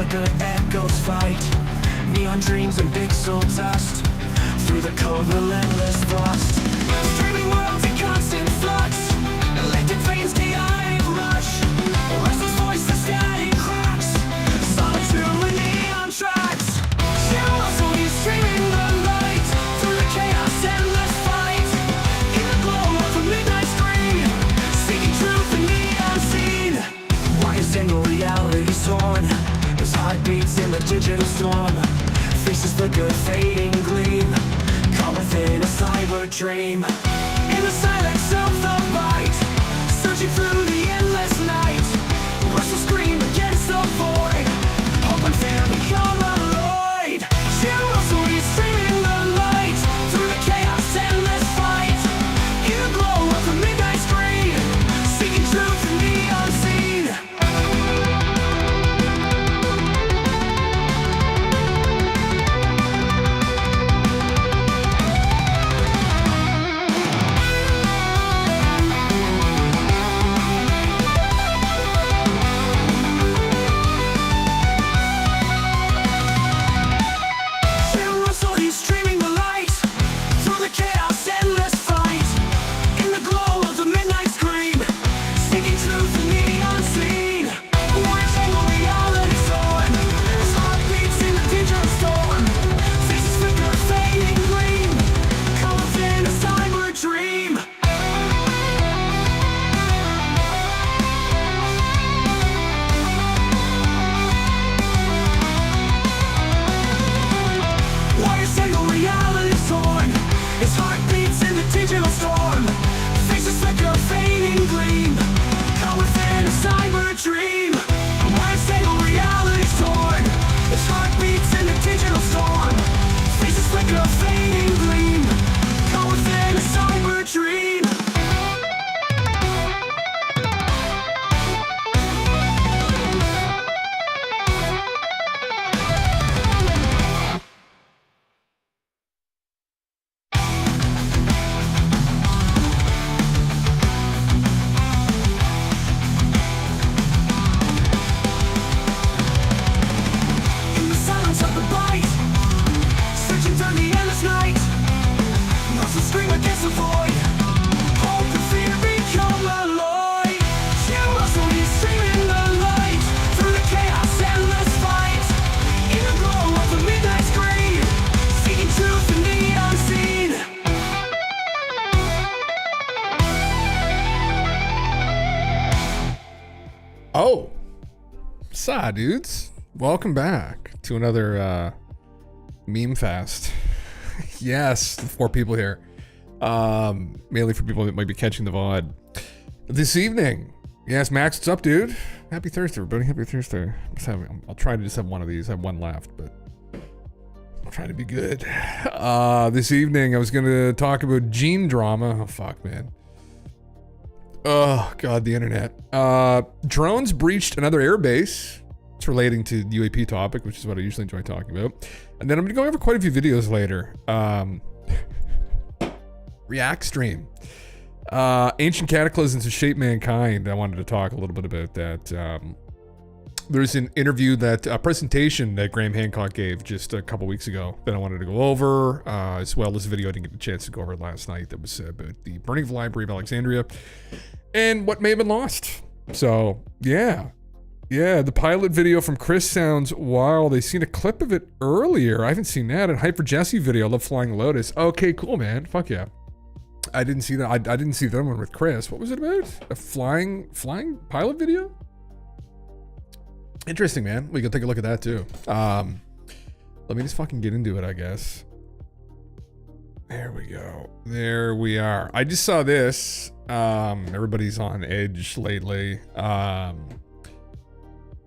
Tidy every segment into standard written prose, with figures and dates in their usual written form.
flicker, echoes fight. Neon dreams and pixel dust. Through the cold, relentless thrust. Streaming worlds in constant flux. Electric veins, chaotic rush. Restless voice, the static cracks. Solitude with neon tracks. Zero solely streaming the light. Through the chaos, endless fight. In the glow of a midnight screen. Seeking truth in the unseen. Why is single reality torn? As heartbeats in the digital storm. Faces flicker, fading gleam. Caught within a cyber dream. In the silence of the light. Searching through the endless night. Restless scream against the void. Hope and fear become alloyed. Zero solely streaming the light. Through the chaos, endless fight. In the glow of a midnight screen. Seeking truth in the unseen. Oh, saw dudes, welcome back to another meme fest. Yes, 4 people here, mainly for people that might be catching the VOD this evening. Yes, Max, what's up, dude? Happy Thursday, everybody. Happy Thursday. I'll try to just have one of these. I have one left, but I'm trying to be good. This evening I was gonna talk about gene drama. Oh fuck, man. Oh god, the internet. Drones breached another airbase. It's relating to the UAP topic, which is what I usually enjoy talking about. And then I'm gonna go over quite a few videos later. React stream. Ancient cataclysms that shape mankind. I wanted to talk a little bit about that. There's an interview a presentation that Graham Hancock gave just a couple weeks ago that I wanted to go over, as well as a video I didn't get a chance to go over last night that was about the burning of the Library of Alexandria and what may have been lost. So, yeah. Yeah, the pilot video from Chris sounds wild. They seen a clip of it earlier. I haven't seen that. And Hyper Jesse video, I love Flying Lotus. Okay, cool, man. Fuck yeah. I didn't see that. I didn't see that one with Chris. What was it about? A flying pilot video? Interesting, man. We can take a look at that too. Let me just fucking get into it, I guess. There we go. There we are. I just saw this. Everybody's on edge lately.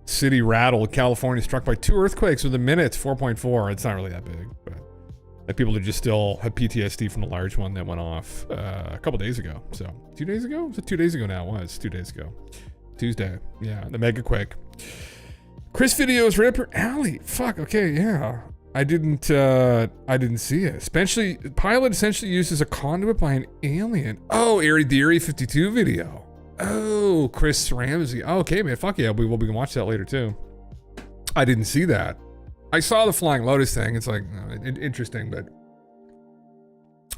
City rattled. California struck by 2 earthquakes within minutes. 4.4. It's not really that big, but people who just still have PTSD from the large one that went off a couple days ago. So 2 days ago? Was it 2 days ago now? It was 2 days ago. Tuesday. Yeah, the mega quake. Chris videos right up your alley. Fuck. Okay. Yeah. I didn't see it. Especially, pilot essentially used as a conduit by an alien. Oh, the Area 52 video. Oh, Chris Ramsey. Oh, okay, man. Fuck yeah. We can watch that later too. I didn't see that. I saw the Flying Lotus thing. It's like interesting, but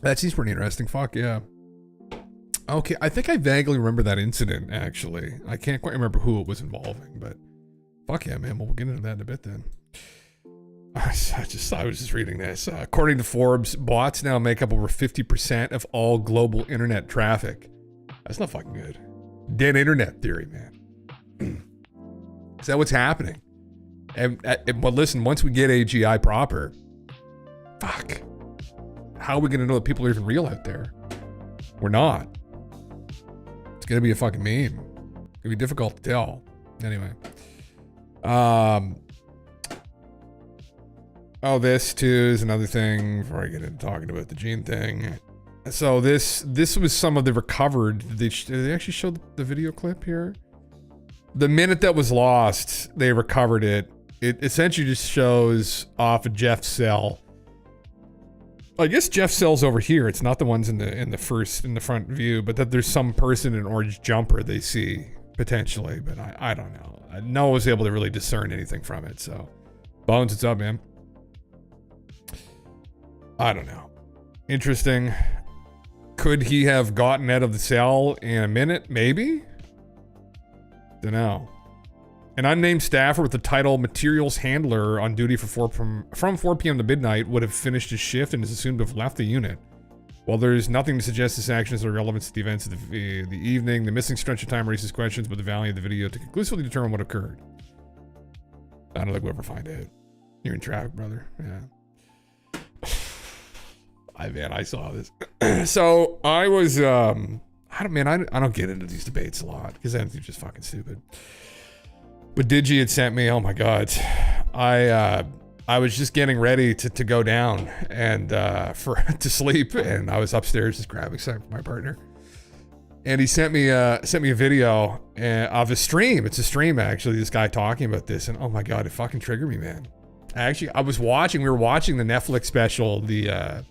that seems pretty interesting. Fuck yeah. Okay, I think I vaguely remember that incident, actually. I can't quite remember who it was involving, but fuck yeah, man. We'll get into that in a bit then. I was just reading this. According to Forbes, bots now make up over 50% of all global internet traffic. That's not fucking good. Dead internet theory, man. Is that what's happening? But listen, once we get AGI proper, fuck. How are we going to know that people are even real out there? We're not. It's going to be a fucking meme. It's going to be difficult to tell. Anyway. Oh, this too is another thing before I get into talking about the gene thing. So this was some of the recovered. Did they actually show the video clip here? The minute that was lost, they recovered it. It essentially just shows off of Jeff's cell. I guess Jeff's cell's over here. It's not the ones in the front view, but that there's some person in an orange jumper they see potentially, but I don't know. No one was able to really discern anything from it. So, Bones, what's up, man? I don't know. Interesting. Could he have gotten out of the cell in a minute? Maybe. Don't know. An unnamed staffer with the title materials handler on duty from 4 p.m. to midnight would have finished his shift and is assumed to have left the unit. While there's nothing to suggest his actions are relevant to the events of the evening, the missing stretch of time raises questions about the value of the video to conclusively determine what occurred. I don't think we'll ever find out. You're in traffic, brother. Yeah. I saw this. So I was, I don't get into these debates a lot because I think they're just fucking stupid. But Digi had sent me, oh my God, I was just getting ready to go down and to sleep, and I was upstairs just grabbing something from my partner. And he sent me a video of a stream. It's a stream actually, this guy talking about this, and oh my God, it fucking triggered me, man. We were watching the Netflix special, the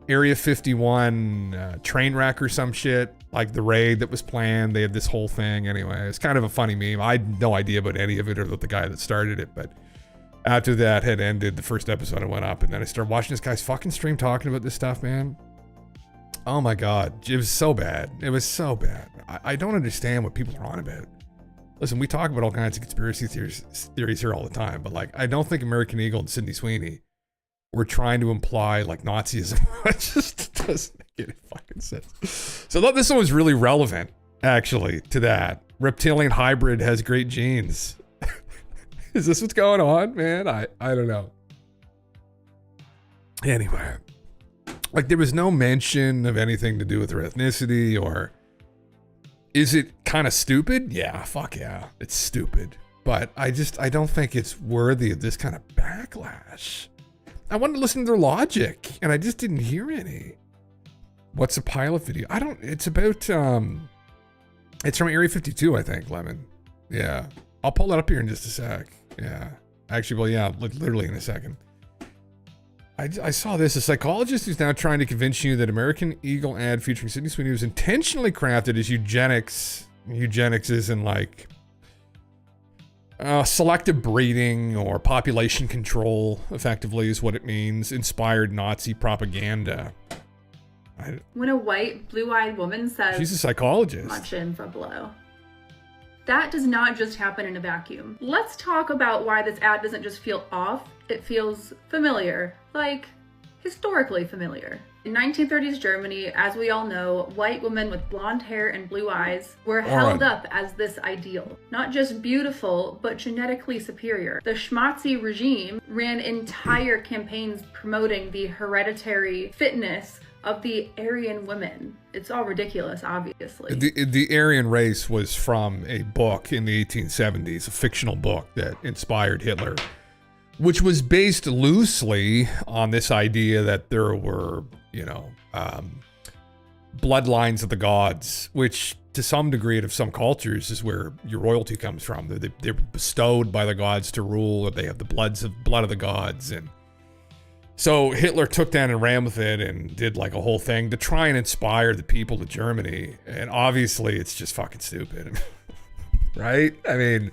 Area 51 train wreck or some shit, like the raid that was planned. They had this whole thing. Anyway, it's kind of a funny meme. I had no idea about any of it or about the guy that started it, but after that had ended, the first episode I went up, and then I started watching this guy's fucking stream talking about this stuff, man. Oh my God, it was so bad. It was so bad. I don't understand what people are on about. Listen, we talk about all kinds of conspiracy theories here all the time, but like, I don't think American Eagle and Sydney Sweeney were trying to imply like Nazism. It just doesn't make any fucking sense. So I thought this one was really relevant, actually, to that. Reptilian hybrid has great genes. Is this what's going on, man? I don't know. Anyway, like there was no mention of anything to do with their ethnicity, or is it kind of stupid? Yeah, fuck yeah, it's stupid. But I don't think it's worthy of this kind of backlash. I wanted to listen to their logic, and I just didn't hear any. What's a pilot video? It's about, it's from Area 52, I think, Lemon. Yeah. I'll pull that up here in just a sec. Yeah. Actually, well, yeah, literally in a second. I saw this. A psychologist who's now trying to convince you that American Eagle ad featuring Sydney Sweeney was intentionally crafted as eugenics. Eugenics isn't like selective breeding or population control, effectively, is what it means. Inspired Nazi propaganda. When a white, blue-eyed woman says, she's a psychologist. Much info below. That does not just happen in a vacuum. Let's talk about why this ad doesn't just feel off, it feels familiar, like historically familiar. In 1930s Germany, as we all know, white women with blonde hair and blue eyes were held up as this ideal. Not just beautiful, but genetically superior. The Schmatzi regime ran entire campaigns promoting the hereditary fitness of the Aryan women. It's all ridiculous, obviously. The Aryan race was from a book in the 1870s, a fictional book that inspired Hitler, which was based loosely on this idea that there were, bloodlines of the gods, which to some degree of some cultures is where your royalty comes from. They're bestowed by the gods to rule, or they have the blood of the gods. And so Hitler took that and ran with it and did like a whole thing to try and inspire the people of Germany. And obviously it's just fucking stupid, right? I mean,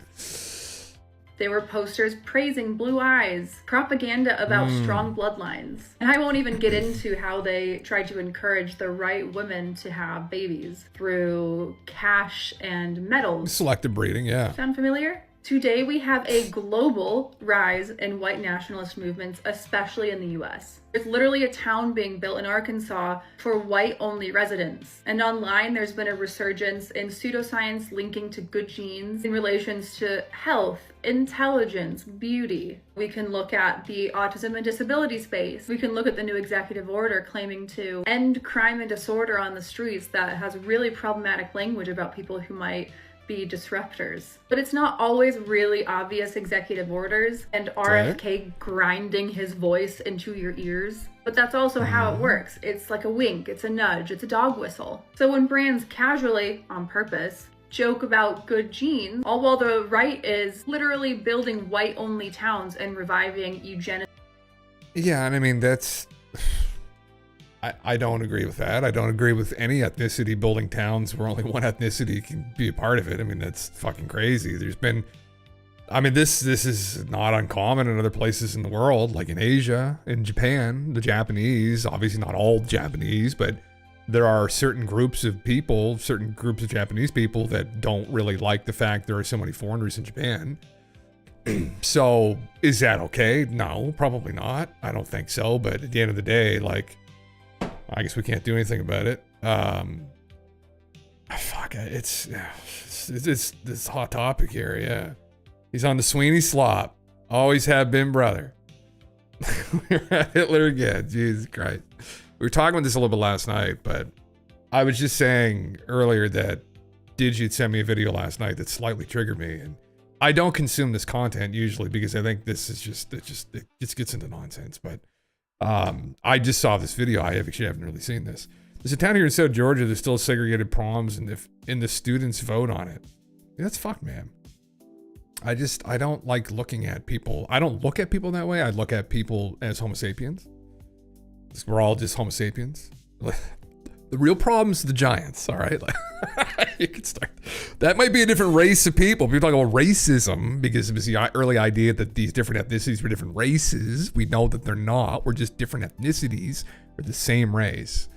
There were posters praising blue eyes, propaganda about strong bloodlines. And I won't even get into how they tried to encourage the right women to have babies through cash and medals. Selective breeding, yeah. Sound familiar? Today we have a global rise in white nationalist movements, especially in the US. There's literally a town being built in Arkansas for white-only residents. And online there's been a resurgence in pseudoscience linking to good genes in relations to health, intelligence, beauty. We can look at the autism and disability space. We can look at the new executive order claiming to end crime and disorder on the streets that has really problematic language about people who might be disruptors. But it's not always really obvious executive orders and RFK grinding his voice into your ears. But that's also how it works. It's like a wink, it's a nudge, it's a dog whistle. So when brands casually, on purpose, joke about good genes, all while the right is literally building white-only towns and reviving eugenics. Yeah, and I mean, that's... I don't agree with that. I don't agree with any ethnicity building towns where only one ethnicity can be a part of it. I mean, that's fucking crazy. There's been... I mean, this is not uncommon in other places in the world, like in Asia, in Japan, the Japanese, obviously not all Japanese, but there are certain groups of people, certain groups of Japanese people that don't really like the fact there are so many foreigners in Japan. So is that okay? No, probably not. I don't think so. But at the end of the day, like, I guess we can't do anything about it. Fuck, it's this hot topic here, yeah. He's on the Sweeney slop. Always have been, brother. We're at Hitler again, Jesus Christ. We were talking about this a little bit last night, but I was just saying earlier that Digi sent me a video last night that slightly triggered me, and I don't consume this content usually because I think this is it just gets into nonsense, but I just saw this video. I actually haven't really seen this. There's a town here in South Georgia that's still segregated proms, and the students vote on it. That's fucked, man. I don't like looking at people. I don't look at people that way. I look at people as Homo sapiens. We're all just Homo sapiens. The real problem's the giants, all right? You could start. That might be a different race of people. People talk about racism because it was the early idea that these different ethnicities were different races. We know that they're not. We're just different ethnicities. We're the same race.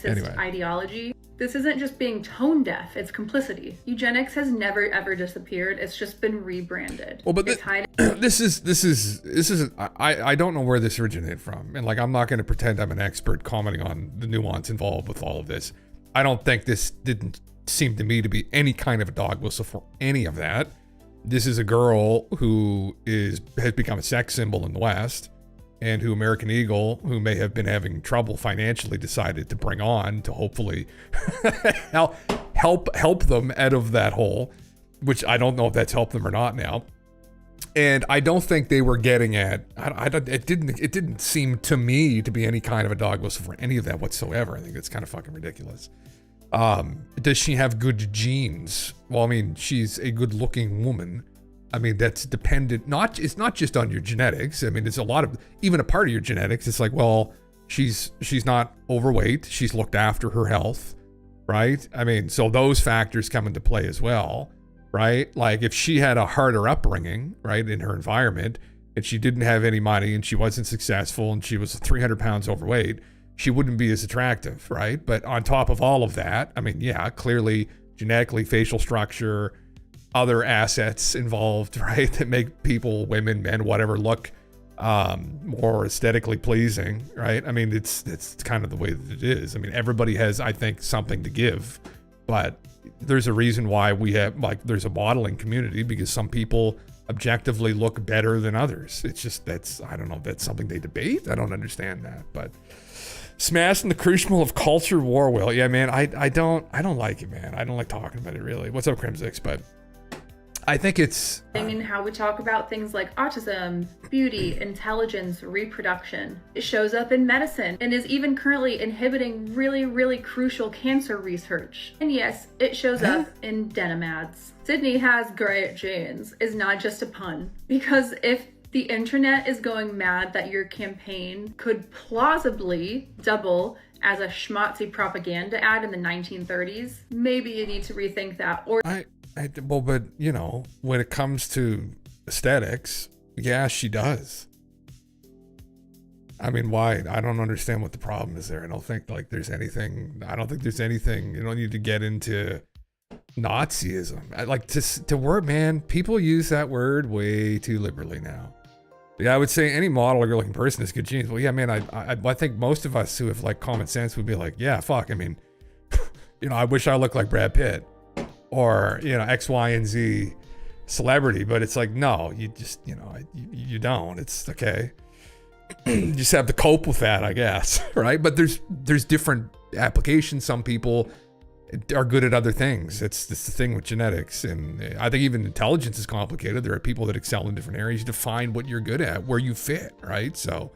Anyway. Ideology. This isn't just being tone deaf, it's complicity. Eugenics has never ever disappeared. It's just been rebranded. Well, but this is I don't know where this originated from. And like, I'm not going to pretend I'm an expert commenting on the nuance involved with all of this. I don't think this didn't seem to me to be any kind of a dog whistle for any of that. This is a girl who has become a sex symbol in the West, and who American Eagle, who may have been having trouble financially, decided to bring on to hopefully help them out of that hole, which I don't know if that's helped them or not now. And I don't think they were getting at, it didn't seem to me to be any kind of a dog whistle for any of that whatsoever. I think it's kind of fucking ridiculous. Does she have good genes? Well, I mean, she's a good looking woman. I mean, that's dependent, it's not just on your genetics. I mean, it's even a part of your genetics. It's like, well, she's not overweight. She's looked after her health, right? I mean, so those factors come into play as well, right? Like if she had a harder upbringing, right, in her environment, and she didn't have any money and she wasn't successful and she was 300 pounds overweight, she wouldn't be as attractive, right? But on top of all of that, I mean, yeah, clearly genetically, facial structure, other assets involved, right, that make people, women, men, whatever, look more aesthetically pleasing, right? I mean, it's kind of the way that it is. I mean, everybody has, I think, something to give, but there's a reason why we have, like, there's a modeling community, because some people objectively look better than others. It's just, I don't know if that's something they debate. I don't understand that, but smashing the crucible of culture war will. Yeah, man, I don't like it, man. I don't like talking about it, really. What's up, Crimsix? But I think it's in how we talk about things like autism, beauty, intelligence, reproduction. It shows up in medicine and is even currently inhibiting really, really crucial cancer research. And yes, it shows up in denim ads. Sydney has great genes is not just a pun, because if the internet is going mad that your campaign could plausibly double as a schmaltzy propaganda ad in the 1930s, maybe you need to rethink that. Or well, but you know, when it comes to aesthetics, yeah, she does. I mean, why? I don't understand what the problem is there. I don't think there's anything. You don't need to get into Nazism. I like to word, man. People use that word way too liberally now. Yeah, I would say any model or good-looking person is good genes. Well, yeah, man. I think most of us who have like common sense would be like, yeah, fuck. I mean, I wish I looked like Brad Pitt or X, Y, and Z celebrity. But it's like, no, you just you don't. It's okay. You just have to cope with that, I guess, right? But there's different applications. Some people are good at other things. It's the thing with genetics, and I think even intelligence is complicated. There are people that excel in different areas. You define what you're good at, where you fit, right? So,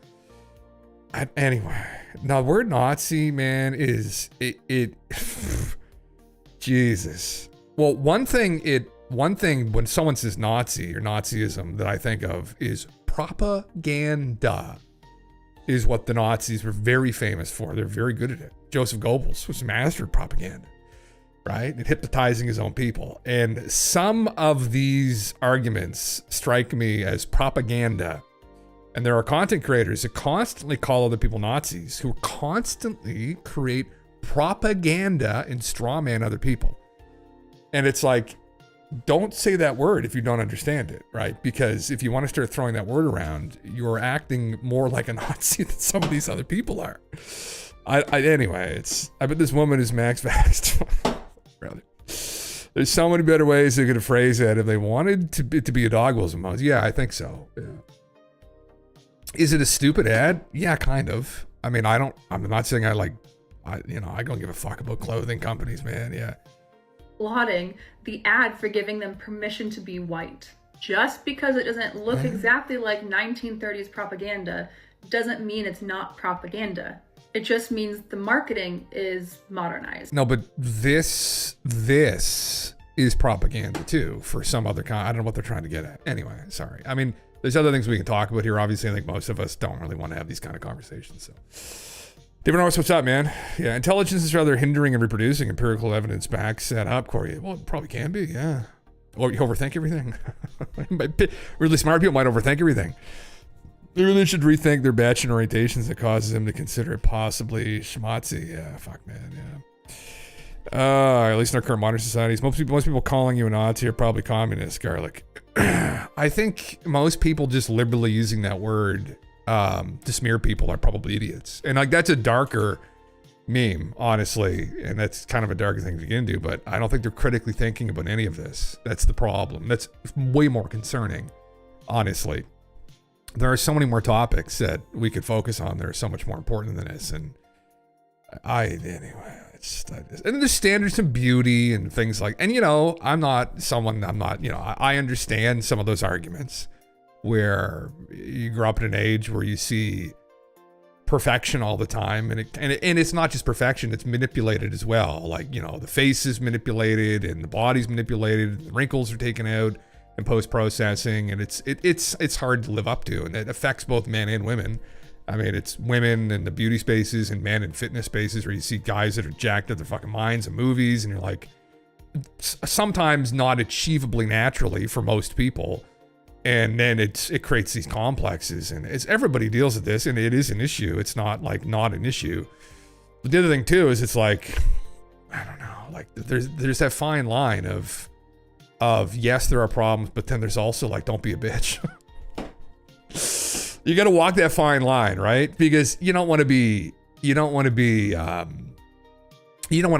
anyway, now the word Nazi, man, is it Jesus. Well, one thing when someone says Nazi or Nazism that I think of is propaganda. Is what the Nazis were very famous for. They're very good at it. Joseph Goebbels was a master of propaganda, right? And hypnotizing his own people. And some of these arguments strike me as propaganda. And there are content creators that constantly call other people Nazis, who constantly create propaganda and strawman other people. And it's like, don't say that word if you don't understand it, right? Because if you want to start throwing that word around, you're acting more like a Nazi than some of these other people are. Anyway, I bet this woman is max vaxxed. Brother. There's so many better ways they could have phrased that if they wanted to be a dog wills emoji. Yeah, I think so. Yeah. Is it a stupid ad? Yeah, kind of. I mean, I'm not saying I don't give a fuck about clothing companies, man. Yeah. Lauding the ad for giving them permission to be white. Just because it doesn't look exactly like 1930s propaganda doesn't mean it's not propaganda. It just means the marketing is modernized. No, but this is propaganda too for some other kind. I don't know what they're trying to get at. Anyway, sorry. I mean, there's other things we can talk about here. Obviously, I think most of us don't really want to have these kind of conversations. So, David Norris, what's up, man? Yeah, intelligence is rather hindering and reproducing. Empirical evidence backs that up, Corey. Well, it probably can be, yeah. Or you overthink everything. Really smart people might overthink everything. They really should rethink their batching orientations that causes them to consider it possibly schmatzy. Yeah, fuck, man, yeah. At least in our current modern societies, most people calling you a Nazi are probably communist, Garlic. I think most people just liberally using that word to smear people are probably idiots. And like that's a darker meme, honestly, and that's kind of a darker thing to get into, but I don't think they're critically thinking about any of this. That's the problem. That's way more concerning, honestly. There are so many more topics that we could focus on that are so much more important than this, and anyway, and there's standards of beauty and things like, and I understand some of those arguments where you grow up in an age where you see perfection all the time, and it's not just perfection, it's manipulated as well. Like, the face is manipulated and the body's manipulated, and the wrinkles are taken out in post-processing, and it's hard to live up to, and it affects both men and women. I mean, it's women in the beauty spaces and men in fitness spaces where you see guys that are jacked out of their fucking minds in movies, and you're like, sometimes not achievably naturally for most people. And then it creates these complexes, and everybody deals with this, and it is an issue. It's not like not an issue. But the other thing too is it's like, I don't know, like there's that fine line of yes, there are problems, but then there's also like, don't be a bitch. You got to walk that fine line, right? Because you don't want to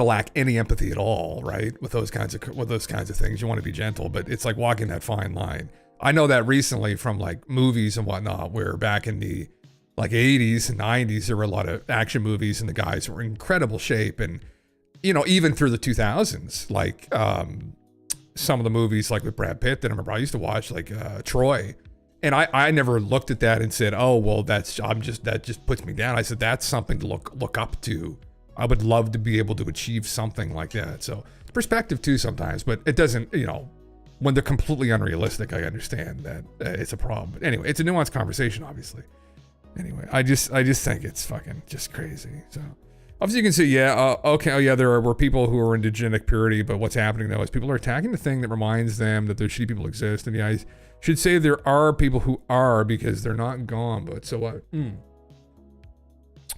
lack any empathy at all, right? With those kinds of things, you want to be gentle, but it's like walking that fine line. I know that recently from like movies and whatnot, where back in the like 80s and 90s, there were a lot of action movies and the guys were in incredible shape. And, even through the 2000s, like some of the movies like with Brad Pitt that I remember I used to watch, like Troy. And I never looked at that and said, oh, well, that just puts me down. I said, that's something to look up to. I would love to be able to achieve something like that. So perspective too sometimes, but it doesn't, when they're completely unrealistic, I understand that it's a problem. But anyway, it's a nuanced conversation, obviously. Anyway, I just think it's fucking just crazy. So obviously you can say, there were people who are into genetic purity, but what's happening though is people are attacking the thing that reminds them that those shitty people exist. And yeah, Should say there are people who are because they're not gone, but so what?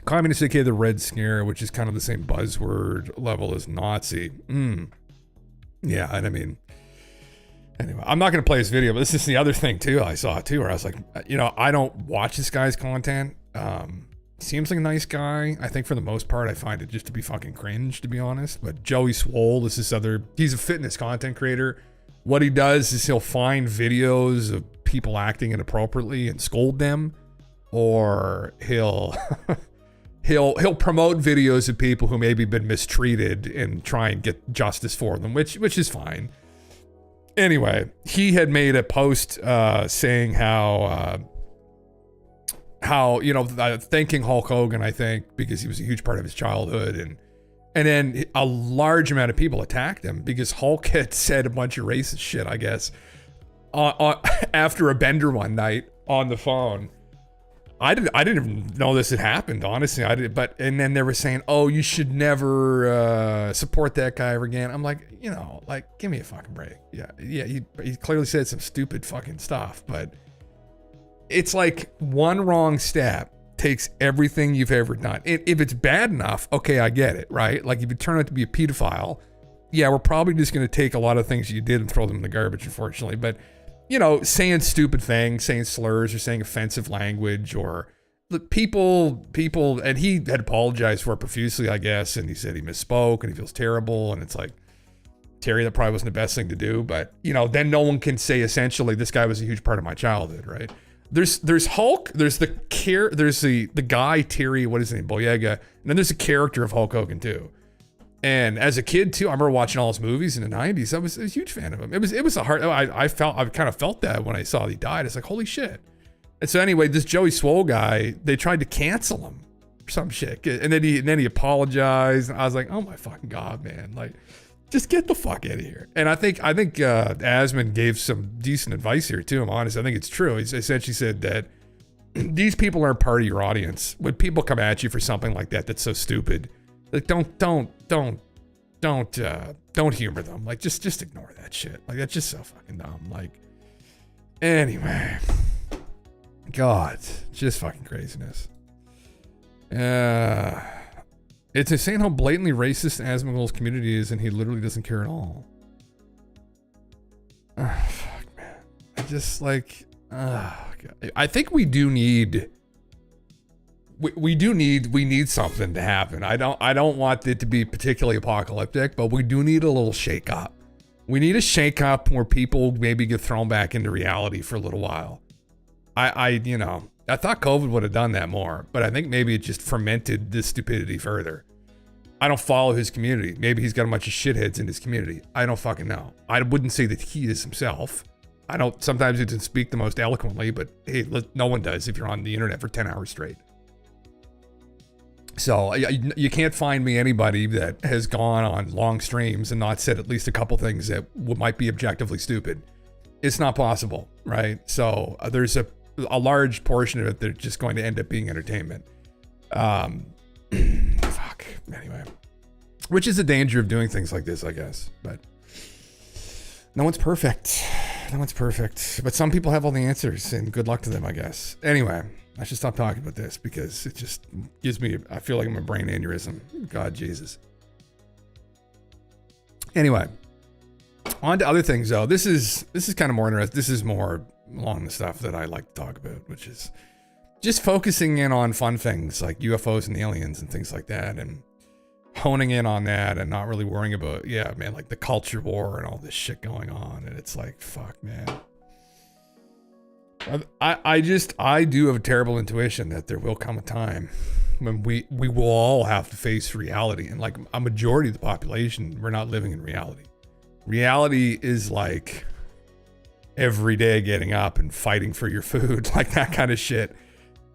Communist aka the Red Scare, which is kind of the same buzzword level as Nazi. Yeah, and I mean, anyway, I'm not going to play this video, but this is the other thing too I saw too, where I was like, you know, I don't watch this guy's content. Seems like a nice guy. I think for the most part, I find it just to be fucking cringe, to be honest. But Joey Swole is this other, he's a fitness content creator. What he does is he'll find videos of people acting inappropriately and scold them, or he'll he'll promote videos of people who maybe been mistreated and try and get justice for them, which is fine. Anyway, he had made a post saying how you know, thanking Hulk Hogan, I think, because he was a huge part of his childhood, and then a large amount of people attacked him because Hulk had said a bunch of racist shit, I guess, after a bender one night on the phone. I didn't even know this had happened, honestly. And then they were saying, oh, you should never support that guy ever again. I'm like, you know, like, give me a fucking break. Yeah, he clearly said some stupid fucking stuff, but it's like one wrong step takes everything you've ever done. If it's bad enough, okay, I get it, right? Like if you turn out to be a pedophile, yeah, we're probably just going to take a lot of things you did and throw them in the garbage, unfortunately. But, you know, saying stupid things, saying slurs or saying offensive language, or people, and he had apologized for it profusely, I guess. And he said he misspoke and he feels terrible. And it's like, Terry, that probably wasn't the best thing to do. But, you know, then no one can say essentially this guy was a huge part of my childhood, right? There's Hulk, there's the guy, Terry, what is his name, Boyega, and then there's a character of Hulk Hogan too. And as a kid too, I remember watching all his movies in the 90s. I was a huge fan of him. It was a hard, I kind of felt that when I saw he died. It's like, holy shit. And so anyway, this Joey Swole guy, they tried to cancel him or some shit. And then he apologized. And I was like, oh my fucking God, man. Like, just get the fuck out of here. And I think Asman gave some decent advice here too. I'm honest. I think it's true. He essentially said that these people aren't part of your audience. When people come at you for something like that, that's so stupid. Like don't humor them. Like just ignore that shit. Like that's just so fucking dumb. Like anyway, God, just fucking craziness. It's insane how blatantly racist Asmongold's community is, and he literally doesn't care at all. Fuck, man. I just like, God. I think we need something to happen. I don't want it to be particularly apocalyptic, but we do need a little shake up. We need a shake up where people maybe get thrown back into reality for a little while. I thought COVID would have done that more, but I think maybe it just fermented this stupidity further. I don't follow his community. Maybe he's got a bunch of shitheads in his community. I don't fucking know. I wouldn't say that he is himself. Sometimes he doesn't speak the most eloquently, but hey, no one does if you're on the internet for 10 hours straight. So you can't find me anybody that has gone on long streams and not said at least a couple things that might be objectively stupid. It's not possible, right? So there's a large portion of it that's just going to end up being entertainment. Fuck. Anyway, which is the danger of doing things like this, I guess. But no one's perfect. No one's perfect. But some people have all the answers, and good luck to them, I guess. Anyway, I should stop talking about this because it just gives me, I feel like I'm a brain aneurysm. God, Jesus. Anyway, on to other things though. This is kind of more interesting. This is more along the stuff that I like to talk about, which is just focusing in on fun things like UFOs and aliens and things like that, and honing in on that and not really worrying about, yeah, man, like the culture war and all this shit going on. And it's like, fuck, man. I do have a terrible intuition that there will come a time when we will all have to face reality. And like a majority of the population, we're not living in reality. Reality is like every day getting up and fighting for your food, like that kind of shit.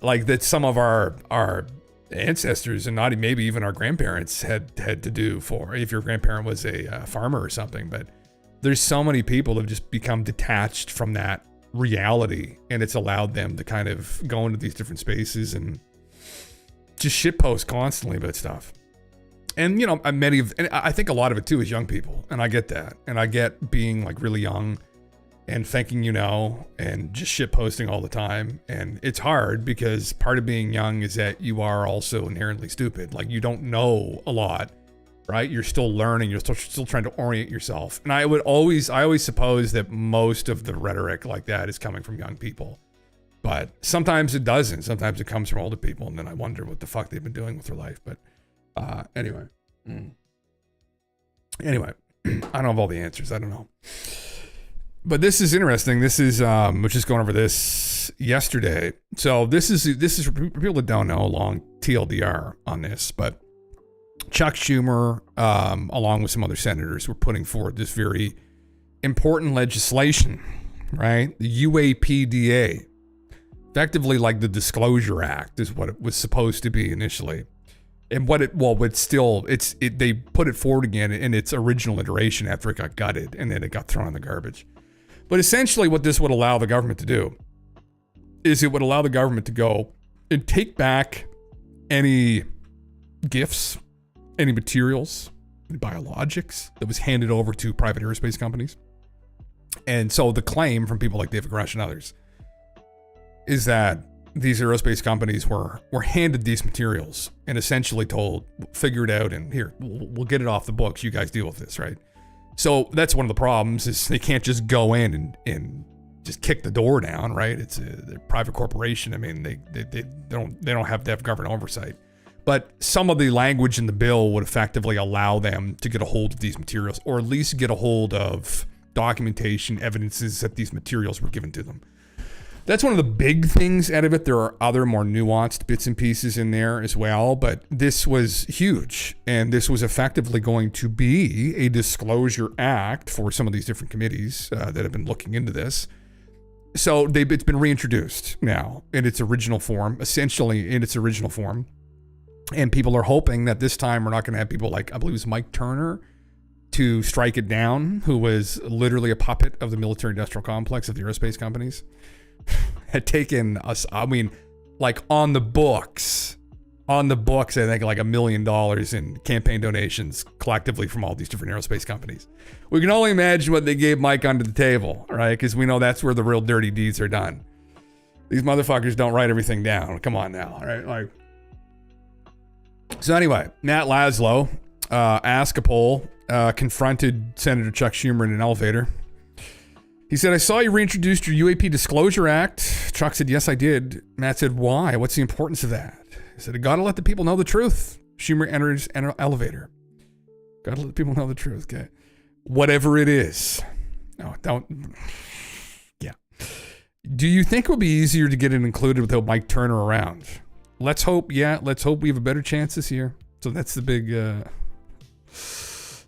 Like that some of our ancestors and not maybe even our grandparents had to do for, if your grandparent was a farmer or something. But there's so many people that have just become detached from that reality, and it's allowed them to kind of go into these different spaces and just shitpost constantly about stuff. And you know, and I think a lot of it too is young people, and I get that, and I get being like really young and thinking you know, and just shit posting all the time. And it's hard because part of being young is that you are also inherently stupid. Like, you don't know a lot, right? You're still learning. You're still trying to orient yourself. And I always suppose that most of the rhetoric like that is coming from young people. But sometimes it doesn't. Sometimes it comes from older people. And then I wonder what the fuck they've been doing with their life. But anyway. Anyway, I don't have all the answers. I don't know. But this is interesting. This is, we're just going over this yesterday. So this is for people that don't know, a long TLDR on this, but Chuck Schumer, along with some other senators, were putting forward this very important legislation, right? The UAPDA, effectively like the Disclosure Act is what it was supposed to be initially. And they put it forward again in its original iteration after it got gutted, and then it got thrown in the garbage. But essentially what this would allow the government to do is it would allow the government to go and take back any gifts, any materials, any biologics that was handed over to private aerospace companies. And so the claim from people like David Grush and others is that these aerospace companies were handed these materials and essentially told, figure it out, and here, we'll get it off the books. You guys deal with this, right? So that's one of the problems is they can't just go in and just kick the door down, right? It's a private corporation. I mean, they don't have to have government oversight. But some of the language in the bill would effectively allow them to get a hold of these materials, or at least get a hold of documentation, evidences that these materials were given to them. That's one of the big things out of it. There are other more nuanced bits and pieces in there as well, but this was huge. And this was effectively going to be a disclosure act for some of these different committees that have been looking into this. So it's been reintroduced now in its original form, essentially in its original form. And people are hoping that this time we're not going to have people like, I believe it was Mike Turner, to strike it down, who was literally a puppet of the military industrial complex of the aerospace companies. Had taken us, I mean, like on the books, I think like $1 million in campaign donations collectively from all these different aerospace companies. We can only imagine what they gave Mike under the table, right? Because we know that's where the real dirty deeds are done. These motherfuckers don't write everything down. Come on now, right? Like, so anyway, Matt Laszlo, asked a poll, confronted Senator Chuck Schumer in an elevator. He said, I saw you reintroduced your UAP Disclosure Act. Chuck said, yes, I did. Matt said, why? What's the importance of that? He said, I gotta let the people know the truth. Schumer enters an elevator. Gotta let the people know the truth, okay? Whatever it is. No, don't. Yeah. Do you think it would be easier to get it included without Mike Turner around? Let's hope, yeah. Let's hope we have a better chance this year. So that's the big,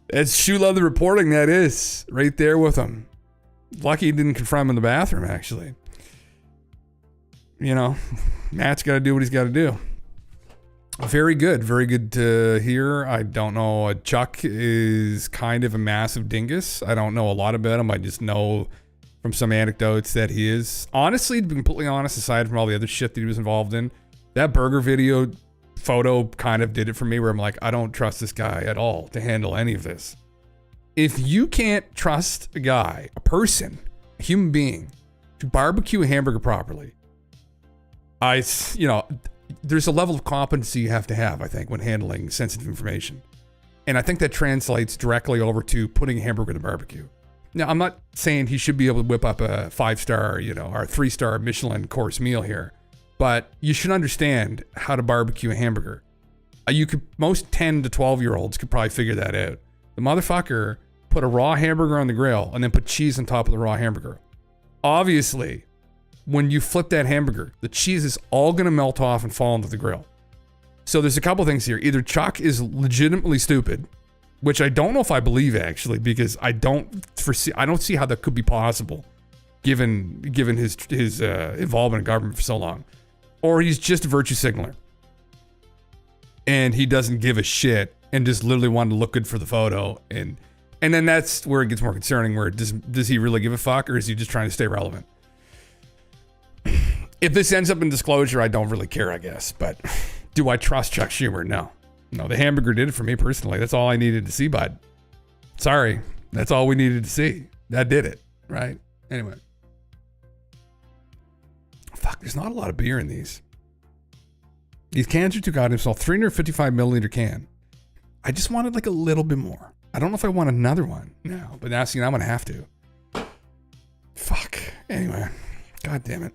that's shoe leather reporting, that is. Right there with him. Lucky he didn't confront him in the bathroom, actually. You know, Matt's got to do what he's got to do. Very good to hear. I don't know. Chuck is kind of a massive dingus. I don't know a lot about him. I just know from some anecdotes that he is. Honestly, to be completely honest, aside from all the other shit that he was involved in, that burger video photo kind of did it for me, where I'm like, I don't trust this guy at all to handle any of this. If you can't trust a guy, a person, a human being, to barbecue a hamburger properly, there's a level of competency you have to have, I think, when handling sensitive information. And I think that translates directly over to putting a hamburger in the barbecue. Now, I'm not saying he should be able to whip up a 5-star, or a 3-star Michelin course meal here, but you should understand how to barbecue a hamburger. Most 10 to 12-year-olds could probably figure that out. The motherfucker put a raw hamburger on the grill and then put cheese on top of the raw hamburger. Obviously, when you flip that hamburger, the cheese is all going to melt off and fall into the grill. So there's a couple things here. Either Chuck is legitimately stupid, which I don't know if I believe, actually, because I don't see how that could be possible given his involvement in government for so long. Or he's just a virtue signaler. And he doesn't give a shit and just literally wanted to look good for the photo. And then that's where it gets more concerning, where does he really give a fuck, or is he just trying to stay relevant? If this ends up in disclosure, I don't really care, I guess. But do I trust Chuck Schumer? No. The hamburger did it for me personally. That's all I needed to see, bud. Sorry. That's all we needed to see. That did it, right? Anyway. Fuck, there's not a lot of beer in these. These cans are too goddamn small. 355 milliliter can. I just wanted like a little bit more. I don't know if I want another one now, but now, see, now I'm gonna have to. Fuck. Anyway. God damn it.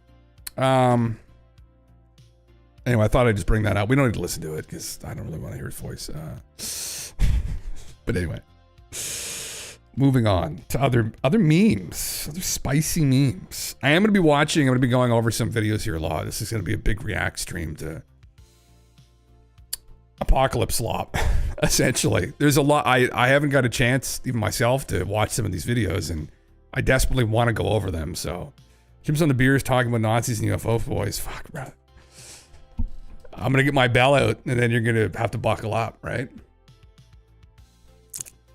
Anyway, I thought I'd just bring that out. We don't need to listen to it because I don't really want to hear his voice. But anyway. Moving on to other memes, other spicy memes. I'm going to be going over some videos here a lot. This is going to be a big react stream to Apocalypse Lop, essentially. There's a lot. I haven't got a chance, even myself, to watch some of these videos, and I desperately want to go over them. So, Jim's on the beers talking about Nazis and UFO boys. Fuck, bro. I'm going to get my bell out, and then you're going to have to buckle up, right?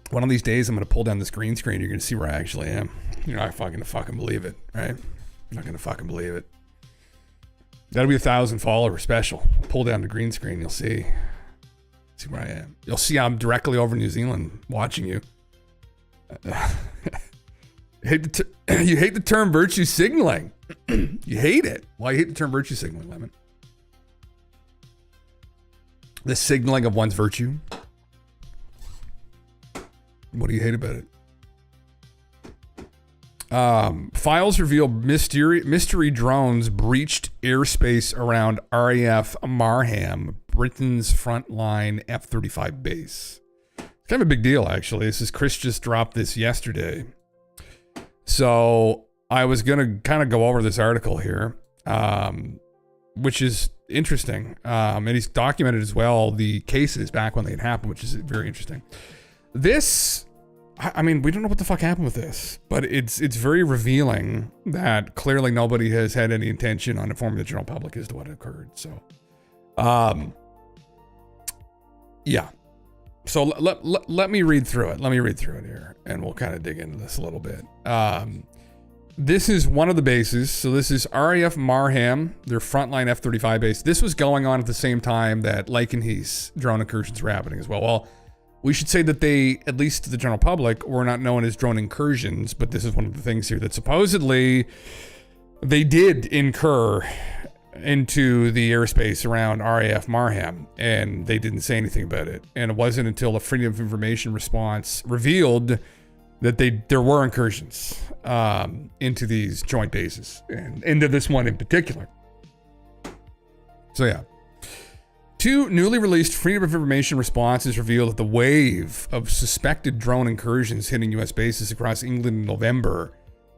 One of these days, I'm going to pull down this green screen. You're going to see where I actually am. You're not fucking to fucking believe it, right? You're not going to fucking believe it. That'll be 1,000 follower special. Pull down the green screen. You'll see. See where I am. You'll see I'm directly over New Zealand watching you. You hate the term virtue signaling. You hate it. Why you hate the term virtue signaling, Lemon? The signaling of one's virtue. What do you hate about it? Files reveal mystery drones breached airspace around RAF Marham, Britain's frontline F-35 base. It's kind of a big deal, actually. This is Chris just dropped this yesterday. So I was going to kind of go over this article here, which is interesting. And he's documented as well the cases back when they had happened, which is very interesting. This, I mean, we don't know what the fuck happened with this, but it's very revealing that clearly nobody has had any intention on informing the general public as to what occurred. So, yeah. So let me read through it. Let me read through it here, and we'll kind of dig into this a little bit. This is one of the bases. So this is RAF Marham, their frontline F-35 base. This was going on at the same time that Lakenheath's drone incursions were happening as well. Well, we should say that they, at least to the general public, were not known as drone incursions, but this is one of the things here that supposedly they did incur into the airspace around RAF Marham, and they didn't say anything about it. And it wasn't until a Freedom of Information response revealed that there were incursions into these joint bases, and into this one in particular. So yeah. Two newly released Freedom of Information responses reveal that the wave of suspected drone incursions hitting U.S. bases across England in November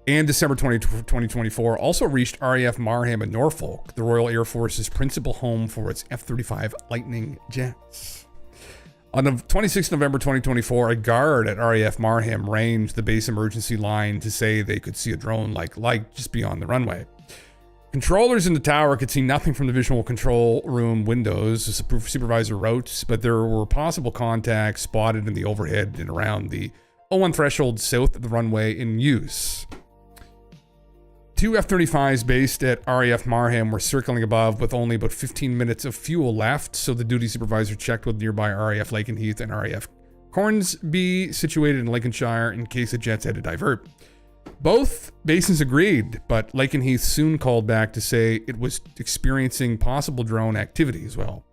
and December 2024 also reached RAF Marham in Norfolk, the Royal Air Force's principal home for its F-35 Lightning jets. On the 26th November 2024, a guard at RAF Marham ranged the base emergency line to say they could see a drone like light just beyond the runway. Controllers in the tower could see nothing from the visual control room windows, the supervisor wrote, but there were possible contacts spotted in the overhead and around the O1 threshold south of the runway in use. Two F-35s based at RAF Marham were circling above with only about 15 minutes of fuel left, so the duty supervisor checked with nearby RAF Lakenheath and RAF Hornsby, situated in Lincolnshire, in case the jets had to divert. Both bases agreed, but Lakenheath soon called back to say it was experiencing possible drone activity as well.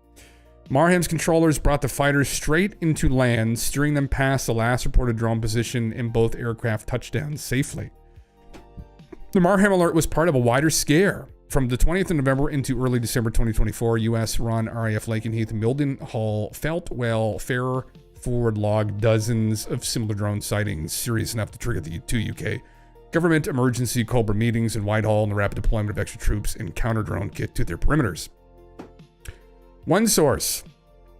Marham's controllers brought the fighters straight into land, steering them past the last reported drone position, and both aircraft touched down safely. The Marham alert was part of a wider scare. From the 20th of November into early December 2024, US-run RAF Lakenheath, Mildenhall, Feltwell, Fairford logged dozens of similar drone sightings, serious enough to trigger the two UK government emergency Cobra meetings in Whitehall and the rapid deployment of extra troops and counter-drone kit to their perimeters. One source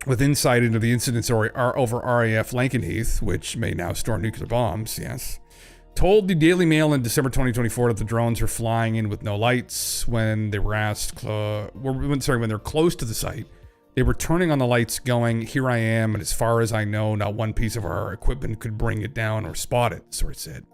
with insight into the incidents over RAF Lakenheath, which may now store nuclear bombs, yes, told the Daily Mail in December 2024 that the drones were flying in with no lights. When they were asked, when they're close to the site, they were turning on the lights going, "Here I am, and as far as I know, not one piece of our equipment could bring it down or spot it," the source said.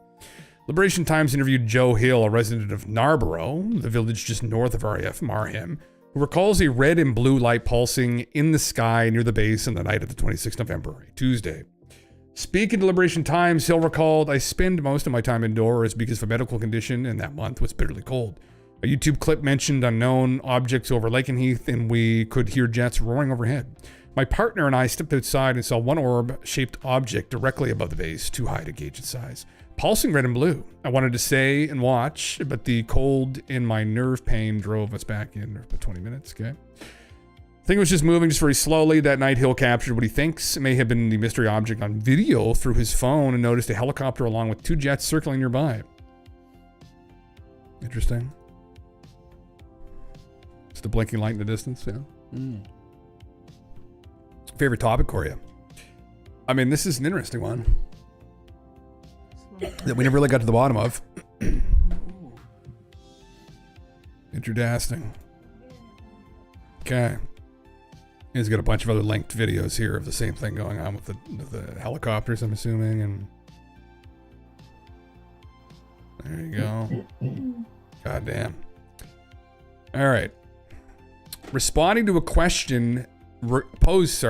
Liberation Times interviewed Joe Hill, a resident of Narborough, the village just north of RAF Marham, who recalls a red and blue light pulsing in the sky near the base on the night of the 26th November, a Tuesday. Speaking to Liberation Times, Hill recalled, I spend most of my time indoors because of a medical condition, and that month was bitterly cold. A YouTube clip mentioned unknown objects over Lakenheath, and we could hear jets roaring overhead. My partner and I stepped outside and saw one orb-shaped object directly above the base, too high to gauge its size, pulsing red and blue. I wanted to stay and watch, but the cold and my nerve pain drove us back in for 20 minutes, okay? I think it was just moving just very slowly. That night, Hill captured what he thinks may have been the mystery object on video through his phone and noticed a helicopter along with 2 jets circling nearby. Interesting. It's the blinking light in the distance, yeah. Favorite topic for you? I mean, this is an interesting one that we never really got to the bottom of. Interesting. Okay. He's got a bunch of other linked videos here of the same thing going on with the helicopters, I'm assuming, and there you go. God damn. All right. Responding to a question posed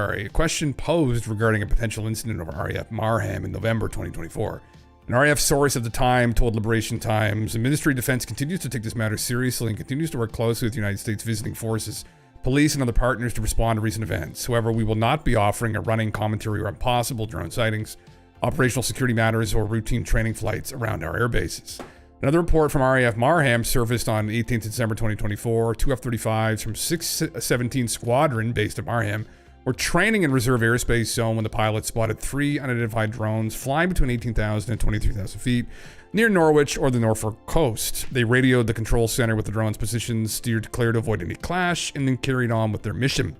regarding a potential incident over RAF Marham in November 2024. An RAF source at the time told Liberation Times, the Ministry of Defense continues to take this matter seriously and continues to work closely with the United States visiting forces, police, and other partners to respond to recent events. However, we will not be offering a running commentary on possible drone sightings, operational security matters, or routine training flights around our air bases. Another report from RAF Marham surfaced on 18th December 2024. 2 F-35s from 617 Squadron, based at Marham, were training in reserve airspace zone when the pilots spotted 3 unidentified drones flying between 18,000 and 23,000 feet near Norwich or the Norfolk coast. They radioed the control center with the drone's positions, steered clear to avoid any clash, and then carried on with their mission.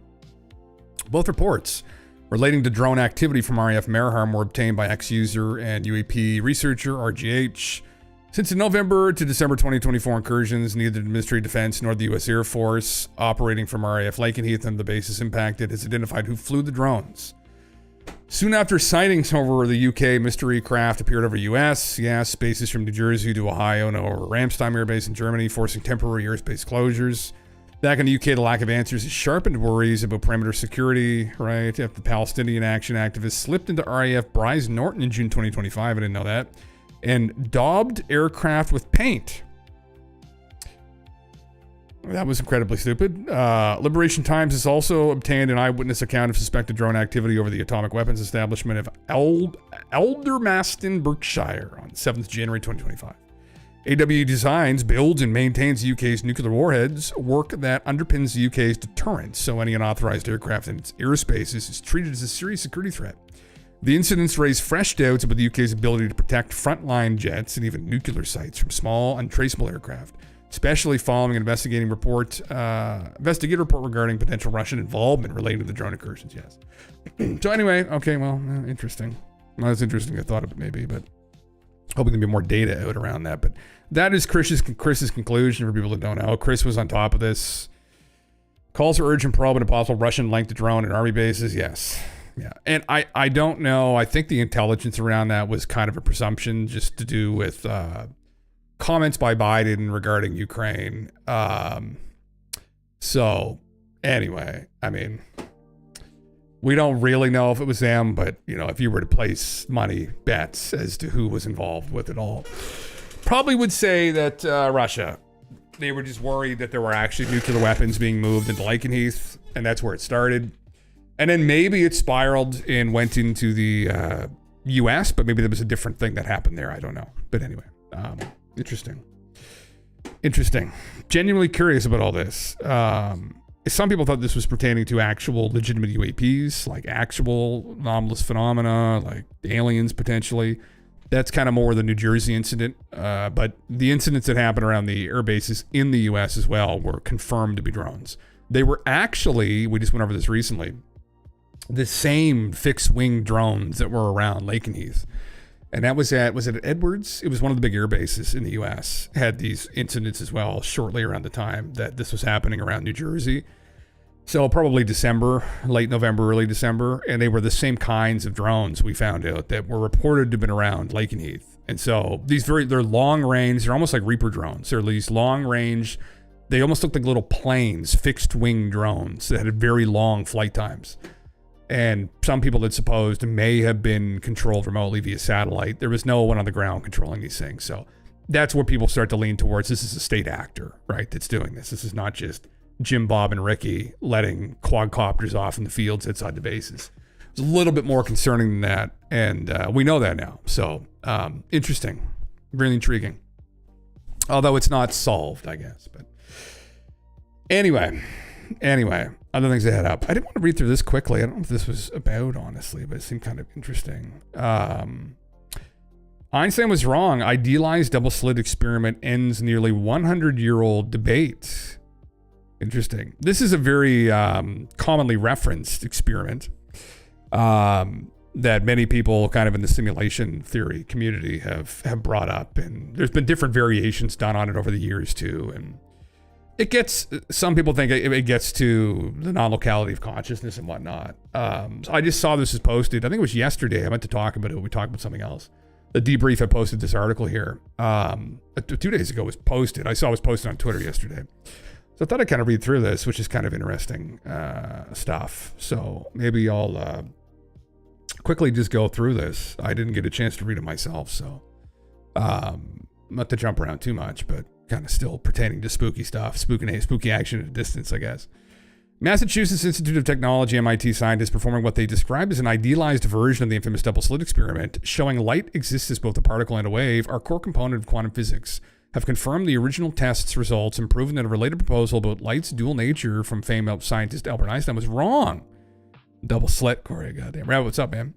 Both reports relating to drone activity from RAF Marham were obtained by ex-user and UAP researcher RGH. Since the November to December 2024 incursions, neither the Ministry of Defense nor the U.S. Air Force, operating from RAF Lakenheath and the bases impacted, has identified who flew the drones. Soon after sightings over the UK, mystery craft appeared over U.S. Yes, bases from New Jersey to Ohio and over Ramstein Air Base in Germany, forcing temporary airspace closures. Back in the UK, the lack of answers has sharpened worries about perimeter security, right? After the Palestinian action activists slipped into RAF Bryce Norton in June 2025, I didn't know that, and daubed aircraft with paint. That was incredibly stupid. Liberation Times has also obtained an eyewitness account of suspected drone activity over the atomic weapons establishment of Aldermaston, Berkshire on 7th January 2025. AWE designs, builds, and maintains the UK's nuclear warheads, work that underpins the UK's deterrence, so any unauthorized aircraft in its airspaces is treated as a serious security threat. The incidents raise fresh doubts about the UK's ability to protect frontline jets and even nuclear sites from small, untraceable aircraft, especially following an investigative report regarding potential Russian involvement related to the drone incursions, yes. So anyway, okay, well, interesting. Not as interesting as I thought it maybe, but hoping there'll be more data out around that. But that is Chris's conclusion for people that don't know. Chris was on top of this. Calls for urgent probe into possible Russian-linked drone at army bases, yes. Yeah, and I don't know. I think the intelligence around that was kind of a presumption just to do with comments by Biden regarding Ukraine. So anyway, I mean, we don't really know if it was them, but you know, if you were to place money bets as to who was involved with it all, probably would say that Russia. They were just worried that there were actually nuclear weapons being moved into Lakenheath, and that's where it started. And then maybe it spiraled and went into the U.S., but maybe there was a different thing that happened there. I don't know. But anyway, interesting. Genuinely curious about all this. Some people thought this was pertaining to actual legitimate UAPs, like actual anomalous phenomena, like aliens potentially. That's kind of more the New Jersey incident. But the incidents that happened around the air bases in the U.S. as well were confirmed to be drones. They were actually, we just went over this recently, the same fixed-wing drones that were around Lakenheath. And that was it at Edwards? It was one of the big air bases in the U.S. Had these incidents as well shortly around the time that this was happening around New Jersey. So probably December, late November, early December. And they were the same kinds of drones we found out that were reported to have been around Lakenheath. And so they're long range. They're almost like Reaper drones. They're these long range. They almost look like little planes, fixed-wing drones that had very long flight times. And some people had supposed may have been controlled remotely via satellite. There was no one on the ground controlling these things. So that's where people start to lean towards. This is a state actor, right, that's doing this. This is not just Jim, Bob, and Ricky letting quadcopters off in the fields outside the bases. It's a little bit more concerning than that, and we know that now. So interesting, really intriguing. Although it's not solved, I guess. But anyway, other things to head up. I didn't want to read through this quickly. I don't know if this was about, honestly, but it seemed kind of interesting. Einstein was wrong. Idealized double slit experiment ends nearly 100-year-old debate. Interesting. This is a very commonly referenced experiment that many people kind of in the simulation theory community have brought up. And there's been different variations done on it over the years too. And it gets, some people think it gets to the non-locality of consciousness and whatnot. So I just saw this was posted. I think it was yesterday. I meant to talk about it. We talked about something else. The debrief, I posted this article here 2 days ago. Was posted. I saw it was posted on Twitter yesterday. So I thought I'd kind of read through this, which is kind of interesting stuff. So maybe I'll quickly just go through this. I didn't get a chance to read it myself, so not to jump around too much, but kind of still pertaining to spooky stuff, spooky action at a distance, I guess. Massachusetts Institute of Technology, MIT scientists performing what they described as an idealized version of the infamous double slit experiment, showing light exists as both a particle and a wave, our core component of quantum physics, have confirmed the original test's results and proven that a related proposal about light's dual nature from famed scientist Albert Einstein was wrong. Double slit, Corey, goddamn. Right, what's up, man?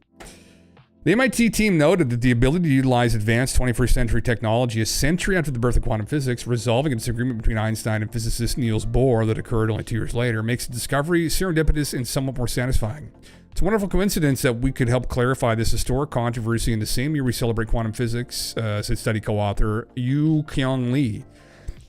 The MIT team noted that the ability to utilize advanced 21st century technology a century after the birth of quantum physics, resolving a disagreement between Einstein and physicist Niels Bohr that occurred only 2 years later, makes the discovery serendipitous and somewhat more satisfying. It's a wonderful coincidence that we could help clarify this historic controversy in the same year we celebrate quantum physics, said study co-author Yu Kyung Lee.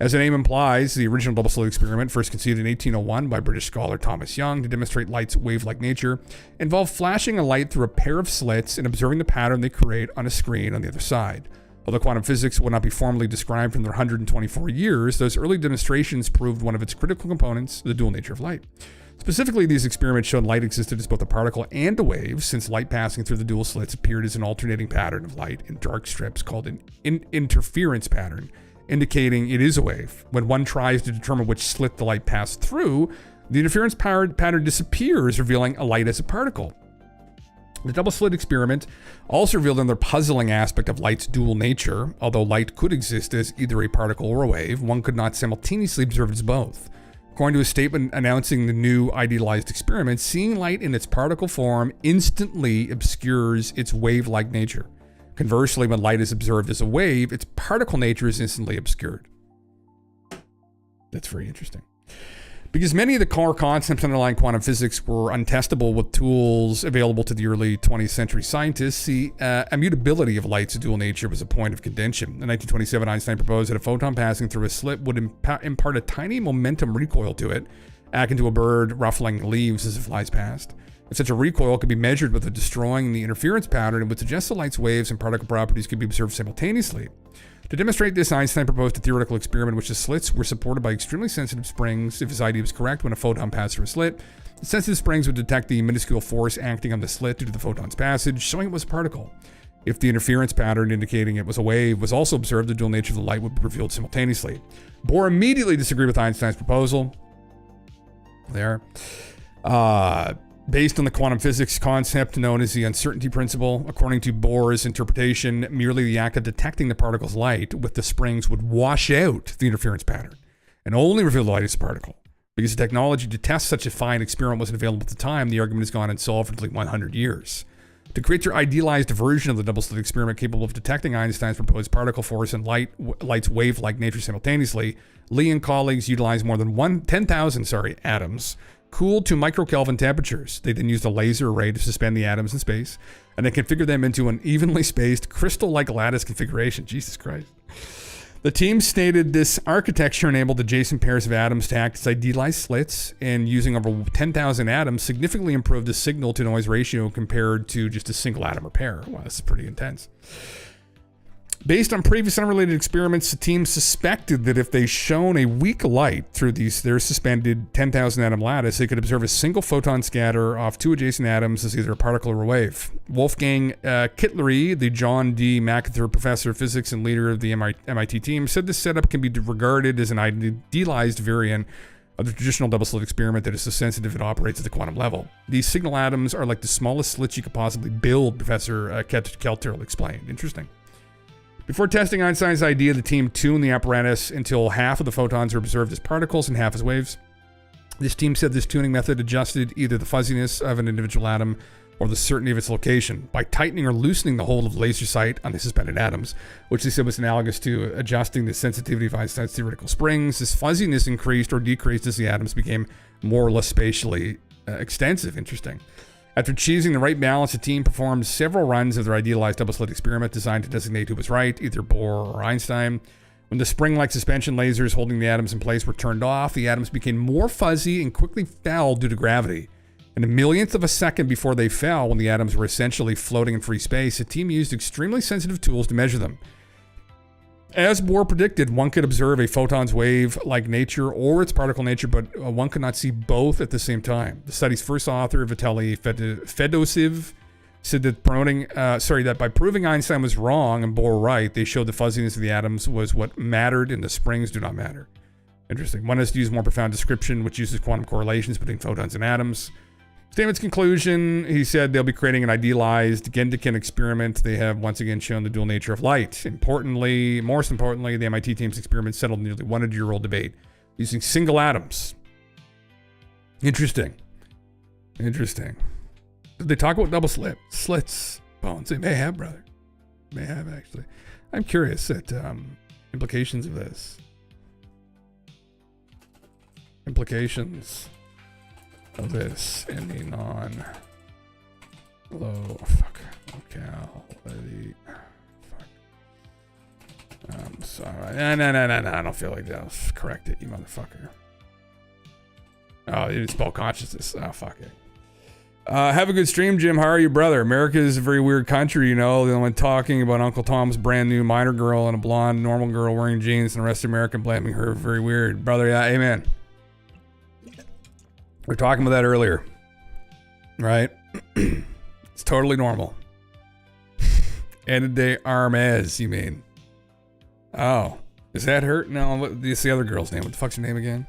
As the name implies, the original double slit experiment, first conceived in 1801 by British scholar Thomas Young to demonstrate light's wave-like nature, involved flashing a light through a pair of slits and observing the pattern they create on a screen on the other side. Although quantum physics would not be formally described from their 124 years, those early demonstrations proved one of its critical components, the dual nature of light. Specifically, these experiments showed light existed as both a particle and a wave, since light passing through the dual slits appeared as an alternating pattern of light in dark strips called an interference pattern, indicating it is a wave. When one tries to determine which slit the light passed through, the interference pattern disappears, revealing a light as a particle. The double slit experiment also revealed another puzzling aspect of light's dual nature. Although light could exist as either a particle or a wave, one could not simultaneously observe it as both. According to a statement announcing the new idealized experiment, seeing light in its particle form instantly obscures its wave-like nature. Conversely, when light is observed as a wave, its particle nature is instantly obscured. That's very interesting. Because many of the core concepts underlying quantum physics were untestable with tools available to the early 20th century scientists, the immutability of light's dual nature was a point of contention. In 1927, Einstein proposed that a photon passing through a slit would impart a tiny momentum recoil to it, akin to a bird ruffling leaves as it flies past. If such a recoil could be measured without destroying the interference pattern, it would suggest the light's waves and particle properties could be observed simultaneously. To demonstrate this, Einstein proposed a theoretical experiment in which the slits were supported by extremely sensitive springs. If his idea was correct, when a photon passed through a slit, the sensitive springs would detect the minuscule force acting on the slit due to the photon's passage, showing it was a particle. If the interference pattern indicating it was a wave was also observed, the dual nature of the light would be revealed simultaneously. Bohr immediately disagreed with Einstein's proposal. Based on the quantum physics concept known as the uncertainty principle, according to Bohr's interpretation, merely the act of detecting the particle's light with the springs would wash out the interference pattern and only reveal the light as a particle. Because the technology to test such a fine experiment wasn't available at the time, the argument has gone unsolved for nearly 100 years. To create their idealized version of the double slit experiment capable of detecting Einstein's proposed particle force and light's wave-like nature simultaneously, Lee and colleagues utilized more than 10,000 atoms cooled to microkelvin temperatures. They then used a laser array to suspend the atoms in space, and they configured them into an evenly spaced crystal-like lattice configuration. Jesus Christ. The team stated this architecture enabled adjacent pairs of atoms to act as idealized slits, and using over 10,000 atoms significantly improved the signal-to-noise ratio compared to just a single atom or pair. Wow, this is pretty intense. Based on previous unrelated experiments, the team suspected that if they shone a weak light through their suspended 10,000 atom lattice, they could observe a single photon scatter off two adjacent atoms as either a particle or a wave. Wolfgang Kittlery, the John D. MacArthur Professor of Physics and leader of the MIT team, said this setup can be regarded as an idealized variant of the traditional double-slit experiment that is so sensitive it operates at the quantum level. These signal atoms are like the smallest slits you could possibly build, Professor Kelter explained. Interesting. Before testing Einstein's idea, the team tuned the apparatus until half of the photons were observed as particles and half as waves. This team said this tuning method adjusted either the fuzziness of an individual atom or the certainty of its location by tightening or loosening the hold of laser sight on the suspended atoms, which they said was analogous to adjusting the sensitivity of Einstein's theoretical springs. This fuzziness increased or decreased as the atoms became more or less spatially extensive. Interesting. After choosing the right balance, the team performed several runs of their idealized double-slit experiment designed to designate who was right, either Bohr or Einstein. When the spring-like suspension lasers holding the atoms in place were turned off, the atoms became more fuzzy and quickly fell due to gravity. In a millionth of a second before they fell, when the atoms were essentially floating in free space, the team used extremely sensitive tools to measure them. As Bohr predicted, one could observe a photon's wave-like nature or its particle nature, but one could not see both at the same time. The study's first author, Vitaly Fedosiv, said that by proving Einstein was wrong and Bohr right, they showed the fuzziness of the atoms was what mattered and the springs do not matter. Interesting. One has to use more profound description, which uses quantum correlations between photons and atoms. Statement's conclusion, he said they'll be creating an idealized Gendekin experiment. They have once again shown the dual nature of light. Most importantly, the MIT team's experiment settled nearly 100-year-old debate using single atoms. Interesting. Did they talk about double slits bones? They may have, brother. May have, actually. I'm curious at implications of this. Implications of this in the non-low locality. I'm sorry. No. I don't feel like that was correct it, you motherfucker. Oh, you didn't spell consciousness. Oh, fuck it. Have a good stream, Jim. How are you, brother? America is a very weird country, you know. The one talking about Uncle Tom's brand new minor girl and a blonde normal girl wearing jeans and the rest of America blaming her. Very weird. Brother, yeah, amen. We were talking about that earlier, right? It's totally normal. Ana de Armas, you mean? Oh, is that her? No, it's the other girl's name. What the fuck's her name again?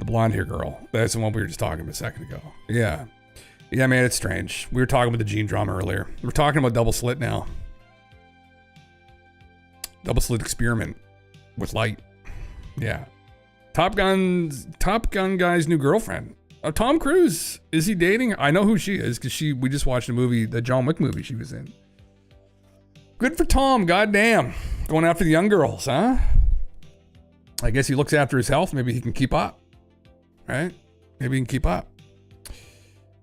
The blonde hair girl. That's the one we were just talking about a second ago. Yeah, man, it's strange. We were talking about the gene drama earlier. We're talking about double slit now. Double slit experiment with light. Yeah. Top Gun guy's new girlfriend. Tom Cruise. Is he dating? I know who she is because we just watched a movie, the John Wick movie she was in. Good for Tom, goddamn. Going after the young girls, huh? I guess he looks after his health. Maybe he can keep up, right? Maybe he can keep up.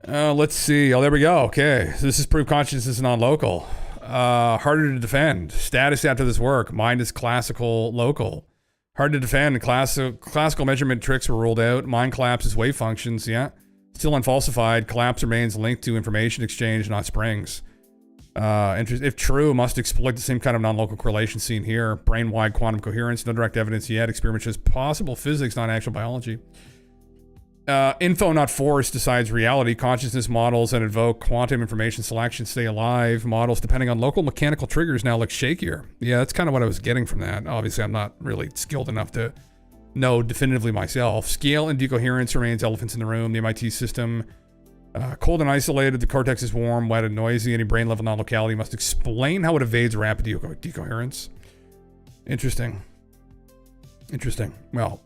Let's see. Oh, there we go. Okay. So this is proof consciousness is non-local. Harder to defend. Status after this work. Mind is classical local. Hard to defend. Classical measurement tricks were ruled out. Mind collapses wave functions, yeah. Still unfalsified. Collapse remains linked to information exchange, not springs. If true, must exploit the same kind of non-local correlation seen here. Brain-wide quantum coherence. No direct evidence yet. Experiment shows possible physics, not actual biology. Info, not force, decides reality. Consciousness models that invoke quantum information selection stay alive. Models depending on local mechanical triggers now look shakier. Yeah, that's kind of what I was getting from that. Obviously, I'm not really skilled enough to know definitively myself. Scale and decoherence remains elephants in the room. The MIT system, cold and isolated. The cortex is warm, wet, and noisy. Any brain level non-locality must explain how it evades rapid decoherence. Interesting. Well,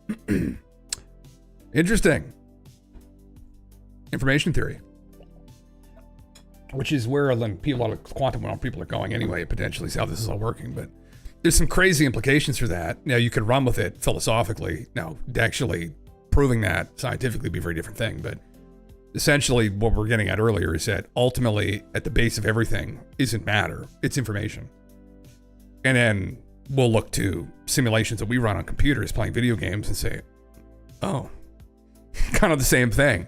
interesting. Information theory, which is where a lot of quantum people are going anyway, potentially, see how this is all working. But there's some crazy implications for that. Now, you could run with it philosophically. Now, actually proving that scientifically would be a very different thing. But essentially, what we're getting at earlier is that ultimately, at the base of everything isn't matter, it's information. And then we'll look to simulations that we run on computers playing video games and say, oh, kind of the same thing.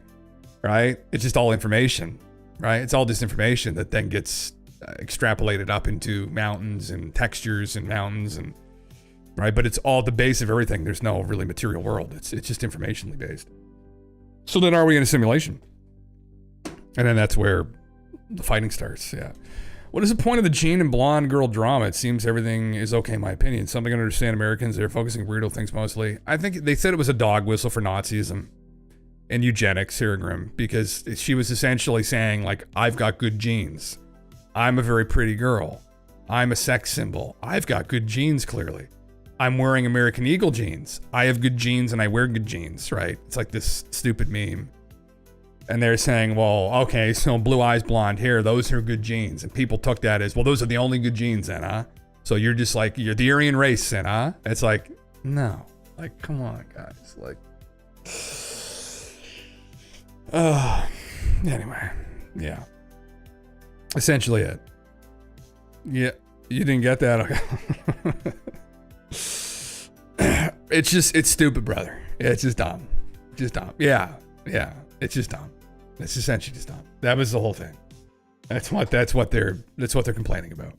Right? It's just all information, right? It's all just information that then gets extrapolated up into mountains and textures and mountains and right. But it's all the base of everything. There's no really material world. It's just informationally based. So then are we in a simulation? And then that's where the fighting starts. Yeah. What is the point of the Jean and blonde girl drama? It seems everything is okay in my opinion. Something I understand Americans, they're focusing weirdo things mostly. I think they said it was a dog whistle for Nazism and eugenics, Sarah Grimm, because she was essentially saying, like, I've got good genes. I'm a very pretty girl. I'm a sex symbol. I've got good genes, clearly. I'm wearing American Eagle jeans. I have good genes and I wear good jeans, right? It's like this stupid meme. And they're saying, well, okay, so blue eyes, blonde hair, those are good genes. And people took that as, well, those are the only good genes then, huh? So you're just like, you're the Aryan race then, huh? It's like, no. Like, come on, guys. Like, anyway, yeah. Essentially it. Yeah, you didn't get that? Okay. It's stupid, brother. It's just dumb. Just dumb. Yeah. It's just dumb. It's essentially just dumb. That was the whole thing. That's what they're complaining about.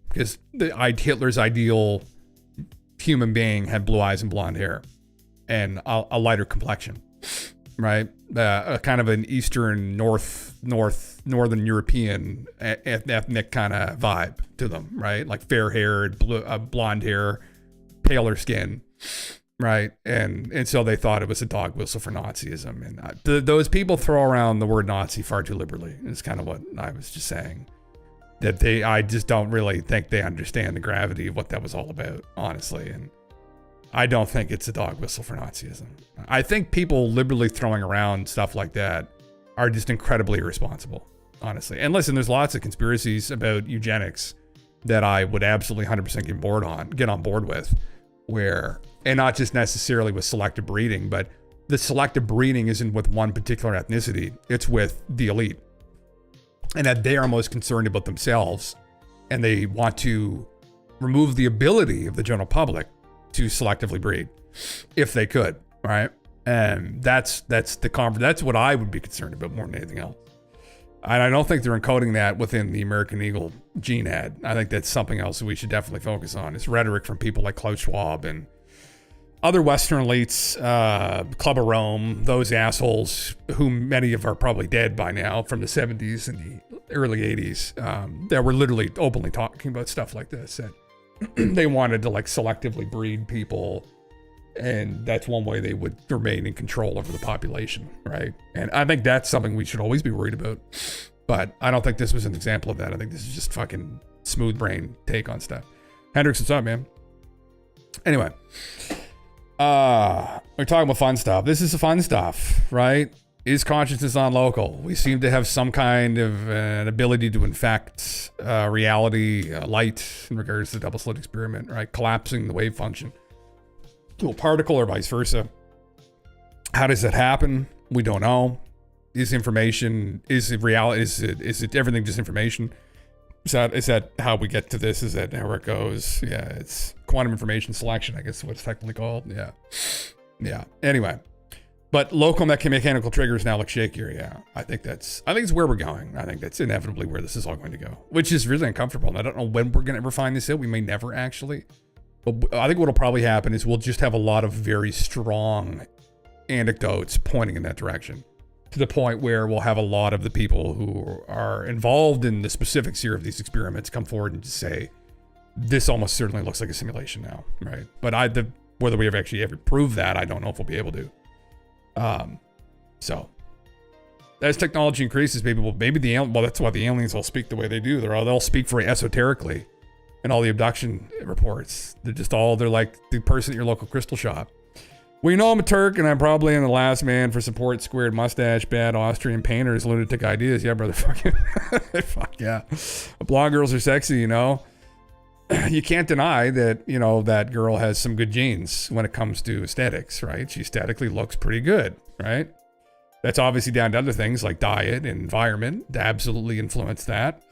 Because Hitler's ideal human being had blue eyes and blonde hair and a lighter complexion, right? A kind of an Eastern Northern European ethnic kind of vibe to them, right? Like fair haired, blonde hair, paler skin, right? And so they thought it was a dog whistle for Nazism. And those people throw around the word Nazi far too liberally. It's kind of what I was just saying. That I just don't really think they understand the gravity of what that was all about, honestly. And I don't think it's a dog whistle for Nazism. I think people liberally throwing around stuff like that are just incredibly irresponsible, honestly. And listen, there's lots of conspiracies about eugenics that I would absolutely 100% get on board with, and not just necessarily with selective breeding, but the selective breeding isn't with one particular ethnicity, it's with the elite. And that they are most concerned about themselves, and they want to remove the ability of the general public to selectively breed, if they could, right? And that's what I would be concerned about more than anything else. And I don't think they're encoding that within the American Eagle gene ad. I think that's something else that we should definitely focus on. It's rhetoric from people like Klaus Schwab and other Western elites, Club of Rome, those assholes who many of are probably dead by now from the 70s and the early 80s, that were literally openly talking about stuff like this. That they wanted to like selectively breed people, and that's one way they would remain in control over the population, right? And I think that's something we should always be worried about. But I don't think this was an example of that. I think this is just fucking smooth brain take on stuff. Hendrix, what's up, man? Anyway. We're talking about fun stuff. This is the fun stuff, right? Is consciousness non-local? We seem to have some kind of an ability to infect reality, light, in regards to the double slit experiment, right? Collapsing the wave function to a particle or vice versa. How does that happen? We don't know. Is information, is it reality? Is it everything just information? Is that how we get to this? Is that how it goes? Yeah, it's quantum information selection, I guess is what it's technically called. Yeah. Anyway, but local mechanical triggers now look shakier. Yeah, I think it's where we're going. I think that's inevitably where this is all going to go, which is really uncomfortable. And I don't know when we're going to ever find this out. We may never actually. But I think what'll probably happen is we'll just have a lot of very strong anecdotes pointing in that direction, to the point where we'll have a lot of the people who are involved in the specifics here of these experiments come forward and just say, this almost certainly looks like a simulation now, right? But whether we ever prove that, I don't know if we'll be able to. So as technology increases, maybe that's why the aliens all speak the way they do. They'll speak very esoterically in all the abduction reports. They're like the person at your local crystal shop. Well, you know I'm a Turk, and I'm probably in the last man for support, squared mustache, bad Austrian painters, lunatic ideas. Yeah, brother, fuck yeah. Blonde girls are sexy, you know. You can't deny that, you know, that girl has some good genes when it comes to aesthetics, right? She aesthetically looks pretty good, right? That's obviously down to other things like diet and environment that absolutely influence that.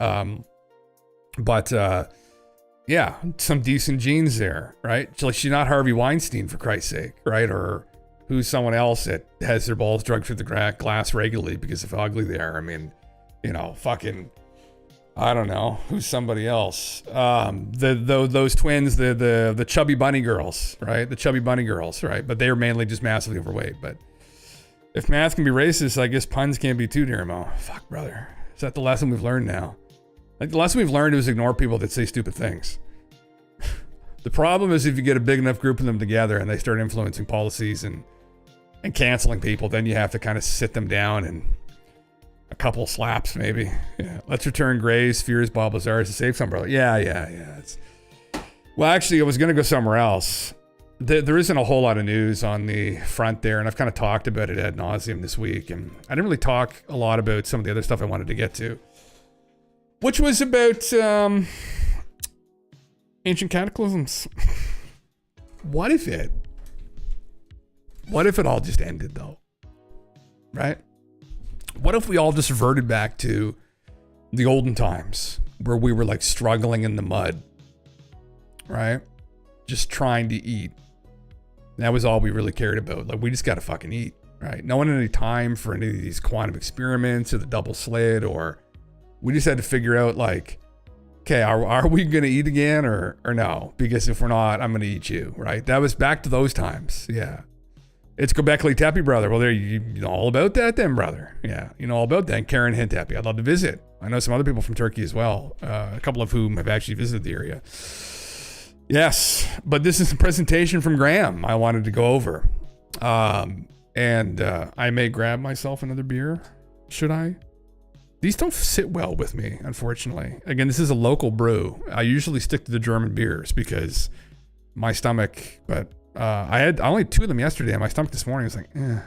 Yeah, some decent genes there, right? Like she's not Harvey Weinstein, for Christ's sake, right? Or who's someone else that has their balls drugged through the glass regularly because of how ugly they are. I mean, you know, fucking, I don't know, who's somebody else. Those twins, the chubby bunny girls, right? The chubby bunny girls, right? But they are mainly just massively overweight. But if math can be racist, I guess puns can't be too, Dermo. Fuck, brother. Is that the lesson we've learned now? Like, the lesson we've learned is ignore people that say stupid things. The problem is if you get a big enough group of them together and they start influencing policies and canceling people, then you have to kind of sit them down and a couple slaps maybe. Yeah. Let's return Gray's Fears Bob Lazar as a safe umbrella. Yeah. Well, actually, I was going to go somewhere else. There isn't a whole lot of news on the front there, and I've kind of talked about it ad nauseum this week, and I didn't really talk a lot about some of the other stuff I wanted to get to, which was about ancient cataclysms. What if it all just ended, though? Right? What if we all just reverted back to the olden times where we were like struggling in the mud, right? Just trying to eat. That was all we really cared about. Like, we just got to fucking eat, right? No one had any time for any of these quantum experiments or the double slit, or we just had to figure out like, okay, are we going to eat again or no? Because if we're not, I'm going to eat you, right? That was back to those times. Yeah. It's Göbekli Tepe, brother. Well, there you know all about that then, brother. Yeah, you know all about that. And Karen Hintepe, I'd love to visit. I know some other people from Turkey as well, a couple of whom have actually visited the area. Yes, but this is a presentation from Graham I wanted to go over. And I may grab myself another beer. Should I? These don't sit well with me, unfortunately. Again, this is a local brew. I usually stick to the German beers because my stomach, but I only had 2 of them yesterday, and my stomach this morning was like, eh.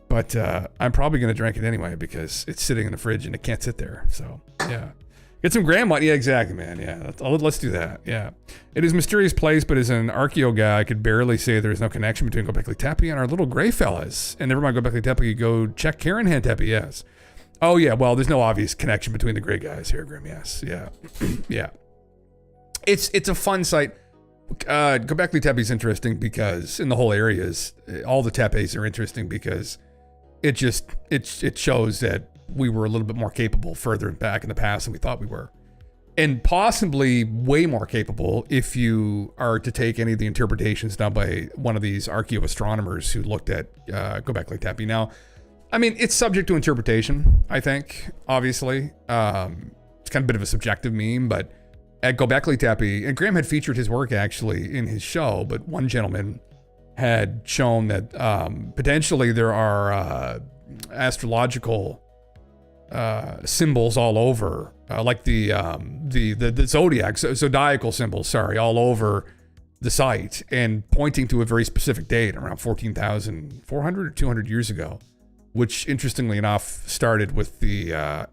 But I'm probably going to drink it anyway because it's sitting in the fridge and it can't sit there. So, yeah. Get some grandma. Yeah, exactly, man. Yeah, let's do that. Yeah. It is a mysterious place, but as an archeo guy, I could barely say there is no connection between Göbekli Tepe and our little gray fellas. And never mind Göbekli Tepe, you go check Karen Hintepe, yes. Oh, yeah, well, there's no obvious connection between the gray guys here, Grim, yes. Yeah. Yeah. It's a fun site. Göbekli Tepe is interesting because in the whole areas, all the tepes are interesting because it shows that we were a little bit more capable further back in the past than we thought we were, and possibly way more capable if you are to take any of the interpretations done by one of these archaeoastronomers who looked at Göbekli Tepe. Now, I mean, it's subject to interpretation, I think, obviously. It's kind of a bit of a subjective meme, but at Göbekli Tepe, and Graham had featured his work actually in his show, but one gentleman had shown that potentially there are astrological symbols all over, like the zodiac, zodiacal symbols, all over the site, and pointing to a very specific date around 14,400 or 200 years ago, which interestingly enough started with the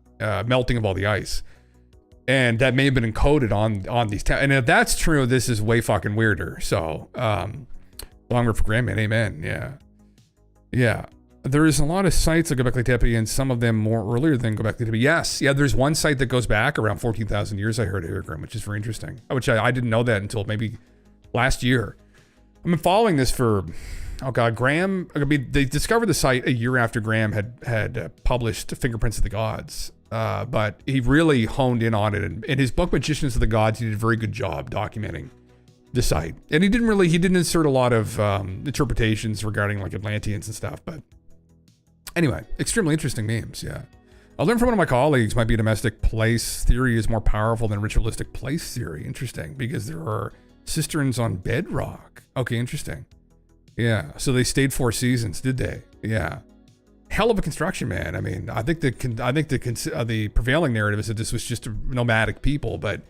melting of all the ice. And that may have been encoded on these and if that's true, this is way fucking weirder. So, longer for Grandman, amen. Yeah. There is a lot of sites at Göbekli Tepe, and some of them more earlier than Göbekli Tepe. Yes, yeah, there's one site that goes back around 14,000 years, I heard here, Graham, which is very interesting. Which I didn't know that until maybe last year. I've been following this for, Graham, I mean, they discovered the site a year after Graham had published Fingerprints of the Gods. But he really honed in on it. And in his book, Magicians of the Gods, he did a very good job documenting the site. And he didn't insert a lot of interpretations regarding like Atlanteans and stuff. But anyway, extremely interesting names, yeah. I learned from one of my colleagues, might be domestic place theory is more powerful than ritualistic place theory. Interesting, because there are cisterns on bedrock. Okay, interesting. Yeah, so they stayed 4 seasons, did they? Yeah. Hell of a construction, man. I mean, I think the prevailing narrative is that this was just a nomadic people, but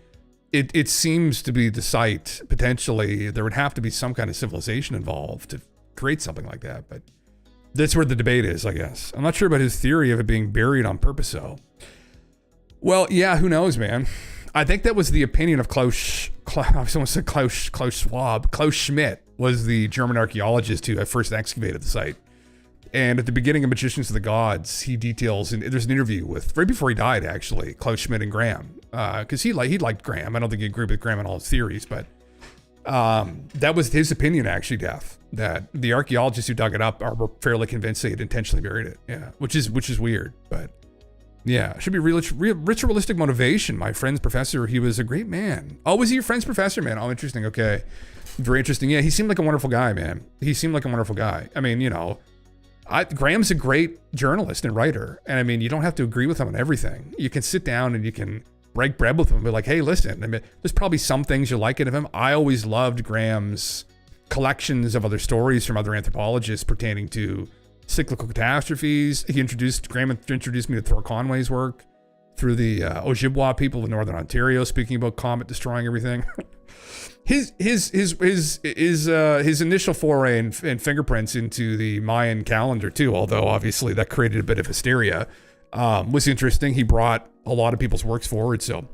it seems to be the site. Potentially, there would have to be some kind of civilization involved to create something like that. But that's where the debate is, I guess. I'm not sure about his theory of it being buried on purpose, though. Well, yeah, who knows, man. I think that was the opinion of Klaus Schwab. Klaus Schmidt was the German archaeologist who first excavated the site. And at the beginning of Magicians of the Gods, he details, and there's an interview with, right before he died, actually, Klaus Schmidt and Graham. Because he liked Graham. I don't think he agreed with Graham on all his theories, but that was his opinion, actually, Death, that the archaeologists who dug it up were fairly convinced they had intentionally buried it. Yeah, which is weird, but Yeah, should be ritualistic motivation. My friend's professor, he was a great man. Oh, was he your friend's professor, man? Oh, interesting. Okay. Very interesting. Yeah, he seemed like a wonderful guy, man. He seemed like a wonderful guy. I mean, you know, Graham's a great journalist and writer. And I mean, you don't have to agree with him on everything. You can sit down and you can break bread with him and be like, hey, listen, I mean, there's probably some things you like out of him. I always loved Graham's collections of other stories from other anthropologists pertaining to cyclical catastrophes. Graham introduced me to Thor Conway's work through the Ojibwa people of Northern Ontario, speaking about comet destroying everything. His initial foray and fingerprints into the Mayan calendar too, although obviously that created a bit of hysteria, was interesting. He brought a lot of people's works forward. So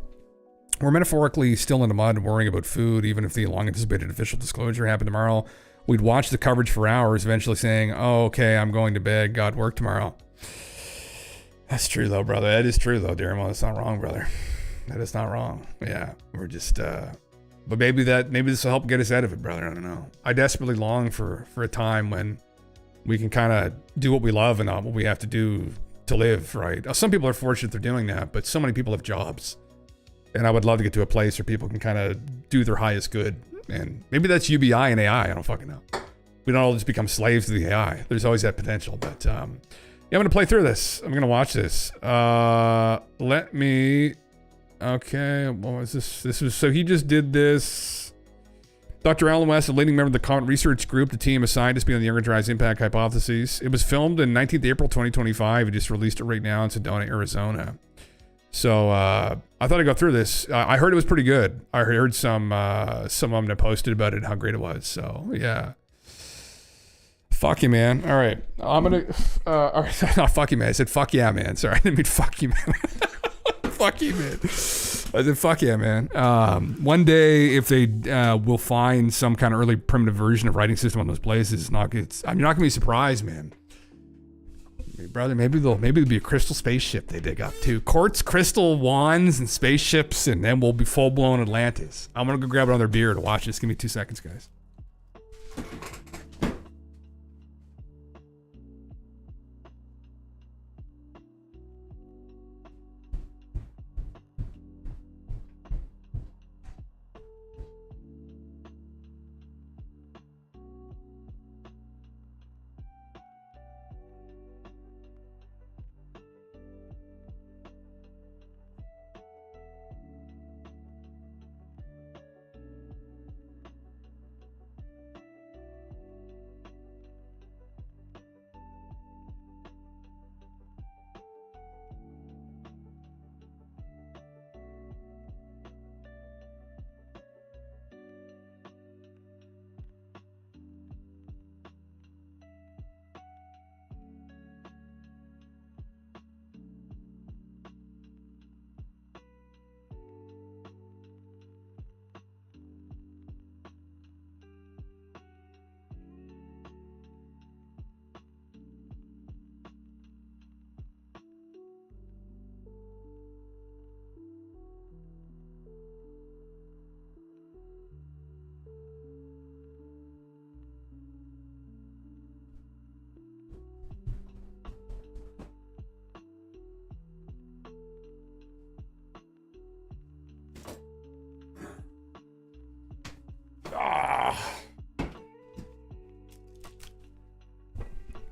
we're metaphorically still in the mud and worrying about food, even if the long anticipated official disclosure happened tomorrow. We'd watch the coverage for hours, eventually saying, oh, okay, I'm going to bed. Got work tomorrow. That's true, though, brother. That is true, though, Darren. That's not wrong, brother. That is not wrong. Yeah, we're just... but maybe this will help get us out of it, brother. I don't know. I desperately long for a time when we can kind of do what we love and not what we have to do to live, right? Some people are fortunate they're doing that, but so many people have jobs. And I would love to get to a place where people can kind of do their highest good. And maybe that's UBI and AI. I don't fucking know. We don't all just become slaves to the AI. There's always that potential. But yeah, I'm going to play through this. I'm going to watch this. Okay, what was this? So he just did this. Dr. Alan West, a leading member of the Comet Research Group, the team assigned to speak on the Younger Dryas impact hypotheses. It was filmed in 19th April 2025. He just released it right now in Sedona, Arizona. So I thought I'd go through this. I heard it was pretty good. I heard some of them that posted about it, how great it was. So yeah. Fuck you, man. All right. I'm going to... all right, not fuck you, man. I said fuck yeah, man. Sorry, I didn't mean fuck you, man. Fuck you, man. I said fuck yeah, man. One day, if they will find some kind of early primitive version of writing system on those places, you're not going to be surprised, man. Brother, maybe there'll be a crystal spaceship they dig up too. Quartz, crystal wands, and spaceships, and then we'll be full-blown Atlantis. I'm going to go grab another beer to watch this. Give me 2 seconds, guys.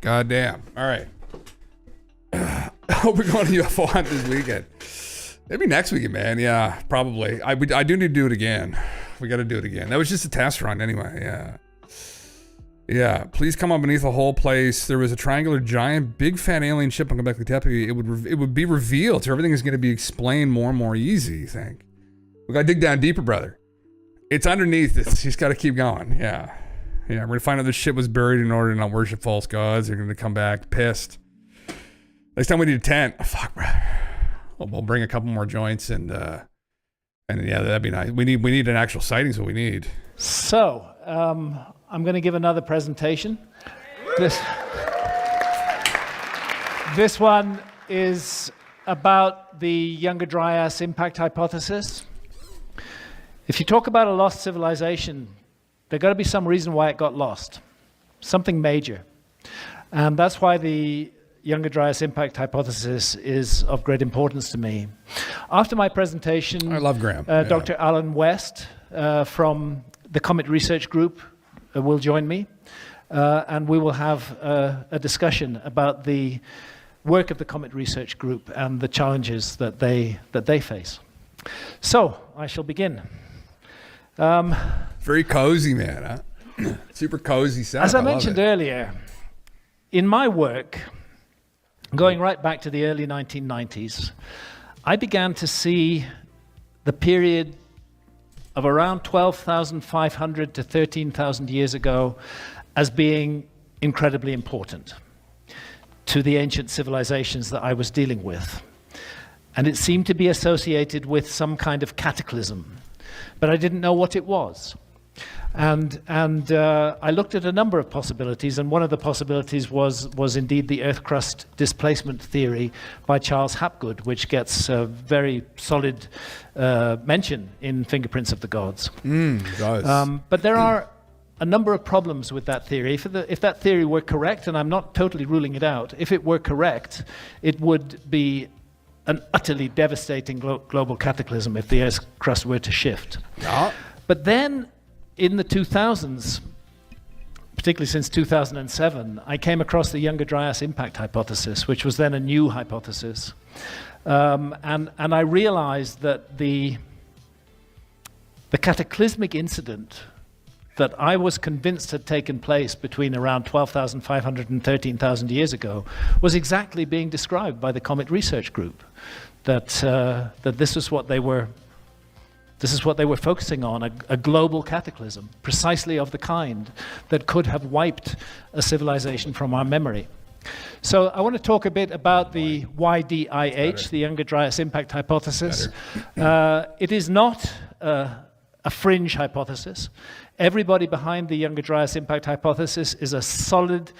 God damn. All right. I hope we're going to UFO hunt this weekend. Maybe next weekend, man. Yeah, probably. I do need to do it again. We got to do it again. That was just a test run anyway. Yeah. Yeah. Please come up beneath the whole place. There was a triangular giant, big fat alien ship on Göbekli Tepe. It would be revealed. So everything is going to be explained more and more easy, you think? We got to dig down deeper, brother. It's underneath this. He's got to keep going. Yeah. Yeah, we're going to find out this shit was buried in order to not worship false gods. They're going to come back pissed. Next time we need a tent. Oh, fuck, brother. We'll bring a couple more joints and yeah, that'd be nice. We need an actual sighting, is what we need. So, I'm going to give another presentation. This one is about the Younger Dryas impact hypothesis. If you talk about a lost civilization, there's got to be some reason why it got lost, something major. And that's why the Younger Dryas impact hypothesis is of great importance to me. After my presentation, I love Graham. Dr. Alan West from the Comet Research Group will join me, and we will have a discussion about the work of the Comet Research Group and the challenges that they face. So, I shall begin. Very cozy, man. Huh? Super cozy setup. As I mentioned earlier, in my work, going right back to the early 1990s, I began to see the period of around 12,500 to 13,000 years ago as being incredibly important to the ancient civilizations that I was dealing with. And it seemed to be associated with some kind of cataclysm, but I didn't know what it was. And I looked at a number of possibilities, and one of the possibilities was indeed the Earth crust displacement theory by Charles Hapgood, which gets a very solid mention in Fingerprints of the Gods. It does. But there are a number of problems with that theory. If that theory were correct, and I'm not totally ruling it out, if it were correct, it would be an utterly devastating global cataclysm if the Earth's crust were to shift. Yeah. But then, in the 2000s, particularly since 2007, I came across the Younger Dryas impact hypothesis, which was then a new hypothesis. And I realized that the cataclysmic incident that I was convinced had taken place between around 12,500 and 13,000 years ago was exactly being described by the Comet Research Group, that this is what they were focusing on, a global cataclysm, precisely of the kind that could have wiped a civilization from our memory. So I want to talk a bit about the YDIH, the Younger Dryas impact hypothesis. It is not a fringe hypothesis. Everybody behind the Younger Dryas impact hypothesis is a solid,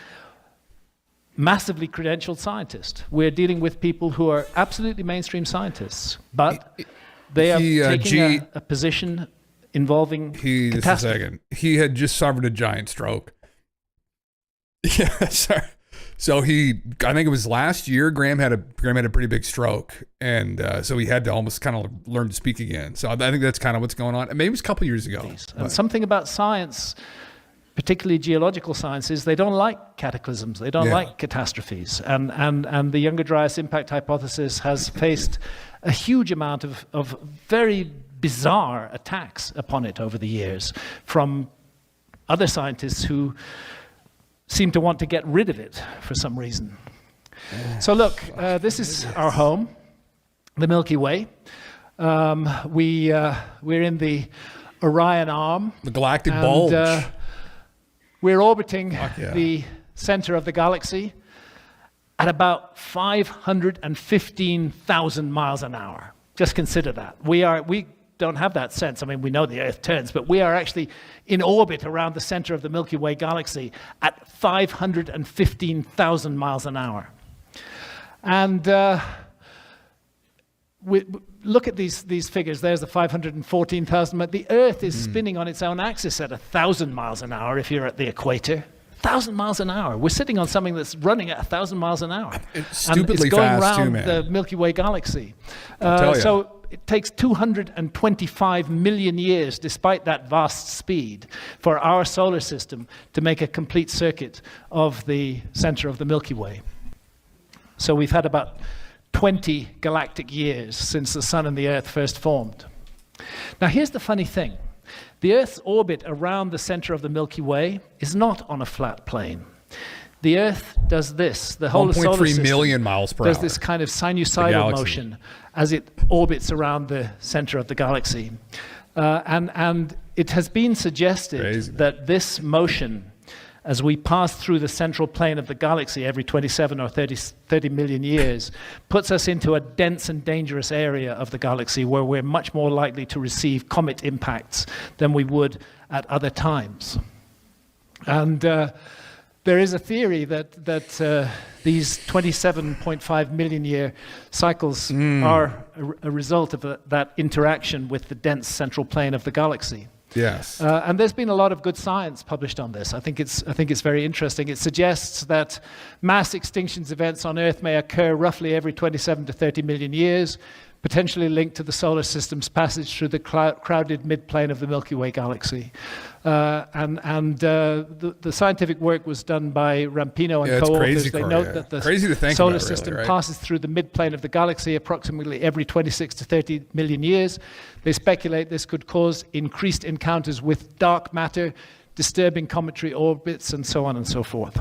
massively credentialed scientist. We're dealing with people who are absolutely mainstream scientists, but they are taking a position involving Just a catastrophe. second. He had just suffered a giant stroke. Yeah, sorry. So I think it was last year, Graham had a pretty big stroke, and so he had to almost kind of learn to speak again. So I think that's kind of what's going on. And maybe it was a couple years ago. And something about science, particularly geological sciences, they don't like cataclysms, they don't like catastrophes. And the Younger Dryas impact hypothesis has faced a huge amount of very bizarre attacks upon it over the years from other scientists who seem to want to get rid of it for some reason. So look, this is our home, the Milky Way. We're in the Orion Arm. The galactic bulge. We're orbiting the center of the galaxy at about 515,000 miles an hour. Just consider that. We don't have that sense. I mean, we know the Earth turns, but we are actually in orbit around the center of the Milky Way galaxy at 515,000 miles an hour. And we look at these figures. There's the 514,000, but the Earth is spinning on its own axis at 1,000 miles an hour if you're at the equator. 1,000 miles an hour. We're sitting on something that's running at 1,000 miles an hour. It's stupidly and it's going fast around too, man. the Milky Way galaxy. I'll tell ya. So it takes 225 million years, despite that vast speed, for our solar system to make a complete circuit of the center of the Milky Way. So we've had about 20 galactic years since the Sun and the Earth first formed. Now here's the funny thing. The Earth's orbit around the center of the Milky Way is not on a flat plane. The Earth does this. The whole solar 1.3 system million miles per hour. does this kind of sinusoidal motion as it orbits around the center of the galaxy. And it has been suggested that this motion, as we pass through the central plane of the galaxy every 27 or 30 million years, puts us into a dense and dangerous area of the galaxy where we're much more likely to receive comet impacts than we would at other times. And there is a theory that these 27.5 million year cycles are a result of that interaction with the dense central plane of the galaxy. Yes. And there's been a lot of good science published on this. I think it's very interesting. It suggests that mass extinctions events on Earth may occur roughly every 27 to 30 million years, potentially linked to the solar system's passage through the crowded midplane of the Milky Way galaxy. The scientific work was done by Rampino and co-authors. They note that the solar system passes through the midplane of the galaxy approximately every 26 to 30 million years. They speculate this could cause increased encounters with dark matter, disturbing cometary orbits, and so on and so forth.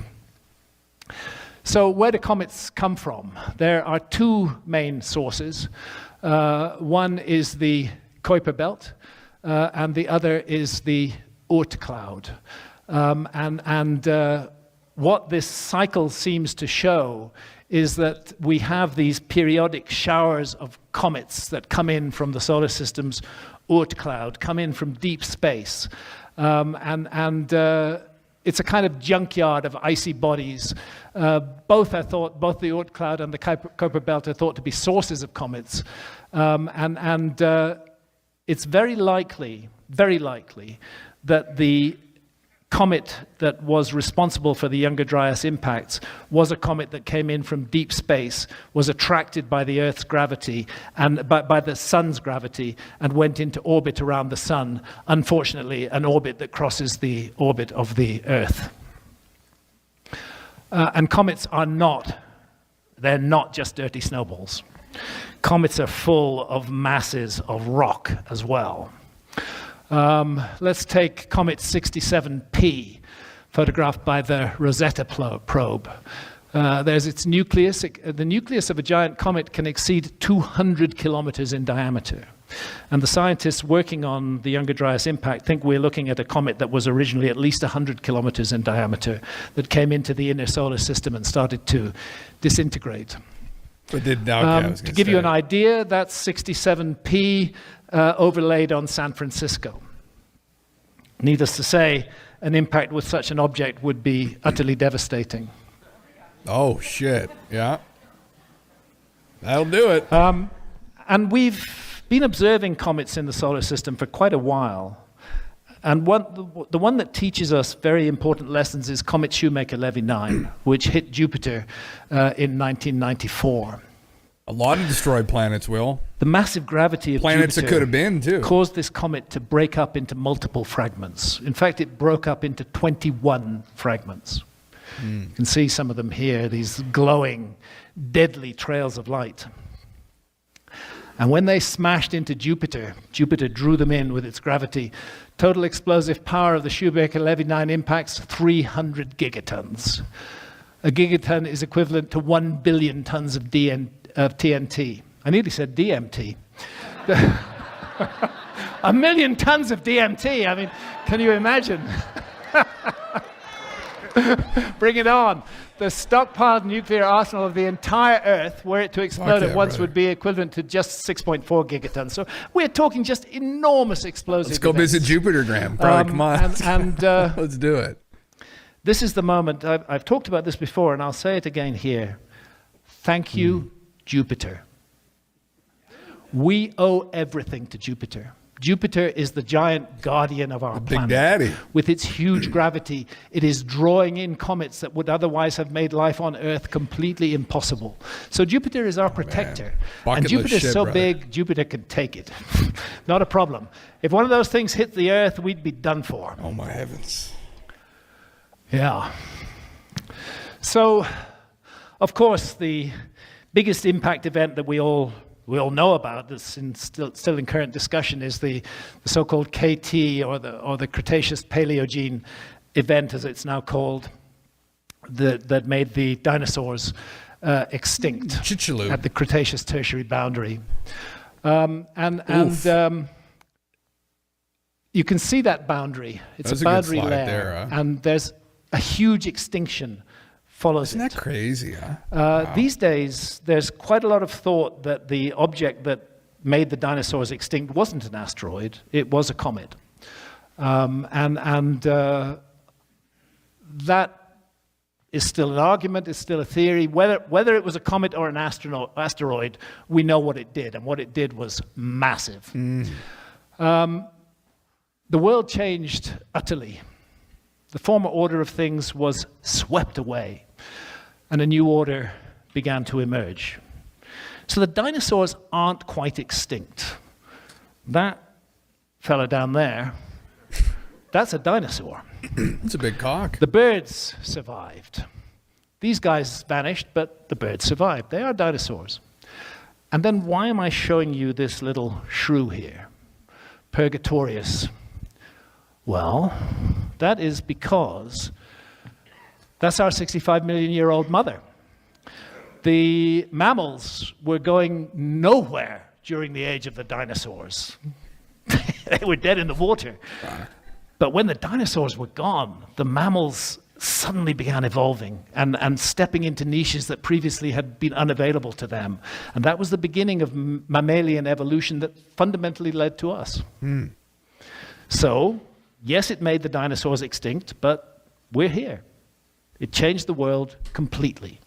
So where do comets come from? There are two main sources. One is the Kuiper belt, and the other is the Oort cloud. What this cycle seems to show is that we have these periodic showers of comets that come in from the solar system's Oort cloud, come in from deep space. It's a kind of junkyard of icy bodies. Both the Oort cloud and the Kuiper belt are thought to be sources of comets. It's very likely that the comet that was responsible for the Younger Dryas impacts was a comet that came in from deep space, was attracted by the Earth's gravity and by the sun's gravity, and went into orbit around the sun. Unfortunately, an orbit that crosses the orbit of the Earth. And comets they're not just dirty snowballs. Comets are full of masses of rock as well. Let's take comet 67P, photographed by the Rosetta probe. There's its nucleus. The nucleus of a giant comet can exceed 200 kilometers in diameter. And the scientists working on the Younger Dryas impact think we're looking at a comet that was originally at least 100 kilometers in diameter, that came into the inner solar system and started to disintegrate. To give you an idea, that's 67P overlaid on San Francisco. Needless to say, an impact with such an object would be utterly devastating. Oh, shit. Yeah. That'll do it. And we've been observing comets in the solar system for quite a while. And the one that teaches us very important lessons is Comet Shoemaker-Levy 9, which hit Jupiter in 1994. A lot of destroyed planets, Will. The massive gravity of planets Jupiter that could have been, too, caused this comet to break up into multiple fragments. In fact, it broke up into 21 fragments. You can see some of them here, these glowing, deadly trails of light. And when they smashed into Jupiter, Jupiter drew them in with its gravity. Total explosive power of the Shoemaker-Levy 9 impacts, 300 gigatons. A gigaton is equivalent to 1 billion tons of TNT. I nearly said DMT. 1 million tons of DMT. I mean, can you imagine? Bring it on. The stockpiled nuclear arsenal of the entire Earth, were it to explode at once, would be equivalent to just 6.4 gigatons. So we're talking just enormous explosive Let's go events. visit Jupiter, Graham. Come on. Let's do it. This is the moment. I've talked about this before, and I'll say it again here. Thank you, Jupiter. We owe everything to Jupiter. Jupiter is the giant guardian of our planet. Big Daddy. With its huge gravity, it is drawing in comets that would otherwise have made life on Earth completely impossible. So Jupiter is our protector. And Jupiter is so big, Jupiter can take it. Not a problem. If one of those things hit the Earth, we'd be done for. Oh, my heavens. Yeah. So, of course, the biggest impact event that we all know about, that's still in current discussion, is the so-called KT, or the Cretaceous Paleogene event, as it's now called, that made the dinosaurs extinct Chicxulub. at the Cretaceous Tertiary boundary. You can see that boundary. It's a boundary layer, there, huh? and there's a huge extinction follows Isn't it. that crazy, huh? Wow. These days, there's quite a lot of thought that the object that made the dinosaurs extinct wasn't an asteroid, it was a comet. That is still an argument, it's still a theory. Whether it was a comet or an asteroid, we know what it did, and what it did was massive. the world changed utterly. The former order of things was swept away, and a new order began to emerge. So the dinosaurs aren't quite extinct. That fella down there, that's a dinosaur. It's a big cock. The birds survived. These guys vanished, but the birds survived. They are dinosaurs. And then why am I showing you this little shrew here? Purgatorius. Well, that is because that's our 65-million-year-old mother. The mammals were going nowhere during the age of the dinosaurs. They were dead in the water. But when the dinosaurs were gone, the mammals suddenly began evolving and stepping into niches that previously had been unavailable to them. And that was the beginning of mammalian evolution that fundamentally led to us. So, yes, it made the dinosaurs extinct, but we're here. It changed the world completely.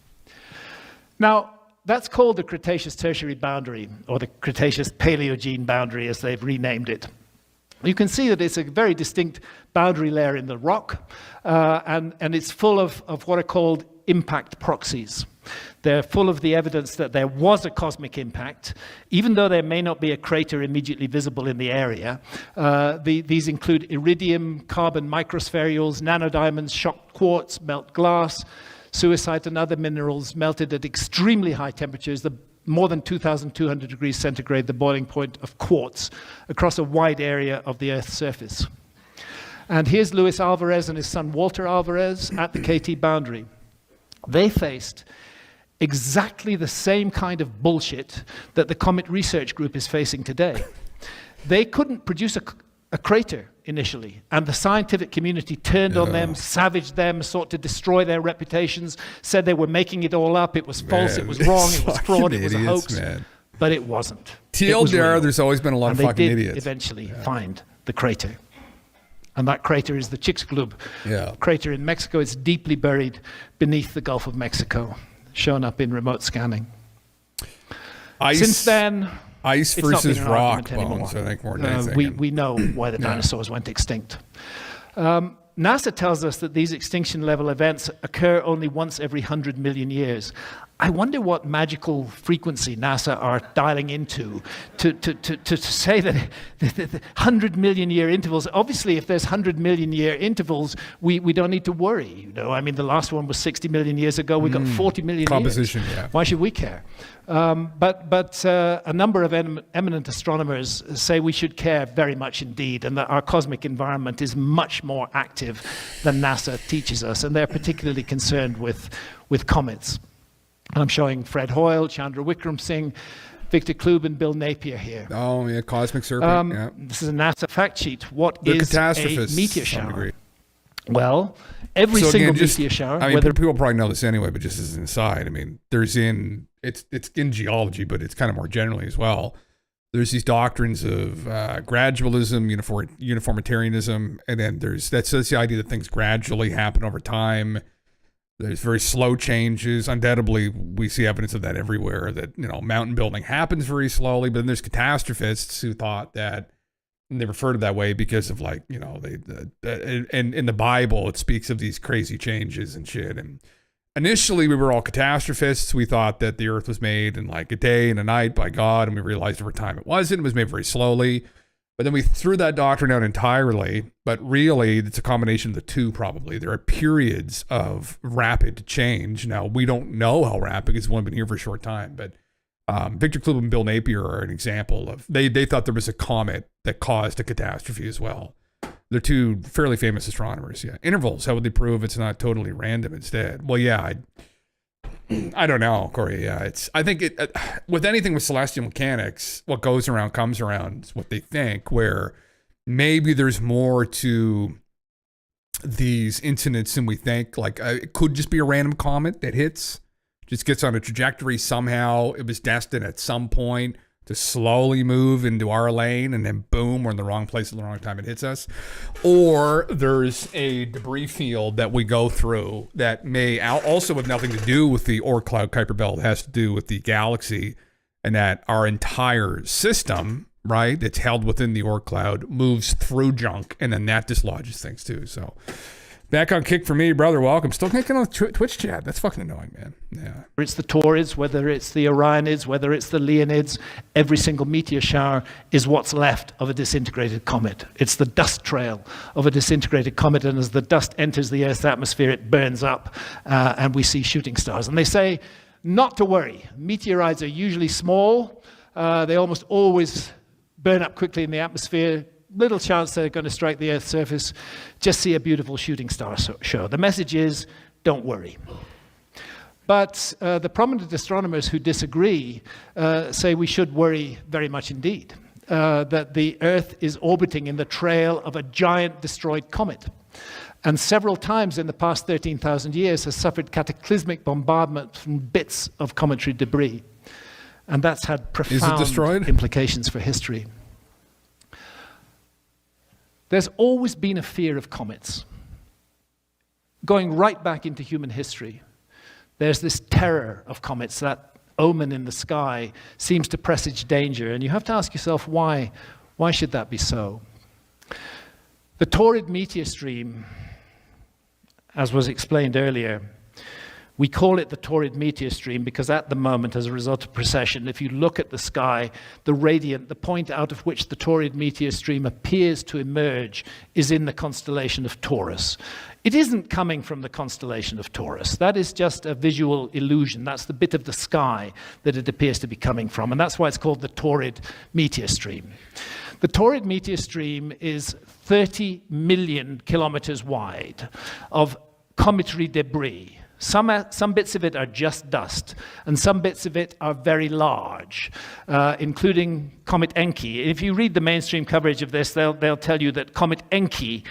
Now, that's called the Cretaceous-Tertiary boundary, or the Cretaceous-Paleogene boundary, as they've renamed it. You can see that it's a very distinct boundary layer in the rock, and it's full of what are called impact proxies. They're full of the evidence that there was a cosmic impact, even though there may not be a crater immediately visible in the area. These include iridium, carbon microspherules, nanodiamonds, shocked quartz, melt glass, suicide and other minerals melted at extremely high temperatures, more than 2,200 degrees centigrade, the boiling point of quartz, across a wide area of the Earth's surface. And here's Luis Alvarez and his son Walter Alvarez at the KT boundary. They faced exactly the same kind of bullshit that the Comet Research Group is facing today. They couldn't produce a crater initially, and the scientific community turned on them, savaged them, sought to destroy their reputations, said they were making it all up, it was false, it was wrong, it was fraud, it was a hoax. Man. But it wasn't. TLDR, there's always been a lot of fucking idiots. idiots. Eventually find the crater. And that crater is the Chicxulub crater in Mexico. It's deeply buried beneath the Gulf of Mexico, shown up in remote scanning. Since then, ice versus rock bones, I think, more than anything. We know why the dinosaurs went extinct. NASA tells us that these extinction level events occur only once every 100 million years. I wonder what magical frequency NASA are dialing into to say that the 100 million year intervals. Obviously, if there's 100 million year intervals, we don't need to worry. You know, I mean, the last one was 60 million years ago. We got 40 million composition, years. Yeah. Why should we care? But a number of eminent astronomers say we should care very much indeed, and that our cosmic environment is much more active than NASA teaches us, and they're particularly concerned with comets. And I'm showing Fred Hoyle, Chandra Wickram Singh, Victor Klube, and Bill Napier here. Oh, yeah, Cosmic Serpent. This is a NASA fact sheet. What They're is a meteor shower? Well, every single meteor shower. I mean, people probably know this anyway, but just as an aside, I mean, it's in geology, but it's kind of more generally as well. There's these doctrines of gradualism, uniformitarianism, and then that's the idea that things gradually happen over time. There's very slow changes. Undoubtedly, we see evidence of that everywhere, that, mountain building happens very slowly, but then there's catastrophists who thought that, and they refer to it that way because of and in the Bible, it speaks of these crazy changes and shit. And initially, we were all catastrophists. We thought that the earth was made in like a day and a night by God, and we realized over time it wasn't. It was made very slowly. But then we threw that doctrine out entirely. But really, it's a combination of the two, probably. There are periods of rapid change. Now, we don't know how rapid because we've only been here for a short time. But Victor Klube and Bill Napier are an example of, they thought there was a comet that caused a catastrophe as well. They're two fairly famous astronomers. Yeah. Intervals, how would they prove it's not totally random instead? Well, yeah, I don't know, Corey. Yeah, I think with anything with celestial mechanics, what goes around comes around is what they think, where maybe there's more to these incidents than we think. Like it could just be a random comet that just gets on a trajectory somehow. It was destined at some point to slowly move into our lane, and then boom, we're in the wrong place at the wrong time, it hits us. Or there's a debris field that we go through that may also have nothing to do with the Oort cloud Kuiper belt. It has to do with the galaxy, and that our entire system right? It's held within the Oort cloud, moves through junk, and then that dislodges things too. So back on kick for me, brother. Welcome. Still can't get on Twitch chat. That's fucking annoying, man. Yeah. Whether it's the Taurids, whether it's the Orionids, whether it's the Leonids, every single meteor shower is what's left of a disintegrated comet. It's the dust trail of a disintegrated comet, and as the dust enters the Earth's atmosphere, it burns up, and we see shooting stars. And they say not to worry. Meteorites are usually small. They almost always burn up quickly in the atmosphere. Little chance they're going to strike the Earth's surface. Just see a beautiful shooting star show. The message is, don't worry. But the prominent astronomers who disagree say we should worry very much indeed. That the Earth is orbiting in the trail of a giant destroyed comet. And several times in the past 13,000 years has suffered cataclysmic bombardment from bits of cometary debris. And that's had profound implications for history. There's always been a fear of comets. Going right back into human history, there's this terror of comets. That omen in the sky seems to presage danger, and you have to ask yourself why. Why should that be so? The Taurid meteor stream, as was explained earlier, we call it the Taurid meteor stream because at the moment, as a result of precession, if you look at the sky, the radiant, the point out of which the Taurid meteor stream appears to emerge is in the constellation of Taurus. It isn't coming from the constellation of Taurus. That is just a visual illusion. That's the bit of the sky that it appears to be coming from, and that's why it's called the Taurid meteor stream. The Taurid meteor stream is 30 million kilometers wide of cometary debris. Some bits of it are just dust, and some bits of it are very large, including Comet Encke. If you read the mainstream coverage of this, they'll tell you that Comet Encke,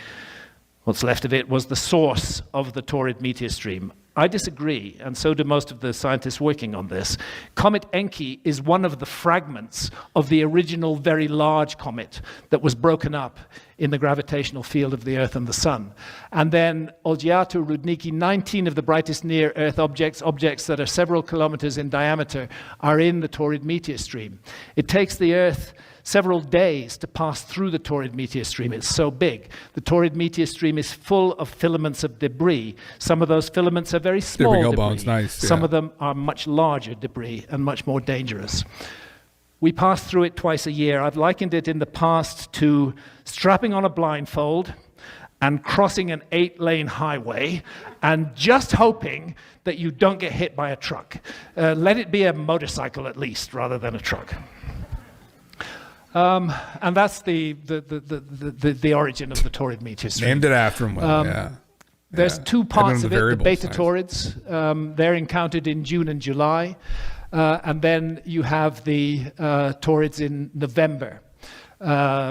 what's left of it, was the source of the Taurid meteor stream. I disagree, and so do most of the scientists working on this. Comet Encke is one of the fragments of the original very large comet that was broken up in the gravitational field of the Earth and the Sun. And then Olgiato Rudnicki, 19 of the brightest near-Earth objects that are several kilometers in diameter, are in the Taurid meteor stream. It takes the Earth several days to pass through the Taurid meteor stream. It's so big. The Taurid meteor stream is full of filaments of debris. Some of those filaments are very small debris. Bones. Nice, Some of them are much larger debris and much more dangerous. We pass through it twice a year. I've likened it in the past to strapping on a blindfold and crossing an 8-lane highway and just hoping that you don't get hit by a truck. Let it be a motorcycle at least rather than a truck. And that's the origin of the Taurid meteor stream. Named it after him. Yeah. There's two parts of it. The beta Taurids, they're encountered in June and July. And then you have the Taurids in November,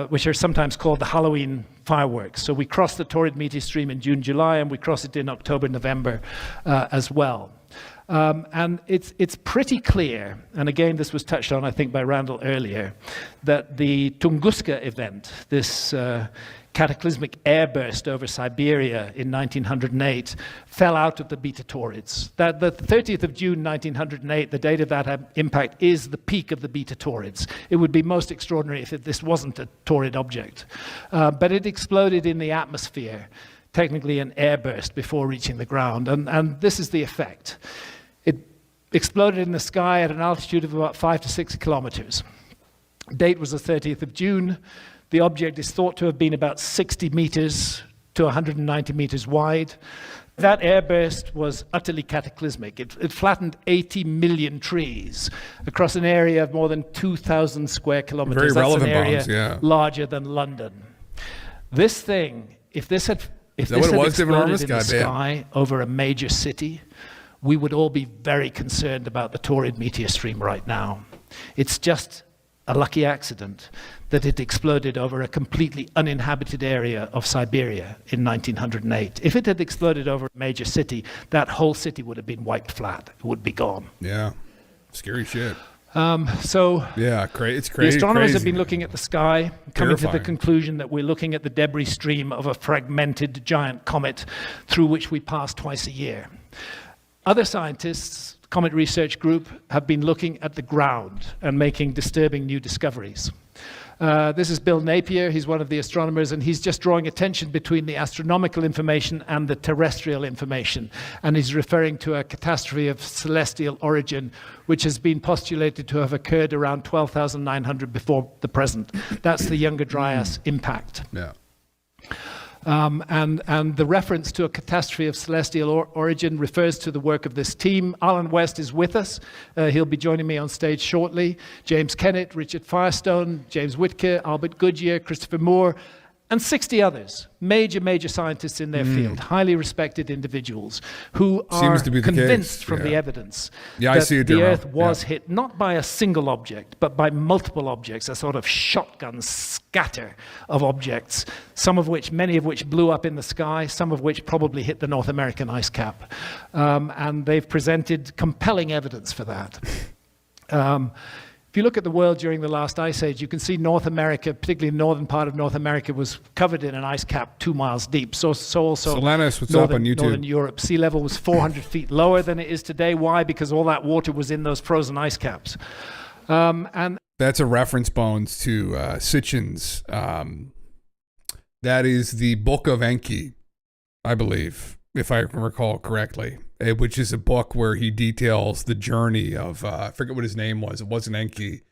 which are sometimes called the Halloween fireworks. So we cross the Taurid meteor stream in June, July, and we cross it in October, November as well. And it's pretty clear, and again this was touched on I think by Randall earlier, that the Tunguska event, this cataclysmic airburst over Siberia in 1908, fell out of the beta Taurids. That the 30th of June 1908, the date of that impact, is the peak of the beta Taurids. It would be most extraordinary if this wasn't a Taurid object. But it exploded in the atmosphere, technically an airburst before reaching the ground, and this is the effect. It exploded in the sky at an altitude of about 5 to 6 kilometers. Date was the 30th of June. The object is thought to have been about 60 meters to 190 meters wide. That airburst was utterly cataclysmic. It flattened 80 million trees across an area of more than 2,000 square kilometers. Very relevant That's an area bombs, yeah. larger than London. This thing, if this had exploded in the sky over a major city, we would all be very concerned about the Taurid meteor stream right now. It's just a lucky accident that it exploded over a completely uninhabited area of Siberia in 1908. If it had exploded over a major city, that whole city would have been wiped flat. It would be gone. Yeah, scary shit. Yeah, it's crazy. The astronomers have been looking at the sky, coming to the conclusion that we're looking at the debris stream of a fragmented giant comet through which we pass twice a year. Other scientists, Comet Research Group, have been looking at the ground and making disturbing new discoveries. This is Bill Napier. He's one of the astronomers, and he's just drawing attention between the astronomical information and the terrestrial information. And he's referring to a catastrophe of celestial origin, which has been postulated to have occurred around 12,900 before the present. That's the Younger Dryas impact. Yeah. And the reference to a catastrophe of celestial origin refers to the work of this team. Alan West is with us. He'll be joining me on stage shortly. James Kennett, Richard Firestone, James Whittaker, Albert Goodyear, Christopher Moore, and 60 others, major scientists in their field, highly respected individuals who are convinced from the evidence that the Earth was hit not by a single object, but by multiple objects, a sort of shotgun scatter of objects, many of which blew up in the sky, some of which probably hit the North American ice cap. And they've presented compelling evidence for that. If you look at the world during the last ice age, you can see North America, particularly the northern part of North America, was covered in an ice cap 2 miles deep. So also Lennis, what's up on YouTube? Northern Europe. Sea level was 400 feet lower than it is today. Why? Because all that water was in those frozen ice caps. And that's a reference, Bones, to Sitchin's. That is the Book of Enki, I believe, if I recall correctly, which is a book where he details the journey of, I forget what his name was. It wasn't Enki.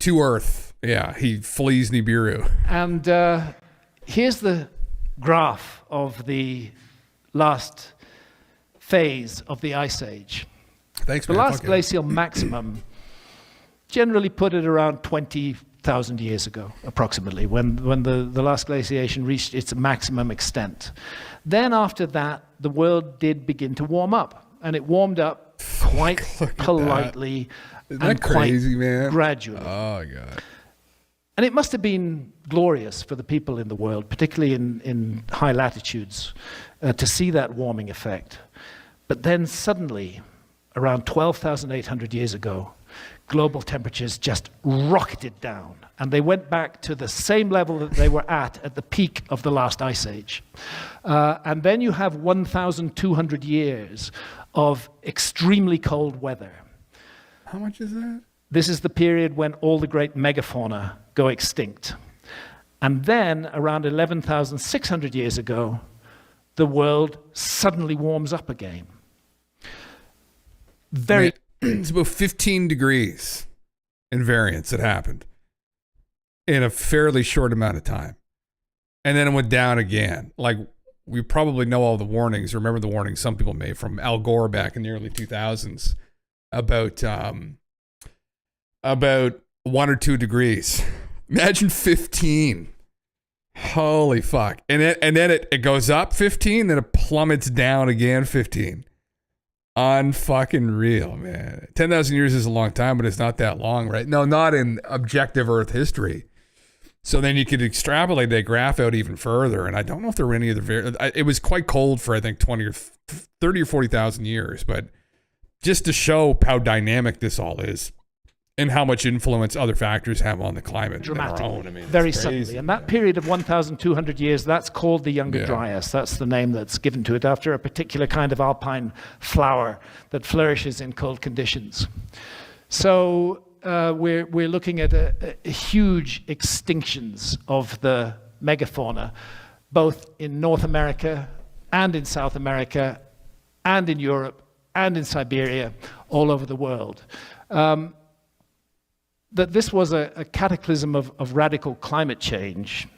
To Earth. Yeah, he flees Nibiru. And here's the graph of the last phase of the Ice Age. Thanks, the man. last glacial maximum generally put it around 20,000 years ago, approximately, when the last glaciation reached its maximum extent. Then after that, the world did begin to warm up, and it warmed up quite politely and crazy, quite man? gradually. Oh, God. And it must have been glorious for the people in the world, particularly in high latitudes, to see that warming effect. But then suddenly, around 12,800 years ago, global temperatures just rocketed down, and they went back to the same level that they were at the peak of the last ice age. And then you have 1,200 years of extremely cold weather. How much is that? This is the period when all the great megafauna go extinct. And then, around 11,600 years ago, the world suddenly warms up again. It's about 15 degrees in variance that happened in a fairly short amount of time. And then it went down again. Like, we probably know all the warnings. Remember the warnings some people made from Al Gore back in the early 2000s about 1 or 2 degrees. Imagine 15. Holy fuck. And then it goes up 15, then it plummets down again 15. Unfucking real, man. 10,000 years is a long time, but it's not that long, right? No, not in objective Earth history. So then you could extrapolate that graph out even further. And I don't know if there were any other it was quite cold for, I think, 20 or 30 or 40,000 years. But just to show how dynamic this all is and how much influence other factors have on the climate. Dramatically, very suddenly. And that period of 1,200 years, that's called the Younger Dryas. That's the name that's given to it after a particular kind of alpine flower that flourishes in cold conditions. So we're looking at a huge extinctions of the megafauna, both in North America and in South America and in Europe and in Siberia, all over the world. That this was a cataclysm of radical climate change,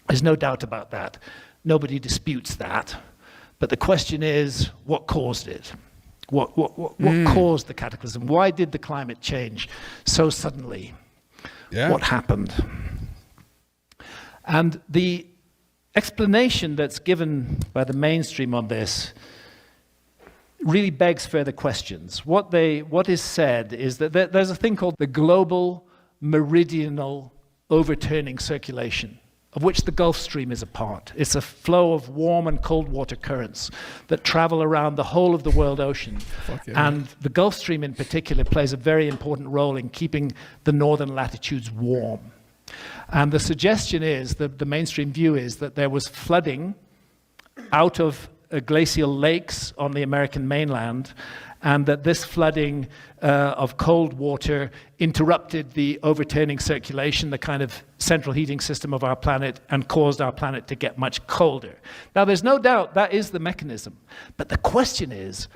there's no doubt about that. Nobody disputes that. But the question is, what caused it? What caused the cataclysm? Why did the climate change so suddenly? Yeah. What happened? And the explanation that's given by the mainstream on this really begs further questions. What is said is that there's a thing called the global meridional overturning circulation, of which the Gulf Stream is a part. It's a flow of warm and cold water currents that travel around the whole of the world ocean. And the Gulf Stream in particular plays a very important role in keeping the northern latitudes warm. And the suggestion is, the mainstream view is, that there was flooding out of glacial lakes on the American mainland, and that this flooding of cold water interrupted the overturning circulation, the kind of central heating system of our planet, and caused our planet to get much colder. Now, there's no doubt that is the mechanism. But the question is,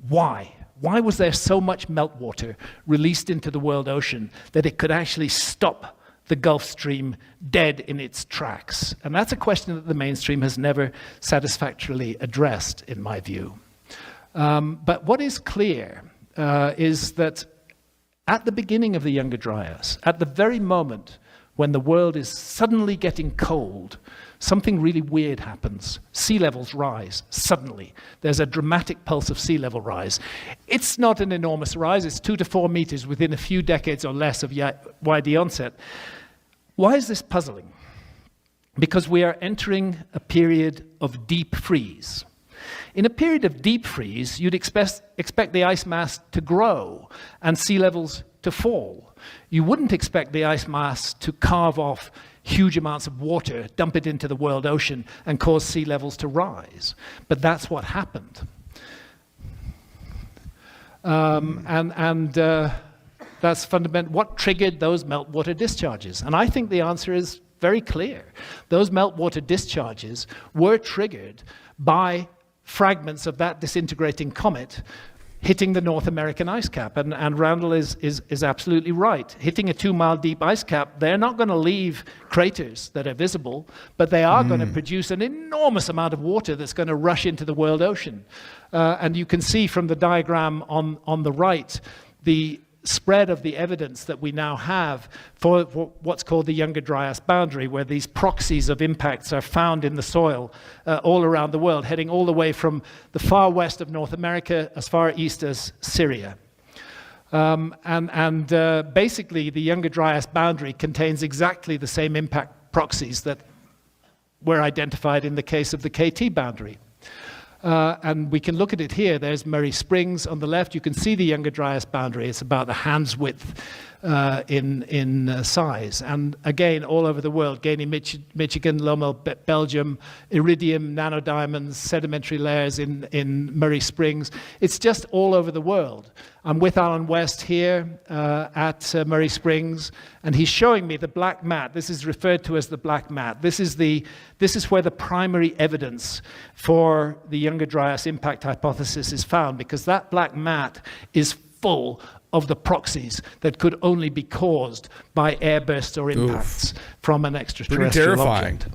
why? Why was there so much meltwater released into the world ocean that it could actually stop the Gulf Stream dead in its tracks? And that's a question that the mainstream has never satisfactorily addressed, in my view. But what is clear is that at the beginning of the Younger Dryas, at the very moment when the world is suddenly getting cold, something really weird happens. Sea levels rise suddenly. There's a dramatic pulse of sea level rise. It's not an enormous rise. It's 2 to 4 meters within a few decades or less of YD onset. Why is this puzzling? Because we are entering a period of deep freeze. In a period of deep freeze, you'd expect the ice mass to grow and sea levels to fall. You wouldn't expect the ice mass to carve off huge amounts of water, dump it into the world ocean, and cause sea levels to rise. But that's what happened. That's fundamental. What triggered those meltwater discharges? And I think the answer is very clear. Those meltwater discharges were triggered by fragments of that disintegrating comet hitting the North American ice cap. And Randall is absolutely right. Hitting a 2-mile deep ice cap, they're not going to leave craters that are visible, but they are going to produce an enormous amount of water that's going to rush into the world ocean. And you can see from the diagram on the right, the spread of the evidence that we now have for what's called the Younger Dryas boundary, where these proxies of impacts are found in the soil all around the world, heading all the way from the far west of North America as far east as Syria. Basically, the Younger Dryas boundary contains exactly the same impact proxies that were identified in the case of the KT boundary. And we can look at it here. There's Murray Springs on the left. You can see the Younger Dryas boundary. It's about a hand's width in size. And again, all over the world, Gainey, Michigan, Lommel, Belgium, iridium, nanodiamonds, sedimentary layers in Murray Springs. It's just all over the world. I'm with Alan West here at Murray Springs, and he's showing me the black mat. This is referred to as the black mat. This is where the primary evidence for the Younger Dryas impact hypothesis is found, because that black mat is full of the proxies that could only be caused by airbursts or impacts from an extraterrestrial object.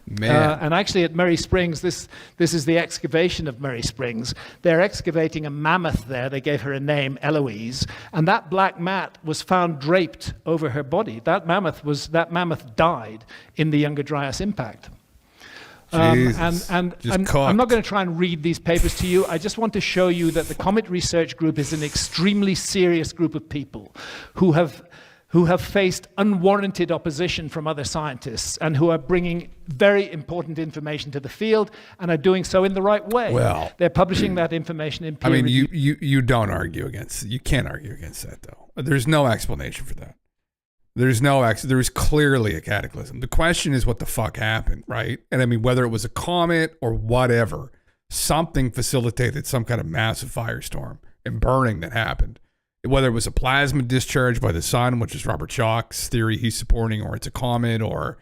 Man. And actually at Murray Springs, this is the excavation of Murray Springs. They're excavating a mammoth there. They gave her a name, Eloise. And that black mat was found draped over her body. That mammoth died in the Younger Dryas impact. I'm not going to try and read these papers to you. I just want to show you that the Comet Research Group is an extremely serious group of people who have faced unwarranted opposition from other scientists and who are bringing very important information to the field and are doing so in the right way. Well, they're publishing that information in peer review. you don't argue against it. You can't argue against that, though. There's no explanation for that. There's clearly a cataclysm. The question is what the fuck happened, right? And I mean, whether it was a comet or whatever, something facilitated some kind of massive firestorm and burning that happened. Whether it was a plasma discharge by the sun, which is Robert Schoch's theory he's supporting, or it's a comet, or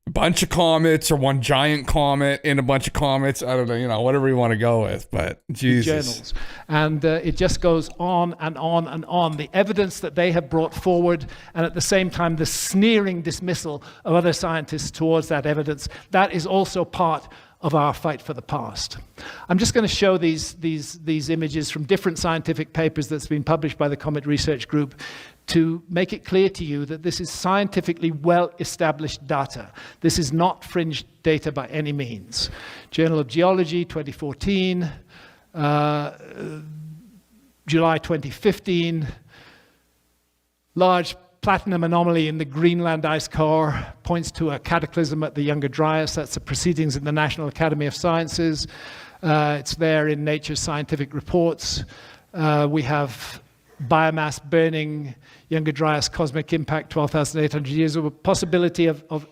a bunch of comets, or one giant comet in a bunch of comets. I don't know, whatever you want to go with, but Jesus. Journals. And it just goes on and on and on. The evidence that they have brought forward, and at the same time, the sneering dismissal of other scientists towards that evidence, that is also part of our fight for the past. I'm just going to show these images from different scientific papers that's been published by the Comet Research Group to make it clear to you that this is scientifically well-established data. This is not fringe data by any means. Journal of Geology, 2014, July 2015, large platinum anomaly in the Greenland ice core points to a cataclysm at the Younger Dryas. That's the proceedings in the National Academy of Sciences. It's there in Nature's Scientific Reports. We have biomass burning, Younger Dryas cosmic impact, 12,800 years, of a possibility of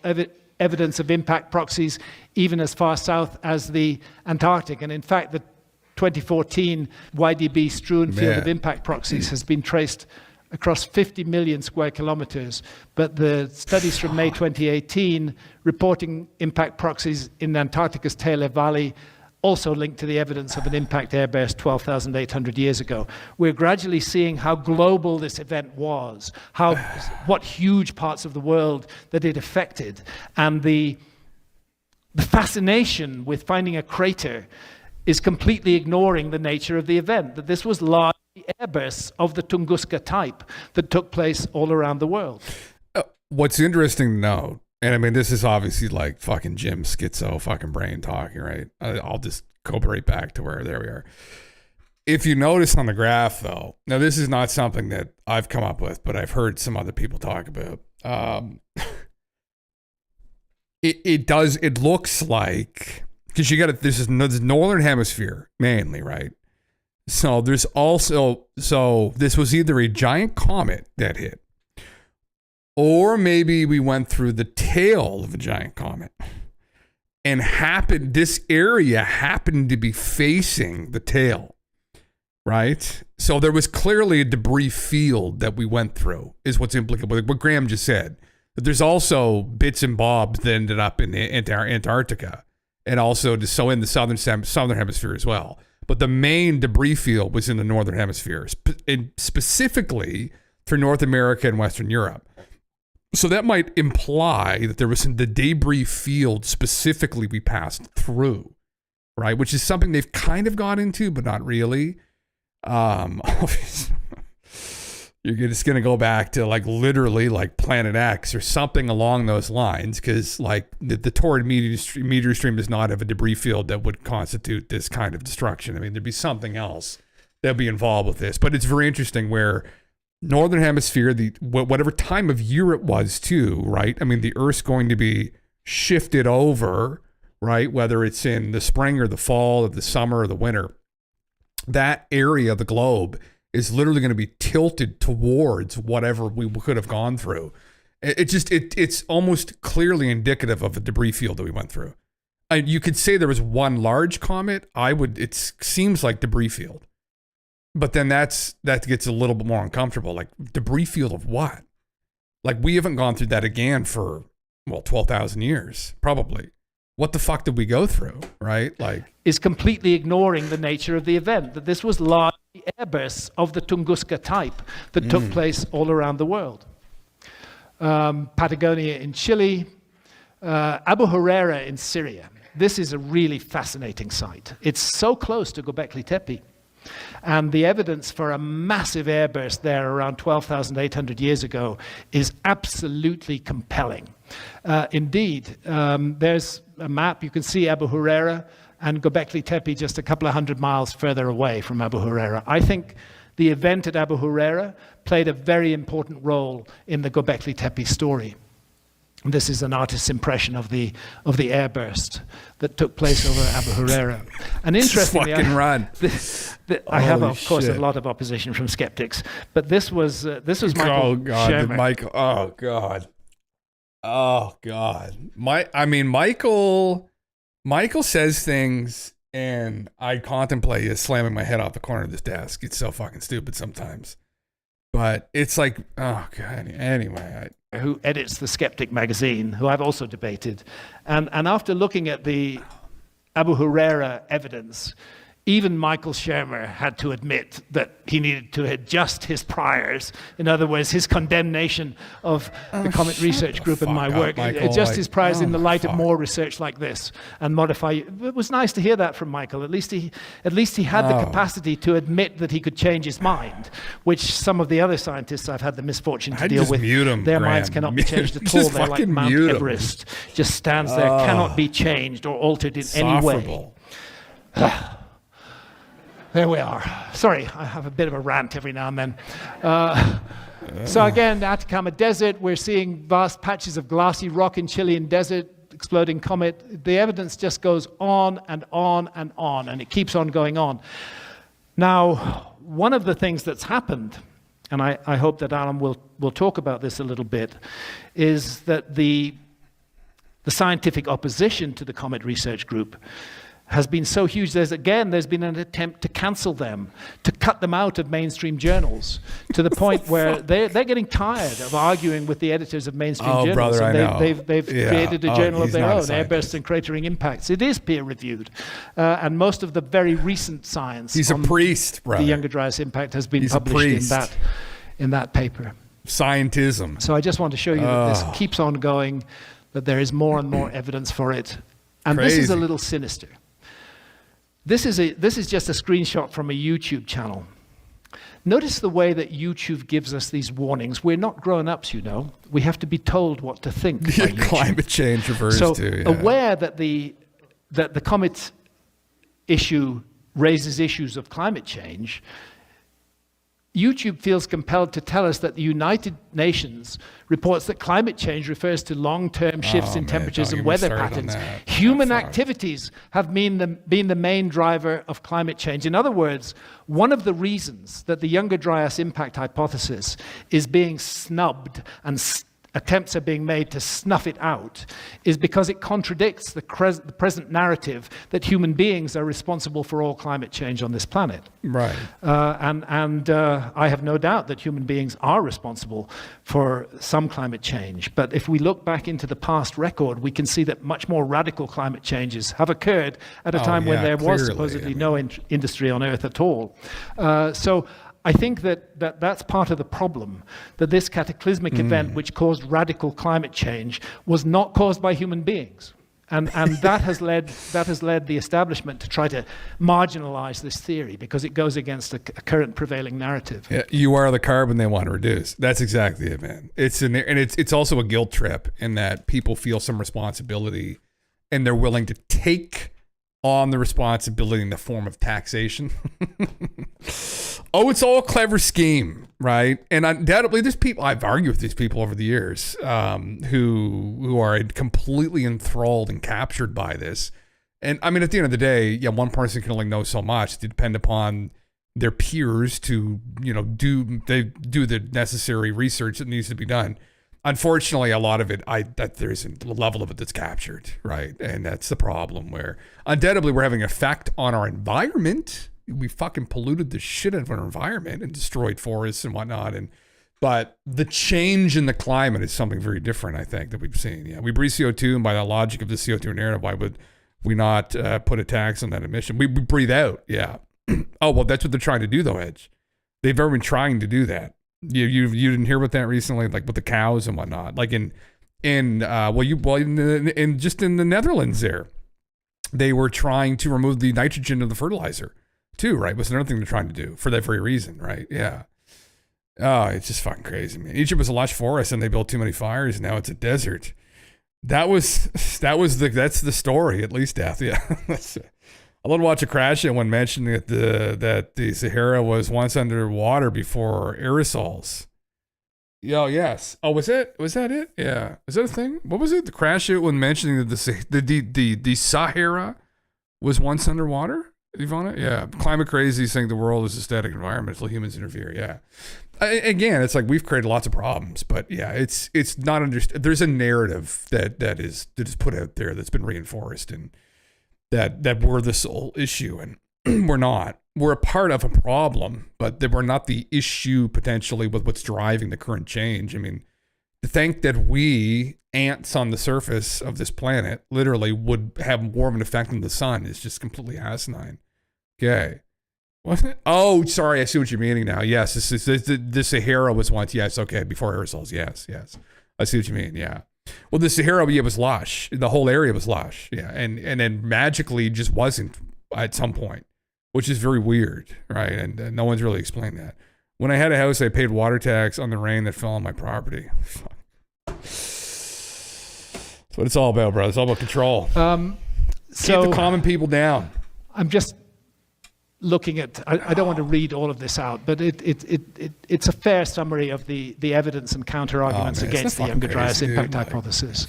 evidence of impact proxies even as far south as the Antarctic. And in fact, the 2014 YDB strewn field of impact proxies has been traced across 50 million square kilometers. But the studies from May 2018 reporting impact proxies in Antarctica's Taylor Valley also linked to the evidence of an impact airburst 12,800 years ago. We're gradually seeing how global this event was, what huge parts of the world that it affected, and the fascination with finding a crater is completely ignoring the nature of the event, that this was largely airbursts of the Tunguska type that took place all around the world. What's interesting to note, and I mean, this is obviously like fucking Jim schizo fucking brain talking, right? I'll just go right back to where there we are. If you notice on the graph, though, now this is not something that I've come up with, but I've heard some other people talk about. It looks like, because this is northern hemisphere mainly, right? So there's also, this was either a giant comet that hit, or maybe we went through the tail of a giant comet and this area happened to be facing the tail, right? So there was clearly a debris field that we went through, is what's implicable. Like what Graham just said. But there's also bits and bobs that ended up in the Antarctica, and also so in the southern hemisphere as well. But the main debris field was in the northern hemisphere, specifically for North America and Western Europe. So that might imply that there was the debris field specifically we passed through, right? Which is something they've kind of got into, but not really. You're just going to go back to like literally like Planet X or something along those lines, because like the torrid meteor stream does not have a debris field that would constitute this kind of destruction. I mean, there'd be something else that'd be involved with this. But it's very interesting where northern hemisphere, whatever time of year it was too, right? I mean, the Earth's going to be shifted over, right? Whether it's in the spring or the fall or the summer or the winter, that area of the globe is literally going to be tilted towards whatever we could have gone through. It's almost clearly indicative of the debris field that we went through. You could say there was one large comet. It seems like debris field. But then that gets a little bit more uncomfortable. Like debris field of what? Like we haven't gone through that again for 12,000 years, probably. What the fuck did we go through, right? Like is completely ignoring the nature of the event, that this was largely airbursts of the Tunguska type that took place all around the world. Patagonia in Chile, Abu Huraira in Syria. This is a really fascinating site. It's so close to Göbekli Tepe. And the evidence for a massive airburst there around 12,800 years ago is absolutely compelling. Indeed, there's a map. You can see Abu Huraira and Göbekli Tepe just a couple of hundred miles further away from Abu Huraira. I think the event at Abu Huraira played a very important role in the Göbekli Tepe story. This is an artist's impression of the airburst that took place over Abu Huraira. And interestingly, I have, of course, a lot of opposition from skeptics, but this was Michael Shermer. Michael says things, and I contemplate slamming my head off the corner of this desk. It's so fucking stupid sometimes, but it's like, oh god. Anyway, who edits the Skeptic magazine, who I've also debated, and after looking at the Abu Huraira evidence, even Michael Shermer had to admit that he needed to adjust his priors. In other words, his condemnation of the Comet Research Group and my work. Adjust his priors in the light of more research like this and modify. It was nice to hear that from Michael. At least he had the capacity to admit that he could change his mind, which some of the other scientists I've had the misfortune to deal with, their minds cannot be changed at all. They're like Mount Everest, just stands there, cannot be changed or altered in any way. There we are. Sorry, I have a bit of a rant every now and then. So again, the Atacama Desert, we're seeing vast patches of glassy rock in Chilean desert, exploding comet. The evidence just goes on and on and on, and it keeps on going on. Now, one of the things that's happened, and I hope that Alan will talk about this a little bit, is that the the scientific opposition to the Comet Research Group has been so huge. There's been an attempt to cancel them, to cut them out of mainstream journals, to the point where they're getting tired of arguing with the editors of mainstream journals. Brother, I know. They've created a journal of he's their not a own, scientist. Airbursts and Cratering Impacts. It is peer-reviewed, and most of the very recent science He's a on priest, brother. the Younger Dryas impact has been He's a published priest. in that paper. Scientism. So I just want to show you that this keeps on going, that there is more and more evidence for it, and this is Crazy. a little sinister. This is just a screenshot from a YouTube channel. Notice the way that YouTube gives us these warnings. We're not grown-ups, you know. We have to be told what to think by YouTube. Climate change refers So to. Yeah. aware that the comet issue raises issues of climate change, YouTube feels compelled to tell us that the United Nations reports that climate change refers to long-term shifts in man, temperatures don't and get me weather started on patterns. that. Human Fuck. activities have been the main driver of climate change. In other words, one of the reasons that the Younger Dryas impact hypothesis is being snubbed and attempts are being made to snuff it out is because it contradicts the present narrative that human beings are responsible for all climate change on this planet. Right. And I have no doubt that human beings are responsible for some climate change. But if we look back into the past record, we can see that much more radical climate changes have occurred at a time when yeah, there was clearly. supposedly I mean- no industry on Earth at all. So I think that's part of the problem, that this cataclysmic event which caused radical climate change was not caused by human beings. And that has led the establishment to try to marginalize this theory because it goes against a current prevailing narrative. Yeah, you are the carbon they want to reduce. That's exactly it, man. It's also a guilt trip in that people feel some responsibility and they're willing to take on the responsibility in the form of taxation. Oh, it's all a clever scheme, right? And undoubtedly, there's people, I've argued with these people over the years who are completely enthralled and captured by this. And I mean, at the end of the day, yeah, one person can only know so much. They depend upon their peers to, do the necessary research that needs to be done. Unfortunately, a lot of it, there's a level of it that's captured, right? And that's the problem where undoubtedly we're having an effect on our environment. We fucking polluted the shit out of our environment and destroyed forests and whatnot. But the change in the climate is something very different, I think, that we've seen. Yeah, we breathe CO2, and by the logic of the CO2 narrative, why would we not put a tax on that emission? We breathe out, yeah. Oh, well, that's what they're trying to do, though, Edge. They've already been trying to do that. You didn't hear about that recently, like with the cows and whatnot. Like in the Netherlands, they were trying to remove the nitrogen of the fertilizer, too, right? Was another thing they're trying to do for that very reason, right? Yeah. Oh, it's just fucking crazy, man. Egypt was a lush forest, and they built too many fires, and now it's a desert. That's the story, at least, Death. Yeah. I love to watch a crash it when mentioning that the Sahara was once underwater before aerosols. Oh, yes. Oh, was that it? Yeah. Is that a thing? What was it? The crash it when mentioning that the Sahara was once underwater? Ivana? Yeah. Climate crazy saying the world is a static environment until humans interfere. Yeah. Again, it's like we've created lots of problems, but yeah, it's not understood. There's a narrative that is put out there that's been reinforced and that we're the sole issue, and we're not. We're a part of a problem, but that we're not the issue potentially with what's driving the current change. I mean, to think that we, ants on the surface of this planet, literally would have more of an effect on the sun is just completely asinine. Okay. What? Oh, sorry. I see what you're meaning now. Yes, the Sahara was once. Yes, okay. Before aerosols. Yes. I see what you mean. Yeah. Well, the Sahara, was lush. The whole area was lush. Yeah. And then magically just wasn't at some point, which is very weird, right? And no one's really explained that. When I had a house, I paid water tax on the rain that fell on my property. That's what it's all about, bro. It's all about control. Keep the common people down. I'm just looking at, I don't want to read all of this out, but it's a fair summary of the evidence and counter arguments against the Younger Dryas impact hypothesis.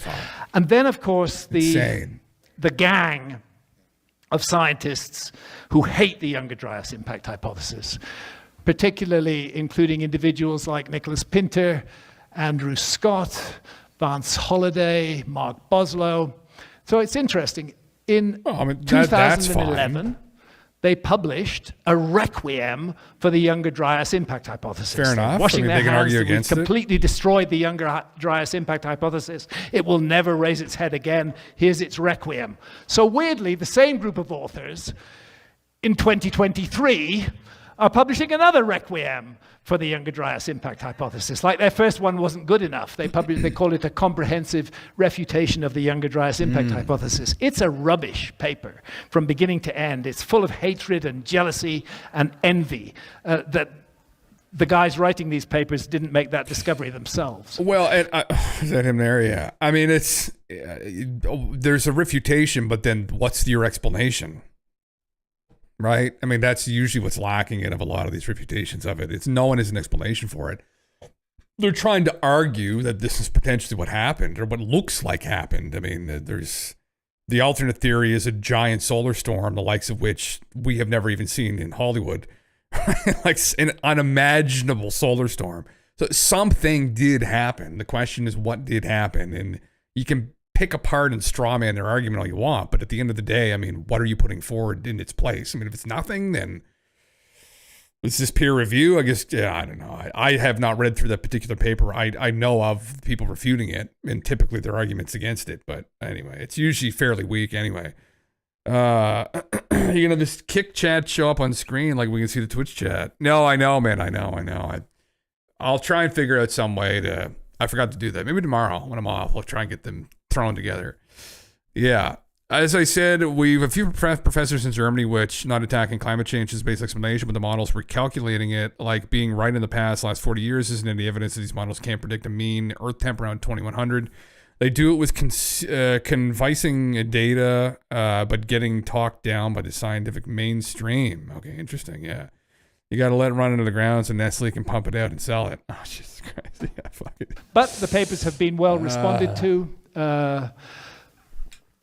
And then, of course, the gang of scientists who hate the Younger Dryas impact hypothesis, particularly including individuals like Nicholas Pinter, Andrew Scott, Vance Holliday, Mark Boslow. So it's interesting. In Well, I mean, that's 2011, they published a requiem for the Younger Dryas impact hypothesis. Fair They're enough. washing I mean, their they can hands argue that we've against it. completely destroyed the Younger Dryas impact hypothesis. It will never raise its head again. Here's its requiem. So weirdly, the same group of authors in 2023 are publishing another requiem for the Younger Dryas impact hypothesis. Like their first one wasn't good enough. They call it a comprehensive refutation of the Younger Dryas impact hypothesis. It's a rubbish paper from beginning to end. It's full of hatred and jealousy and envy that the guys writing these papers didn't make that discovery themselves. Well, is that him there? Yeah. I mean, there's a refutation, but then what's your explanation? Right? I mean, that's usually what's lacking in of a lot of these refutations of it. It's no one has an explanation for it. They're trying to argue that this is potentially what happened or what looks like happened. I mean, there's the alternate theory is a giant solar storm, the likes of which we have never even seen in Hollywood. Like an unimaginable solar storm. So something did happen. The question is, what did happen? And you can pick apart and straw man their argument all you want, but at the end of the day, I mean, what are you putting forward in its place? I mean, if it's nothing, then it's this peer review. I guess, yeah, I don't know. I have not read through that particular paper. I know of people refuting it, and typically their arguments against it. But anyway, it's usually fairly weak anyway. You know, this kick chat show up on screen like we can see the Twitch chat. No, I know, man. I know. I'll try and figure out some way to. I forgot to do that. Maybe tomorrow when I'm off, I'll try and get them thrown together. Yeah. As I said, we've a few professors in Germany which not attacking climate change is basic explanation, but the models were calculating it like being right in the past. Last 40 years isn't any evidence that these models can't predict a mean Earth temp around 2100. They do it with convising data, but getting talked down by the scientific mainstream. Okay, interesting. Yeah. You got to let it run into the ground so Nestle can pump it out and sell it. Oh, Jesus Christ. Yeah, fuck it. But the papers have been well responded to.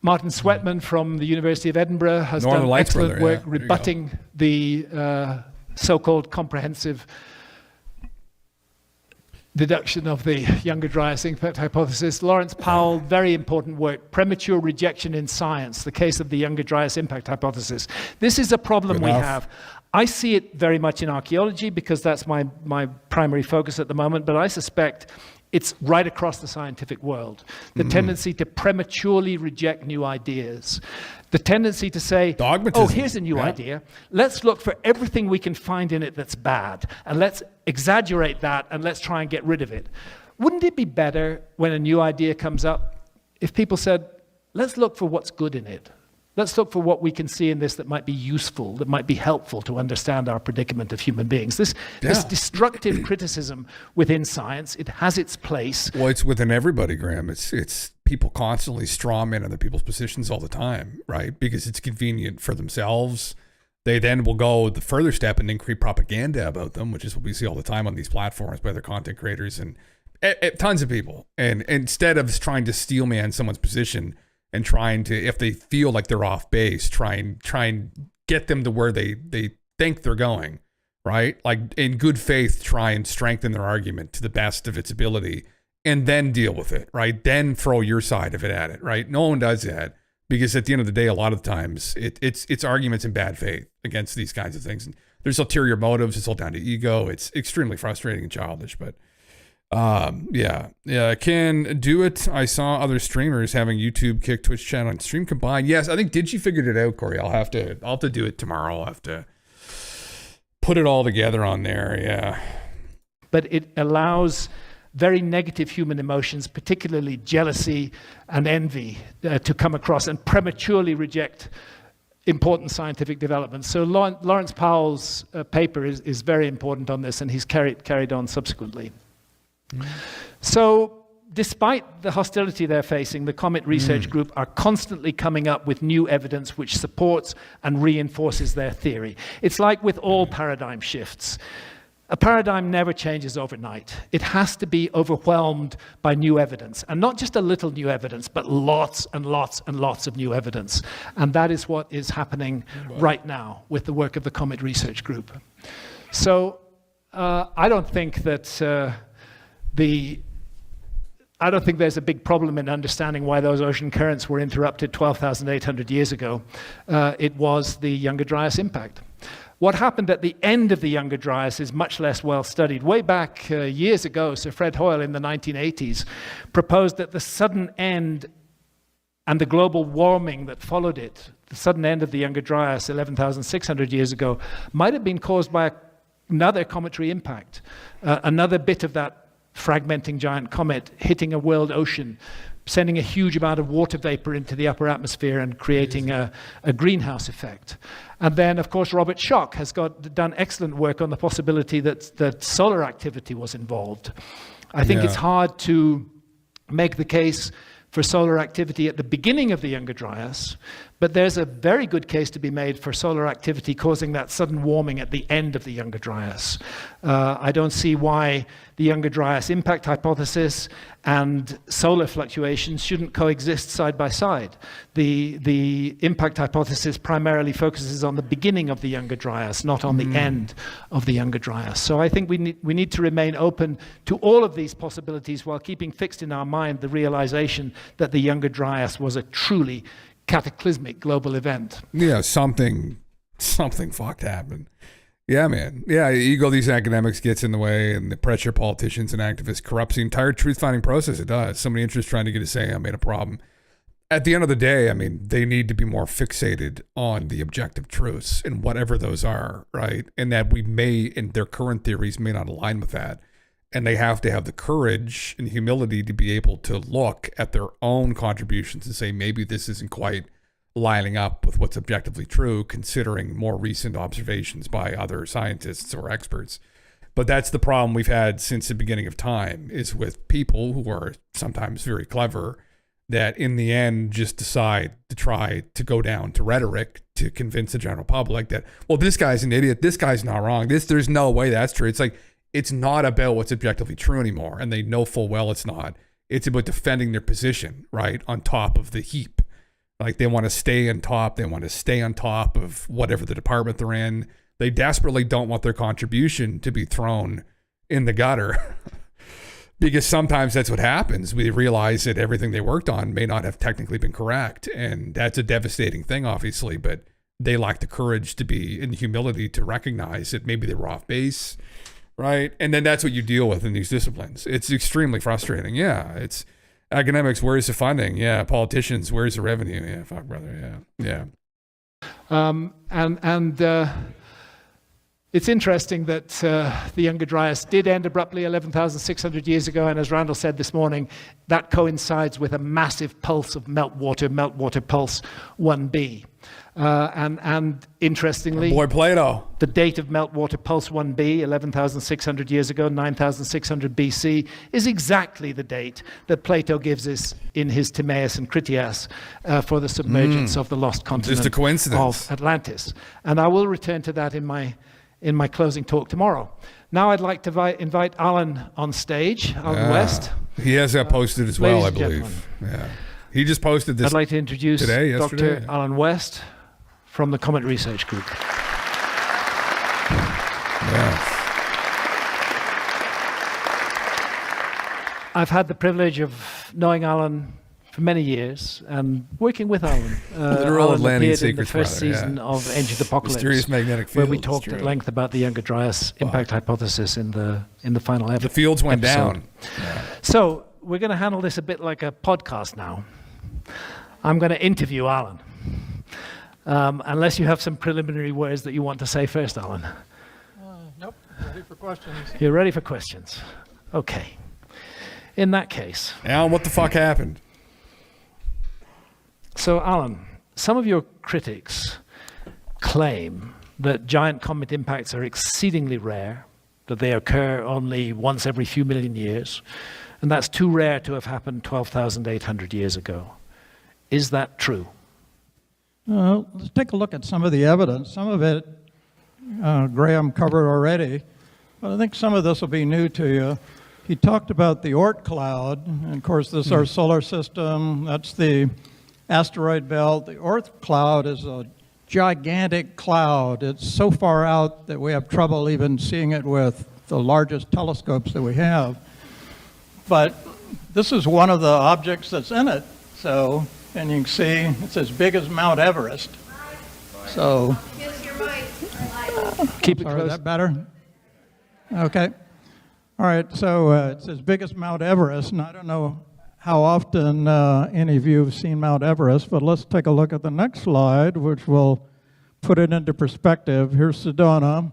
Martin Sweatman from the University of Edinburgh has done excellent work rebutting the so-called comprehensive deduction of the Younger Dryas impact hypothesis. Lawrence Powell, very important work, premature rejection in science, the case of the Younger Dryas impact hypothesis. This is a problem we have. I see it very much in archaeology because that's my primary focus at the moment, but I suspect it's right across the scientific world. The tendency to prematurely reject new ideas. The tendency to say, dogmatism. Oh, here's a new idea. Let's look for everything we can find in it that's bad, and let's exaggerate that, and let's try and get rid of it. Wouldn't it be better when a new idea comes up if people said, let's look for what's good in it? Let's look for what we can see in this that might be useful, that might be helpful to understand our predicament of human beings. This destructive criticism within science, it has its place. Well, it's within everybody, Graham. It's people constantly strawman other people's positions all the time, right? Because it's convenient for themselves. They then will go the further step and then create propaganda about them, which is what we see all the time on these platforms by other content creators and tons of people. And instead of trying to steel man someone's position, and trying to, if they feel like they're off base, try and get them to where they think they're going, right? Like in good faith, try and strengthen their argument to the best of its ability and then deal with it, right? Then throw your side of it at it, right? No one does that because at the end of the day, a lot of times it's arguments in bad faith against these kinds of things. And there's ulterior motives. It's all down to ego. It's extremely frustrating and childish, but yeah, can do it. I saw other streamers having YouTube, Kick, Twitch chat on stream combined. Yes, I think Digi figured it out, Corey. I'll have to do it tomorrow. I'll have to put it all together on there. Yeah, but it allows very negative human emotions, particularly jealousy and envy, to come across and prematurely reject important scientific developments. So Lawrence Powell's paper is very important on this, and he's carried on subsequently. So despite the hostility they're facing, the Comet Research Group are constantly coming up with new evidence which supports and reinforces their theory. It's like with all paradigm shifts. A paradigm never changes overnight. It has to be overwhelmed by new evidence, and not just a little new evidence, but lots and lots and lots of new evidence. And that is what is happening right now with the work of the Comet Research Group. So I don't think that the I don't think there's a big problem in understanding why those ocean currents were interrupted 12,800 years ago. It was the Younger Dryas impact. What happened at the end of the Younger Dryas is much less well studied. Way back years ago, Sir Fred Hoyle in the 1980s proposed that the sudden end and the global warming that followed it, the sudden end of the Younger Dryas 11,600 years ago, might have been caused by another cometary impact, another bit of that fragmenting giant comet hitting a world ocean, sending a huge amount of water vapor into the upper atmosphere and creating a greenhouse effect. And then, of course, Robert Schoch has done excellent work on the possibility that solar activity was involved. I think it's hard to make the case for solar activity at the beginning of the Younger Dryas, but there's a very good case to be made for solar activity causing that sudden warming at the end of the Younger Dryas. I don't see why the Younger Dryas impact hypothesis and solar fluctuations shouldn't coexist side by side. The impact hypothesis primarily focuses on the beginning of the Younger Dryas, not on the end of the Younger Dryas. So I think we need to remain open to all of these possibilities while keeping fixed in our mind the realization that the Younger Dryas was a truly cataclysmic global event. Yeah, something fucked happened. Yeah, man. Yeah, ego of these academics gets in the way, and the pressure politicians and activists corrupts the entire truth-finding process. It does. So many interests trying to get a say I made a problem. At the end of the day, I mean, they need to be more fixated on the objective truths and whatever those are, right? And that we may, in their current theories, may not align with that. And they have to have the courage and humility to be able to look at their own contributions and say, maybe this isn't quite lining up with what's objectively true, considering more recent observations by other scientists or experts. But that's the problem we've had since the beginning of time, is with people who are sometimes very clever that in the end just decide to try to go down to rhetoric to convince the general public that, well, this guy's an idiot, this guy's not wrong, there's no way that's true. It's like, it's not about what's objectively true anymore, and they know full well it's not. It's about defending their position, right, on top of the heap. Like, they want to stay on top. They want to stay on top of whatever the department they're in. They desperately don't want their contribution to be thrown in the gutter because sometimes that's what happens. We realize that everything they worked on may not have technically been correct, and that's a devastating thing, obviously, but they lack the courage to be in humility to recognize that maybe they were off base. Right. And then that's what you deal with in these disciplines. It's extremely frustrating. Yeah. It's academics. Where's the funding? Yeah. Politicians. Where's the revenue? Yeah. Fuck, brother. Yeah. Yeah. It's interesting that the Younger Dryas did end abruptly 11,600 years ago. And as Randall said this morning, that coincides with a massive pulse of meltwater pulse 1b. And interestingly, boy Plato, the date of meltwater pulse 1b, 11,600 years ago, 9,600 BC, is exactly the date that Plato gives us in his Timaeus and Critias for the submergence of the lost continent just a coincidence. Of Atlantis. And I will return to that in my closing talk tomorrow. Now I'd like to invite Alan on stage, Alan West. He has that posted as well, I ladies and believe. Yeah. He just posted this. I'd like to introduce yesterday. Dr. Alan West from the Comet Research Group. Yes. I've had the privilege of knowing Alan for many years and working with Alan. Literal Alan Atlantean appeared in the secrets, first brother, season of Age of the Apocalypse, Mysterious magnetic where field. we talked at length about the Younger Dryas impact hypothesis in the final episode. The fields went down. Yeah. So we're going to handle this a bit like a podcast now. I'm going to interview Alan. Unless you have some preliminary words that you want to say first, Alan. Nope. Ready for questions. You're ready for questions? Okay. In that case. Alan, what the fuck happened? So, Alan, some of your critics claim that giant comet impacts are exceedingly rare, that they occur only once every few million years, and that's too rare to have happened 12,800 years ago. Is that true? Let's take a look at some of the evidence. Some of it Graham covered already, but I think some of this will be new to you. He talked about the Oort cloud, and of course this is our solar system. That's the asteroid belt. The Oort cloud is a gigantic cloud. It's so far out that we have trouble even seeing it with the largest telescopes that we have. But this is one of the objects that's in it. So, and you can see it's as big as Mount Everest. So, Keep it sorry, close. is that better? Okay. All right, so it's as big as Mount Everest, and I don't know how often any of you have seen Mount Everest, but let's take a look at the next slide, which will put it into perspective. Here's Sedona.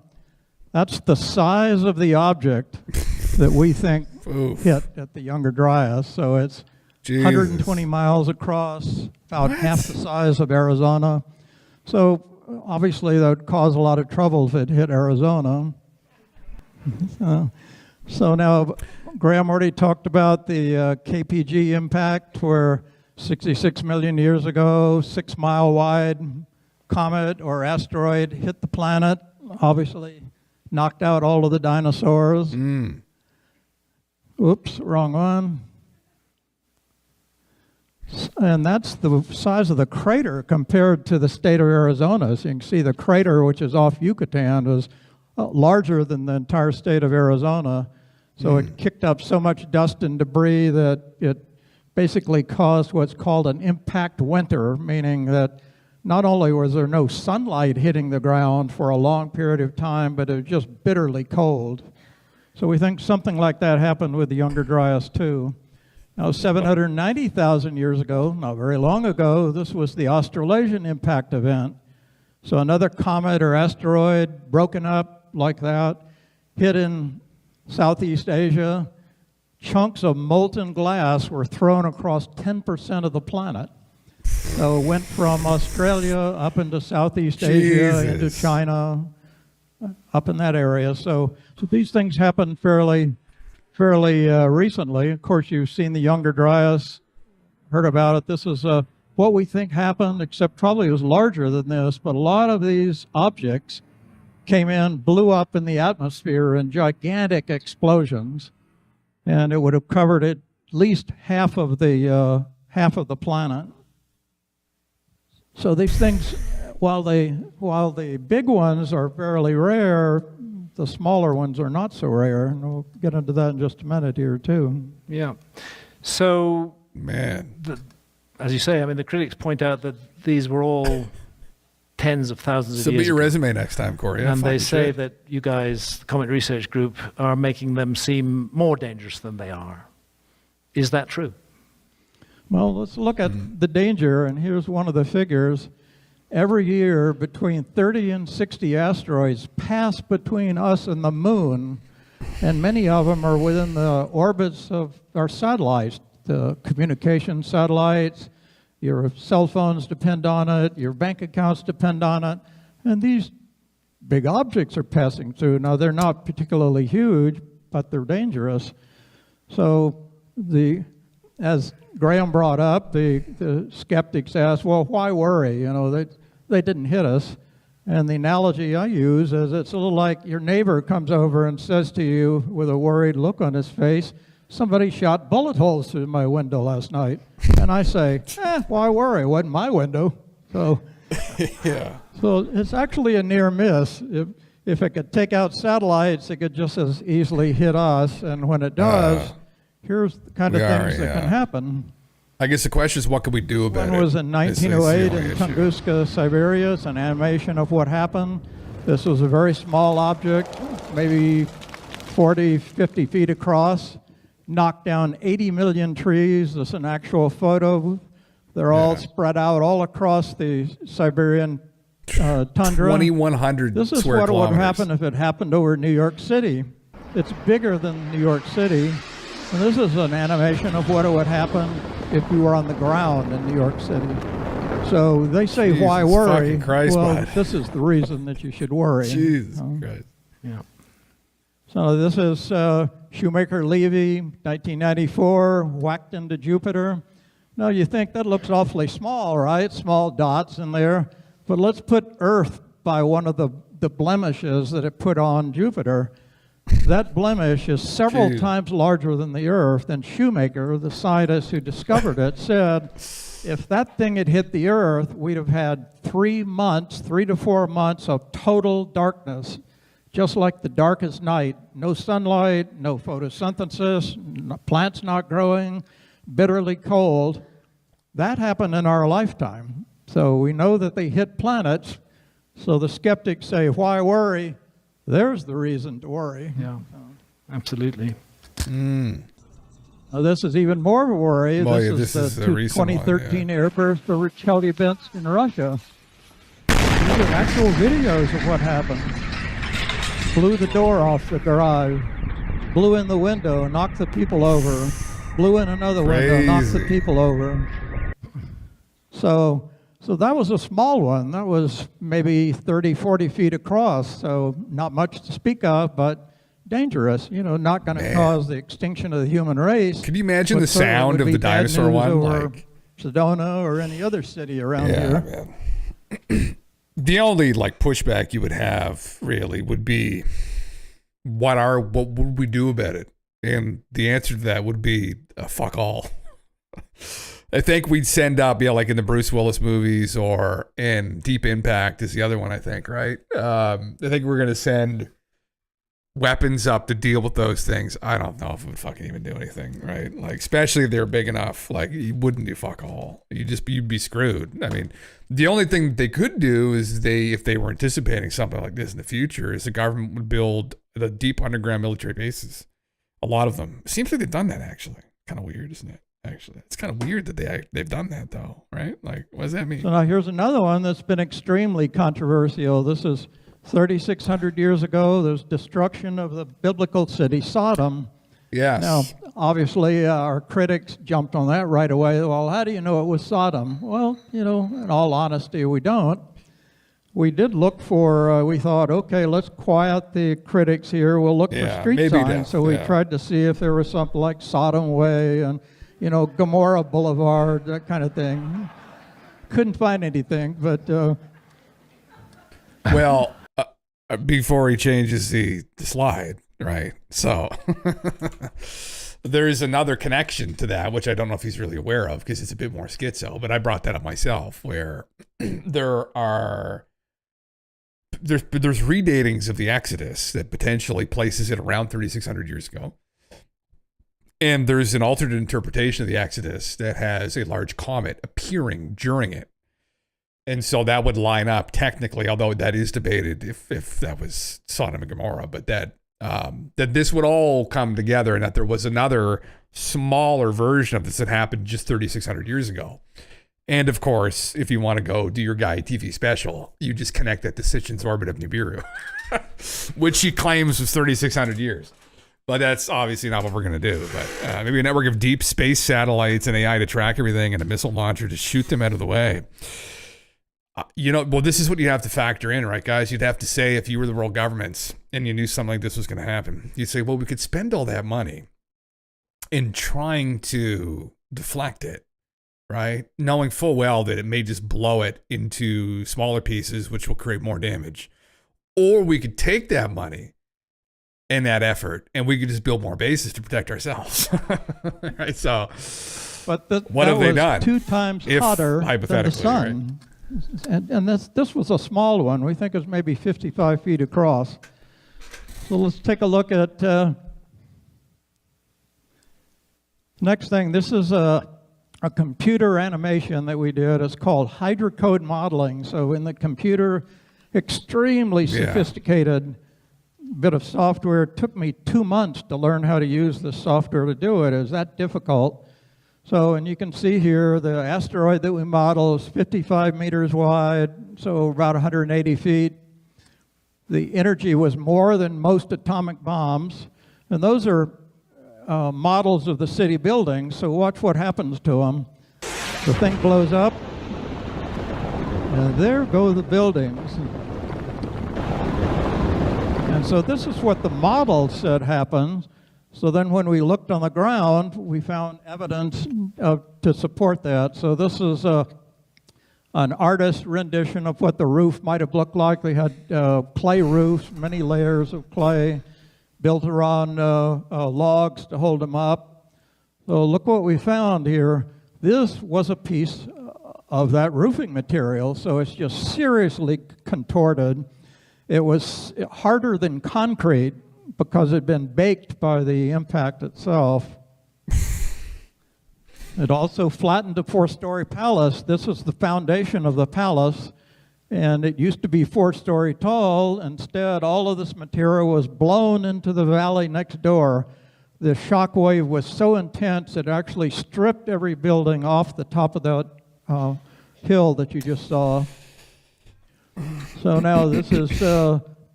That's the size of the object that we think hit at the Younger Dryas. So it's Jesus. 120 miles across, about half the size of Arizona. So obviously that would cause a lot of trouble if it hit Arizona. So now Graham already talked about the KPG impact, where 66 million years ago, 6-mile wide comet or asteroid hit the planet, obviously knocked out all of the dinosaurs. Oops, wrong one. And that's the size of the crater compared to the state of Arizona. So you can see the crater, which is off Yucatan, was larger than the entire state of Arizona. So it kicked up so much dust and debris that it basically caused what's called an impact winter, meaning that not only was there no sunlight hitting the ground for a long period of time, but it was just bitterly cold. So we think something like that happened with the Younger Dryas too. Now, 790,000 years ago, not very long ago, this was the Australasian impact event. So another comet or asteroid broken up like that, hit in Southeast Asia. Chunks of molten glass were thrown across 10% of the planet. So it went from Australia up into Southeast Asia, into China, up in that area. So these things happened fairly recently. Of course, you've seen the Younger Dryas, heard about it. This is what we think happened, except probably it was larger than this, but a lot of these objects came in, blew up in the atmosphere in gigantic explosions, and it would have covered at least half of the planet. So these things, while the big ones are fairly rare, the smaller ones are not so rare, and we'll get into that in just a minute here too. Yeah. So, Man. As you say, I mean, the critics point out that these were all tens of thousands of Submit years your ago. resume next time, Corey. And they say that you guys, the Comet Research Group, are making them seem more dangerous than they are. Is that true? Well, let's look at the danger, and here's one of the figures. Every year, between 30 and 60 asteroids pass between us and the moon, and many of them are within the orbits of our satellites, the communication satellites. Your cell phones depend on it, your bank accounts depend on it, and these big objects are passing through. Now, they're not particularly huge, but they're dangerous. So, as Graham brought up, the skeptics asked, well, why worry? You know, they didn't hit us. And the analogy I use is it's a little like your neighbor comes over and says to you with a worried look on his face, somebody shot bullet holes through my window last night. And I say, why worry? It wasn't my window. So, Yeah. so it's actually a near miss. If it could take out satellites, it could just as easily hit us. And when it does, here's the kind of things that can happen. I guess the question is, what can we do about it? One was in It's the 1908 only in issue. Tunguska, Siberia. It's an animation of what happened. This was a very small object, maybe 40, 50 feet across, knocked down 80 million trees. This is an actual photo. They're all spread out all across the Siberian tundra. 2,100 This is square what kilometers. would happen if it happened over New York City. It's bigger than New York City. And this is an animation of what would happen if you were on the ground in New York City. So they say, Jesus why worry? fucking Christ, Well, bud. this is the reason that you should worry. Jesus Christ. Yeah. So this is Shoemaker-Levy, 1994, whacked into Jupiter. Now you think that looks awfully small, right? Small dots in there. But let's put Earth by one of the blemishes that it put on Jupiter. That blemish is several times larger than the Earth, and Shoemaker, the scientist who discovered it, said if that thing had hit the Earth, we'd have had 3 to 4 months of total darkness. just like the darkest night. No sunlight, no photosynthesis, plants not growing, bitterly cold. That happened in our lifetime. So we know that they hit planets. So the skeptics say, why worry? There's the reason to worry. Yeah, absolutely. Now, this is even more of a worry. Well, This is the 2013 airburst of Chelyabinsk in Russia. These are actual videos of what happened. Blew the door off the garage, blew in the window, knocked the people over, blew in another window, knocked the people over. So that was a small one. That was maybe 30, 40 feet across, so not much to speak of, but dangerous, not going to cause the extinction of the human race. Can you imagine the sound of the dinosaur one? Or Sedona or any other city around here. Man. The only pushback you would have really would be what would we do about it? And the answer to that would be fuck all. I think we'd send up, like in the Bruce Willis movies or in Deep Impact is the other one, I think, right? I think we're going to send weapons up to deal with those things. I don't know if it would fucking even do anything, right? Especially if they're big enough, you wouldn't do fuck all. You'd be screwed. I mean, the only thing they could do is if they were anticipating something like this in the future, is the government would build the deep underground military bases. A lot of them. It seems like they've done that, actually. Kind of weird, isn't it? Actually, it's kind of weird that they've done that, though, right? What does that mean? So now here's another one that's been extremely controversial. This is 3,600 years ago. There's destruction of the biblical city Sodom. Yes. Now, obviously, our critics jumped on that right away. Well, how do you know it was Sodom? Well, in all honesty, we don't. We did look for, we thought, okay, let's quiet the critics here. We'll look for street signs. So we tried to see if there was something like Sodom Way and, Gomorrah Boulevard, that kind of thing. Couldn't find anything, but... Well, before he changes the slide, right? So there is another connection to that, which I don't know if he's really aware of because it's a bit more schizo, but I brought that up myself, where there's redatings of the Exodus that potentially places it around 3,600 years ago. And there's an alternate interpretation of the Exodus that has a large comet appearing during it. And so that would line up technically, although that is debated if that was Sodom and Gomorrah, but that this would all come together and that there was another smaller version of this that happened just 3,600 years ago. And of course, if you want to go do your Guy TV special, you just connect that to Sitchin's orbit of Nibiru, which he claims was 3,600 years. But that's obviously not what we're going to do. But maybe a network of deep space satellites and AI to track everything and a missile launcher to shoot them out of the way. Well, this is what you have to factor in, right, guys? You'd have to say, if you were the world governments and you knew something like this was going to happen, you'd say, well, we could spend all that money in trying to deflect it, right? Knowing full well that it may just blow it into smaller pieces, which will create more damage. Or we could take that money and that effort and we could just build more bases to protect ourselves, right? So but what have they done? 2 times hotter than the sun. Right? And this was a small one. We think it's maybe 55 feet across. So let's take a look at next thing. This is a computer animation that we did. It's called hydrocode modeling. So in the computer, extremely sophisticated bit of software. It took me 2 months to learn how to use this software to do it. It was that difficult. So, and you can see here the asteroid that we model is 55 meters wide, so about 180 feet. The energy was more than most atomic bombs. And those are models of the city buildings, so watch what happens to them. The thing blows up, and there go the buildings. And so this is what the model said happens. So then when we looked on the ground, we found evidence to support that. So this is an artist's rendition of what the roof might have looked like. They had clay roofs, many layers of clay built around logs to hold them up. So look what we found here. This was a piece of that roofing material, so it's just seriously contorted. It was harder than concrete because it had been baked by the impact itself. It also flattened a 4-story palace. This was the foundation of the palace, and it used to be 4-story tall. Instead, all of this material was blown into the valley next door. The shock wave was so intense it actually stripped every building off the top of that hill that you just saw. So now this is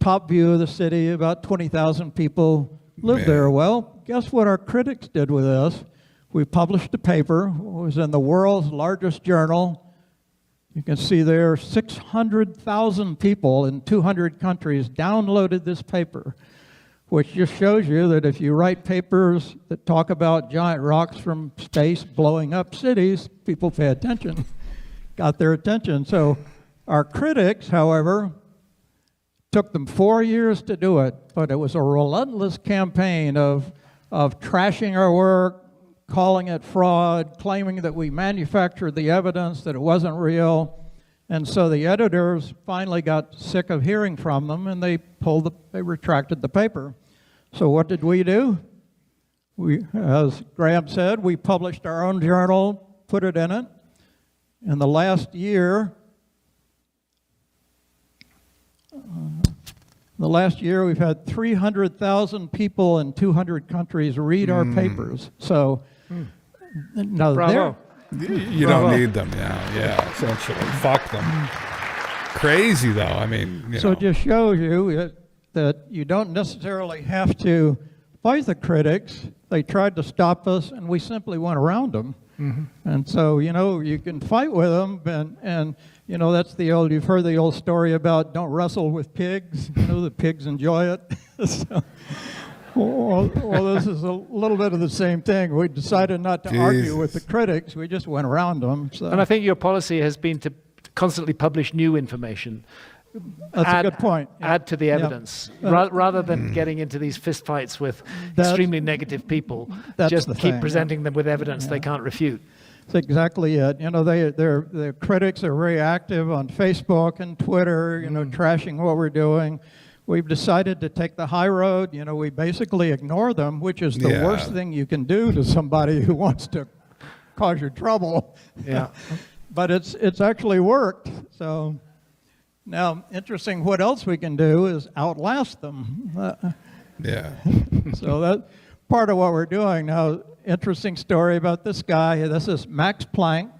top view of the city. About 20,000 people live there. Well, guess what our critics did with this? We published a paper. It was in the world's largest journal. You can see there 600,000 people in 200 countries downloaded this paper, which just shows you that if you write papers that talk about giant rocks from space blowing up cities, people pay attention, got their attention. So our critics, however, took them 4 years to do it, but it was a relentless campaign of trashing our work, calling it fraud, claiming that we manufactured the evidence, that it wasn't real. And so the editors finally got sick of hearing from them, and they retracted the paper. So what did we do? We, as Graham said, we published our own journal, put it in it. In the last year, we've had 300,000 people in 200 countries read our papers. So now Bravo. You don't need them now. Yeah, essentially. Fuck them. Crazy, though. I mean, so it just shows you that you don't necessarily have to fight the critics. They tried to stop us, and we simply went around them. And so, you can fight with them, and that's you've heard the old story about don't wrestle with pigs. The pigs enjoy it. So, well, this is a little bit of the same thing. We decided not to argue with the critics. We just went around them. So. And I think your policy has been to constantly publish new information. That's a good point. Add to the evidence, rather than getting into these fistfights with extremely negative people. Just keep presenting them with evidence they can't refute. That's exactly it. The critics are very active on Facebook and Twitter, trashing what we're doing. We've decided to take the high road. We basically ignore them, which is the worst thing you can do to somebody who wants to cause you trouble. Yeah. But it's actually worked. So now, interesting, what else we can do is outlast them. So that's part of what we're doing. Now, interesting story about this guy. This is Max Planck.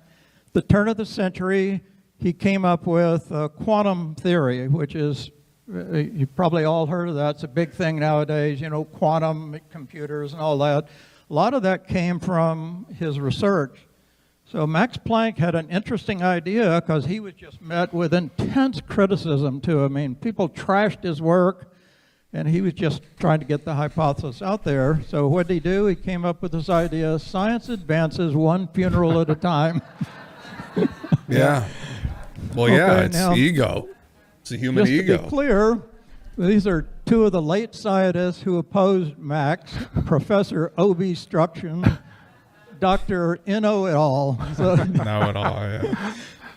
The turn of the century, he came up with quantum theory, which is, you've probably all heard of that. It's a big thing nowadays, quantum computers and all that. A lot of that came from his research. So Max Planck had an interesting idea because he was just met with intense criticism too. I mean, people trashed his work, and he was just trying to get the hypothesis out there. So what did he do? He came up with this idea: science advances one funeral at a time. Well, it's now, ego. It's a human ego. Just to be clear, these are two of the late scientists who opposed Max, Professor O.B. Struction, Dr. Know-it-all. Know-it-all,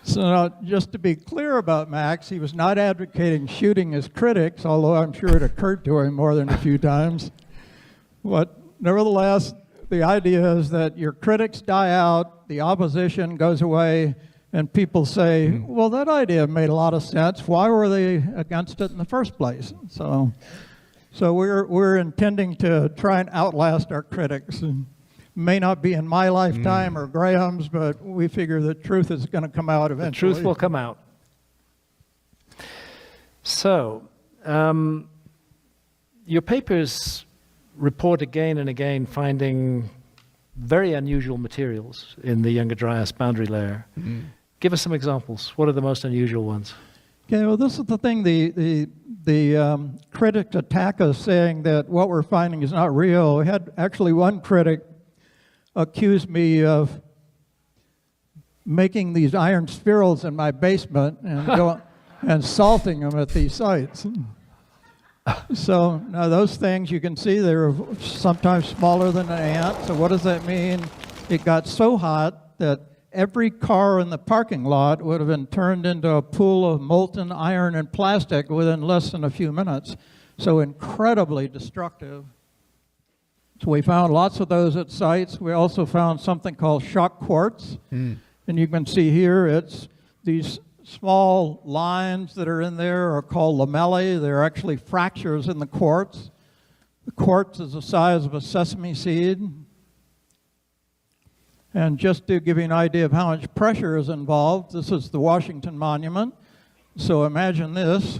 So now, just to be clear about Max, he was not advocating shooting his critics, although I'm sure it occurred to him more than a few times. But nevertheless, the idea is that your critics die out, the opposition goes away, and people say, well, that idea made a lot of sense. Why were they against it in the first place? So we're intending to try and outlast our critics. And may not be in my lifetime or Graham's, but we figure the truth is going to come out eventually. The truth will come out. So, your papers report again and again finding very unusual materials in the Younger Dryas boundary layer. Give us some examples. What are the most unusual ones? Okay, well, this is the thing. The critics attack us saying that what we're finding is not real. We had actually one critic accused me of making these iron spherules in my basement and salting them at these sites. So now those things, you can see they're sometimes smaller than an ant. So what does that mean? It got so hot that every car in the parking lot would have been turned into a pool of molten iron and plastic within less than a few minutes. So incredibly destructive. So we found lots of those at sites. We also found something called shock quartz. And you can see here, it's these small lines that are in there are called lamellae. They're actually fractures in the quartz. The quartz is the size of a sesame seed. And just to give you an idea of how much pressure is involved, this is the Washington Monument. So imagine this.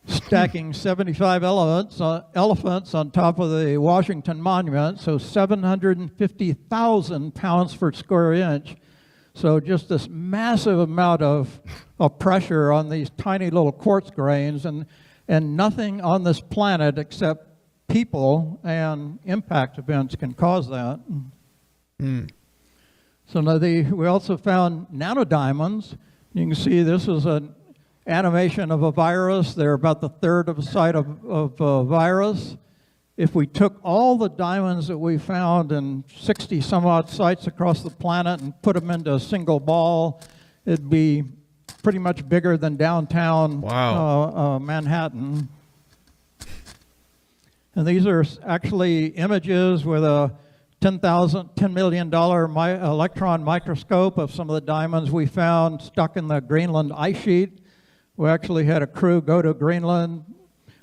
Stacking 75 elephants on top of the Washington Monument, so 750,000 pounds per square inch. So just this massive amount of pressure on these tiny little quartz grains, and nothing on this planet except people and impact events can cause that. So now we also found nanodiamonds. You can see this is an animation of a virus. They're about the third of a side of a virus. If we took all the diamonds that we found in 60 some odd sites across the planet and put them into a single ball, it'd be pretty much bigger than downtown Manhattan. And these are actually images with a $10 million electron microscope of some of the diamonds we found stuck in the Greenland ice sheet. We actually had a crew go to Greenland.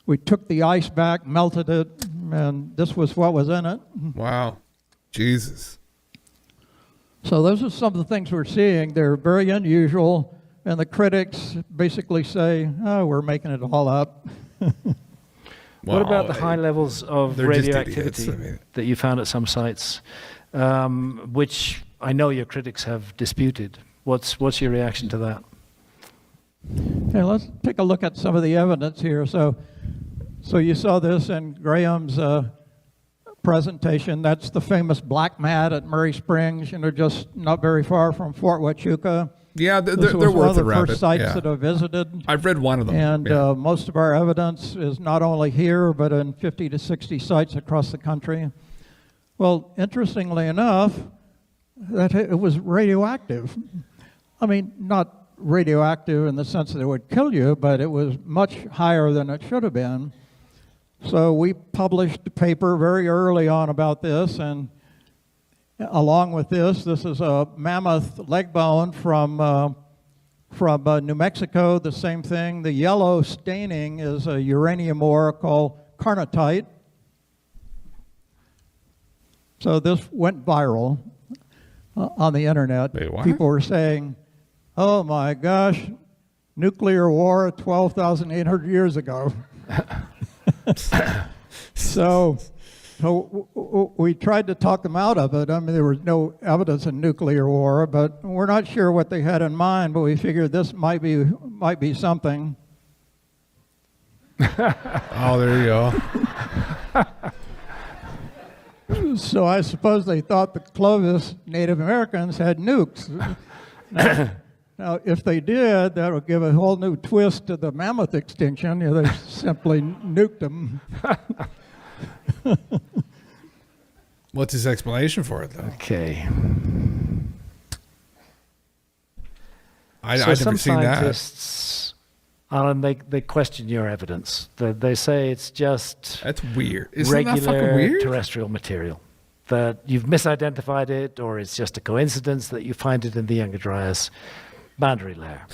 We took the ice back, melted it, and this was what was in it. Wow. Jesus. So those are some of the things we're seeing. They're very unusual, and the critics basically say, oh, we're making it all up. What about the high levels of radioactivity that you found at some sites, which I know your critics have disputed? What's your reaction to that? Okay, let's take a look at some of the evidence here. So you saw this in Graham's presentation. That's the famous black mat at Murray Springs, just not very far from Fort Huachuca. Yeah, This they're was one worth of the first sites yeah. that I visited. I've read one of them. And most of our evidence is not only here, but in 50 to 60 sites across the country. Well, interestingly enough, that it was radioactive. I mean, not radioactive in the sense that it would kill you, but it was much higher than it should have been. So we published a paper very early on about this, and along with this is a mammoth leg bone from New Mexico, the same thing. The yellow staining is a uranium ore called carnotite. So this went viral on the internet. Wait, what? People were saying, oh my gosh, nuclear war 12,800 years ago. So we tried to talk them out of it. I mean, there was no evidence of nuclear war, but we're not sure what they had in mind, but we figured this might be something. Oh, there you go. So I suppose they thought the Clovis Native Americans had nukes. Now, if they did, that would give a whole new twist to the mammoth extinction. They simply nuked them. What's his explanation for it, though? Okay. I've So never some seen that. scientists, Alan, they question your evidence. They say it's just That's weird. Isn't that fucking regular weird? terrestrial material. That you've misidentified it, or it's just a coincidence that you find it in the Younger Dryas boundary layer.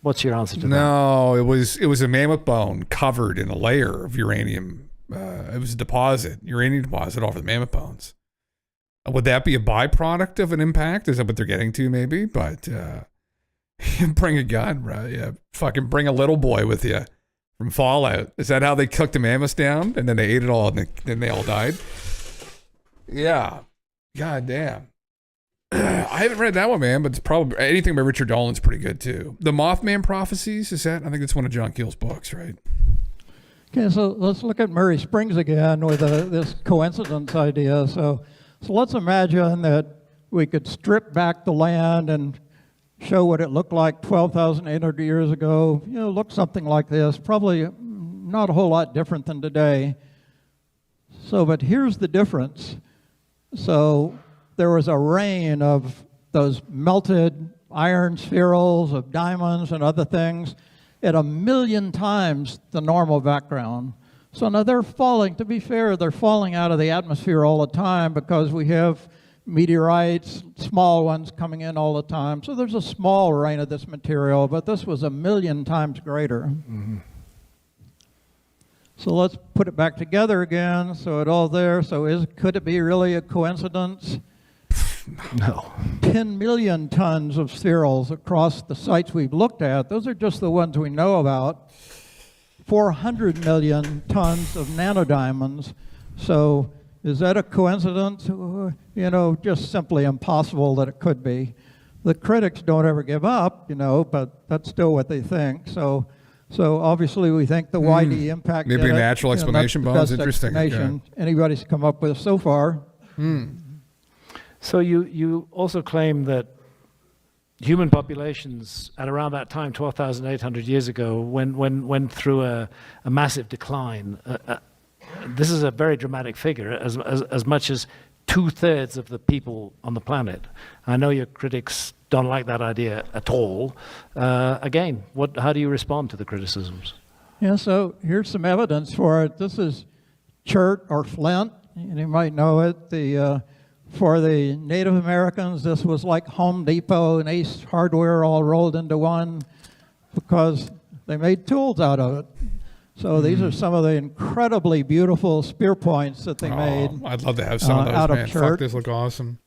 What's your answer to that? No, it was a mammoth bone covered in a layer of uranium. It was a deposit, uranium deposit off of the mammoth bones. Would that be a byproduct of an impact? Is that what they're getting to, maybe? But bring a gun, right? Yeah, fucking bring a little boy with you from Fallout. Is that how they cooked the mammoths down and then they ate it all and then they all died? Yeah. God damn. I haven't read that one, man, but it's probably anything by Richard Dolan's pretty good too. The Mothman Prophecies, is that? I think it's one of John Keel's books, right? Okay, so let's look at Murray Springs again with this coincidence idea. So let's imagine that we could strip back the land and show what it looked like 12,800 years ago. Look something like this. Probably not a whole lot different than today. So, but here's the difference. So there was a rain of those melted iron spherules of diamonds and other things at 1,000,000 times the normal background. So now they're falling, to be fair, they're falling out of the atmosphere all the time because we have meteorites, small ones coming in all the time. So there's a small rain of this material, but this was 1,000,000 times greater. So let's put it back together again. So it's all there. So could it be really a coincidence? No. 10 million tons of spherules across the sites we've looked at. Those are just the ones we know about. 400 million tons of nanodiamonds. So is that a coincidence? Just simply impossible that it could be. The critics don't ever give up, but that's still what they think. So obviously we think the YD impact. Maybe a natural explanation, Bones. Interesting. Explanation anybody's come up with so far. So you also claim that human populations at around that time, 12,800 years ago, went through a massive decline. This is a very dramatic figure, as much as 2/3 of the people on the planet. I know your critics don't like that idea at all. Again, how do you respond to the criticisms? Yeah, so here's some evidence for it. This is chert or flint, and you might know it. For the Native Americans, this was like Home Depot and Ace Hardware all rolled into one because they made tools out of it. So these are some of the incredibly beautiful spear points that they made. I'd love to have some of those, out of man. chert. Fuck, this look awesome.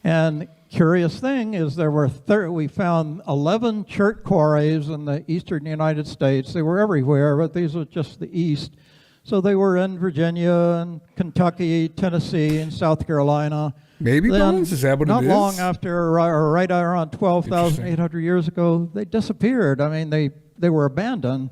And curious thing is we found 11 chert quarries in the eastern United States. They were everywhere, but these were just the east. So they were in Virginia and Kentucky, Tennessee, and South Carolina. Maybe, Bones? Is that what it is? Not long after, or right around 12,800 years ago, they disappeared. I mean, they were abandoned.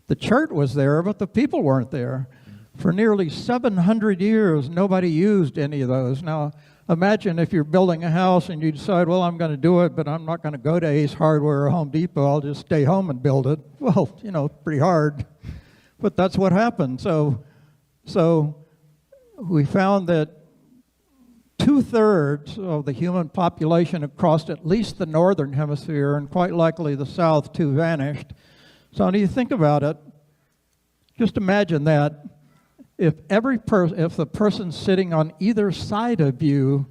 The chert was there, but the people weren't there. For nearly 700 years, nobody used any of those. Now, imagine if you're building a house and you decide, well, I'm going to do it, but I'm not going to go to Ace Hardware or Home Depot. I'll just stay home and build it. Well, pretty hard. But that's what happened. So we found that 2/3 of the human population across at least the northern hemisphere, and quite likely the south too, vanished. So when you think about it, just imagine that if the person sitting on either side of you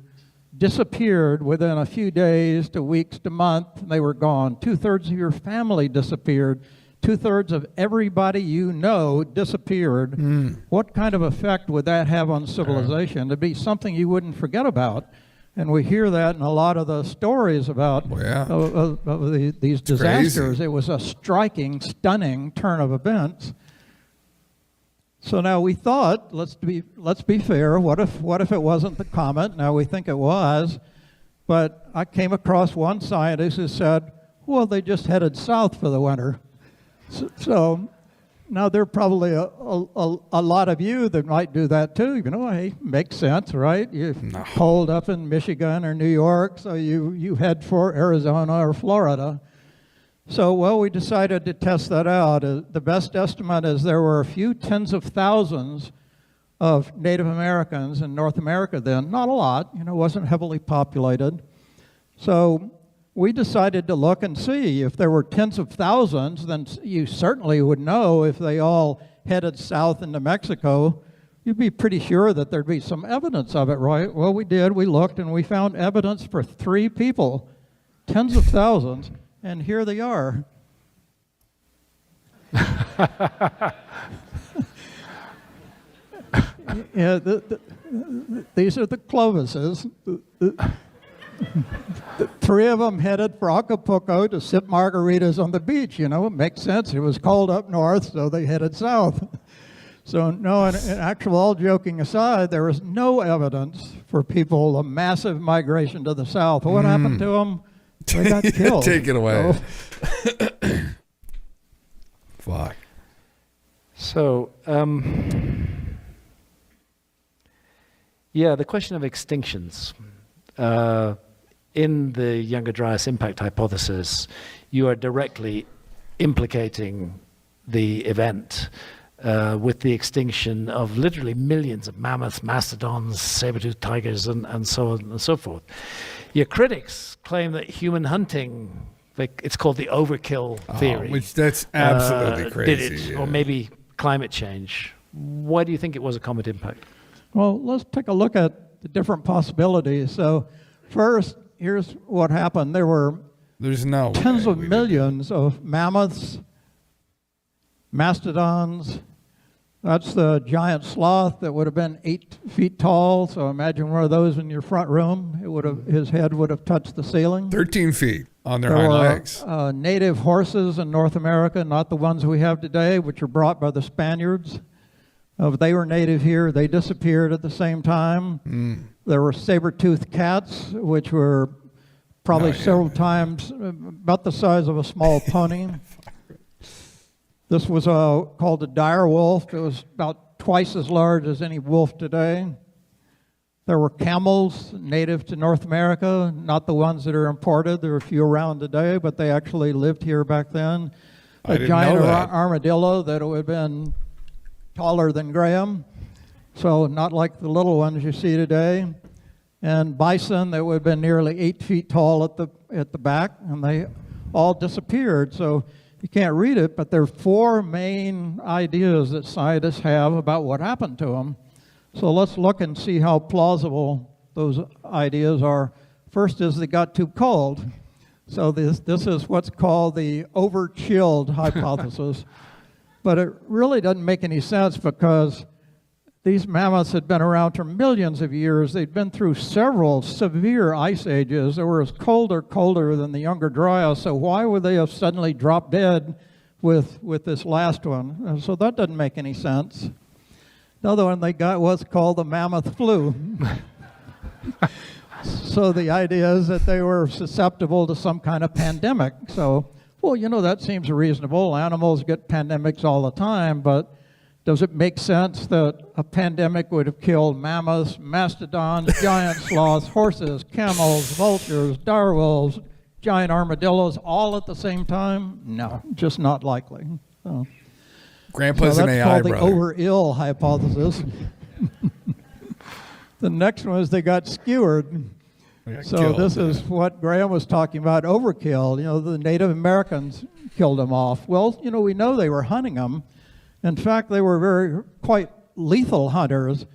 disappeared within a few days to weeks to months, they were gone. 2/3 of your family disappeared. 2/3 of everybody you know disappeared. What kind of effect would that have on civilization? It'd be something you wouldn't forget about. And we hear that in a lot of the stories about these disasters. Crazy. It was a striking, stunning turn of events. So now we thought, let's be fair. What if it wasn't the comet? Now we think it was, but I came across one scientist who said, "Well, they just headed south for the winter." So now there are probably a lot of you that might do that too. Hey, makes sense, right? You're cold up in Michigan or New York, so you head for Arizona or Florida. So, we decided to test that out. The best estimate is there were a few tens of thousands of Native Americans in North America then. Not a lot, wasn't heavily populated. So we decided to look and see. If there were tens of thousands, then you certainly would know if they all headed south into Mexico. You'd be pretty sure that there'd be some evidence of it, right? Well, we did. We looked and we found evidence for 3 people, tens of thousands, and here they are. These are the Clovises. The 3 of them headed for Acapulco to sip margaritas on the beach. It makes sense. It was cold up north, so they headed south. So no, in actual, all joking aside, there was no evidence for a massive migration to the south. What happened to them? They got killed. Take it away. So, Fuck. So, the question of extinctions. In the Younger Dryas impact hypothesis, you are directly implicating the event. with the extinction of literally millions of mammoths, mastodons, saber-toothed tigers, and so on and so forth. Your critics claim that human hunting, it's called the overkill theory. Which that's absolutely crazy. Did it, yeah. or maybe climate change. Why do you think it was a comet impact? Well, let's take a look at the different possibilities. So first, here's what happened. There were There's no tens way of we did millions of mammoths, mastodons. That's the giant sloth that would have been 8 feet tall. So imagine one of those in your front room. It would have, his head would have touched the ceiling. 13 feet on their There hind were legs. native horses in North America, not the ones we have today, which were brought by the Spaniards. They were native here. They disappeared at the same time. There were saber-toothed cats, which were probably several times about the size of a small pony. This was called a dire wolf. It was about twice as large as any wolf today. There were camels native to North America, not the ones that are imported. There are a few around today, but they actually lived here back then. I A didn't giant know that. armadillo that would have been taller than Graham, so not like the little ones you see today. And bison that would have been nearly 8 feet tall at the back, and they all disappeared. So you can't read it, but there are 4 main ideas that scientists have about what happened to them. So let's look and see how plausible those ideas are. First is they got too cold. So this is what's called the over-chilled hypothesis. But it really doesn't make any sense because these mammoths had been around for millions of years. They'd been through several severe ice ages. They were as colder than the Younger Dryas. So why would they have suddenly dropped dead with this last one? And so that doesn't make any sense. Another one they got was called the mammoth flu. So the idea is that they were susceptible to some kind of pandemic. So, well, you know, that seems reasonable. Animals get pandemics all the time, but does it make sense that a pandemic would have killed mammoths, mastodons, giant sloths, horses, camels, vultures, direwolves, giant armadillos all at the same time? No, just not likely. So Grandpa's that's an AI called the brother. over-ill hypothesis. The next one is they got skewered. They got So killed, this yeah. is what Graham was talking about, overkill. You know, the Native Americans killed them off. Well, you know, we know they were hunting them. In fact, they were quite lethal hunters.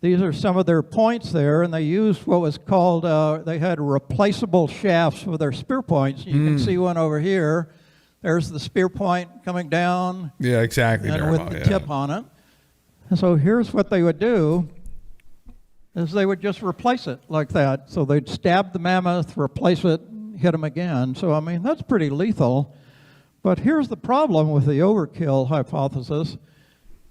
These are some of their points there, and they used what was called, they had replaceable shafts for their spear points. You can see one over here. There's the spear point coming down, Yeah, exactly. and Darmo, with the yeah. tip on it. And so here's what they would do, is they would just replace it like that. So they'd stab the mammoth, replace it, hit them again. So, I mean, that's pretty lethal. But here's the problem with the overkill hypothesis.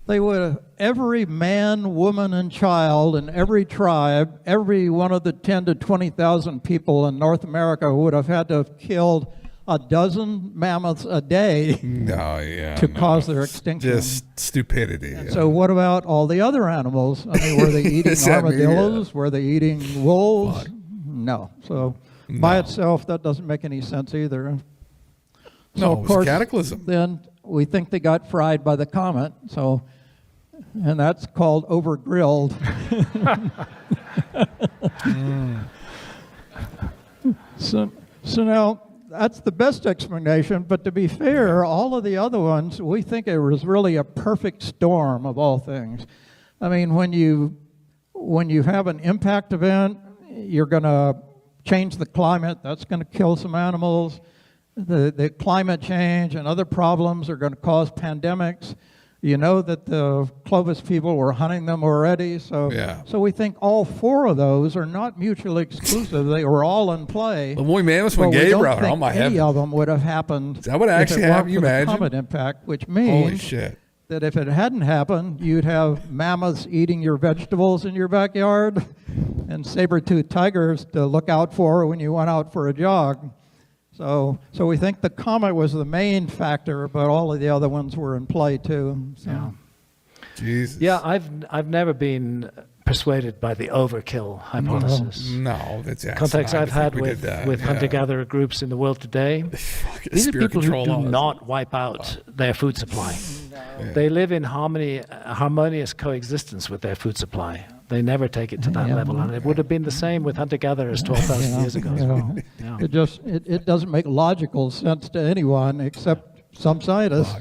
They would, every man, woman, and child in every tribe, every one of the 10 to 20,000 people in North America would have had to have killed a dozen mammoths a day No, yeah. to no. cause their extinction. Just stupidity. yeah. So what about all the other animals? I mean, were they eating Does that mean, armadillos? Were they eating wolves? Fuck. No. So by No. itself, that doesn't make any sense either. So No, of it was a course, cataclysm. then we think they got fried by the comet. So, and that's called over-grilled. So now that's the best explanation. But to be fair, all of the other ones, we think it was really a perfect storm of all things. I mean, when you have an impact event, you're going to change the climate. That's going to kill some animals. The climate change and other problems are going to cause pandemics. You know that the Clovis people were hunting them already. So, Yeah. so we think all 4 of those are not mutually exclusive. They were all in play. The boy man was But when we gay don't brother. think Oh my any heaven. of them would have happened. Is that what actually if it weren't happened? You for the imagine? comet impact, which Holy means shit. that if it hadn't happened, you'd have mammoths eating your vegetables in your backyard and saber-toothed tigers to look out for when you went out for a jog. So we think the comet was the main factor, but all of the other ones were in play too. So. Yeah. Jesus. Yeah, I've never been persuaded by the overkill hypothesis. No, that's Contacts I I've think had we with, did that, with yeah. hunter-gatherer groups in the world today, Fucking these are spirit people who control do laws. not wipe out their food supply. They live in harmonious coexistence with their food supply. They never take it to that level, and it would have been the same with hunter-gatherers 12,000 years ago. Yeah. It doesn't make logical sense to anyone except some scientists.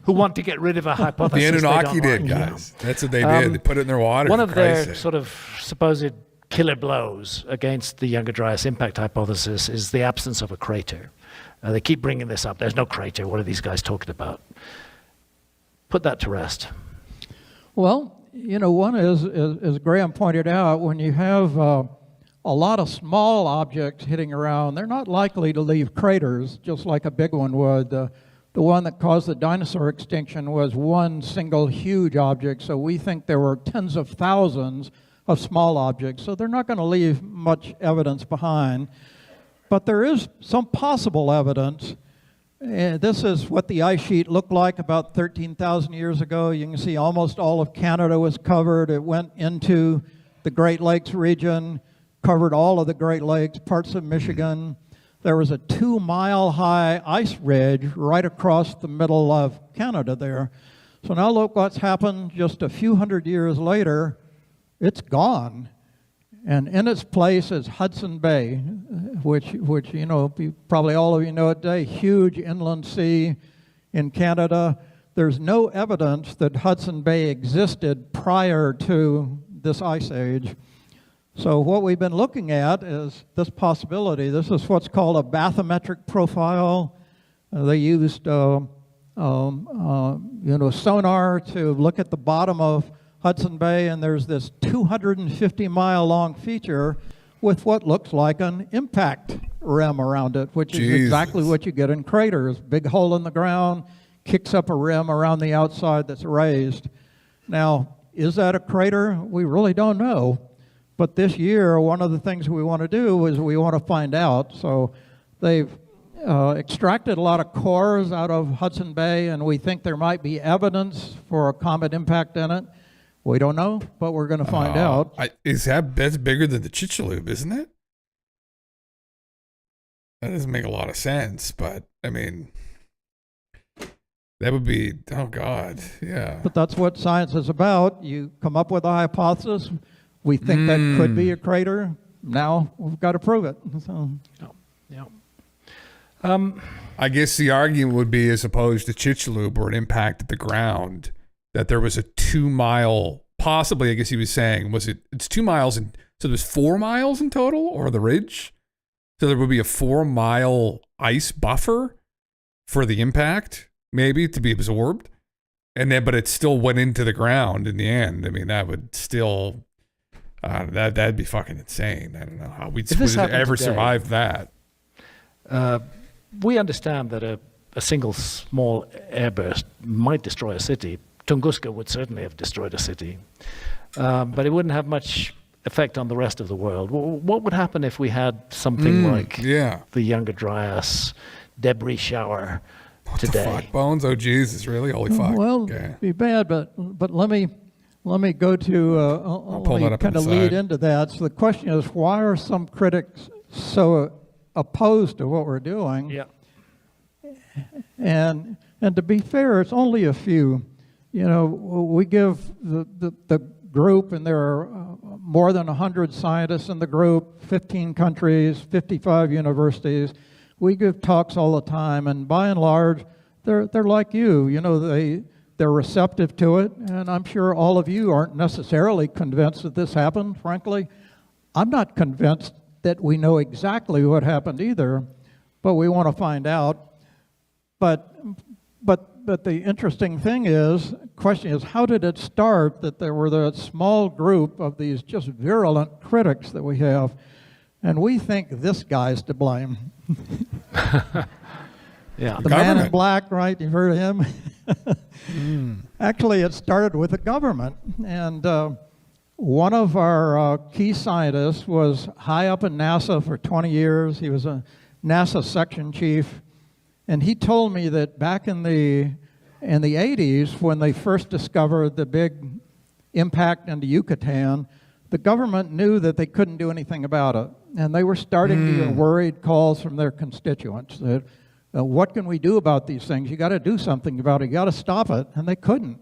Who want to get rid of a hypothesis. The Anunnaki they don't did, like. guys. That's what they did. They put it in their water. One for of their Christ's sake. sort of supposed killer blows against the Younger Dryas impact hypothesis is the absence of a crater. They keep bringing this up. There's no crater. What are these guys talking about? Put that to rest. Well, one is, as Graham pointed out, when you have a lot of small objects hitting around, they're not likely to leave craters, just like a big one would. The one that caused the dinosaur extinction was one single huge object, so we think there were tens of thousands of small objects, so they're not going to leave much evidence behind. But there is some possible evidence. This is what the ice sheet looked like about 13,000 years ago. You can see almost all of Canada was covered. It went into the Great Lakes region, covered all of the Great Lakes, parts of Michigan. There was a 2-mile high ice ridge right across the middle of Canada there. So now look what's happened just a few hundred years later. It's gone. And in its place is Hudson Bay, which probably all of you know it today, huge inland sea in Canada. There's no evidence that Hudson Bay existed prior to this ice age. So what we've been looking at is this possibility. This is what's called a bathymetric profile. They used sonar to look at the bottom of Hudson Bay, and there's this 250-mile-long feature with what looks like an impact rim around it, which is exactly what you get in craters. Big hole in the ground, kicks up a rim around the outside that's raised. Now, is that a crater? We really don't know. But this year, one of the things we want to do is we want to find out. So they've extracted a lot of cores out of Hudson Bay, and we think there might be evidence for a comet impact in it. We don't know, but we're going to find out. That's bigger than the Chicxulub, isn't it? That doesn't make a lot of sense, but I mean, that would be, oh God, yeah. But that's what science is about. You come up with a hypothesis. We think that could be a crater. Now we've got to prove it. So. I guess the argument would be, as opposed to Chicxulub, where it impacted the ground, that there was a 2-mile, possibly, I guess he was saying, it's 2 miles, and so there's 4 miles in total, or the ridge? So there would be a 4-mile ice buffer for the impact, maybe, to be absorbed. And then, but it still went into the ground in the end. I mean, that would still, that'd be fucking insane. I don't know how we'd ever survive that. We understand that a single small airburst might destroy a city. Tunguska would certainly have destroyed a city, but it wouldn't have much effect on the rest of the world. What would happen if we had something like the Younger Dryas debris shower today? The fuck, Bones? Oh Jesus, really? Holy fuck! Well, it'd be bad, but let me go to let me kind of lead into that. So the question is, why are some critics so opposed to what we're doing? Yeah. And to be fair, it's only a few. We give the group, and there are more than 100 scientists in the group, 15 countries, 55 universities. We give talks all the time, and by and large, they're like you. They're receptive to it, and I'm sure all of you aren't necessarily convinced that this happened, frankly. I'm not convinced that we know exactly what happened either, but we want to find out. But the interesting question is, how did it start that there were that small group of these just virulent critics that we have? And we think this guy's to blame. Yeah. The man in black, right? You've heard of him? Actually, it started with the government. And one of our key scientists was high up in NASA for 20 years. He was a NASA section chief. And he told me that back in the 80s, when they first discovered the big impact into Yucatan, the government knew that they couldn't do anything about it. And they were starting to get worried calls from their constituents that What can we do about these things? You got to do something about it. You got to stop it. And they couldn't.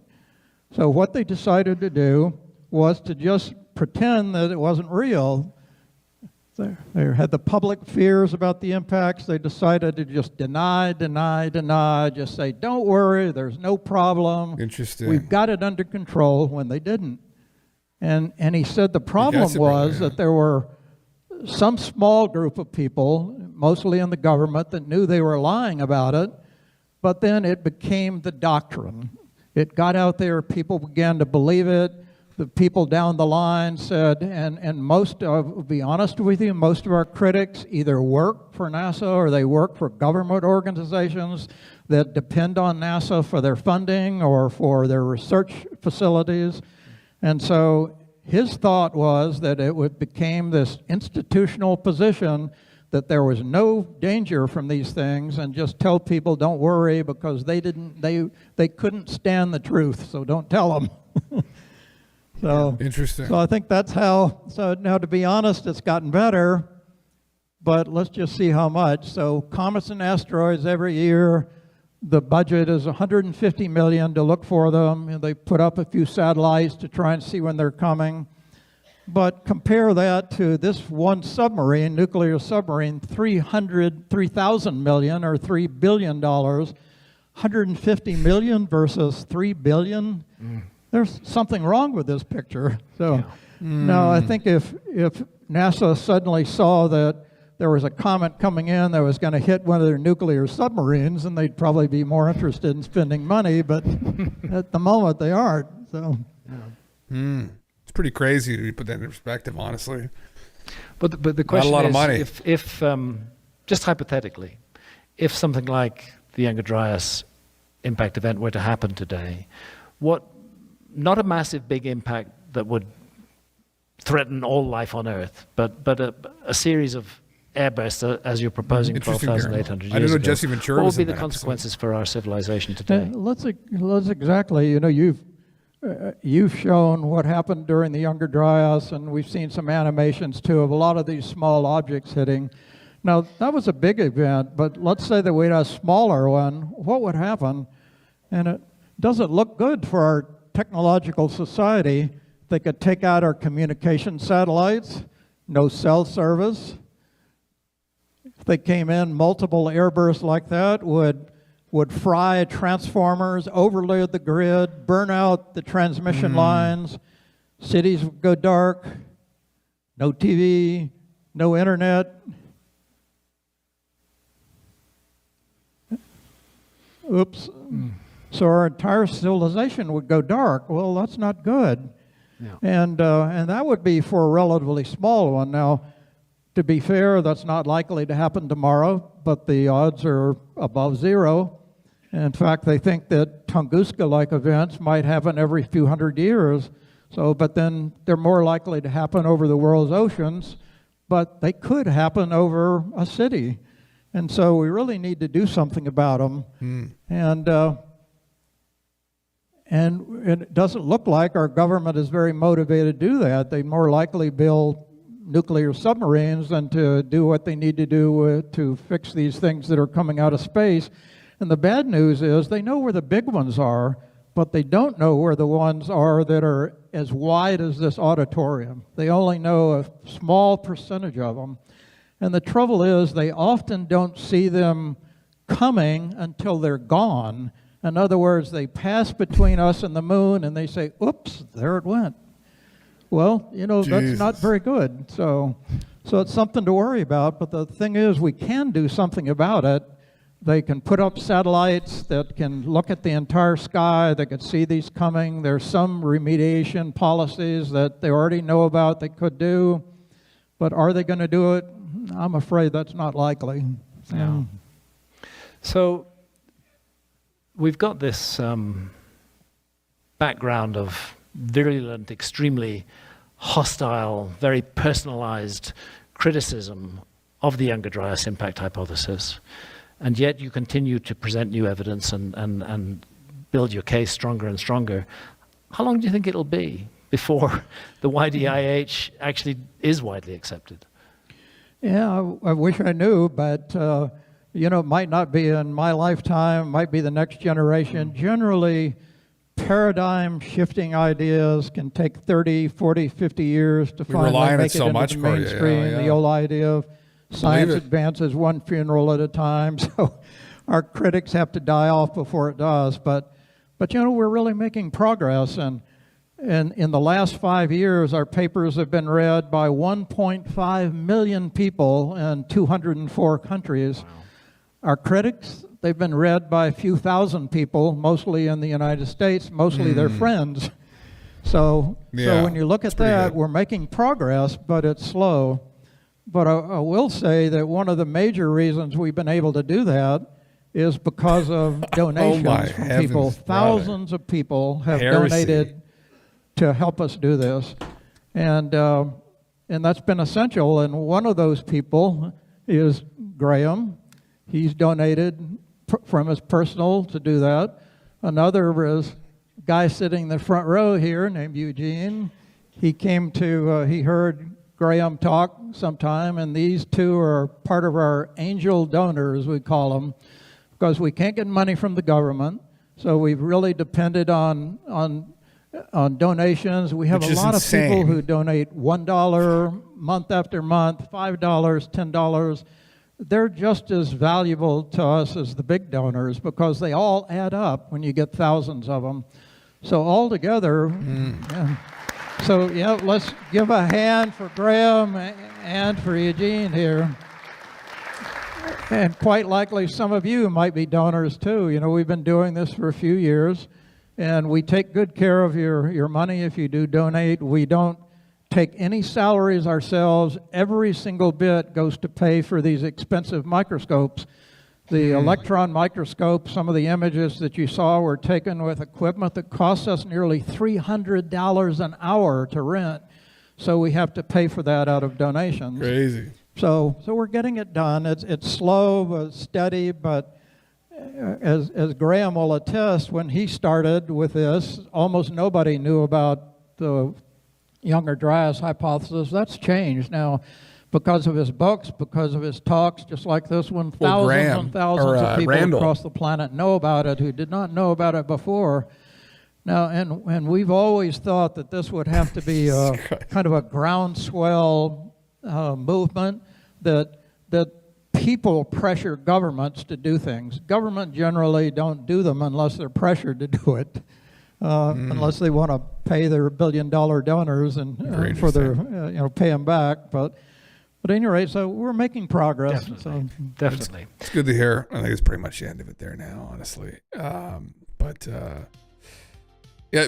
So what they decided to do was to just pretend that it wasn't real. They had the public fears about the impacts. They decided to just deny, just say, don't worry, there's no problem. Interesting. We've got it under control, when they didn't. And he said the problem was that there were some small group of people, mostly in the government, that knew they were lying about it, but then it became the doctrine. It got out there, people began to believe it. The people down the line said, and most of, to be honest with you, most of our critics either work for NASA or they work for government organizations that depend on NASA for their funding or for their research facilities. And so his thought was that it became this institutional position that there was no danger from these things, and just tell people don't worry because they couldn't stand the truth, so don't tell them. So interesting. So I think that's how. So now, to be honest, it's gotten better, but let's just see how much. So comets and asteroids every year, the budget is $150 million to look for them. And they put up a few satellites to try and see when they're coming. But compare that to this one submarine, nuclear submarine, $3,000 million or $3 billion, 150 million versus $3 billion. There's something wrong with this picture. So now I think if NASA suddenly saw that there was a comet coming in that was going to hit one of their nuclear submarines, then they'd probably be more interested in spending money, but at the moment they aren't. So it's pretty crazy to put that in perspective, honestly. But the question Not a lot is, of money. if just hypothetically, if something like the Younger Dryas impact event were to happen today, not a massive big impact that would threaten all life on Earth, but a series of airbursts as you're proposing Interesting, 12,800 years I didn't know ago. Jesse Ventura What was would be in the that consequences for our civilization today? let's exactly, you've shown what happened during the Younger Dryas, and we've seen some animations too of a lot of these small objects hitting. Now, that was a big event, but let's say that we had a smaller one. What would happen? And it doesn't look good for our technological society. They could take out our communication satellites, no cell service. If they came in, multiple airbursts like that would fry transformers, overload the grid, burn out the transmission lines. Cities would go dark, no TV, no internet. Oops. So our entire civilization would go dark. Well, that's not good. Yeah. And that would be for a relatively small one. Now, to be fair, that's not likely to happen tomorrow, but the odds are above zero. In fact, they think that Tunguska-like events might happen every few hundred years. So, but then they're more likely to happen over the world's oceans, but they could happen over a city. And so we really need to do something about them. And it doesn't look like our government is very motivated to do that. They more likely build nuclear submarines than to do what they need to do to fix these things that are coming out of space. And the bad news is they know where the big ones are, but they don't know where the ones are that are as wide as this auditorium. They only know a small percentage of them. And the trouble is they often don't see them coming until they're gone. In other words, they pass between us and the moon and they say, oops, there it went. Well, that's not very good. So it's something to worry about. But the thing is, we can do something about it. They can put up satellites that can look at the entire sky. They can see these coming. There's some remediation policies that they already know about they could do. But are they going to do it? I'm afraid that's not likely. Yeah. So we've got this background of virulent, extremely hostile, very personalized criticism of the Younger Dryas impact hypothesis. And yet you continue to present new evidence and build your case stronger and stronger. How long do you think it'll be before the YDIH actually is widely accepted? Yeah, I wish I knew, but You know, it might not be in my lifetime, might be the next generation. Generally, paradigm shifting ideas can take 30, 40, 50 years to finally rely on it make it so into much, the Corey. mainstream. Yeah. The old idea of science it. advances one funeral at a time. So our critics have to die off before it does. But you know, we're really making progress. And in the last 5 years, our papers have been read by 1.5 million people in 204 countries. Wow. Our critics, they've been read by a few thousand people, mostly in the United States, mostly their friends. So when you look at that, we're making progress, but it's slow. But I will say that one of the major reasons we've been able to do that is because of donations from people. Thousands of people have donated to help us do this. And that's been essential. And one of those people is Graham. He's donated from his personal to do that. Another is a guy sitting in the front row here named Eugene. He came to, he heard Graham talk sometime, and these two are part of our angel donors, we call them, because we can't get money from the government. So we've really depended on donations. We have a lot of people who donate $1 month after month, $5, $10. They're just as valuable to us as the big donors because they all add up when you get thousands of them. So all together, So yeah, let's give a hand for Graham and for Eugene here. And quite likely some of you might be donors too. You know, we've been doing this for a few years, and we take good care of your money if you do donate. We don't take any salaries ourselves. Every single bit goes to pay for these expensive microscopes. The electron microscope, some of the images that you saw were taken with equipment that costs us nearly $300 an hour to rent. So we have to pay for that out of donations. Crazy. So we're getting it done. It's slow but steady, but as Graham will attest, when he started with this, almost nobody knew about the Younger Dryas hypothesis. That's changed now because of his books, because of his talks, just like this one. Thousands and thousands of people across the planet know about it who did not know about it before. Now, and we've always thought that this would have to be kind of a groundswell movement, that people pressure governments to do things. Government generally don't do them unless they're pressured to do it. Unless they want to pay their billion-dollar donors and for their, pay them back. But at any rate, so we're making progress. Definitely. It's good to hear. I think it's pretty much the end of it there now, honestly. Yeah,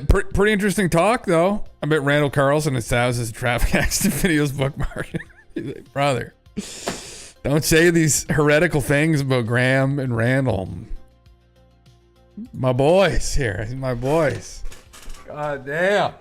pretty interesting talk, though. I bet Randall Carlson has thousands of traffic accident videos bookmarked. Like, brother, don't say these heretical things about Graham and Randall. My boys here, my boys. God damn.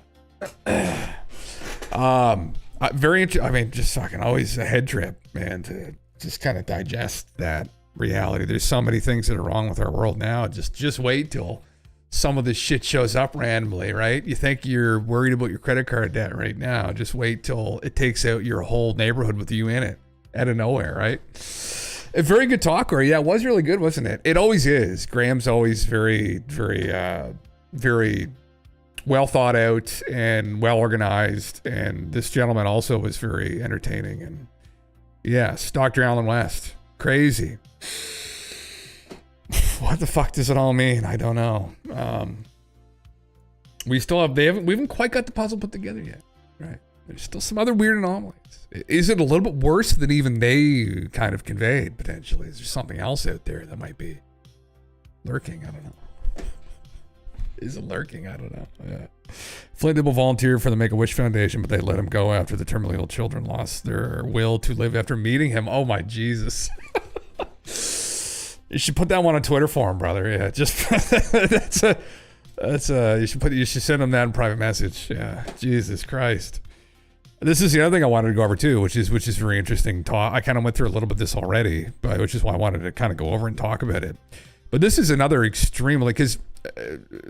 Very interesting. I mean, just fucking always a head trip, man, to just kind of digest that reality. There's so many things that are wrong with our world now. Just wait till some of this shit shows up randomly, right? You think you're worried about your credit card debt right now. Just wait till it takes out your whole neighborhood with you in it out of nowhere, right? A very good talk, or yeah, it was really good, wasn't it? It always is. Graham's always very, very, very well thought out and well organized, and this gentleman also was very entertaining. And yes, Dr. Alan West, crazy. What the fuck does it all mean? I don't know. We haven't quite got the puzzle put together yet, right? There's still some other weird anomalies. Is it a little bit worse than even they kind of conveyed, potentially? Is there something else out there that might be lurking? I don't know. Is it lurking? I don't know. Yeah. Flint Dibble volunteered for the Make-A-Wish Foundation, but they let him go after the terminally ill children lost their will to live after meeting him. Oh my Jesus. You should put that one on Twitter for him, brother. Yeah, just you should send him that in private message. Yeah, Jesus Christ. This is the other thing I wanted to go over too, which is very interesting. I kind of went through a little bit of this already, but which is why I wanted to kind of go over and talk about it. But this is another extremely, because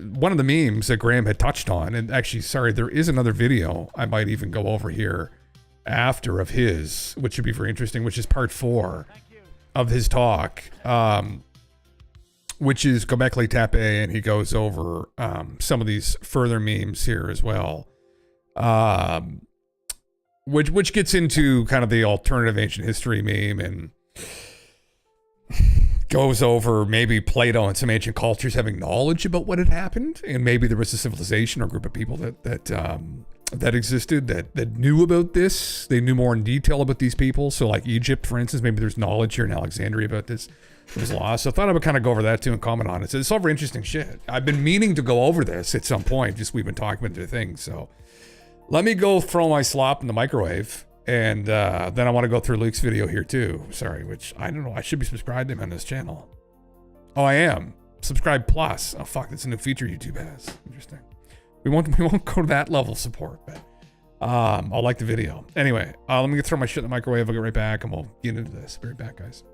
one of the memes that Graham had touched on, and actually, sorry, there is another video I might even go over here after of his, which should be very interesting, which is part 4 of his talk, which is Gobekli Tepe, and he goes over some of these further memes here as well, which gets into kind of the alternative ancient history meme and goes over maybe Plato and some ancient cultures having knowledge about what had happened, and maybe there was a civilization or group of people that existed that knew about this. They knew more in detail about these people. So like Egypt, for instance, maybe there's knowledge here in Alexandria about this. There's lost. So I thought I would kind of go over that too and comment on it. So it's all very interesting shit. I've been meaning to go over this at some point, just we've been talking about the things. So let me go throw my slop in the microwave. And then I want to go through Luke's video here too. Sorry, which I don't know. I should be subscribed to him on this channel. Oh, I am. Subscribe plus. Oh fuck, that's a new feature YouTube has. Interesting. We won't go to that level of support, but I'll like the video. Anyway, let me throw my shit in the microwave. I'll get right back and we'll get into this. Be right back, guys.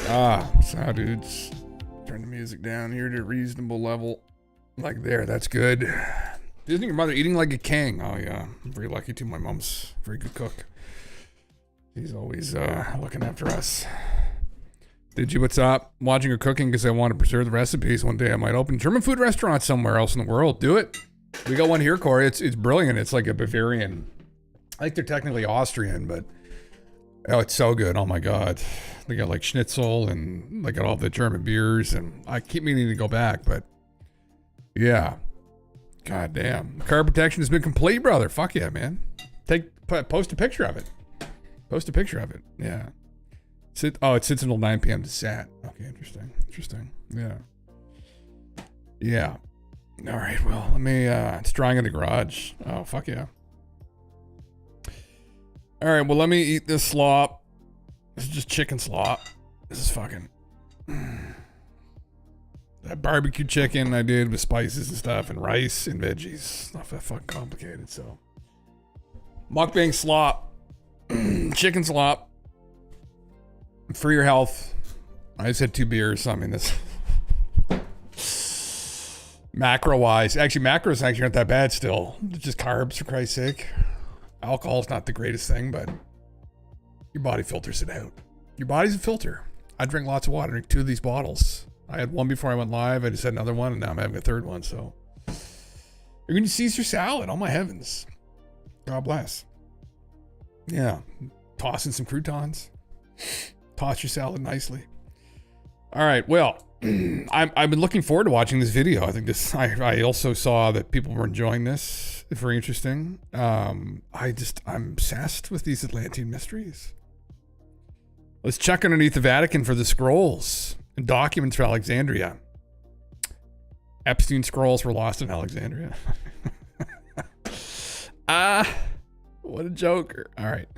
So dudes, turn the music down here to a reasonable level. Like there, that's good. Isn't your mother eating like a king? Oh yeah, I'm very lucky too. My mom's a very good cook. She's always looking after us. Did you? What's up? I'm watching her cooking because I want to preserve the recipes. One day I might open a German food restaurant somewhere else in the world. Do it. We got one here, Corey. It's brilliant. It's like a Bavarian. I think they're technically Austrian, but oh, it's so good. Oh my God. They got like schnitzel and they got all the German beers, and I keep meaning to go back, but yeah. God damn. Car protection has been complete, brother. Fuck yeah, man. Post a picture of it. Post a picture of it. Yeah. It sits until 9 p.m. to sat. Okay, interesting. Yeah. Yeah. All right, well, let me, it's drying in the garage. Oh, fuck yeah. All right, well, let me eat this slop. This is just chicken slop. This is fucking... That barbecue chicken I did with spices and stuff and rice and veggies. Not that fucking complicated, so. Mukbang slop. Chicken slop. For your health. I just had 2 beers. I mean, this... Macro-wise. Actually, macros actually aren't that bad still. It's just carbs, for Christ's sake. Alcohol's not the greatest thing, but your body filters it out. Your body's a filter. I drink lots of water. I drink 2 of these bottles. I had one before I went live. I just had another one, and now I'm having a 3rd one, so. You're going to Caesar salad. Oh, my heavens. God bless. Yeah. Toss in some croutons. Toss your salad nicely. All right, well, I've been looking forward to watching this video. I think I also saw that people were enjoying this. Very interesting. I'm obsessed with these Atlantean mysteries. Let's check underneath the Vatican for the scrolls and documents for Alexandria. Epstein scrolls were lost in Alexandria. What a joker. All right.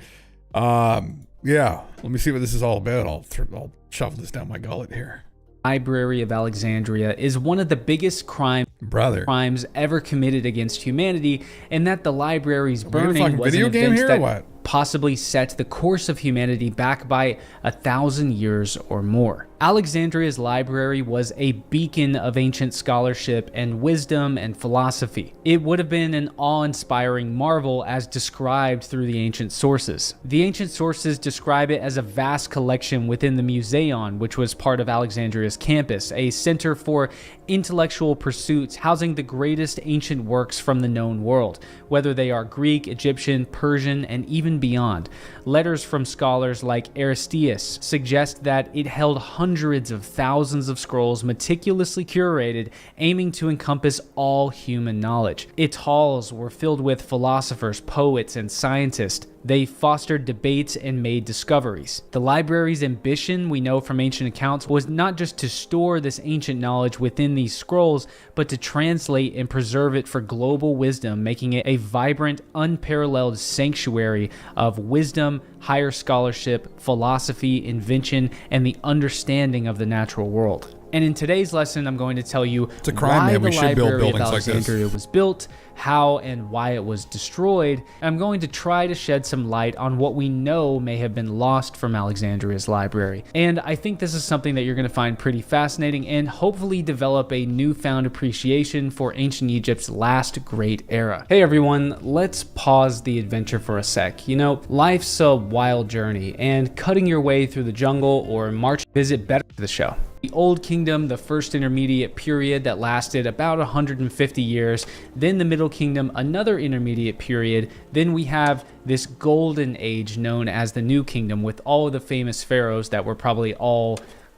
Yeah, let me see what this is all about. I'll shuffle this down my gullet here. Library of Alexandria is one of the biggest crimes ever committed against humanity, and that the library's burning was an event that possibly set the course of humanity back by 1,000 years or more. Alexandria's library was a beacon of ancient scholarship and wisdom and philosophy. It would have been an awe-inspiring marvel as described through the ancient sources. The ancient sources describe it as a vast collection within the Museion, which was part of Alexandria's campus, a center for intellectual pursuits housing the greatest ancient works from the known world, whether they are Greek, Egyptian, Persian, and even beyond. Letters from scholars like Aristeas suggest that it held hundreds of thousands of scrolls meticulously curated, aiming to encompass all human knowledge. Its halls were filled with philosophers, poets, and scientists. They fostered debates and made discoveries. The library's ambition, we know from ancient accounts, was not just to store this ancient knowledge within these scrolls, but to translate and preserve it for global wisdom, making it a vibrant, unparalleled sanctuary of wisdom, higher scholarship, philosophy, invention, and the understanding of the natural world. And in today's lesson, I'm going to tell you why the Library of Alexandria was built, how and why it was destroyed. I'm going to try to shed some light on what we know may have been lost from Alexandria's library. And I think this is something that you're going to find pretty fascinating and hopefully develop a newfound appreciation for ancient Egypt's last great era. Hey everyone, let's pause the adventure for a sec. You know, life's a wild journey, and cutting your way through the jungle or visit better to the show. The Old Kingdom, the first intermediate period that lasted about 150 years, then the Middle Kingdom, another intermediate period, then we have this golden age known as the New Kingdom with all of the famous pharaohs that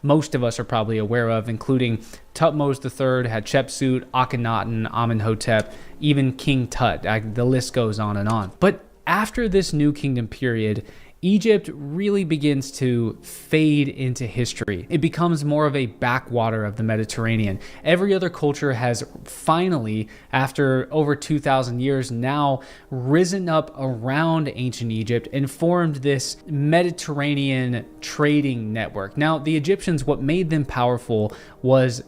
most of us are probably aware of, including Tutmos III, Hatshepsut, Akhenaten, Amenhotep, even King Tut. The list goes on and on. But after this New Kingdom period, Egypt really begins to fade into history. It becomes more of a backwater of the Mediterranean. Every other culture has finally, after over 2,000 years, now risen up around ancient Egypt and formed this Mediterranean trading network. Now, the Egyptians, what made them powerful was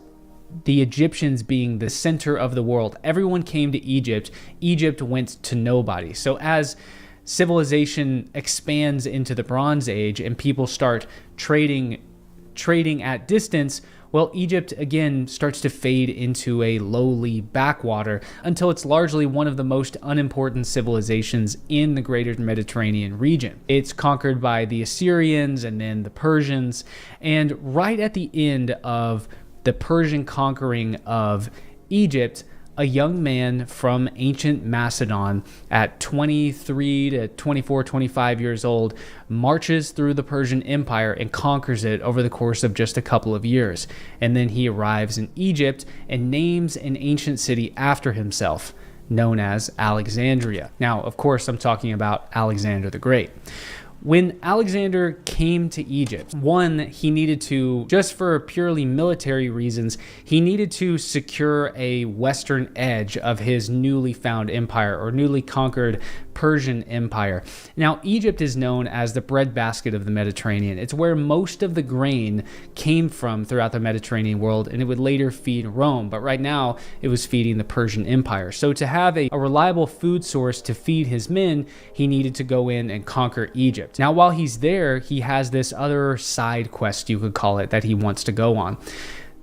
the Egyptians being the center of the world. Everyone came to Egypt. Egypt went to nobody. So as civilization expands into the Bronze Age and people start trading trading at distance, well, Egypt again starts to fade into a lowly backwater until it's largely one of the most unimportant civilizations in the greater Mediterranean region. It's conquered by the Assyrians and then the Persians, and right at the end of the Persian conquering of Egypt, a young man from ancient Macedon at 23 to 24, 25 years old marches through the Persian Empire and conquers it over the course of just a couple of years. And then he arrives in Egypt and names an ancient city after himself, known as Alexandria. Now, of course, I'm talking about Alexander the Great. When Alexander came to Egypt, one, he needed to, just for purely military reasons, he needed to secure a western edge of his newly found empire, or newly conquered Persian Empire. Now, Egypt is known as the breadbasket of the Mediterranean. It's where most of the grain came from throughout the Mediterranean world, and it would later feed Rome. But right now, it was feeding the Persian Empire. So to have a reliable food source to feed his men, he needed to go in and conquer Egypt. Now, while he's there, he has this other side quest, you could call it, that he wants to go on.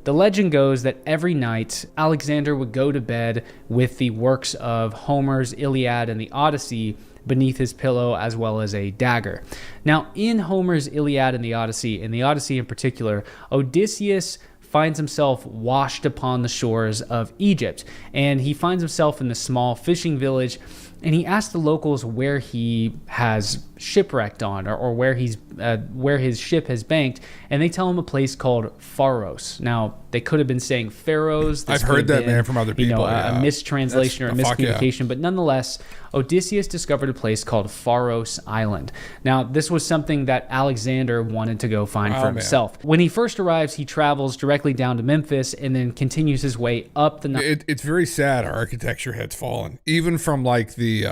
The legend goes that every night, Alexander would go to bed with the works of Homer's Iliad and the Odyssey beneath his pillow, as well as a dagger. Now, in Homer's Iliad and the Odyssey in particular, Odysseus finds himself washed upon the shores of Egypt, and he finds himself in the small fishing village, and he asks the locals where he has shipwrecked on, or where his ship has banked, and they tell him a place called Pharos. Now, they could have been saying Pharaohs. I've heard that, man, from other people. A mistranslation or a miscommunication, but nonetheless, Odysseus discovered a place called Pharos Island. Now, this was something that Alexander wanted to go find for himself. When he first arrives, he travels directly down to Memphis and then continues his way up the Nile. It's very sad our architecture has fallen, even from like the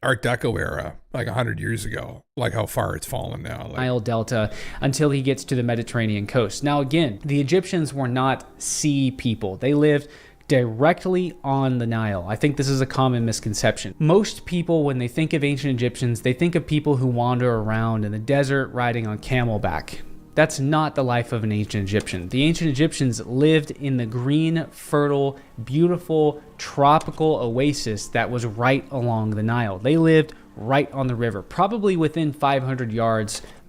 Art Deco era, like 100 years ago, like how far it's fallen now. Nile Delta, until he gets to the Mediterranean coast. Now, again, the Egyptians were not sea people. They lived directly on the Nile. I think this is a common misconception. Most people, when they think of ancient Egyptians, they think of people who wander around in the desert riding on camelback. That's not the life of an ancient Egyptian. The ancient Egyptians lived in the green, fertile, beautiful, tropical oasis that was right along the Nile. They lived right on the river, probably within 500 to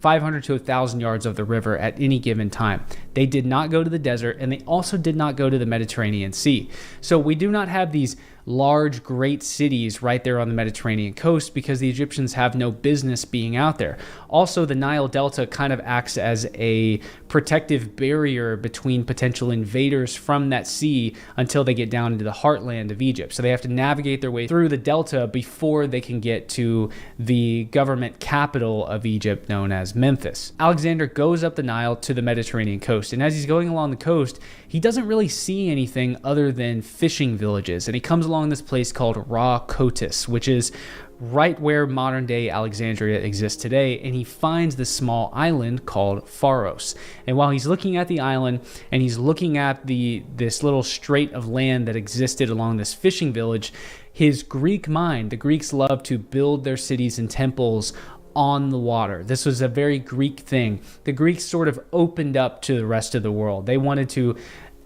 1,000 yards of the river at any given time. They did not go to the desert, and they also did not go to the Mediterranean Sea. So we do not have these large, great cities right there on the Mediterranean coast because the Egyptians have no business being out there. Also, the Nile Delta kind of acts as a protective barrier between potential invaders from that sea until they get down into the heartland of Egypt. So they have to navigate their way through the Delta before they can get to the government capital of Egypt, known as Memphis. Alexander goes up the Nile to the Mediterranean coast, and as he's going along the coast, he doesn't really see anything other than fishing villages, and he comes along this place called Ra Kotis, which is right where modern-day Alexandria exists today, and he finds this small island called Pharos. And while he's looking at the island and he's looking at this little strait of land that existed along this fishing village, his Greek mind, the Greeks love to build their cities and temples on the water. This was a very Greek thing. The Greeks sort of opened up to the rest of the world. They wanted to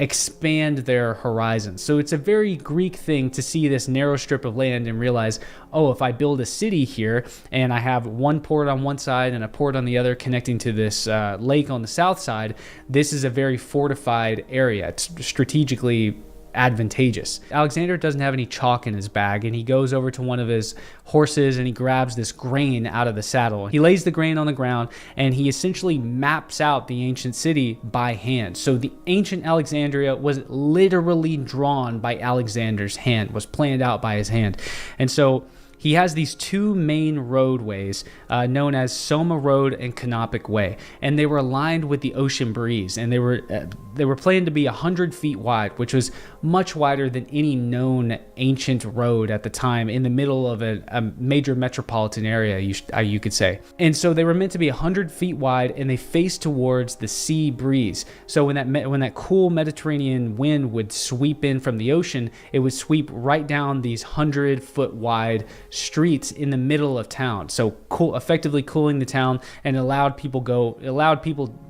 expand their horizons. So it's a very Greek thing to see this narrow strip of land and realize, oh, if I build a city here and I have one port on one side and a port on the other connecting to this lake on the south side, this is a very fortified area. It's strategically advantageous. Alexander doesn't have any chalk in his bag, and he goes over to one of his horses and he grabs this grain out of the saddle. He lays the grain on the ground and he essentially maps out the ancient city by hand. So the ancient Alexandria was literally drawn by Alexander's hand, was planned out by his hand. And so he has these two main roadways known as Soma Road and Canopic Way, and they were aligned with the ocean breeze, and they were planned to be 100 feet wide, which was much wider than any known ancient road at the time in the middle of a major metropolitan area, you could say. And so they were meant to be 100 feet wide, and they faced towards the sea breeze. So when that cool Mediterranean wind would sweep in from the ocean, it would sweep right down these 100-foot wide streets in the middle of town. So effectively cooling the town, and allowed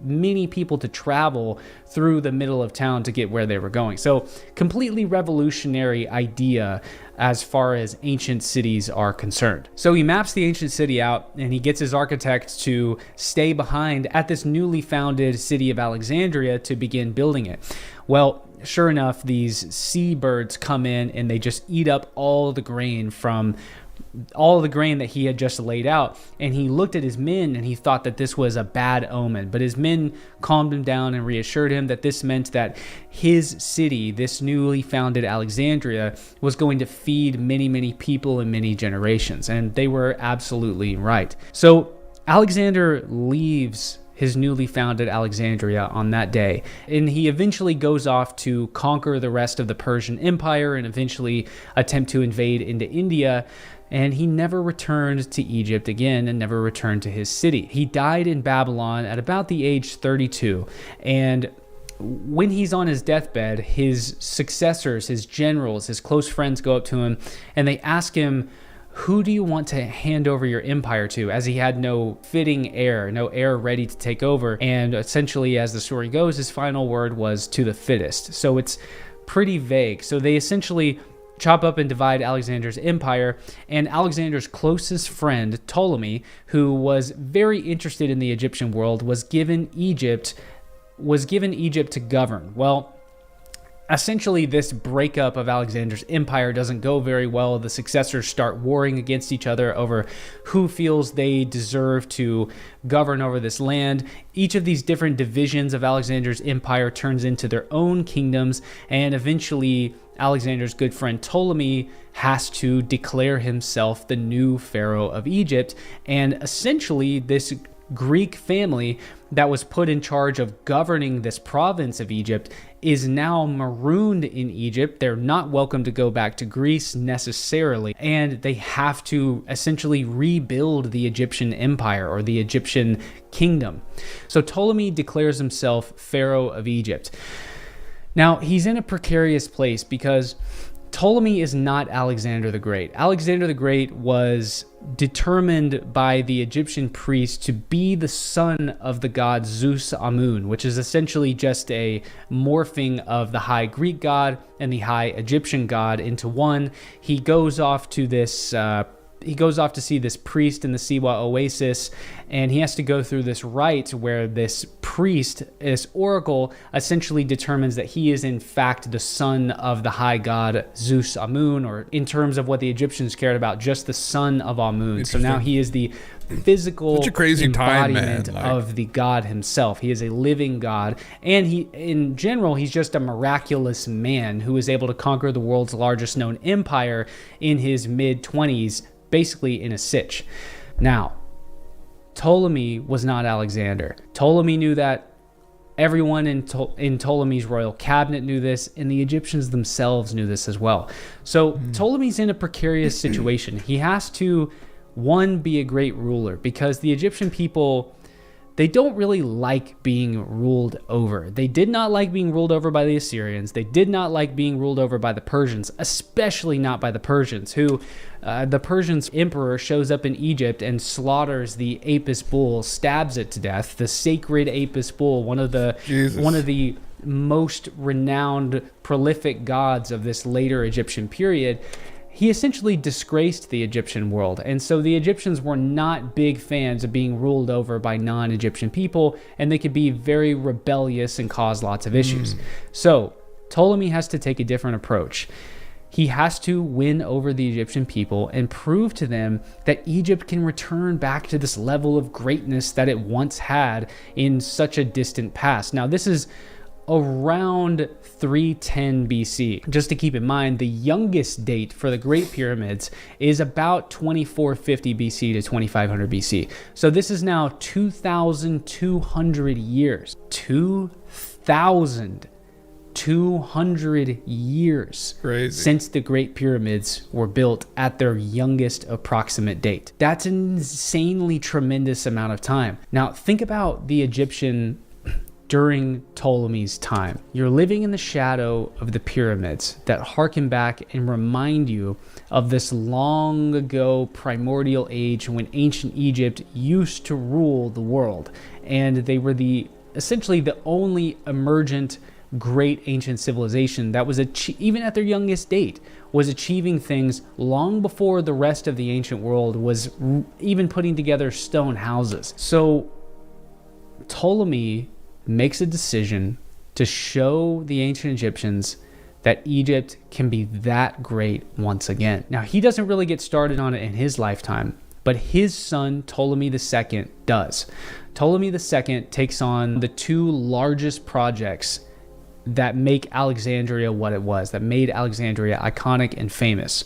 many people to travel through the middle of town to get where they were going. So completely revolutionary idea as far as ancient cities are concerned. So he maps the ancient city out, and he gets his architects to stay behind at this newly founded city of Alexandria to begin building it. Well, sure enough, these seabirds come in and they just eat up all the grain that he had just laid out. And he looked at his men and he thought that this was a bad omen. But his men calmed him down and reassured him that this meant that his city, this newly founded Alexandria, was going to feed many, many people in many generations. And they were absolutely right. So Alexander leaves his newly founded Alexandria on that day, and he eventually goes off to conquer the rest of the Persian Empire and eventually attempt to invade into India. And he never returned to Egypt again and never returned to his city. He died in Babylon at about the age 32. And when he's on his deathbed, his successors, his generals, his close friends go up to him and they ask him, who do you want to hand over your empire to? As he had no fitting heir, no heir ready to take over. And essentially, as the story goes, his final word was to the fittest. So it's pretty vague. So they essentially chop up and divide Alexander's empire, and Alexander's closest friend, Ptolemy, who was very interested in the Egyptian world, was given Egypt to govern. Well, essentially, this breakup of Alexander's empire doesn't go very well. The successors start warring against each other over who feels they deserve to govern over this land. Each of these different divisions of Alexander's empire turns into their own kingdoms, and eventually Alexander's good friend Ptolemy has to declare himself the new pharaoh of Egypt. And essentially, this Greek family that was put in charge of governing this province of Egypt is now marooned in Egypt. They're not welcome to go back to Greece necessarily, and they have to essentially rebuild the Egyptian empire or the Egyptian kingdom. So Ptolemy declares himself Pharaoh of Egypt. Now, he's in a precarious place because Ptolemy is not Alexander the Great. Alexander the Great was determined by the Egyptian priest to be the son of the god Zeus Amun, which is essentially just a morphing of the high Greek god and the high Egyptian god into one. He goes off to see this priest in the Siwa Oasis, and he has to go through this rite where this priest, this oracle, essentially determines that he is in fact the son of the high god Zeus Amun, or in terms of what the Egyptians cared about, just the son of Amun. So now he is the physical embodiment of the god himself. He is a living god, and in general, he's just a miraculous man who is able to conquer the world's largest known empire in his mid-20s, basically in a sitch. Now, Ptolemy was not Alexander. Ptolemy knew that. Everyone in Ptolemy's royal cabinet knew this, and the Egyptians themselves knew this as well. So Ptolemy's in a precarious situation. He has to, one, be a great ruler, because the Egyptian people, they don't really like being ruled over. They did not like being ruled over by the Assyrians. They did not like being ruled over by the Persians, especially not by the Persians, who the Persians' emperor shows up in Egypt and slaughters the Apis bull, stabs it to death. The sacred Apis bull, one of the most renowned, prolific gods of this later Egyptian period. He essentially disgraced the Egyptian world, and so the Egyptians were not big fans of being ruled over by non-Egyptian people, and they could be very rebellious and cause lots of issues. So Ptolemy has to take a different approach. He has to win over the Egyptian people and prove to them that Egypt can return back to this level of greatness that it once had in such a distant past. Now, this is around 310 BC. Just to keep in mind, the youngest date for the Great Pyramids is about 2450 BC to 2500 BC. So this is now 2,200 years. 2,200 years since the Great Pyramids were built at their youngest approximate date. That's an insanely tremendous amount of time. Now, think about the Egyptian during Ptolemy's time. You're living in the shadow of the pyramids that harken back and remind you of this long ago primordial age when ancient Egypt used to rule the world. And they were essentially the only emergent great ancient civilization that was, even at their youngest date, was achieving things long before the rest of the ancient world was even putting together stone houses. So Ptolemy makes a decision to show the ancient Egyptians that Egypt can be that great once again. Now, he doesn't really get started on it in his lifetime, but his son, Ptolemy II, does. Ptolemy II takes on the two largest projects that make Alexandria what it was, that made Alexandria iconic and famous.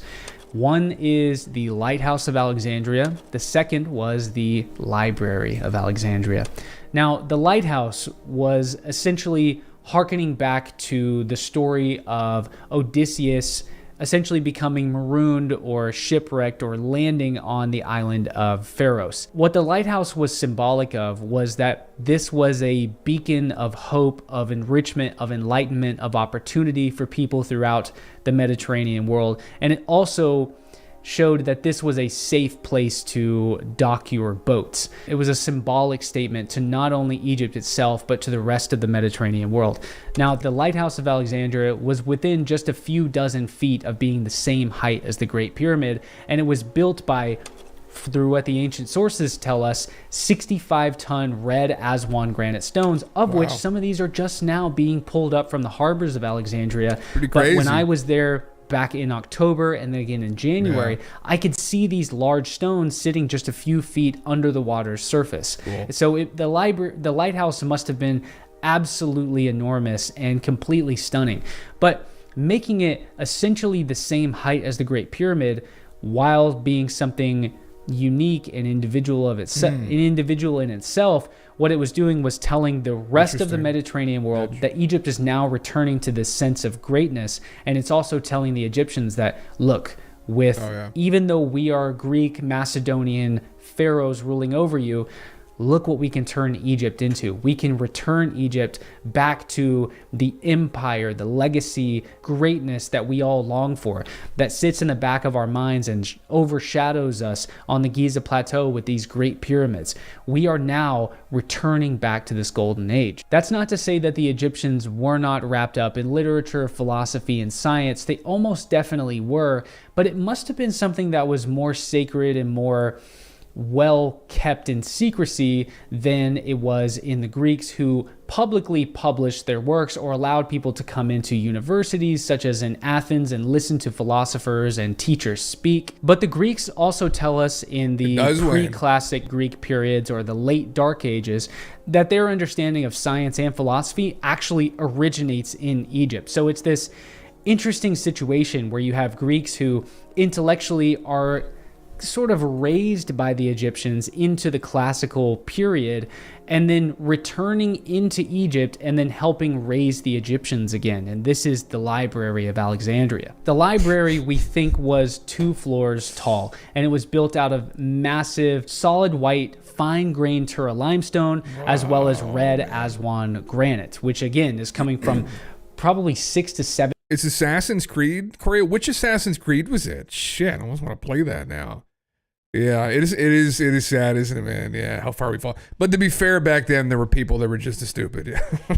One is the Lighthouse of Alexandria. The second was the Library of Alexandria. Now, the lighthouse was essentially hearkening back to the story of Odysseus essentially becoming marooned or shipwrecked or landing on the island of Pharos. What the lighthouse was symbolic of was that this was a beacon of hope, of enrichment, of enlightenment, of opportunity for people throughout the Mediterranean world. And it also showed that this was a safe place to dock your boats. It was a symbolic statement to not only Egypt itself, but to the rest of the Mediterranean world. Now, the Lighthouse of Alexandria was within just a few dozen feet of being the same height as the Great Pyramid, and it was built by, through what the ancient sources tell us, 65-ton red Aswan granite stones, of which some of these are just now being pulled up from the harbors of Alexandria. Pretty crazy. But when I was there back in October and then again in January, I could see these large stones sitting just a few feet under the water's surface. Cool. So the lighthouse must have been absolutely enormous and completely stunning. But making it essentially the same height as the Great Pyramid while being something unique and individual in itself, what it was doing was telling the rest of the Mediterranean world that Egypt is now returning to this sense of greatness. And it's also telling the Egyptians that, look, even though we are Greek, Macedonian pharaohs ruling over you, look what we can turn Egypt into. We can return Egypt back to the empire, the legacy, greatness that we all long for, that sits in the back of our minds and overshadows us on the Giza Plateau with these great pyramids. We are now returning back to this golden age. That's not to say that the Egyptians were not wrapped up in literature, philosophy, and science. They almost definitely were, but it must have been something that was more sacred and more well kept in secrecy than it was in the Greeks, who publicly published their works or allowed people to come into universities such as in Athens and listen to philosophers and teachers speak. But the Greeks also tell us in the pre-classic Greek periods or the late Dark Ages that their understanding of science and philosophy actually originates in Egypt. So it's this interesting situation where you have Greeks who intellectually are sort of raised by the Egyptians into the classical period and then returning into Egypt and then helping raise the Egyptians again. And this is the Library of Alexandria. The library, we think, was 2 floors tall, and it was built out of massive solid white fine-grained Tura limestone as well as red Aswan granite, which again is coming from probably 6 to 7. It's Assassin's Creed. Corey, which Assassin's Creed was it? Shit, I almost want to play that now. Yeah, it is sad, isn't it, man? Yeah, how far we fall. But to be fair, back then there were people that were just as stupid. Yeah.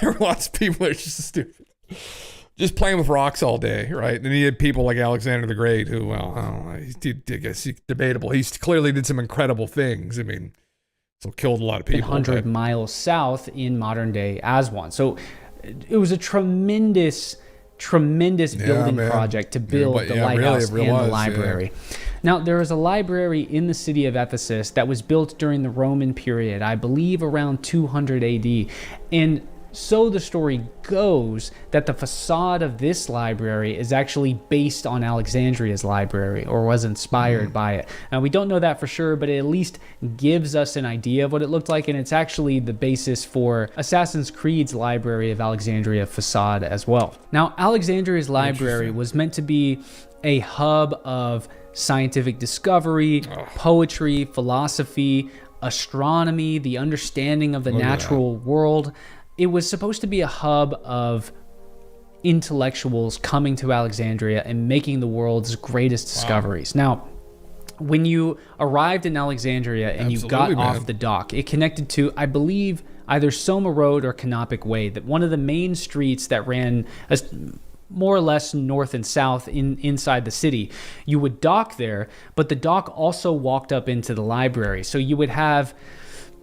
There were lots of people that were just as stupid. Just playing with rocks all day, right? And you had people like Alexander the Great who, well, I don't know, I guess he's debatable. He clearly did some incredible things. I mean, so killed a lot of people. 100 miles south in modern day Aswan. So it was a tremendous building project to build the lighthouse and the library. Now, there is a library in the city of Ephesus that was built during the Roman period, I believe around 200 AD. And so the story goes that the facade of this library is actually based on Alexandria's library, or was inspired by it. Now, we don't know that for sure, but it at least gives us an idea of what it looked like, and it's actually the basis for Assassin's Creed's Library of Alexandria facade as well. Now, Alexandria's library was meant to be a hub of scientific discovery, poetry, philosophy, astronomy, the understanding of the natural world. It was supposed to be a hub of intellectuals coming to Alexandria and making the world's greatest discoveries. Now, when you arrived in Alexandria and you got off the dock, it connected to, I believe, either Soma Road or Canopic Way, that one of the main streets that ran more or less north and south inside the city. You would dock there, but the dock also walked up into the library. So you would have,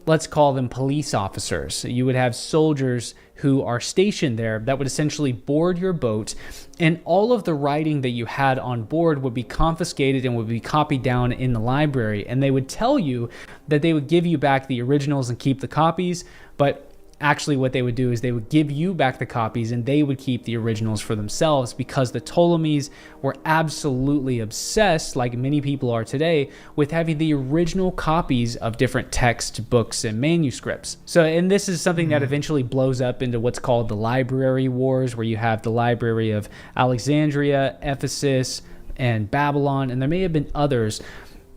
let's call them police officers. You would have soldiers who are stationed there that would essentially board your boat, and all of the writing that you had on board would be confiscated and would be copied down in the library. And they would tell you that they would give you back the originals and keep the copies, but actually what they would do is they would give you back the copies and they would keep the originals for themselves, because the Ptolemies were absolutely obsessed, like many people are today, with having the original copies of different text, books, and manuscripts. So, and this is something that eventually blows up into what's called the library wars, where you have the library of Alexandria, Ephesus, and Babylon, and there may have been others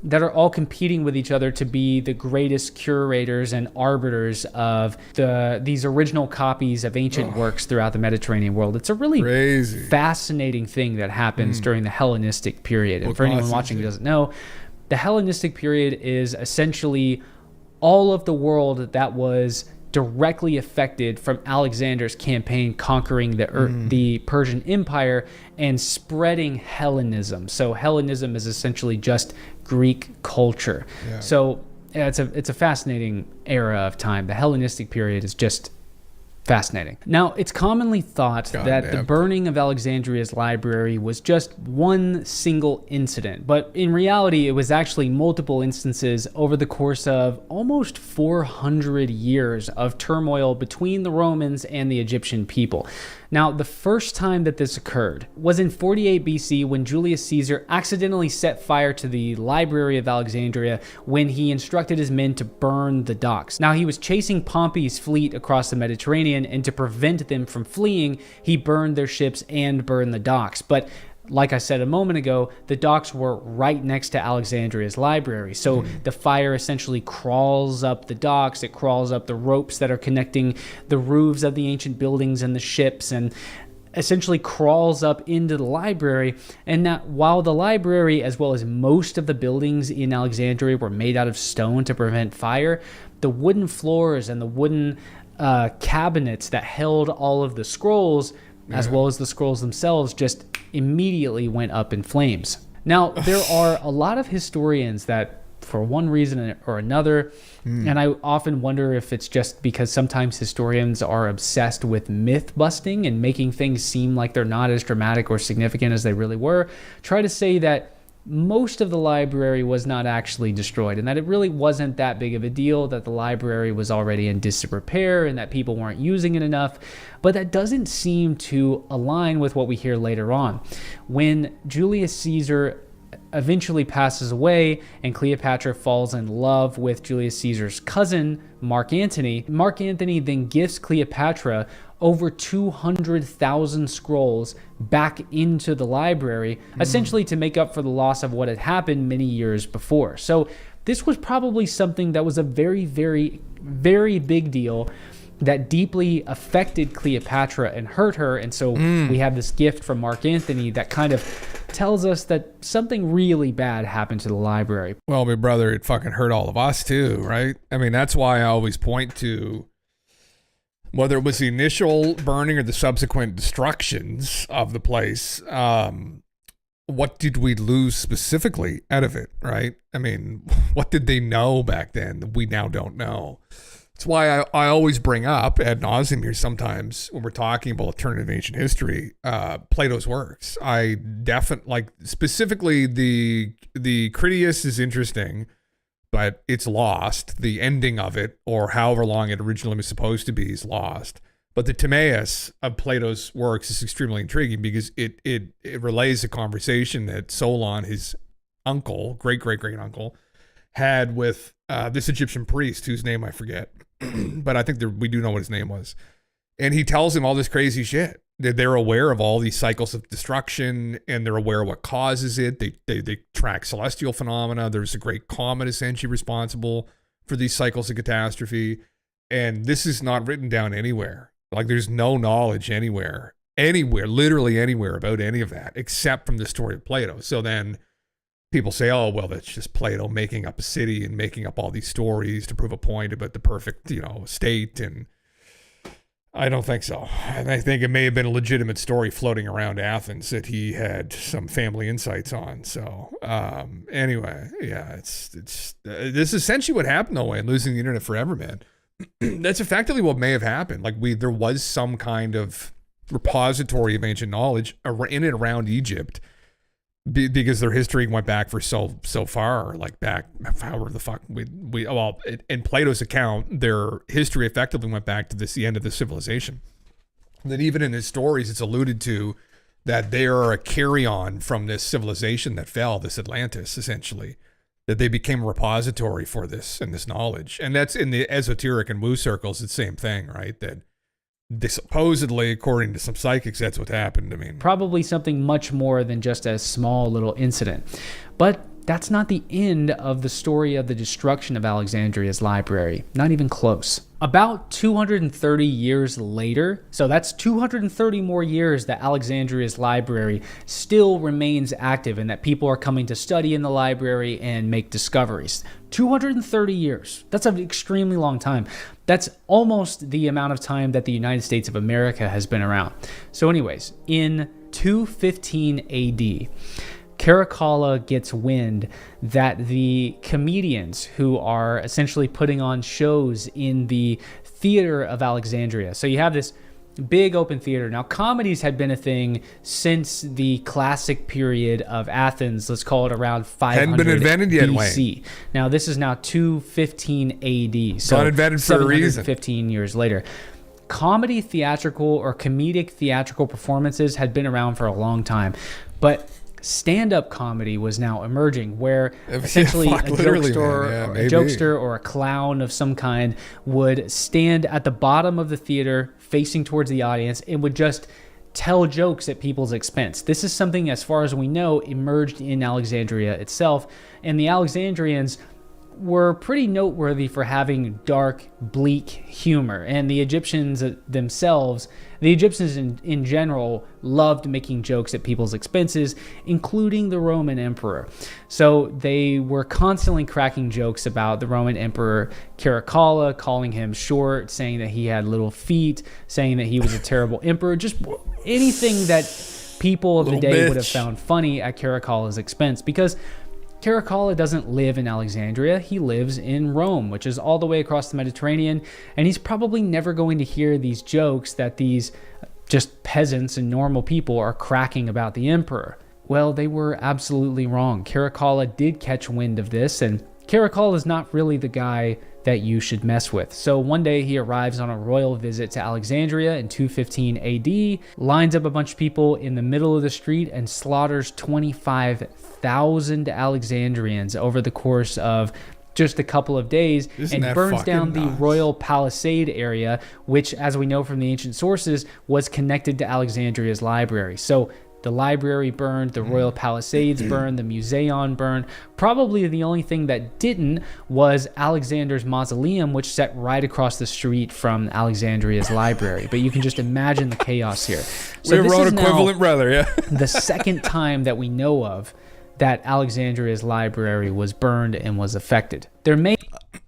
that are all competing with each other to be the greatest curators and arbiters of these original copies of ancient works throughout the Mediterranean world. It's a really fascinating thing that happens during the Hellenistic period. And for anyone watching who doesn't know, the Hellenistic period is essentially all of the world that was directly affected from Alexander's campaign conquering the Persian Empire and spreading Hellenism. So Hellenism is essentially just Greek culture. So it's a fascinating era of time. The Hellenistic period is just fascinating. Now, it's commonly thought that the burning of Alexandria's library was just one single incident, but in reality, it was actually multiple instances over the course of almost 400 years of turmoil between the Romans and the Egyptian people. Now, the first time that this occurred was in 48 BC when Julius Caesar accidentally set fire to the Library of Alexandria when he instructed his men to burn the docks. Now, he was chasing Pompey's fleet across the Mediterranean, and to prevent them from fleeing, he burned their ships and burned the docks. But like I said a moment ago, the docks were right next to Alexandria's library. So the fire essentially crawls up the docks, it crawls up the ropes that are connecting the roofs of the ancient buildings and the ships, and essentially crawls up into the library. And now, while the library, as well as most of the buildings in Alexandria, were made out of stone to prevent fire, the wooden floors and the wooden cabinets that held all of the scrolls, as well as the scrolls themselves, just immediately went up in flames. Now, there are a lot of historians that, for one reason or another, and I often wonder if it's just because sometimes historians are obsessed with myth busting and making things seem like they're not as dramatic or significant as they really were, try to say that most of the library was not actually destroyed, and that it really wasn't that big of a deal, that the library was already in disrepair and that people weren't using it enough. But that doesn't seem to align with what we hear later on. When Julius Caesar eventually passes away and Cleopatra falls in love with Julius Caesar's cousin, Mark Antony, Mark Antony then gifts Cleopatra over 200,000 scrolls back into the library, essentially to make up for the loss of what had happened many years before. So this was probably something that was a very, very, very big deal that deeply affected Cleopatra and hurt her. And so we have this gift from Mark Antony that kind of tells us that something really bad happened to the library. Well, my brother, it fucking hurt all of us too, right? I mean, that's why I always point to whether it was the initial burning or the subsequent destructions of the place. What did we lose specifically out of it, right? I mean, what did they know back then that we now don't know? That's why I always bring up ad nauseum here sometimes when we're talking about alternative ancient history, Plato's works. I definitely, like, specifically the Critias is interesting, but it's lost. The ending of it, or however long it originally was supposed to be, is lost. But the Timaeus of Plato's works is extremely intriguing because it relays a conversation that Solon, his uncle, great-great-great-uncle, had with this Egyptian priest whose name I forget. But I think we do know what his name was. And he tells him all this crazy shit. They're aware of all these cycles of destruction, and they're aware of what causes it. They track celestial phenomena. There's a great comet essentially responsible for these cycles of catastrophe. And this is not written down anywhere. Like there's no knowledge anywhere, literally anywhere about any of that, except from the story of Plato. So then people say, oh, well, that's just Plato making up a city and making up all these stories to prove a point about the perfect, state. And I don't think so. And I think it may have been a legitimate story floating around Athens that he had some family insights on. So anyway, yeah, it's this is essentially what happened though, and losing the internet forever, man. That's effectively what may have happened. Like there was some kind of repository of ancient knowledge in and around Egypt because their history went back for so far, like back however the fuck in Plato's account, their history effectively went back to the end of the civilization. That even in his stories, it's alluded to that they are a carry-on from this civilization that fell, this Atlantis, essentially. That they became a repository for this and this knowledge. And that's in the esoteric and woo circles, it's the same thing, right? That they supposedly, according to some psychics, that's what happened. I mean, probably something much more than just a small little incident. But that's not the end of the story of the destruction of Alexandria's library. Not even close. About 230 years later, so that's 230 more years that Alexandria's library still remains active and that people are coming to study in the library and make discoveries. 230 years. That's an extremely long time. That's almost the amount of time that the United States of America has been around. So anyways, in 215 AD, Caracalla gets wind that the comedians who are essentially putting on shows in the theater of Alexandria. So you have this big open theater. Now, comedies had been a thing since the classic period of Athens. Let's call it around 500 hadn't been invented yet, BC. Wayne. Now, this is now 215 AD. So got invented for a reason. 715 years later. Comedy theatrical or comedic theatrical performances had been around for a long time. But stand-up comedy was now emerging, where essentially a jokester or a clown of some kind would stand at the bottom of the theater facing towards the audience and would just tell jokes at people's expense. This is something, as far as we know, emerged in Alexandria itself, and the Alexandrians were pretty noteworthy for having dark, bleak humor. And the Egyptians themselves, the Egyptians in general, loved making jokes at people's expenses, including the Roman emperor. So they were constantly cracking jokes about the Roman emperor Caracalla, calling him short, saying that he had little feet, saying that he was a terrible emperor, just anything that people of the day would have found funny at Caracalla's expense. Because Caracalla doesn't live in Alexandria. He lives in Rome, which is all the way across the Mediterranean, and he's probably never going to hear these jokes that these just peasants and normal people are cracking about the emperor. Well, they were absolutely wrong. Caracalla did catch wind of this, and Caracalla is not really the guy that you should mess with. So one day he arrives on a royal visit to Alexandria in 215 AD, lines up a bunch of people in the middle of the street and slaughters 25,000 Alexandrians over the course of just a couple of days. And burns down the royal palisade area, which, as we know from the ancient sources, was connected to Alexandria's library. So the library burned, the royal palisades burned, the museum burned. Probably the only thing that didn't was Alexander's mausoleum, which sat right across the street from Alexandria's library. But you can just imagine the chaos here. So we wrote equivalent, brother, yeah. The second time that we know of that Alexandria's library was burned and was affected. There may...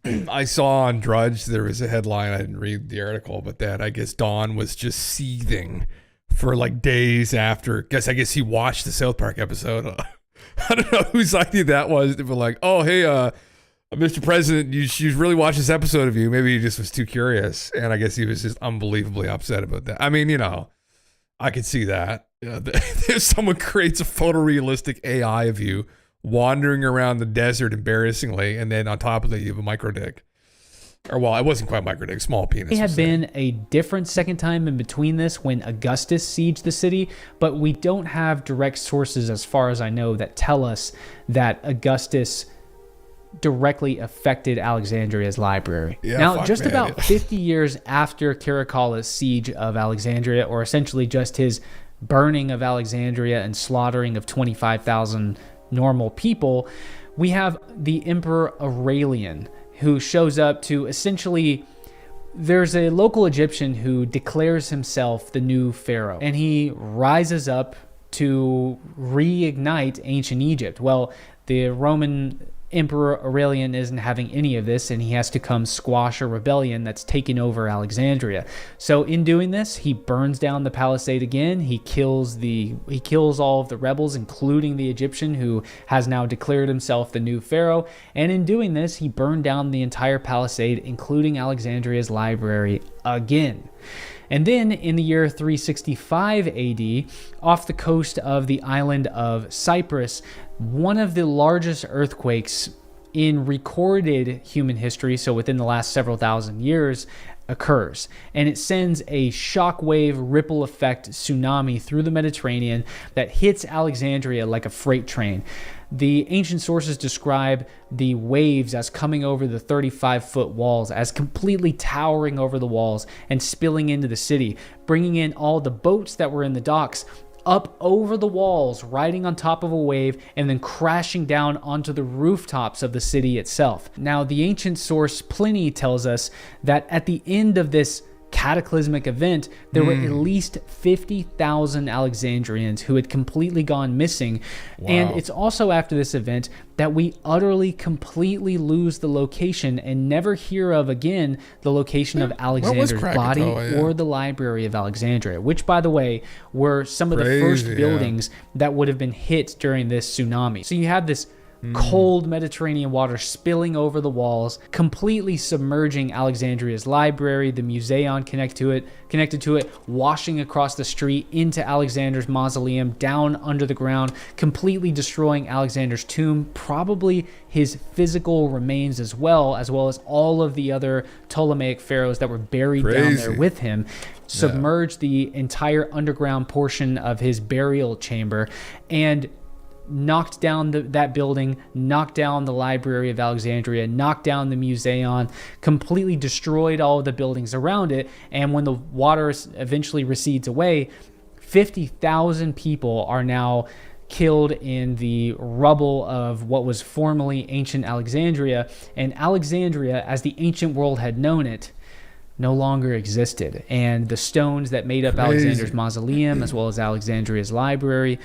I saw on Drudge, there was a headline, I didn't read the article, but that I guess Don was just seething for like days after. I guess he watched the South Park episode. I don't know whose idea that was. They were like, oh, hey, Mr. President, you should really watch this episode of you. Maybe he just was too curious. And I guess he was just unbelievably upset about that. I mean, I could see that. If someone creates a photorealistic AI of you wandering around the desert embarrassingly, and then on top of that, you have a micro dick. Or, well, it wasn't quite micro dick, small penis. It had been a different second time in between this when Augustus sieged the city, but we don't have direct sources, as far as I know, that tell us that Augustus directly affected Alexandria's library. Yeah, now, just about 50 years after Caracalla's siege of Alexandria, or essentially just his burning of Alexandria and slaughtering of 25,000 normal people, we have the Emperor Aurelian. who shows up to essentially, there's a local Egyptian who declares himself the new pharaoh, and he rises up to reignite ancient Egypt. Well, the Roman Emperor Aurelian isn't having any of this, and he has to come squash a rebellion that's taken over Alexandria. So in doing this, he burns down the palisade again. He kills all of the rebels, including the Egyptian who has now declared himself the new pharaoh. And in doing this, he burned down the entire palisade, including Alexandria's library again. And then in the year 365 AD, off the coast of the island of Cyprus, one of the largest earthquakes in recorded human history, so within the last several thousand years, occurs. And it sends a shockwave ripple effect tsunami through the Mediterranean that hits Alexandria like a freight train. The ancient sources describe the waves as coming over the 35-foot walls, as completely towering over the walls and spilling into the city, bringing in all the boats that were in the docks up over the walls, riding on top of a wave, and then crashing down onto the rooftops of the city itself. Now, the ancient source Pliny tells us that at the end of this cataclysmic event, there were at least 50,000 Alexandrians who had completely gone missing. Wow. And it's also after this event that we utterly, completely lose the location and never hear of again the location of Alexander's body or the Library of Alexandria, which, by the way, were some of the first buildings that would have been hit during this tsunami. So you have this cold Mediterranean water spilling over the walls, completely submerging Alexandria's library, the museum connected to it, washing across the street into Alexander's mausoleum, down under the ground, completely destroying Alexander's tomb, probably his physical remains as well as all of the other Ptolemaic pharaohs that were buried down there with him, submerged the entire underground portion of his burial chamber, and knocked down that building, knocked down the Library of Alexandria, knocked down the museum, completely destroyed all of the buildings around it. And when the water eventually recedes away, 50,000 people are now killed in the rubble of what was formerly ancient Alexandria. And Alexandria, as the ancient world had known it, no longer existed. And the stones that made up Alexander's mausoleum, as well as Alexandria's library,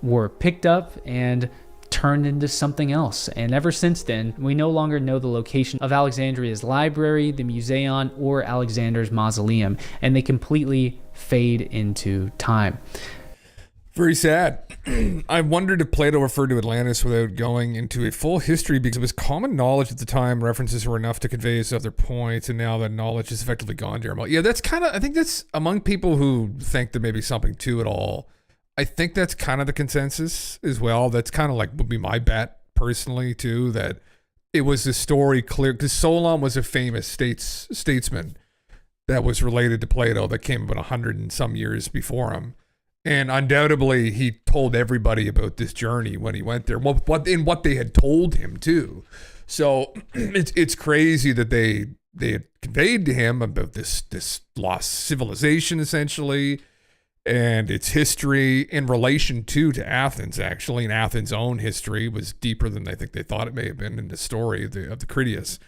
were picked up and turned into something else. And ever since then, we no longer know the location of Alexandria's library, the museum, or Alexander's mausoleum, and they completely fade into time. Very sad. I wondered if Plato referred to Atlantis without going into a full history, because it was common knowledge at the time. References were enough to convey his other points, and now that knowledge is effectively gone, Jeremiah. Yeah, that's kind of, I think that's among people who think there may be something to it all. I think that's kind of the consensus as well. That's kind of like would be my bet personally too, that it was a story clear, because Solon was a famous statesman that was related to Plato that came about 100 and some years before him. And undoubtedly he told everybody about this journey when he went there, what they had told him too. So it's crazy that they had conveyed to him about this lost civilization essentially, and its history in relation to Athens, actually. And Athens' own history was deeper than I think they thought it may have been in the story of the Critias.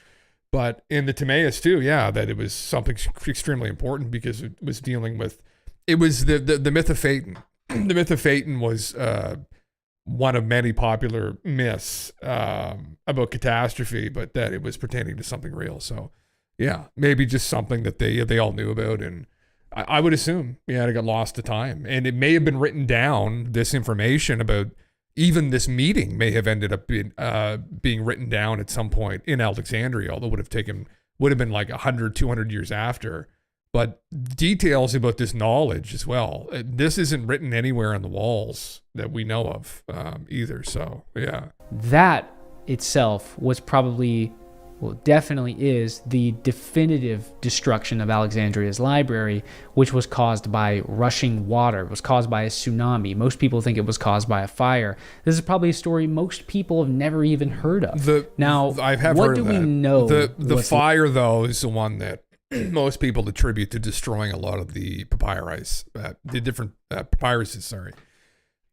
But in the Timaeus too, that it was something extremely important, because it was dealing with, it was the myth of Phaeton. The myth of Phaeton was one of many popular myths about catastrophe, but that it was pertaining to something real. So maybe just something that they all knew about, and I would assume, it got lost to time. And it may have been written down, this information about even this meeting may have ended up being written down at some point in Alexandria, although would have been like 100, 200 years after. But details about this knowledge as well, this isn't written anywhere on the walls that we know of either. So, that itself was definitely is the definitive destruction of Alexandria's library, which was caused by rushing water. It was caused by a tsunami. Most people think it was caused by a fire. This is probably a story most people have never even heard of. What do we know? The fire, though, is the one that most people attribute to destroying a lot of the papyrus, the different papyruses,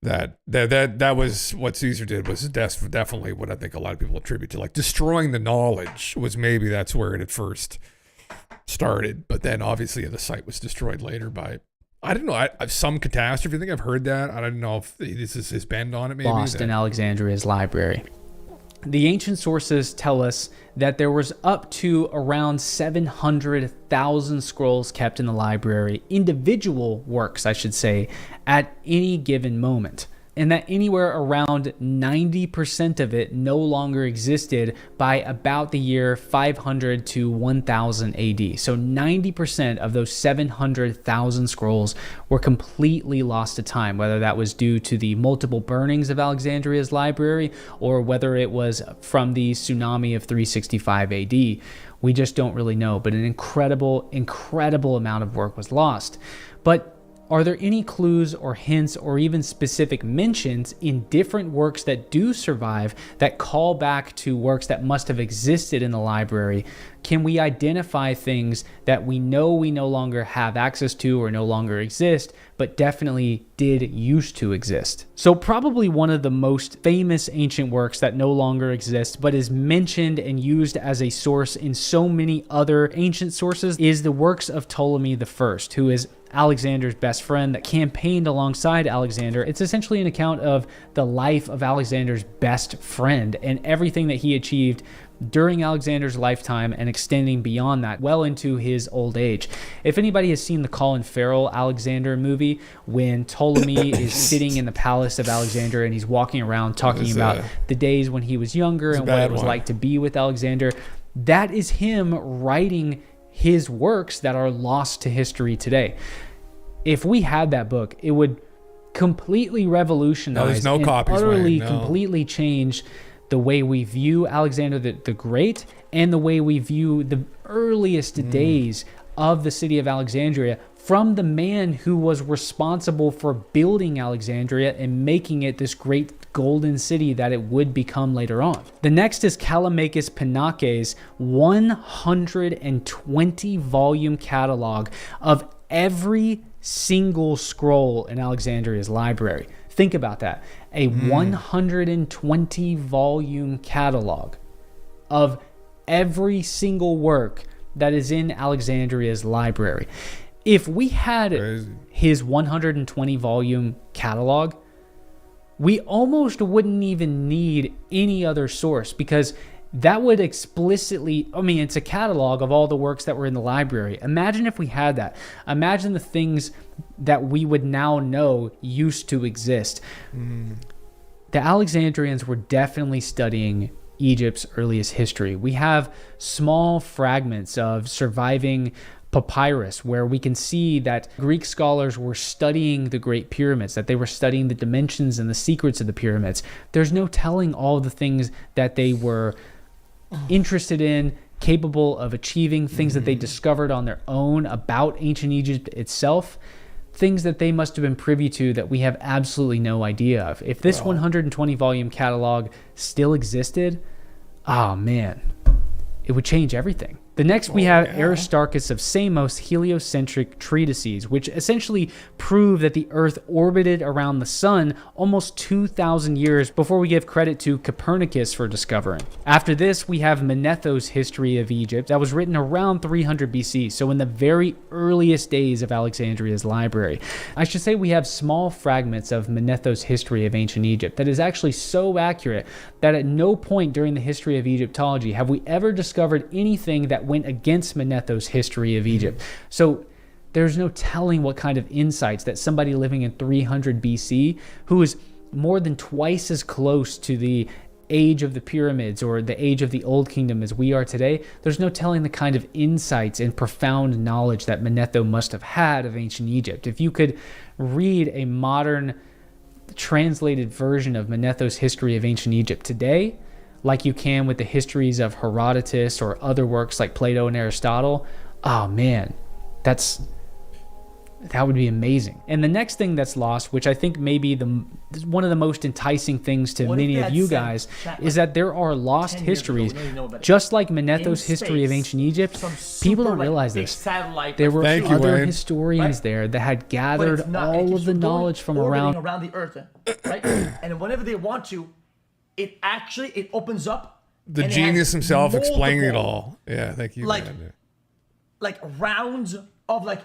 that was what Caesar did, was definitely what I think a lot of people attribute to, like, destroying the knowledge was maybe that's where it had first started. But then obviously the site was destroyed later by, I don't know, some catastrophe. I think I've heard that. I don't know if this is his bend on it, maybe. Lost in Alexandria's library. The ancient sources tell us that there was up to around 700,000 scrolls kept in the library, individual works, I should say, at any given moment. And that anywhere around 90% of it no longer existed by about the year 500 to 1000 AD. So 90% of those 700,000 scrolls were completely lost to time, whether that was due to the multiple burnings of Alexandria's library or whether it was from the tsunami of 365 AD. We just don't really know, but an incredible amount of work was lost. But are there any clues or hints or even specific mentions in different works that do survive that call back to works that must have existed in the library? Can we identify things that we know we no longer have access to or no longer exist, but definitely did used to exist? So probably one of the most famous ancient works that no longer exists, but is mentioned and used as a source in so many other ancient sources, is the works of Ptolemy I, who is Alexander's best friend that campaigned alongside Alexander. It's essentially an account of the life of Alexander's best friend and everything that he achieved during Alexander's lifetime and extending beyond that well into his old age. If anybody has seen the Colin Farrell Alexander movie, when Ptolemy is sitting in the palace of Alexander and he's walking around talking about the days when he was younger and what it was like to be with Alexander, that is him writing his works that are lost to history today. If we had that book, it would completely revolutionize and utterly completely change the way we view Alexander the Great and the way we view the earliest days of the city of Alexandria from the man who was responsible for building Alexandria and making it this great golden city that it would become later on. The next is Callimachus Pinake's 120 volume catalog of every single scroll in Alexandria's library. Think about that. A 120 volume catalog of every single work that is in Alexandria's library. If we had his 120 volume catalog, we almost wouldn't even need any other source, because that would explicitly, it's a catalog of all the works that were in the library. Imagine if we had that. Imagine the things that we would now know used to exist. The Alexandrians were definitely studying Egypt's earliest history. We have small fragments of surviving papyrus where we can see that Greek scholars were studying the Great Pyramids, that they were studying the dimensions and the secrets of the pyramids. There's no telling all the things that they were interested in, capable of achieving, things that they discovered on their own about ancient Egypt itself, things that they must have been privy to that we have absolutely no idea of. If this 120 volume catalog still existed, oh man, it would change everything. The next we have Aristarchus of Samos heliocentric treatises, which essentially prove that the Earth orbited around the sun almost 2,000 years before we give credit to Copernicus for discovering. After this, we have Manetho's History of Egypt that was written around 300 BC, so in the very earliest days of Alexandria's library. I should say we have small fragments of Manetho's History of Ancient Egypt that is actually so accurate that at no point during the history of Egyptology have we ever discovered anything that went against Manetho's History of Egypt. So there's no telling what kind of insights that somebody living in 300 BC, who is more than twice as close to the age of the pyramids or the age of the Old Kingdom as we are today, there's no telling the kind of insights and profound knowledge that Manetho must have had of ancient Egypt. If you could read a modern translated version of Manetho's History of Ancient Egypt today, like you can with the histories of Herodotus or other works like Plato and Aristotle, oh man, that's That would be amazing. And the next thing that's lost, which I think may be one of the most enticing things to many of you guys, is that there are lost histories. Just like Manetho's history of ancient Egypt, people don't realize this. There were other historians there that had gathered all of the knowledge from around the earth, right? And whenever they want to, it opens up. The genius himself explaining it all. Yeah, thank you. Like rounds of like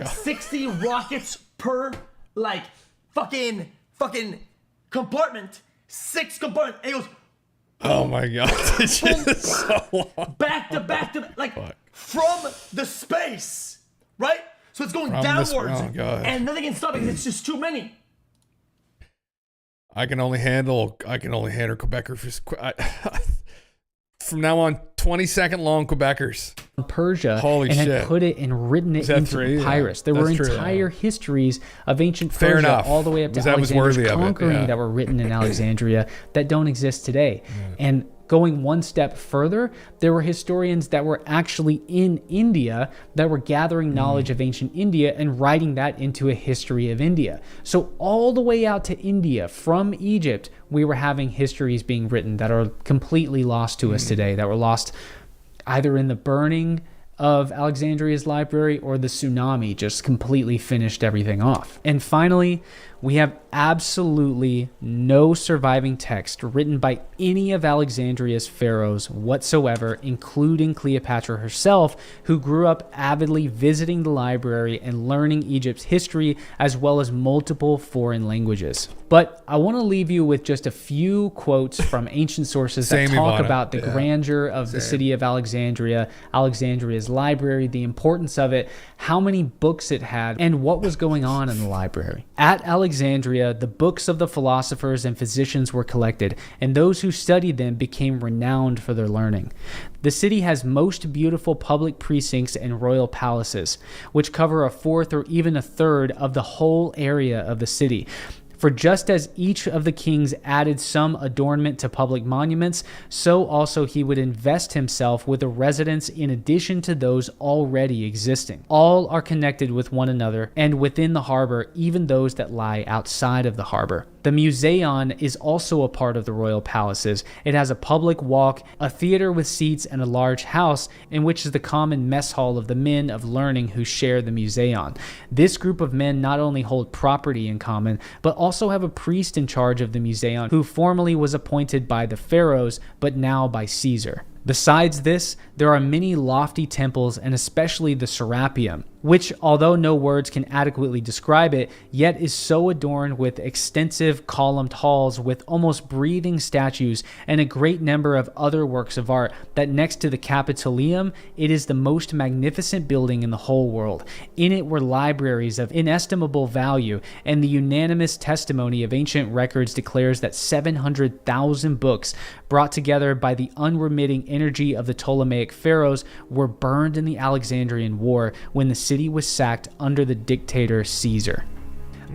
60 rockets per like fucking compartment, 6 compartments. And it goes, oh my god, it's just so long. Back to back, like from the space, right? So it's going downwards, and nothing can stop it because it's just too many. I can only handle Quebecers. From now on, 20-second long Quebecers. Persia. Holy shit. Had put it and written it into papyrus. There were entire histories of ancient Persia all the way up to Alexander's conquering that were written in Alexandria that don't exist today. And going one step further, there were historians that were actually in India that were gathering knowledge of ancient India and writing that into a history of India. So all the way out to India from Egypt, we were having histories being written that are completely lost to us today, that were lost either in the burning of Alexandria's library or the tsunami just completely finished everything off. And finally, we have absolutely no surviving text written by any of Alexandria's pharaohs whatsoever, including Cleopatra herself, who grew up avidly visiting the library and learning Egypt's history as well as multiple foreign languages. But I want to leave you with just a few quotes from ancient sources that talk about the grandeur of the city of Alexandria, Alexandria's library, the importance of it, how many books it had, and what was going on in the library. At Alexandria, the books of the philosophers and physicians were collected, and those who studied them became renowned for their learning. The city has most beautiful public precincts and royal palaces, which cover a fourth or even a third of the whole area of the city. For just as each of the kings added some adornment to public monuments, so also he would invest himself with a residence in addition to those already existing. All are connected with one another and within the harbor, even those that lie outside of the harbor. The Museion is also a part of the royal palaces. It has a public walk, a theater with seats, and a large house, in which is the common mess hall of the men of learning who share the Museion. This group of men not only hold property in common, but also have a priest in charge of the Museion, who formerly was appointed by the pharaohs, but now by Caesar. Besides this, there are many lofty temples, and especially the Serapeum, which, although no words can adequately describe it, yet is so adorned with extensive columned halls with almost breathing statues and a great number of other works of art that next to the Capitoleum, it is the most magnificent building in the whole world. In it were libraries of inestimable value, and the unanimous testimony of ancient records declares that 700,000 books brought together by the unremitting energy of the Ptolemaic pharaohs were burned in the Alexandrian War when the city was sacked under the dictator Caesar.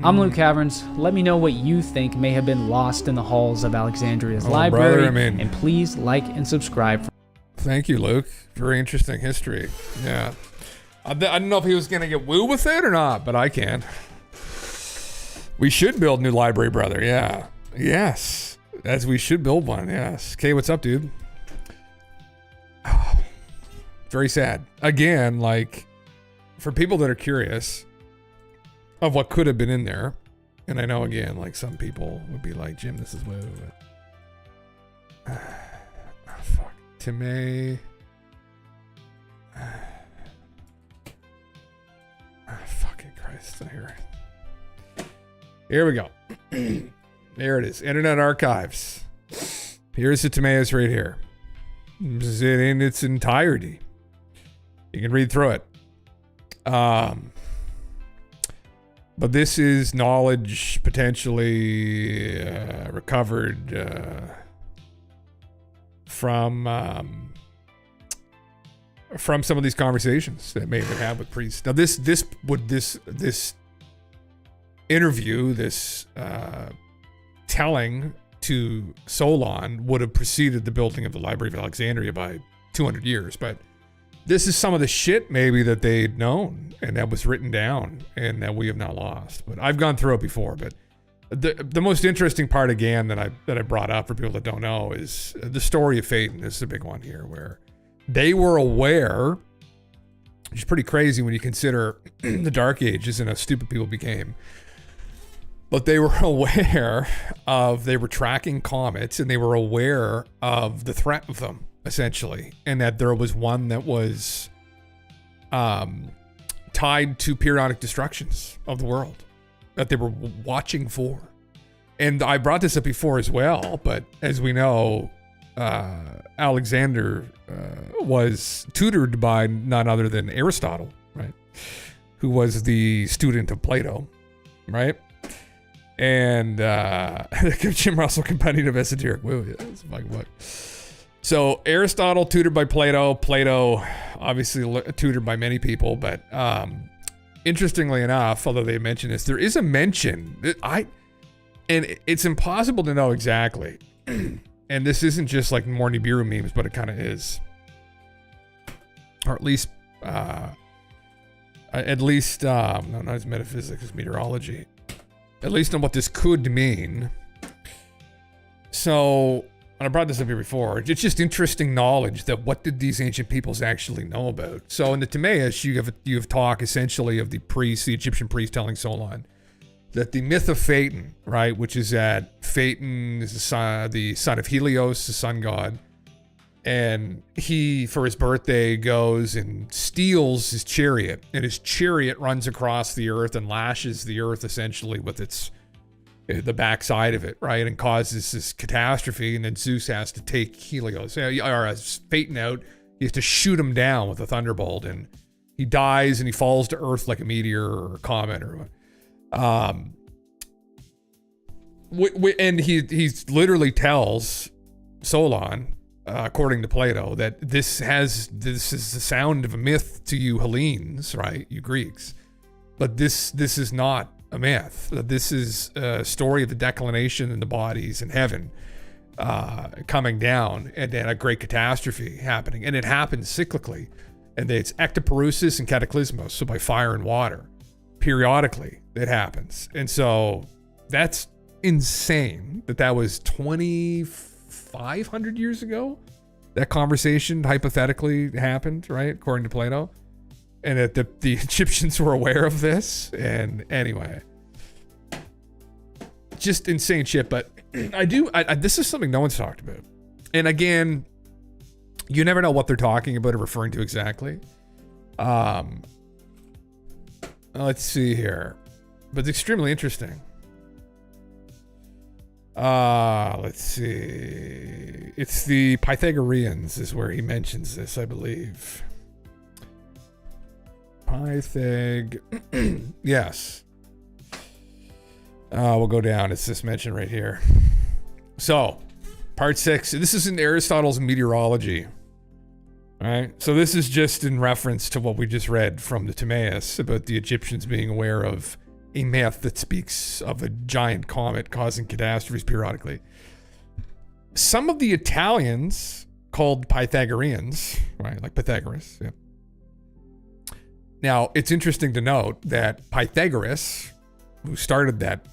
I'm Luke Caverns. Let me know what you think may have been lost in the halls of Alexandria's library, and please like and subscribe. Thank you, Luke. Very interesting history. Yeah. I don't know if he was going to get woo with it or not, but I can. We should build a new library, brother. Yeah. Yes. As we should build one. Yes. Okay, what's up, dude? Very sad. Again, like, for people that are curious of what could have been in there, and I know, again, like, some people would be like, Jim, this is woo. Fuck. Timay. Fucking Christ. Here we go. There it is. Internet Archives. Here's the Timaeus right here. This is it in its entirety. You can read through it. But this is knowledge potentially recovered from some of these conversations that may have been had with priests. Now, this interview, this telling to Solon would have preceded the building of the Library of Alexandria by 200 years, but this is some of the shit maybe that they'd known and that was written down and that we have now lost. But I've gone through it before. But the most interesting part again that I brought up for people that don't know is the story of Phaeton. This is a big one here, where they were aware, which is pretty crazy when you consider the Dark Ages and how stupid people became. But they were aware they were tracking comets, and they were aware of the threat of them, essentially. And that there was one that was tied to periodic destructions of the world that they were watching for. And I brought this up before as well, but as we know, Alexander was tutored by none other than Aristotle, right? Who was the student of Plato, right? And Jim Russell, Compendium of Esoteric Woo, yeah, that's a fucking book. So Aristotle tutored by Plato. Plato obviously tutored by many people, but interestingly enough, although they mention this, there is a mention and it's impossible to know exactly. And this isn't just like more Nibiru memes, but it kind of is, or at least no, not as metaphysics, as meteorology. At least on what this could mean. So, and I brought this up here before, it's just interesting knowledge that what did these ancient peoples actually know about? So in the Timaeus, you have talk essentially of the priest, the Egyptian priest telling Solon that the myth of Phaeton, right, which is that Phaeton is the son of Helios, the sun god, and he, for his birthday, goes and steals his chariot, and his chariot runs across the earth and lashes the earth essentially with the backside of it, right, and causes this catastrophe. And then Zeus has to take Helios, or Phaeton out. He has to shoot him down with a thunderbolt, and he dies and he falls to earth like a meteor or a comet or and he literally tells Solon, according to Plato, that this is the sound of a myth to you Hellenes, right, you Greeks, but this is not a myth. This is a story of the declination in the bodies in heaven, coming down, and then a great catastrophe happening, and it happens cyclically, and it's ectoparousis and cataclysmos, so by fire and water, periodically it happens. And so that's insane that was 2,500 years ago that conversation hypothetically happened, right, according to Plato, and that the Egyptians were aware of this. And anyway, just insane shit. But this is something no one's talked about, and again, you never know what they're talking about or referring to exactly. Let's see here, but it's extremely interesting. Let's see. It's the Pythagoreans is where he mentions this, I believe. Yes. We'll go down. It's this mention right here. So, part 6. This is in Aristotle's Meteorology. All right. So this is just in reference to what we just read from the Timaeus about the Egyptians being aware of a myth that speaks of a giant comet causing catastrophes periodically. Some of the Italians called Pythagoreans, right, like Pythagoras, yeah. Now, it's interesting to note that Pythagoras, who started that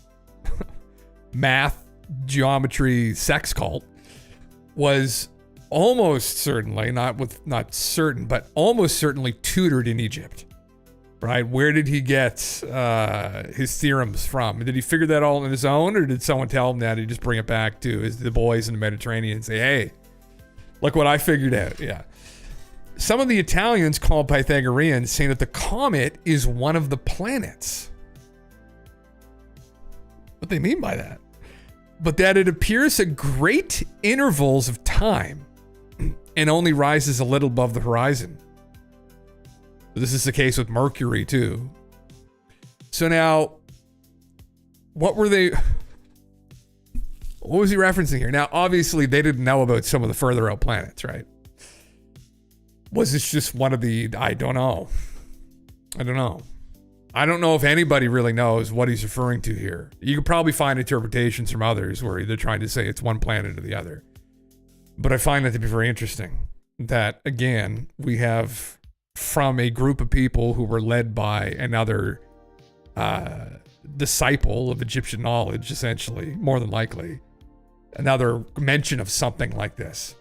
math, geometry, sex cult, was almost certainly, not certain, but almost certainly tutored in Egypt. Right? Where did he get his theorems from? Did he figure that all on his own, or did someone tell him that? He just bring it back to the boys in the Mediterranean and say, hey, look what I figured out. Yeah. Some of the Italians call Pythagoreans, saying that the comet is one of the planets. What they mean by that? But that it appears at great intervals of time and only rises a little above the horizon. This is the case with Mercury too. So now, what was he referencing here? Now, obviously, they didn't know about some of the further out planets, right? Was this just one of the, I don't know. I don't know if anybody really knows what he's referring to here. You could probably find interpretations from others where they're trying to say it's one planet or the other. But I find that to be very interesting. That, again, we have from a group of people who were led by another disciple of Egyptian knowledge, essentially, more than likely. Another mention of something like this.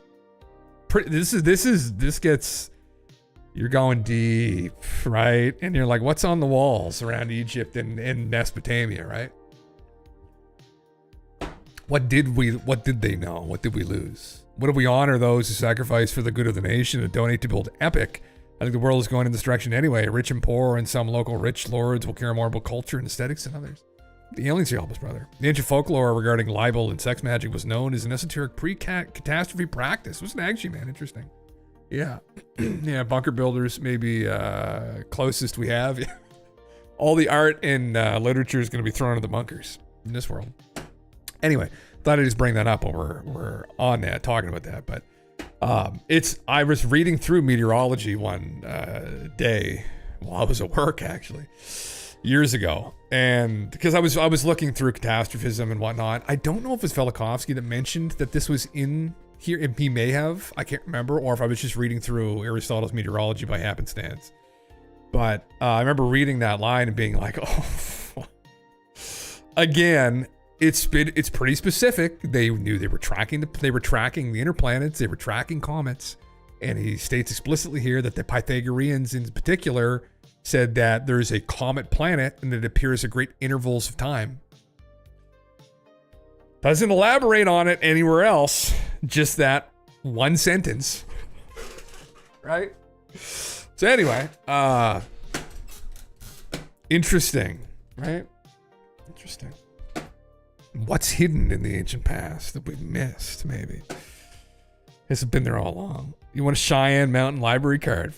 This gets, you're going deep, right? And you're like, what's on the walls around Egypt and Mesopotamia, right? What did they know? What did we lose? What do we honor those who sacrifice for the good of the nation and donate to build epic? I think the world is going in this direction anyway. Rich and poor, and some local rich lords will care more about culture and aesthetics than others. The aliens help us, brother. The ancient folklore regarding libel and sex magic was known as an esoteric pre-catastrophe practice. Wasn't it actually, man? Interesting. Yeah. Yeah, bunker builders, maybe closest we have. All the art and literature is going to be thrown into the bunkers in this world. Anyway, thought I'd just bring that up while we're on that, talking about that. But I was reading through meteorology one day while I was at work, actually, years ago. And because I was looking through catastrophism and whatnot. I don't know if it was Velikovsky that mentioned that this was in here. If he may have, I can't remember, or if I was just reading through Aristotle's meteorology by happenstance. But I remember reading that line and being like, oh, again, it's pretty specific. They knew they were tracking the inner planets, they were tracking comets, and he states explicitly here that the Pythagoreans in particular said that there's a comet planet and it appears at great intervals of time. Doesn't elaborate on it anywhere else, just that one sentence. Right? So anyway, interesting, right? Interesting. What's hidden in the ancient past that we've missed, maybe? Has been there all along. You want a Cheyenne Mountain Library card?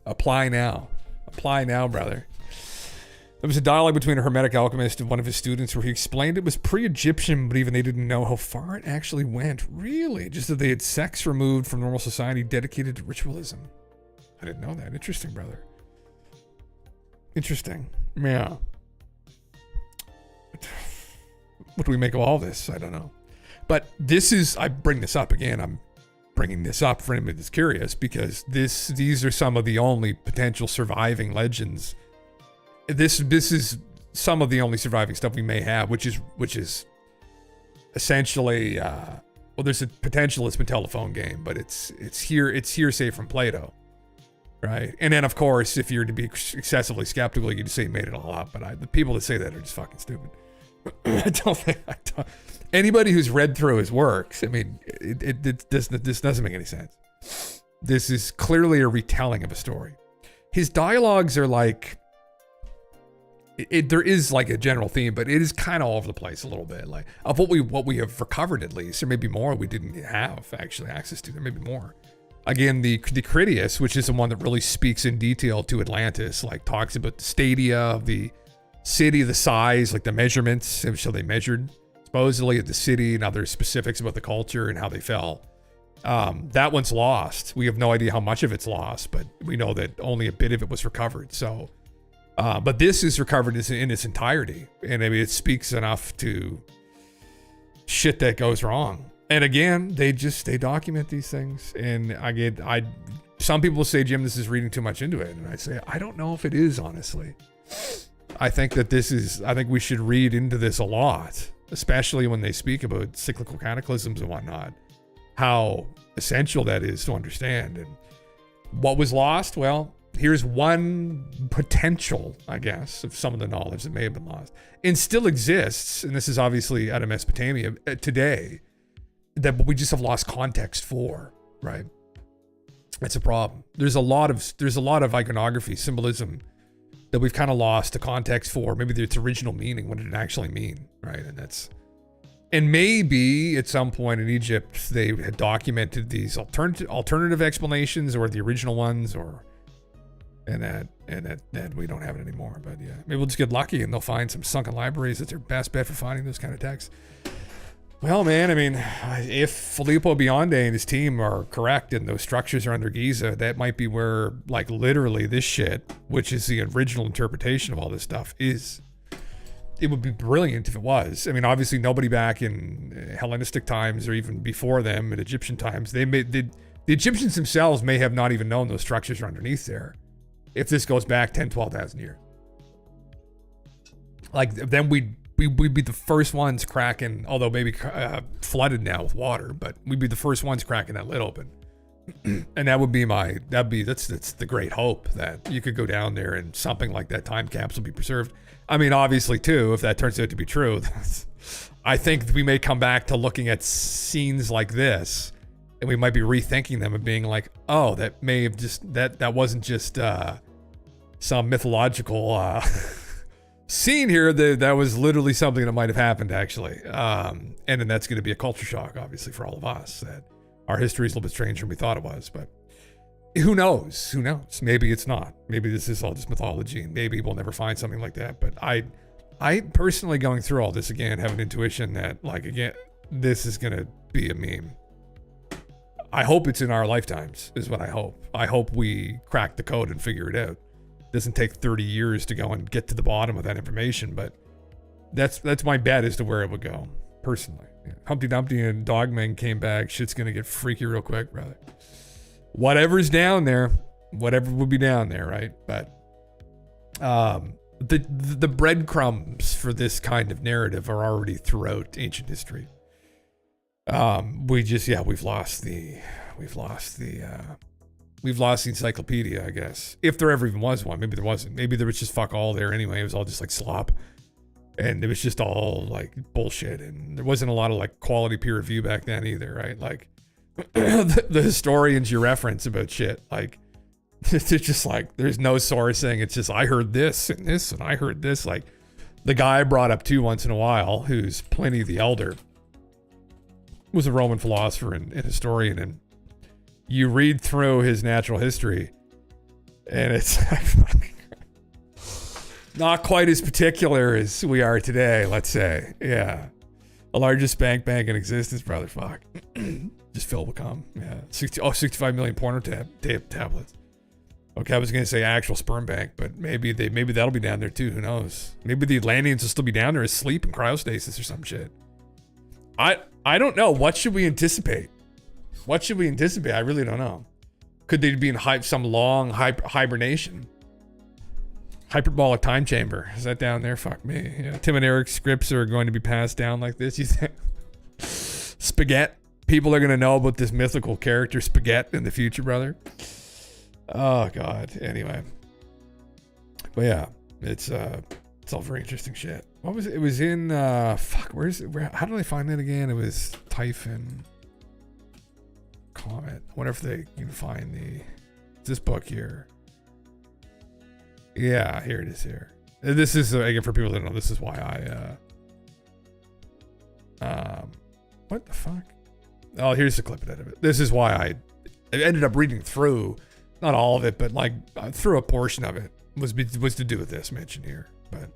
Apply now. Apply now, brother. There was a dialogue between a Hermetic alchemist and one of his students where he explained it was pre-Egyptian, but even they didn't know how far it actually went. Really? Just that they had sex removed from normal society dedicated to ritualism. I didn't know that. Interesting, brother. Interesting. Yeah. What do we make of all this? I don't know. But this is, I bring this up again. I'm bringing this up for anybody that's curious because these are some of the only potential surviving legends. This is some of the only surviving stuff we may have, which is essentially, well, there's a potential it's been telephone game, but it's hearsay from Plato, right? And then of course, if you're to be excessively skeptical, you just say he made it all up. But the people that say that are just fucking stupid. I don't. Anybody who's read through his works, I mean, this doesn't make any sense. This is clearly a retelling of a story. His dialogues are like, there is like a general theme, but it is kind of all over the place a little bit. Like of what we have recovered, at least, there may be more we didn't have actually access to. There may be more. Again, the Critias, which is the one that really speaks in detail to Atlantis, like talks about the stadia of the city, the size, like the measurements, so they measured supposedly at the city and other specifics about the culture and how they fell. That one's lost. We have no idea how much of it's lost, but we know that only a bit of it was recovered. So, but this is recovered in its entirety, and I mean it speaks enough to shit that goes wrong. And again, they document these things, and some people say, Jim, this is reading too much into it, and I say I don't know if it is, honestly. I think we should read into this a lot, especially when they speak about cyclical cataclysms and whatnot, how essential that is to understand. And what was lost? Well, here's one potential, I guess, of some of the knowledge that may have been lost and still exists. And this is obviously out of Mesopotamia today, that we just have lost context for, right? That's a problem. There's a lot of iconography, symbolism that we've kind of lost the context for, maybe its original meaning. What did it actually mean, right? And maybe at some point in Egypt they had documented these alternative explanations or the original ones, and that we don't have it anymore. But yeah, maybe we'll just get lucky and they'll find some sunken libraries. That's their best bet for finding those kind of texts. Well, man, I mean, if Filippo Bionde and his team are correct and those structures are under Giza, that might be where, like, literally this shit, which is the original interpretation of all this stuff, is. It would be brilliant if it was. I mean, obviously nobody back in Hellenistic times or even before them in Egyptian times, they The Egyptians themselves may have not even known those structures are underneath there if this goes back 10, 12,000 years. Like, then we'd be the first ones cracking, although maybe flooded now with water, but we'd be the first ones cracking that lid open. And that would be that's the great hope, that you could go down there and something like that time capsule be preserved. I mean, obviously too, if that turns out to be true, I think we may come back to looking at scenes like this, and we might be rethinking them and being like, oh, that may have just, that wasn't just some mythological scene here, that was literally something that might have happened actually. And then that's going to be a culture shock, obviously, for all of us, that our history is a little bit stranger than we thought it was. But who knows? Who knows? Maybe it's not. Maybe this is all just mythology, and maybe we'll never find something like that. But I personally, going through all this again, have an intuition that, like, again, this is going to be a meme. I hope it's in our lifetimes, is what I hope. I hope we crack the code and figure it out. It doesn't take 30 years to go and get to the bottom of that information, but that's my bet as to where it would go, personally. Yeah. Humpty Dumpty and Dogman came back. Shit's gonna get freaky real quick, brother. Whatever's down there, whatever will be down there, right? But the breadcrumbs for this kind of narrative are already throughout ancient history. We've lost the encyclopedia, I guess. If there ever even was one. Maybe there wasn't. Maybe there was just fuck all there anyway. It was all just like slop. And it was just all like bullshit. And there wasn't a lot of like quality peer review back then either, right? Like the historians you reference about shit, like it's just like, there's no sourcing. It's just, I heard this and this and I heard this. Like the guy I brought up too once in a while, who's Pliny the Elder, was a Roman philosopher and historian, and you read through his natural history, and it's not quite as particular as we are today, let's say. Yeah. The largest bank in existence, brother. Fuck. Just filled with cum. Yeah. 65 million porno tablets. Okay, I was going to say actual sperm bank, but maybe that'll be down there too. Who knows? Maybe the Atlanteans will still be down there asleep in cryostasis or some shit. I don't know. What should we anticipate? I really don't know. Could they be in some long hibernation? Hyperbolic time chamber. Is that down there? Fuck me. Yeah. Tim and Eric's scripts are going to be passed down like this, you think? Spaghetti. People are going to know about this mythical character, Spaghetti, in the future, brother. Oh, God. Anyway. But yeah, it's all very interesting shit. What was it? It was in, where's it? How did I find that again? It was Typhon Comet. I wonder if they can find this book here. Yeah, here it is here. This is, again, for people that don't know, this is why what the fuck? Oh, here's the clip of it. This is why I ended up reading through, not all of it, but like through a portion of it was to do with this mention here, but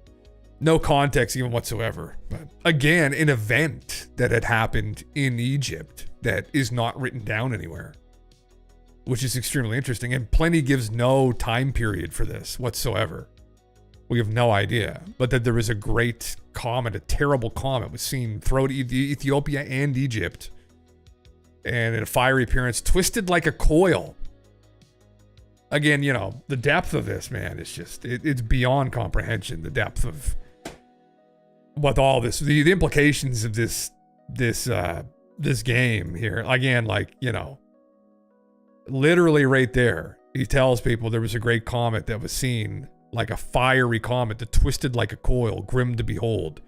no context even whatsoever. But again, an event that had happened in Egypt that is not written down anywhere, which is extremely interesting. And Pliny gives no time period for this whatsoever. We have no idea. But that there was a great comet, a terrible comet was seen throughout Ethiopia and Egypt. And in a fiery appearance, twisted like a coil. Again, you know, the depth of this, man, is just, it's beyond comprehension. The depth of what all this, the implications of this game here. Again, like, you know, literally right there, he tells people there was a great comet that was seen, like a fiery comet that twisted like a coil, grim to behold.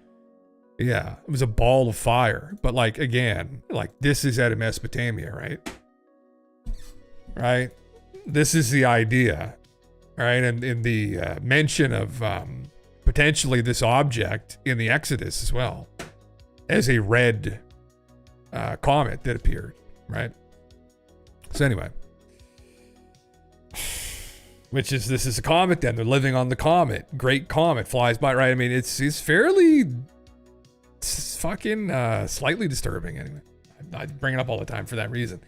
Yeah, it was a ball of fire. But like, again, like this is out of Mesopotamia, right? Right? This is the idea, right? And in the mention of potentially this object in the Exodus as well, as a red comet that appeared, right? So anyway, this is a comet then. They're living on the comet. Great comet flies by, right? I mean, it's fairly, it's fucking slightly disturbing anyway. I bring it up all the time for that reason.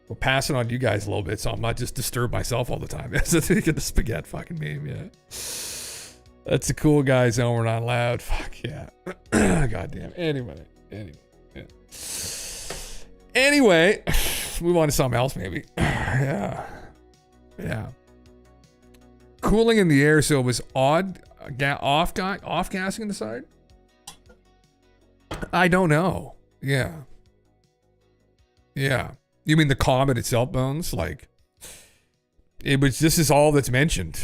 We'll pass it on to you guys a little bit so I'm not just disturb myself all the time. That's the spaghetti fucking meme, yeah. That's the cool guy zone, we're not allowed. Fuck yeah. Goddamn. Anyway, yeah. Anyway. move on to something else, maybe. Yeah. Cooling in the air, so it was off-gassing in the side? I don't know. Yeah. You mean the comet itself, Bones? Like, this is all that's mentioned.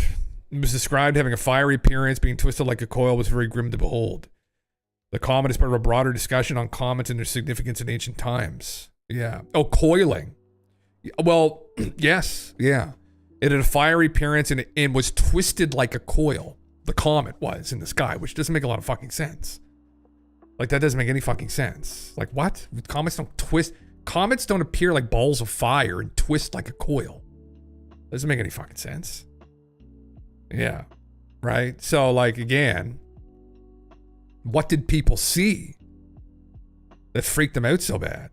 It was described having a fiery appearance, being twisted like a coil, was very grim to behold. The comet is part of a broader discussion on comets and their significance in ancient times. Yeah. Oh, coiling. Well, yes. Yeah. It had a fiery appearance and it was twisted like a coil. The comet was in the sky, which doesn't make a lot of fucking sense. Like, that doesn't make any fucking sense. Like, what? Comets don't twist. Comets don't appear like balls of fire and twist like a coil. Doesn't make any fucking sense. Yeah. Right? So, like, again, what did people see that freaked them out so bad?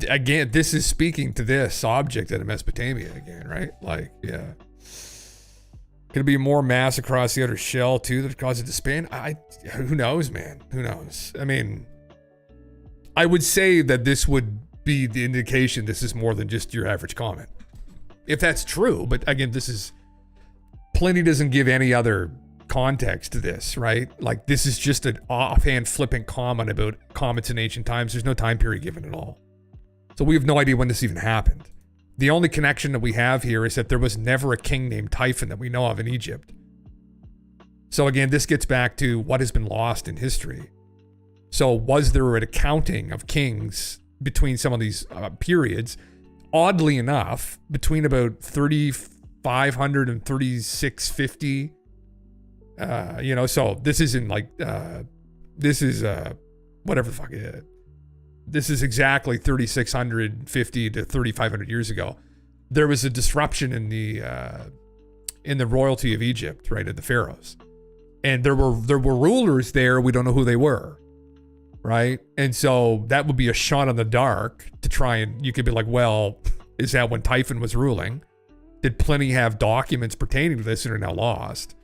Again, this is speaking to this object out of Mesopotamia again, right? Like, yeah. Could it be more mass across the outer shell too that caused it to spin? Who knows, man? Who knows? I mean, I would say that this would be the indication this is more than just your average comet. If that's true, but again, Pliny doesn't give any other context to this, right? Like, this is just an offhand flippant comment about comets in ancient times. There's no time period given at all. So we have no idea when this even happened. The only connection that we have here is that there was never a king named Typhon that we know of in Egypt. So again, this gets back to what has been lost in history. So was there an accounting of kings between some of these periods? Oddly enough, between about 3,500 and 3,650, so this isn't like, this is, whatever the fuck it is. This is exactly 3,650 to 3,500 years ago. There was a disruption in the royalty of Egypt, right, of the pharaohs, and there were rulers there. We don't know who they were, right? And so that would be a shot in the dark to try and you could be like, well, is that when Typhon was ruling? Did Pliny have documents pertaining to this that are now lost,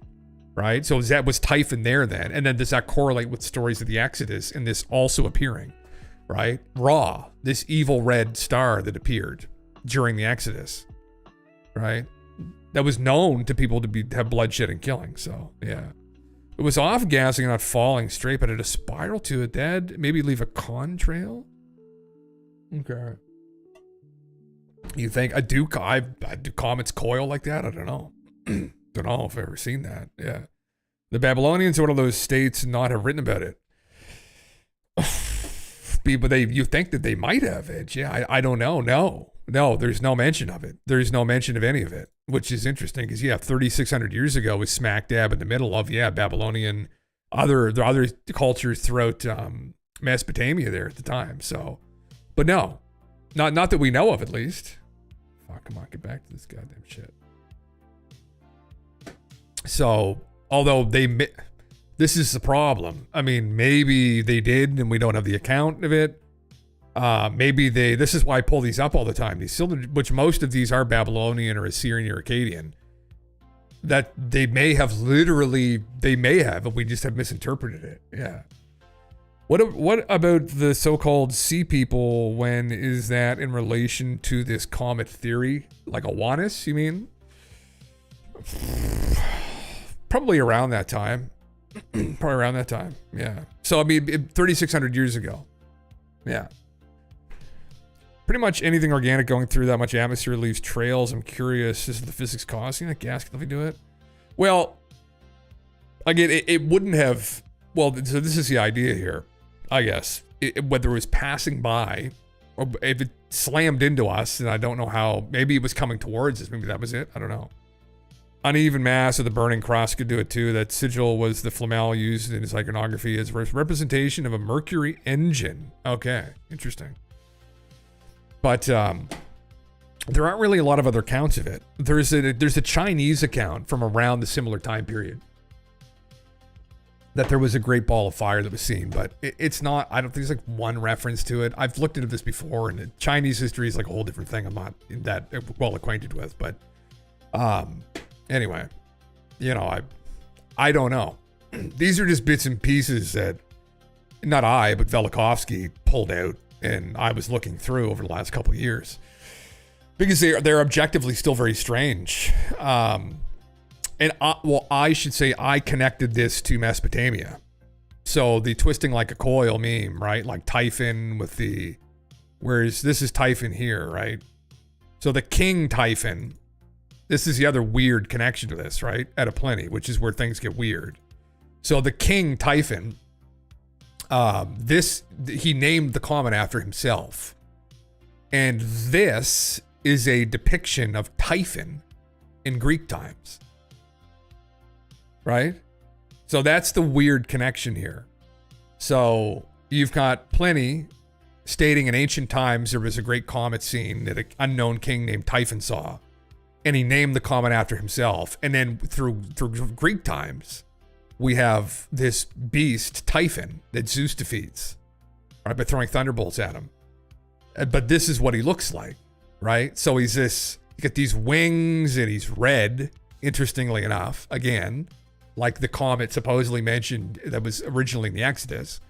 right? So was Typhon there then? And then does that correlate with stories of the Exodus and this also appearing? Right? Ra, this evil red star that appeared during the Exodus, right? That was known to people to have bloodshed and killing. So, yeah. It was off-gassing and not falling straight, but it had a spiral to it. That maybe leave a contrail? Okay. You think do comets coil like that? I don't know. Don't know if I've ever seen that. Yeah. The Babylonians are one of those states not have written about it. But you think that they might have it. Yeah, I don't know. No, there's no mention of it. There's no mention of any of it, which is interesting because, 3,600 years ago was smack dab in the middle of, Babylonian, other cultures throughout Mesopotamia there at the time. So, but no, not that we know of at least. Fuck, come on, get back to this goddamn shit. So, although this is the problem. I mean, maybe they did and we don't have the account of it. Maybe this is why I pull these up all the time. Which most of these are Babylonian or Assyrian or Akkadian. That they may have, and we just have misinterpreted it. Yeah. What about the so-called sea people? When is that in relation to this comet theory? Like Awanis, you mean? Probably around that time. Yeah. So, I mean, 3,600 years ago. Yeah. Pretty much anything organic going through that much atmosphere leaves trails. I'm curious, is the physics causing that gas? Can we do it? Well, again, it wouldn't have... Well, so this is the idea here, I guess. Whether it was passing by, or if it slammed into us, and I don't know how... Maybe it was coming towards us. Maybe that was it. I don't know. Uneven mass of the burning cross could do it too. That sigil was the flamel used in his iconography as representation of a Mercury engine. Okay, interesting. But there aren't really a lot of other accounts of it. There's a Chinese account from around the similar time period that there was a great ball of fire that was seen, but it's not. I don't think there's like one reference to it. I've looked into this before, and Chinese history is like a whole different thing. I'm not that well acquainted with, but anyway, I don't know. These are just bits and pieces that not I, but Velikovsky pulled out and I was looking through over the last couple of years because they're objectively still very strange. I should say I connected this to Mesopotamia. So the twisting like a coil meme, right? Like Typhon with the, whereas this is Typhon here, right? So the king Typhon, this is the other weird connection to this, right? At a plenty, which is where things get weird. So the king Typhon, he named the comet after himself. And this is a depiction of Typhon in Greek times. Right? So that's the weird connection here. So you've got Pliny stating in ancient times there was a great comet seen that an unknown king named Typhon saw. And he named the comet after himself. And then through Greek times, we have this beast, Typhon, that Zeus defeats, right, by throwing thunderbolts at him. But this is what he looks like, right? So he's you got these wings and he's red, interestingly enough, again, like the comet supposedly mentioned that was originally in the Exodus,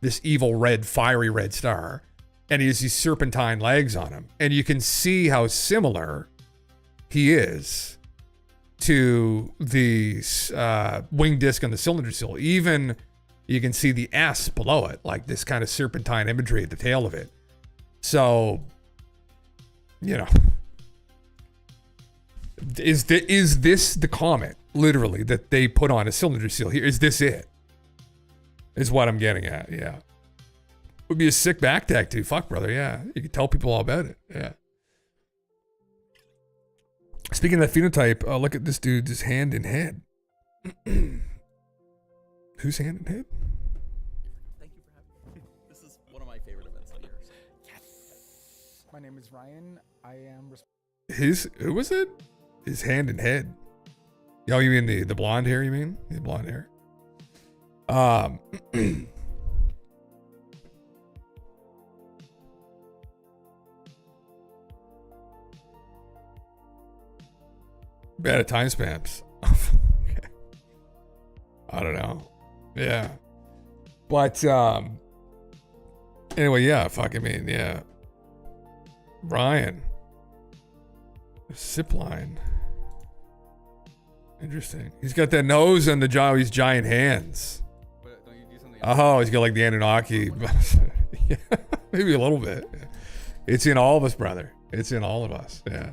this evil red, fiery red star. And he has these serpentine legs on him. And you can see how similar he is to the wing disc on the cylinder seal. Even you can see the S below it, like this kind of serpentine imagery at the tail of it. So, you know, is this the comet, literally, that they put on a cylinder seal here? Is this it? Is what I'm getting at, yeah. Would be a sick back tag too. Fuck, brother, yeah. You could tell people all about it, yeah. Speaking of that phenotype, look at this dude's hand and head. Whose hand and head? Thank you for having me. This is one of my favorite events of yours. Yes. My name is Ryan. I am... Who was it? His hand and head. Oh, you mean the blonde hair, you mean? The blonde hair. Bad at time spams. Okay. I don't know. Yeah. But anyway, yeah, fuck, I mean, yeah. Ryan. Zip line. Interesting. He's got that nose and these giant hands. But don't you do something Oh, he's got like the Anunnaki. Yeah, maybe a little bit. It's in all of us, brother. It's in all of us. Yeah.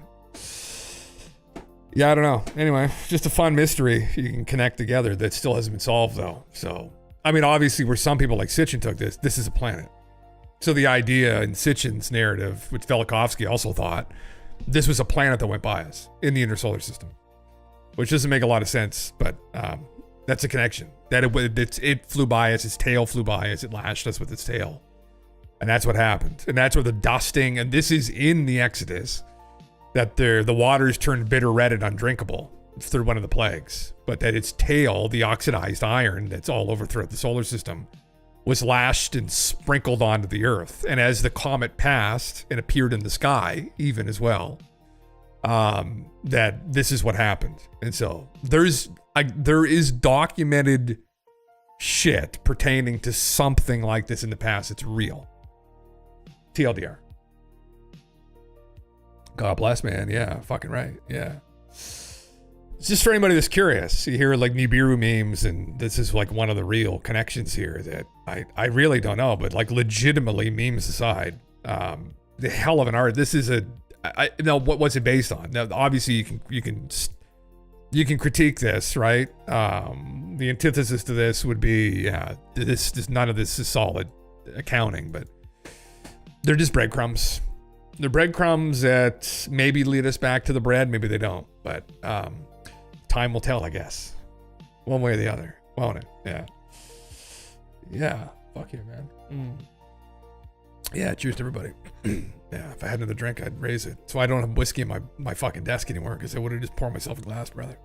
Yeah, I don't know. Anyway, just a fun mystery you can connect together that still hasn't been solved, though. So, I mean, obviously, where some people like Sitchin took this is a planet. So the idea in Sitchin's narrative, which Velikovsky also thought, this was a planet that went by us in the inner solar system, which doesn't make a lot of sense, but that's a connection. That it flew by us, its tail flew by us, it lashed us with its tail. And that's what happened. And that's where the dusting, and this is in the Exodus, that the waters turned bitter red and undrinkable through one of the plagues, but that its tail, the oxidized iron that's all over throughout the solar system, was lashed and sprinkled onto the earth. And as the comet passed and appeared in the sky, even as well, that this is what happened. And so there is documented shit pertaining to something like this in the past. It's real. TLDR. God bless, man. Yeah, fucking right. Yeah. It's just for anybody that's curious. You hear like Nibiru memes, and this is like one of the real connections here that I really don't know, but like legitimately, memes aside, the hell of an art. This is what's it based on? Now, obviously, you can critique this, right? The antithesis to this would be, yeah, none of this is solid accounting, but they're just breadcrumbs. They're breadcrumbs that maybe lead us back to the bread, maybe they don't, but time will tell, I guess. One way or the other, won't it? Yeah. Yeah. Fuck you, man. Yeah, cheers to everybody. Yeah, if I had another drink, I'd raise it. So I don't have whiskey in my fucking desk anymore, because I would have just poured myself a glass, brother.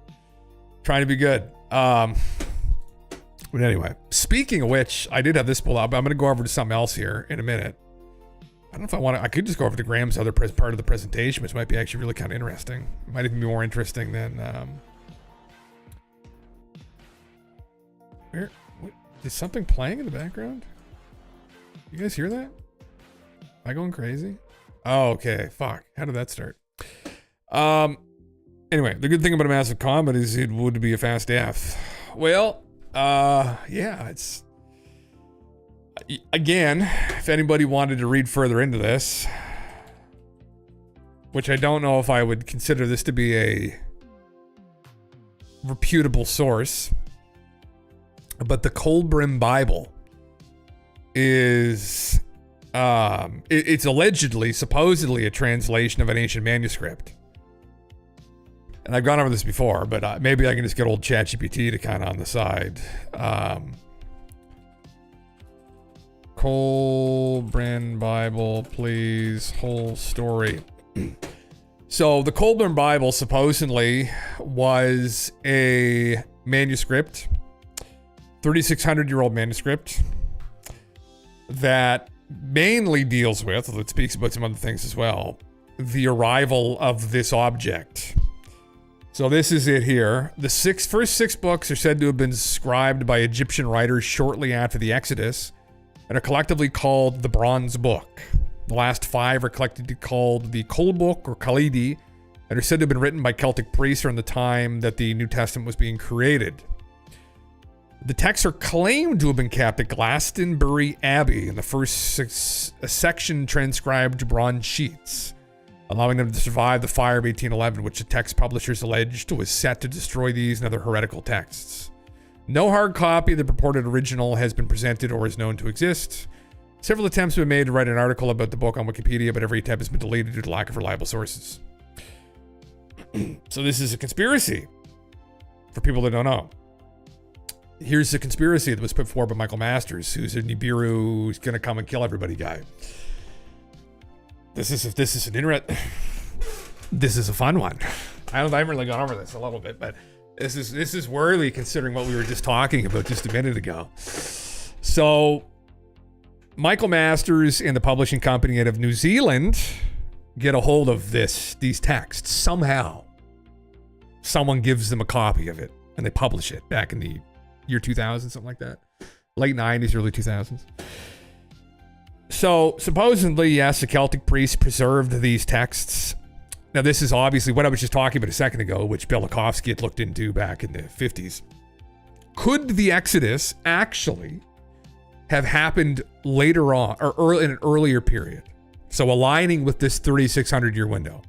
Trying to be good. But anyway, speaking of which, I did have this pull out, but I'm going to go over to something else here in a minute. I don't know if I want to, I could just go over to Graham's other part of the presentation, which might be actually really kind of interesting. It might even be more interesting than, is something playing in the background? You guys hear that? I going crazy? Oh, okay. Fuck. How did that start? Anyway, the good thing about a massive comet is it would be a fast death. Well, yeah, it's... Again, if anybody wanted to read further into this, which I don't know if I would consider this to be a reputable source, but the Cold Brim Bible is... it's allegedly, supposedly a translation of an ancient manuscript. And I've gone over this before, but maybe I can just get old ChatGPT to kind of on the side. Colburn Bible, please, whole story. So the Colburn Bible supposedly was a manuscript, 3,600-year-old manuscript that mainly deals with, it speaks about some other things as well, the arrival of this object. So this is it here. The first six books are said to have been scribed by Egyptian writers shortly after the Exodus and are collectively called the Bronze Book. The last five are collectively called the Kol Book or Khalidi and are said to have been written by Celtic priests around the time that the New Testament was being created. The texts are claimed to have been kept at Glastonbury Abbey in the first section transcribed bronze sheets, allowing them to survive the fire of 1811, which the text publishers alleged was set to destroy these and other heretical texts. No hard copy of the purported original has been presented or is known to exist. Several attempts have been made to write an article about the book on Wikipedia, but every attempt has been deleted due to lack of reliable sources. So this is a conspiracy, for people that don't know. Here's the conspiracy that was put forward by Michael Masters, who's a Nibiru, who's going to come and kill everybody guy. This is a fun one. I haven't really gone over this a little bit, but this is worthy considering what we were just talking about just a minute ago. So Michael Masters and the publishing company out of New Zealand get a hold of these texts somehow. Someone gives them a copy of it and they publish it back in the year 2000, something like that. Late 90s, early 2000s. So supposedly, yes, the Celtic priests preserved these texts. Now, this is obviously what I was just talking about a second ago, which Belikovsky had looked into back in the 50s. Could the Exodus actually have happened later on or in an earlier period? So aligning with this 3,600-year window.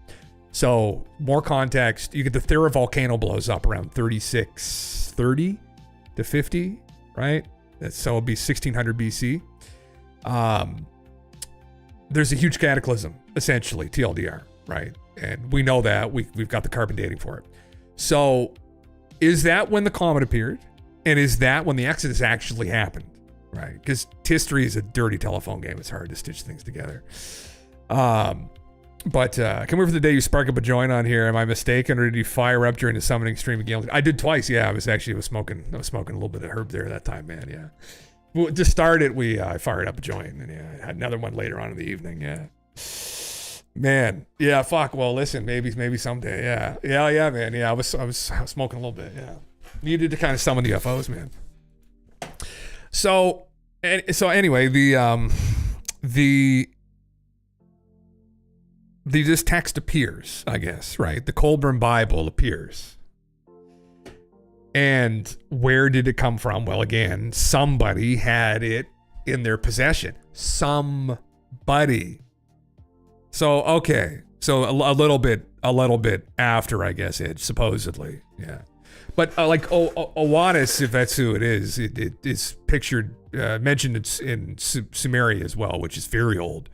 So more context, you get the Thera volcano blows up around 3630 to 50, right? So it'll be 1600 BC. There's a huge cataclysm, essentially, TLDR, right? And we know that. We've got the carbon dating for it. So is that when the comet appeared? And is that when the Exodus actually happened, right? Because history is a dirty telephone game. It's hard to stitch things together. But can we wait for the day you spark up a joint on here? Am I mistaken, or did you fire up during the summoning stream again? I did twice. Yeah, I was smoking a little bit of herb there that time, man. Yeah. Well, to start it, I fired up a joint, and yeah, I had another one later on in the evening. Yeah, man. Yeah, fuck. Well, listen, maybe someday. Yeah, man. Yeah, I was smoking a little bit. Yeah, needed to kind of summon the UFOs, man. So anyway, this text appears, I guess, right? The Colburn Bible appears. And where did it come from? Well, again, somebody had it in their possession. Somebody. So, okay. So a little bit after, I guess, it supposedly. Yeah. But like Owanis, if that's who it is pictured, mentioned in Sumeria as well, which is very old,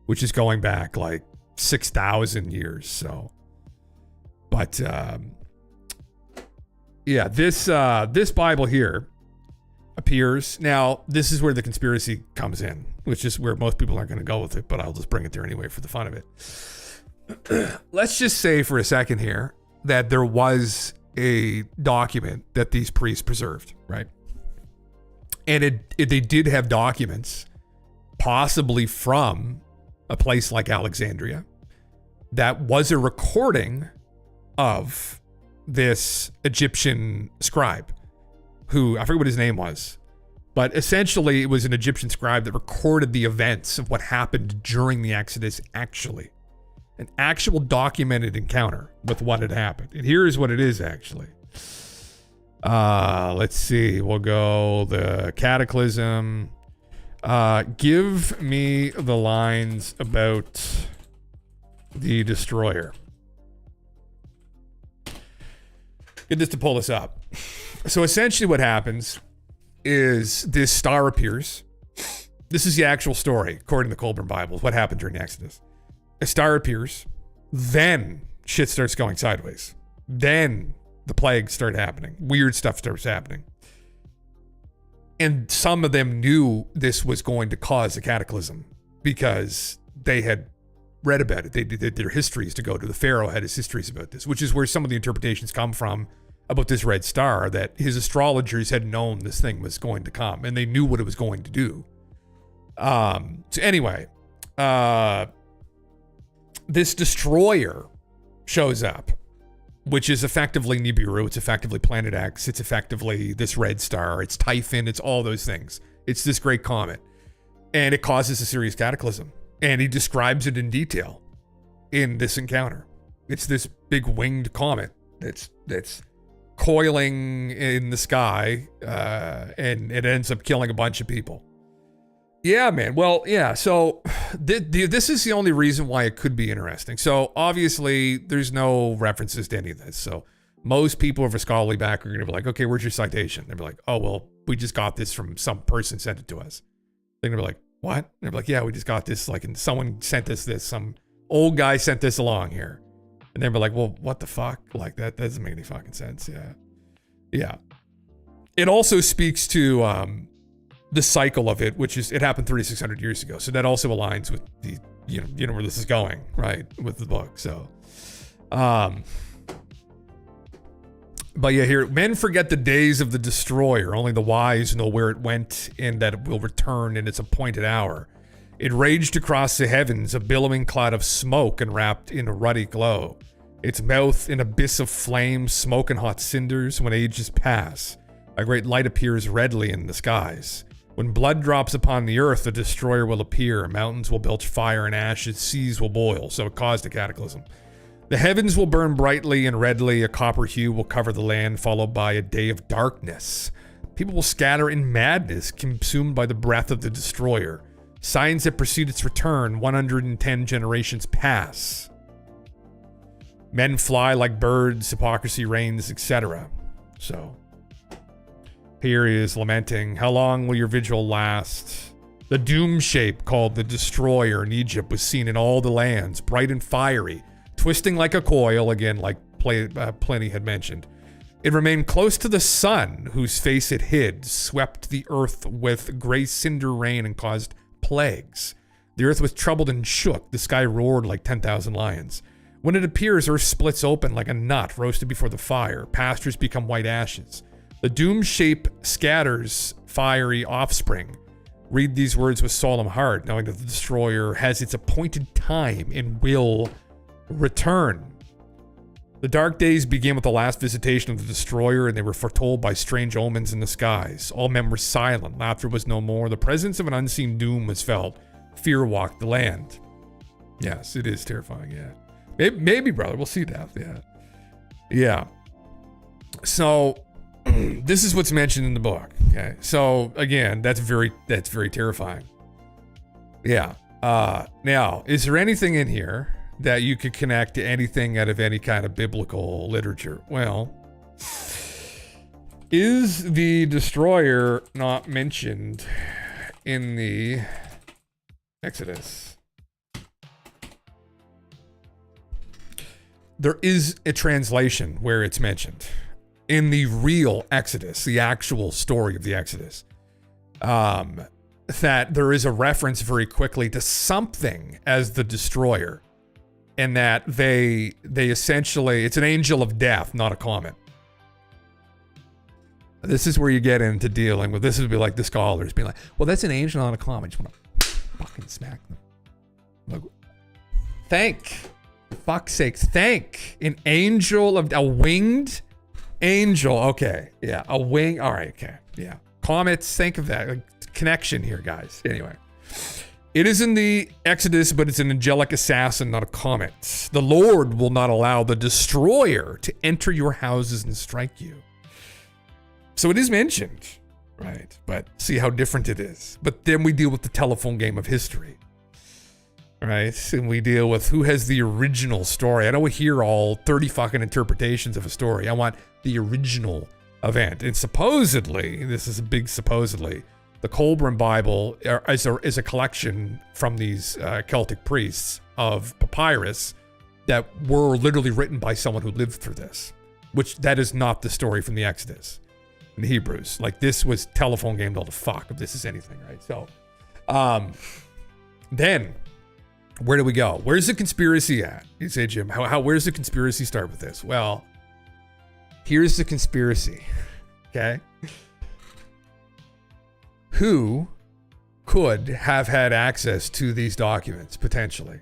which is going back like 6,000 years. So, but yeah, this Bible here appears. Now, this is where the conspiracy comes in, which is where most people aren't going to go with it, but I'll just bring it there anyway for the fun of it. Let's just say for a second here that there was a document that these priests preserved, right? And they did have documents, possibly from a place like Alexandria, that was a recording of this Egyptian scribe who, I forget what his name was, But essentially, it was an Egyptian scribe that recorded the events of what happened during the Exodus actually. An actual documented encounter with what had happened. And here's what it is actually. Let's see. We'll go the cataclysm. Give me the lines about the destroyer. Get this to pull this up. So essentially what happens is this star appears. This is the actual story, according to the Colburn Bible, what happened during the Exodus. A star appears, then shit starts going sideways. Then the plagues start happening. Weird stuff starts happening. And some of them knew this was going to cause a cataclysm because they had read about it. They did their histories to go to. The Pharaoh had his histories about this, which is where some of the interpretations come from about this red star, that his astrologers had known this thing was going to come and they knew what it was going to do. So anyway, this destroyer shows up, which is effectively Nibiru. It's effectively Planet X. It's effectively this red star. It's Typhon. It's all those things. It's this great comet. And it causes a serious cataclysm. And he describes it in detail in this encounter. It's this big winged comet that's coiling in the sky, and it ends up killing a bunch of people. Yeah, man. Well, yeah. So this is the only reason why it could be interesting. So obviously there's no references to any of this. So most people of a scholarly background are going to be like, okay, where's your citation? They'll be like, oh, well, we just got this from some person sent it to us. They're going to be like, what? And they'll be like, yeah, we just got this. Like, and someone sent us this. Some old guy sent this along here. And they'll be like, well, what the fuck? Like, that doesn't make any fucking sense. Yeah. Yeah. It also speaks to the cycle of it, which is, it happened 3,600 years ago. So that also aligns with the, you know where this is going, right? With the book. So, but yeah, here, men forget the days of the destroyer. Only the wise know where it went and that it will return in its appointed hour. It raged across the heavens, a billowing cloud of smoke enwrapped in a ruddy glow. Its mouth an abyss of flame, smoke and hot cinders. When ages pass, a great light appears redly in the skies. When blood drops upon the earth, the destroyer will appear. Mountains will belch fire and ashes, seas will boil. So it caused a cataclysm. The heavens will burn brightly and redly. A copper hue will cover the land, followed by a day of darkness. People will scatter in madness, consumed by the breath of the destroyer. Signs that precede its return, 110 generations pass. Men fly like birds, hypocrisy reigns, etc. So, here he is lamenting, how long will your vigil last? The doom shape called the destroyer in Egypt was seen in all the lands, bright and fiery, twisting like a coil, again, like Pliny had mentioned. It remained close to the sun, whose face it hid, swept the earth with gray cinder rain and caused plagues. The earth was troubled and shook. The sky roared like 10,000 lions. When it appears, earth splits open like a nut roasted before the fire. Pastures become white ashes. The doom shape scatters fiery offspring. Read these words with solemn heart, knowing that the destroyer has its appointed time and will return. The dark days began with the last visitation of the destroyer, and they were foretold by strange omens in the skies. All men were silent. Laughter was no more. The presence of an unseen doom was felt. Fear walked the land. Yes, it is terrifying, yeah. Maybe, brother, we'll see that, yeah. Yeah. So, this is what's mentioned in the book, okay? So, again, that's very terrifying. Yeah. Now, is there anything in here that you could connect to anything out of any kind of biblical literature? Well, is the destroyer not mentioned in the Exodus? There is a translation where it's mentioned in the real Exodus, the actual story of the Exodus, that there is a reference very quickly to something as the destroyer, and that they essentially, it's an angel of death, not a comet. This is where you get into dealing with, this would be like the scholars being like, well, that's an angel, not a comet. Just want to fucking smack them. Like, for fuck's sakes, thank an angel of, a winged angel. Okay, yeah, a wing. All right, okay, yeah. comets. Think of that connection here, guys. Anyway, it is in the Exodus, but it's an angelic assassin, not a comet. The Lord will not allow the destroyer to enter your houses and strike you. So it is mentioned, right? But see how different it is. But then we deal with the telephone game of history, right? And we deal with who has the original story. I don't hear all 30 fucking interpretations of a story. I want the original event. And supposedly, this is a big supposedly, the Colburn Bible is a collection from these Celtic priests of papyrus that were literally written by someone who lived through this, which that is not the story from the Exodus in the Hebrews. Like, this was telephone gamed all the fuck if this is anything, right? So, then where do we go? Where's the conspiracy at? You say, Jim, where's the conspiracy start with this? Well, here's the conspiracy, okay? Who could have had access to these documents, potentially?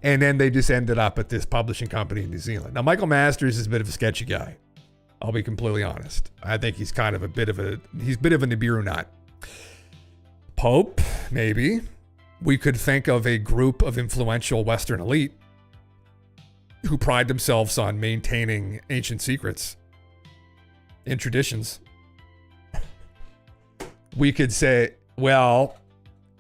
And then they just ended up at this publishing company in New Zealand. Now, Michael Masters is a bit of a sketchy guy. I'll be completely honest. I think he's kind of a bit of a Nibiru nut. Pope, maybe. We could think of a group of influential Western elite who pride themselves on maintaining ancient secrets and traditions. We could say, well,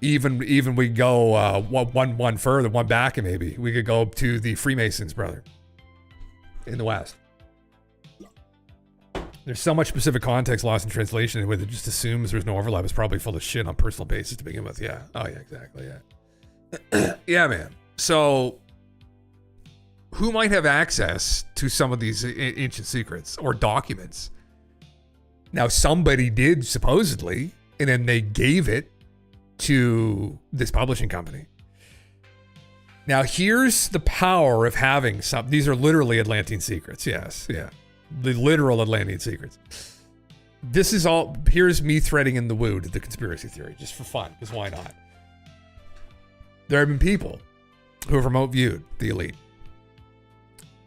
even we go one further, one back, and maybe we could go to the Freemasons, brother, in the West. There's so much specific context lost in translation with it just assumes there's no overlap. It's probably full of shit on personal basis to begin with. Yeah. Oh yeah, exactly. Yeah. Yeah, man. So who might have access to some of these ancient secrets or documents? Now, somebody did supposedly, and then they gave it to this publishing company. Now, here's the power of having some. These are literally Atlantean secrets. Yes. Yeah. The literal Atlantean secrets. This is all. Here's me threading in the woo to the conspiracy theory, just for fun, because why not? There have been people who have remote viewed the elite.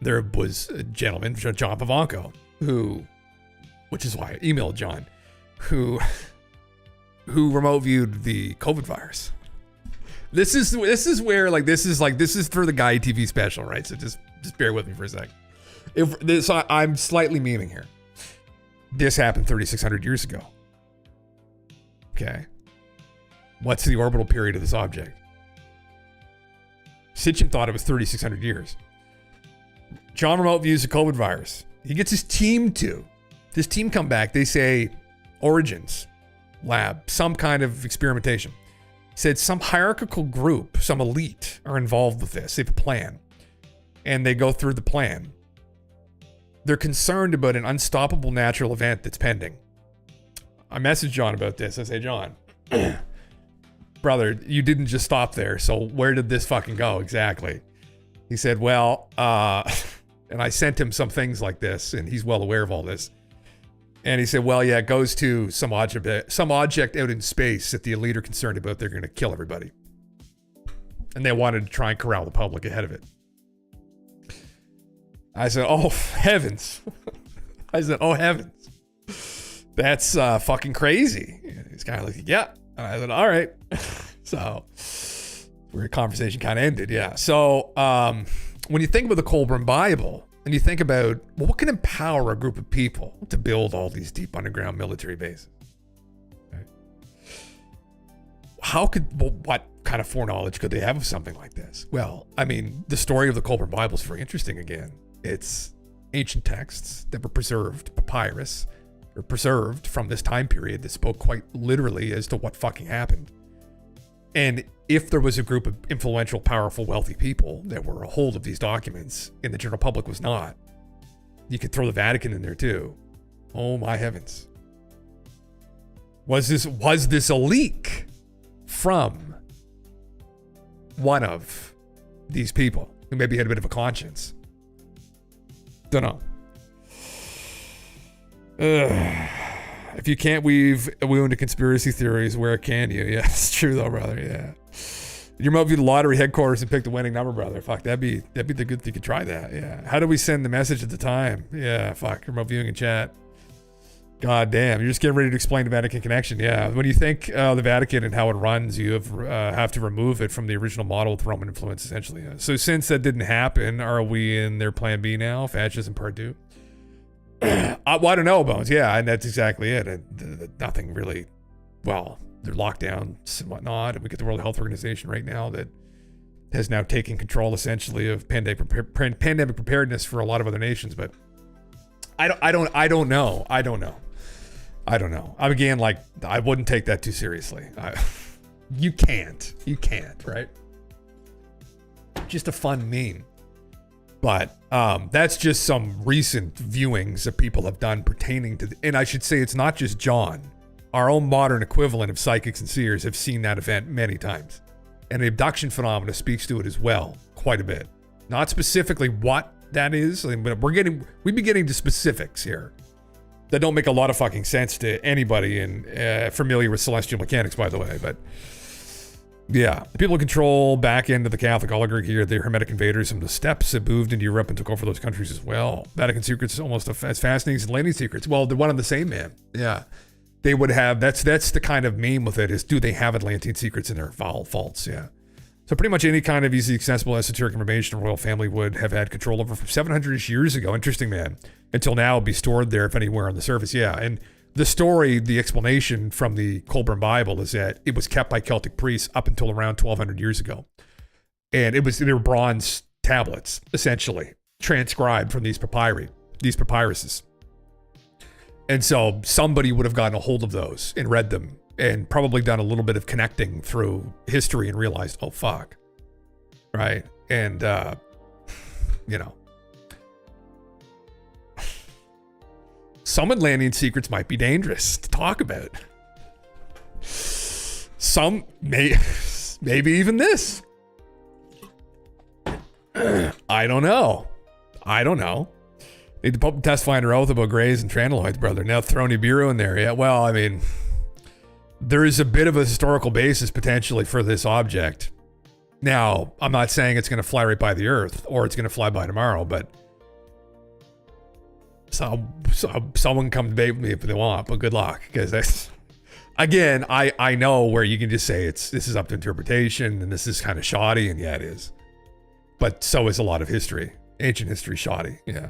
There was a gentleman, John Pavanko, which is why I emailed John, who remote viewed the COVID virus. This is where this is for the Guy TV special, right? So just bear with me for a second. I'm slightly memeing here. This happened 3,600 years ago. Okay. What's the orbital period of this object? Sitchin thought it was 3,600 years. John remote views the COVID virus. He gets his team come back. They say origins, lab, some kind of experimentation. Said some hierarchical group, some elite are involved with this. They have a plan. And they go through the plan. They're concerned about an unstoppable natural event that's pending. I messaged John about this. I say, John, brother, you didn't just stop there. So where did this fucking go exactly? He said, well, and I sent him some things like this, and he's well aware of all this. And he said, well, yeah, it goes to some object out in space that the elite are concerned about. They're going to kill everybody. And they wanted to try and corral the public ahead of it. I said, oh, heavens. That's fucking crazy. He's kind of like, yeah. And I said, all right. So, where the conversation kind of ended, yeah. So, when you think about the Colburn Bible, and you think about, well, what can empower a group of people to build all these deep underground military bases? Right? What kind of foreknowledge could they have of something like this? Well, I mean, the story of the Colburn Bible is very interesting again. It's ancient texts that were preserved, papyrus, or preserved from this time period that spoke quite literally as to what fucking happened. And if there was a group of influential, powerful, wealthy people that were a hold of these documents and the general public was not, you could throw the Vatican in there too. Oh my heavens. Was this a leak from one of these people who maybe had a bit of a conscience? Don't know. If you can't weave into conspiracy theories, where can you? Yeah, it's true though, brother. Yeah. You remote view the lottery headquarters and pick the winning number, brother. Fuck, that'd be the good thing. You could try that. Yeah. How do we send the message at the time? Yeah, fuck. Remote viewing in chat. God damn, you're just getting ready to explain the Vatican connection. Yeah, when you think the Vatican and how it runs, you have to remove it from the original model with Roman influence, essentially. Yeah. So since that didn't happen, are we in their plan B now? Fascism part 2? Well, I don't know, Bones. Yeah, and that's exactly it. Nothing really, well, they're lockdowns and whatnot, and we get the World Health Organization right now that has now taken control, essentially, of pandemic preparedness for a lot of other nations, but I don't know. Again, like, I wouldn't take that too seriously. You can't, right? Just a fun meme. But that's just some recent viewings that people have done pertaining to, and I should say it's not just John. Our own modern equivalent of psychics and seers have seen that event many times. And the abduction phenomena speaks to it as well, quite a bit. Not specifically what that is, but we'd be getting to specifics here that don't make a lot of fucking sense to anybody familiar with celestial mechanics, by the way. But yeah, the people who control back end of the Catholic oligarchy are the Hermetic invaders, and the steppes have moved into Europe and took over those countries as well. Vatican secrets is almost as fascinating as Atlantean secrets. Well, they're one and the same, man. Yeah. They would have, that's the kind of meme with it, is do they have Atlantean secrets in their vaults? Yeah. So pretty much any kind of easy accessible esoteric information the royal family would have had control over from 700 years ago. Interesting, man. Until now, it'd be stored there if anywhere on the surface. Yeah. And the story, the explanation from the Colburn Bible is that it was kept by Celtic priests up until around 1200 years ago. And they were bronze tablets, essentially, transcribed from these papyruses. And so somebody would have gotten a hold of those and read them and probably done a little bit of connecting through history and realized, oh, fuck. Right? And, some Atlantean secrets might be dangerous to talk about. Some maybe even this. I don't know. Need the Pope to testify under oath about Greys and Tranaloids, brother. Now throw Nibiru in there. Yeah, well, I mean, there is a bit of a historical basis potentially for this object. Now, I'm not saying it's going to fly right by the Earth or it's going to fly by tomorrow, but someone come debate with me if they want, but good luck, because that's, again, I know where you can just say this is up to interpretation and this is kind of shoddy, and yeah, it is. But so is a lot of history. Ancient history shoddy, yeah.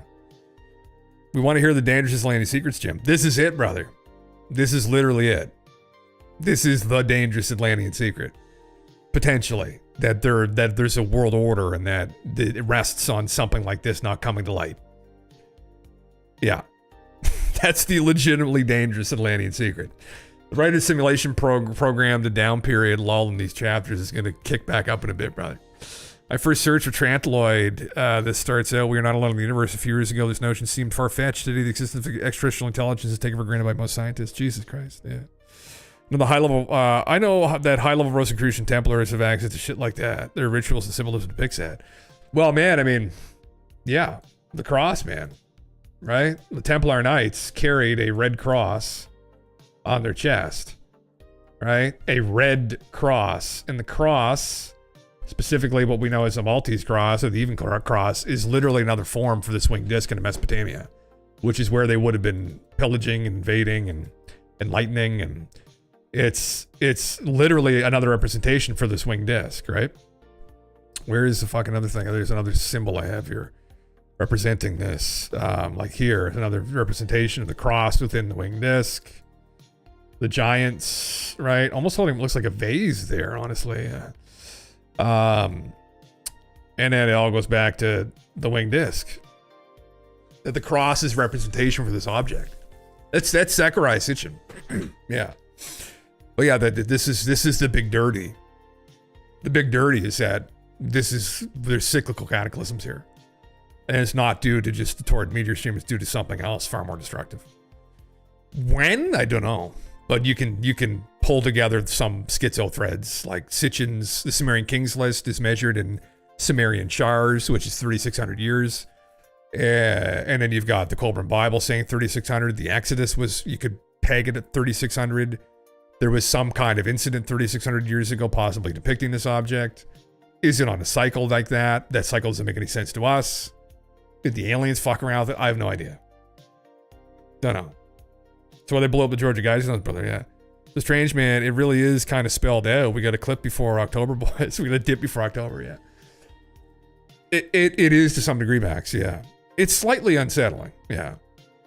We want to hear the dangerous Atlantean secrets, Jim. This is it, brother. This is literally it. This is the dangerous Atlantean secret. Potentially. That there's a world order and that it rests on something like this not coming to light. Yeah. That's the legitimately dangerous Atlantean secret. The writer's simulation program, the down period lull in these chapters is going to kick back up in a bit, brother. I first searched for Trantaloid. This starts out, we are not alone in the universe. A few years ago, this notion seemed far-fetched. Today, the existence of extraterrestrial intelligence is taken for granted by most scientists. Jesus Christ, yeah. And the high level, I know that high-level Rosicrucian Templars have access to shit like that. Their rituals and symbolism depicts that. Well, man, I mean, yeah, the cross, man, right? The Templar Knights carried a red cross on their chest, right? A red cross. And the cross, specifically what we know as a Maltese cross or the even cross, is literally another form for the swing disc in Mesopotamia, which is where they would have been pillaging, invading, and enlightening, and it's literally another representation for the swing disc, right? Where is the fucking other thing? There's another symbol I have here representing this. Like here, another representation of the cross within the wing disc. The giants, right? Almost holding, looks like a vase there, honestly. And then it all goes back to the wing disc. That the cross is representation for this object. That's Sakurai Sitchin. Yeah. But yeah, this is the big dirty. The big dirty is that there's cyclical cataclysms here. And it's not due to just the torrid meteor stream, it's due to something else far more destructive. When? I don't know. But you can pull together some schizo threads, like Sitchin's, the Sumerian Kings list is measured in Sumerian Shars, which is 3,600 years. And then you've got the Colburn Bible saying 3,600. The Exodus you could peg it at 3,600. There was some kind of incident 3,600 years ago, possibly depicting this object. Is it on a cycle like that? That cycle doesn't make any sense to us. Did the aliens fuck around with it? I have no idea. Don't know. So when they blow up the Georgia Guidestones, brother, yeah. The Strange Man, it really is kind of spelled out. We got a clip before October, boys. We got a dip before October, yeah. It is to some degree, Max, yeah. It's slightly unsettling, yeah.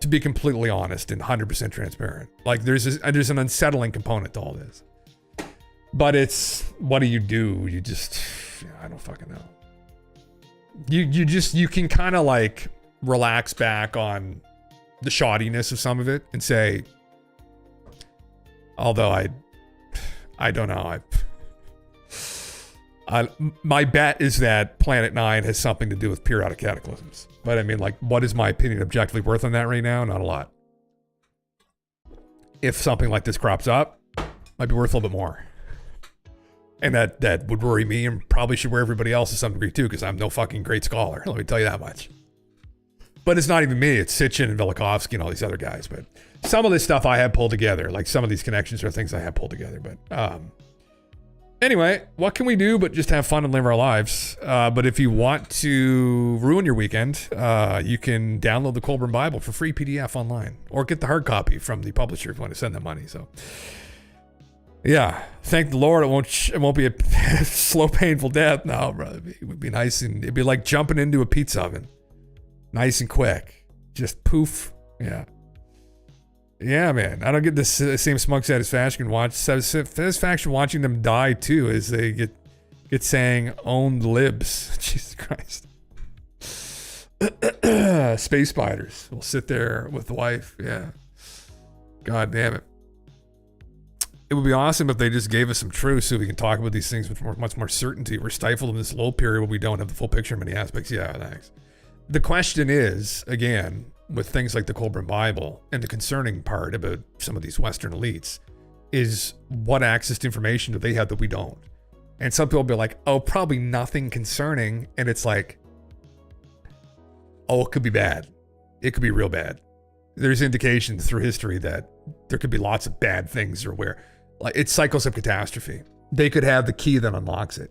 To be completely honest and 100% transparent. Like, there's an unsettling component to all this. But it's, what do? You just, yeah, I don't fucking know. You can kind of like relax back on the shoddiness of some of it and say, although I don't know, my bet is that Planet 9 has something to do with periodic cataclysms. But I mean, like, what is my opinion objectively worth on that right now? Not a lot. If something like this crops up, might be worth a little bit more. And that would worry me and probably should worry everybody else to some degree too, because I'm no fucking great scholar. Let me tell you that much. But it's not even me. It's Sitchin and Velikovsky and all these other guys. But some of this stuff I have pulled together. Like some of these connections are things I have pulled together. But anyway, what can we do but just have fun and live our lives? But if you want to ruin your weekend, you can download the Colburn Bible for free PDF online. Or get the hard copy from the publisher if you want to send them money. So yeah, thank the Lord it won't be a slow, painful death. No, brother, it would be nice, and it'd be like jumping into a pizza oven. Nice and quick. Just poof. Yeah. Yeah, man. I don't get the same smug satisfaction watching them die too, as they get saying own libs. Jesus Christ. Space spiders will sit there with the wife. Yeah. God damn it. It would be awesome if they just gave us some truth so we can talk about these things with much more certainty. We're stifled in this low period where we don't have the full picture in many aspects. Yeah, thanks. The question is, again, with things like the Colburn Bible, and the concerning part about some of these Western elites, is what access to information do they have that we don't? And some people will be like, oh, probably nothing concerning. And it's like, oh, it could be bad. It could be real bad. There's indications through history that there could be lots of bad things, or where, like, it's cycles of catastrophe. They could have the key that unlocks it.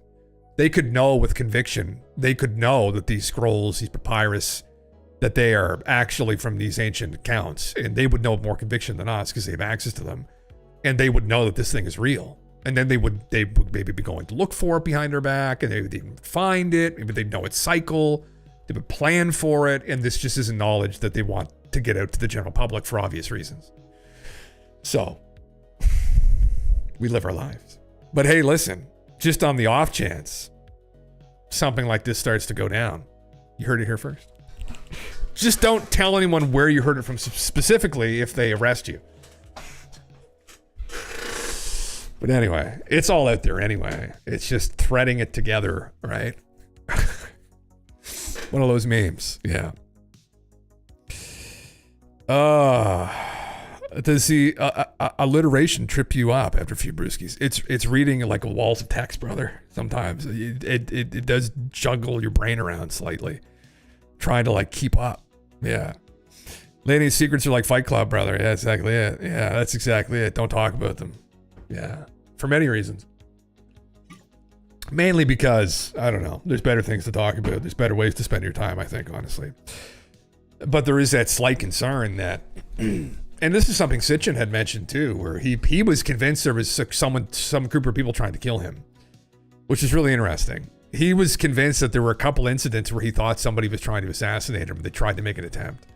They could know with conviction. They could know that these scrolls, these papyrus, that they are actually from these ancient accounts, and they would know with more conviction than us because they have access to them, and they would know that this thing is real. And then they would maybe be going to look for it behind their back, and they would even find it. Maybe they'd know its cycle. They would plan for it, and this just isn't knowledge that they want to get out to the general public for obvious reasons. So we live our lives. But hey, listen, just on the off chance something like this starts to go down, you heard it here first. Just don't tell anyone where you heard it from specifically if they arrest you. But anyway, it's all out there anyway. It's just threading it together, right? One of those memes, yeah. Does the alliteration trip you up after a few brewskis? It's reading like a walls of text, brother. Sometimes it does juggle your brain around slightly, trying to like keep up. Yeah. Lady's secrets are like Fight Club, brother. Yeah, exactly it. Yeah, that's exactly it. Don't talk about them. Yeah, for many reasons. Mainly because, I don't know, there's better things to talk about. There's better ways to spend your time, I think, honestly. But there is that slight concern that, and this is something Sitchin had mentioned too, where he was convinced there was some group of people trying to kill him, which is really interesting. He was convinced that there were a couple incidents where he thought somebody was trying to assassinate him. They tried to make an attempt,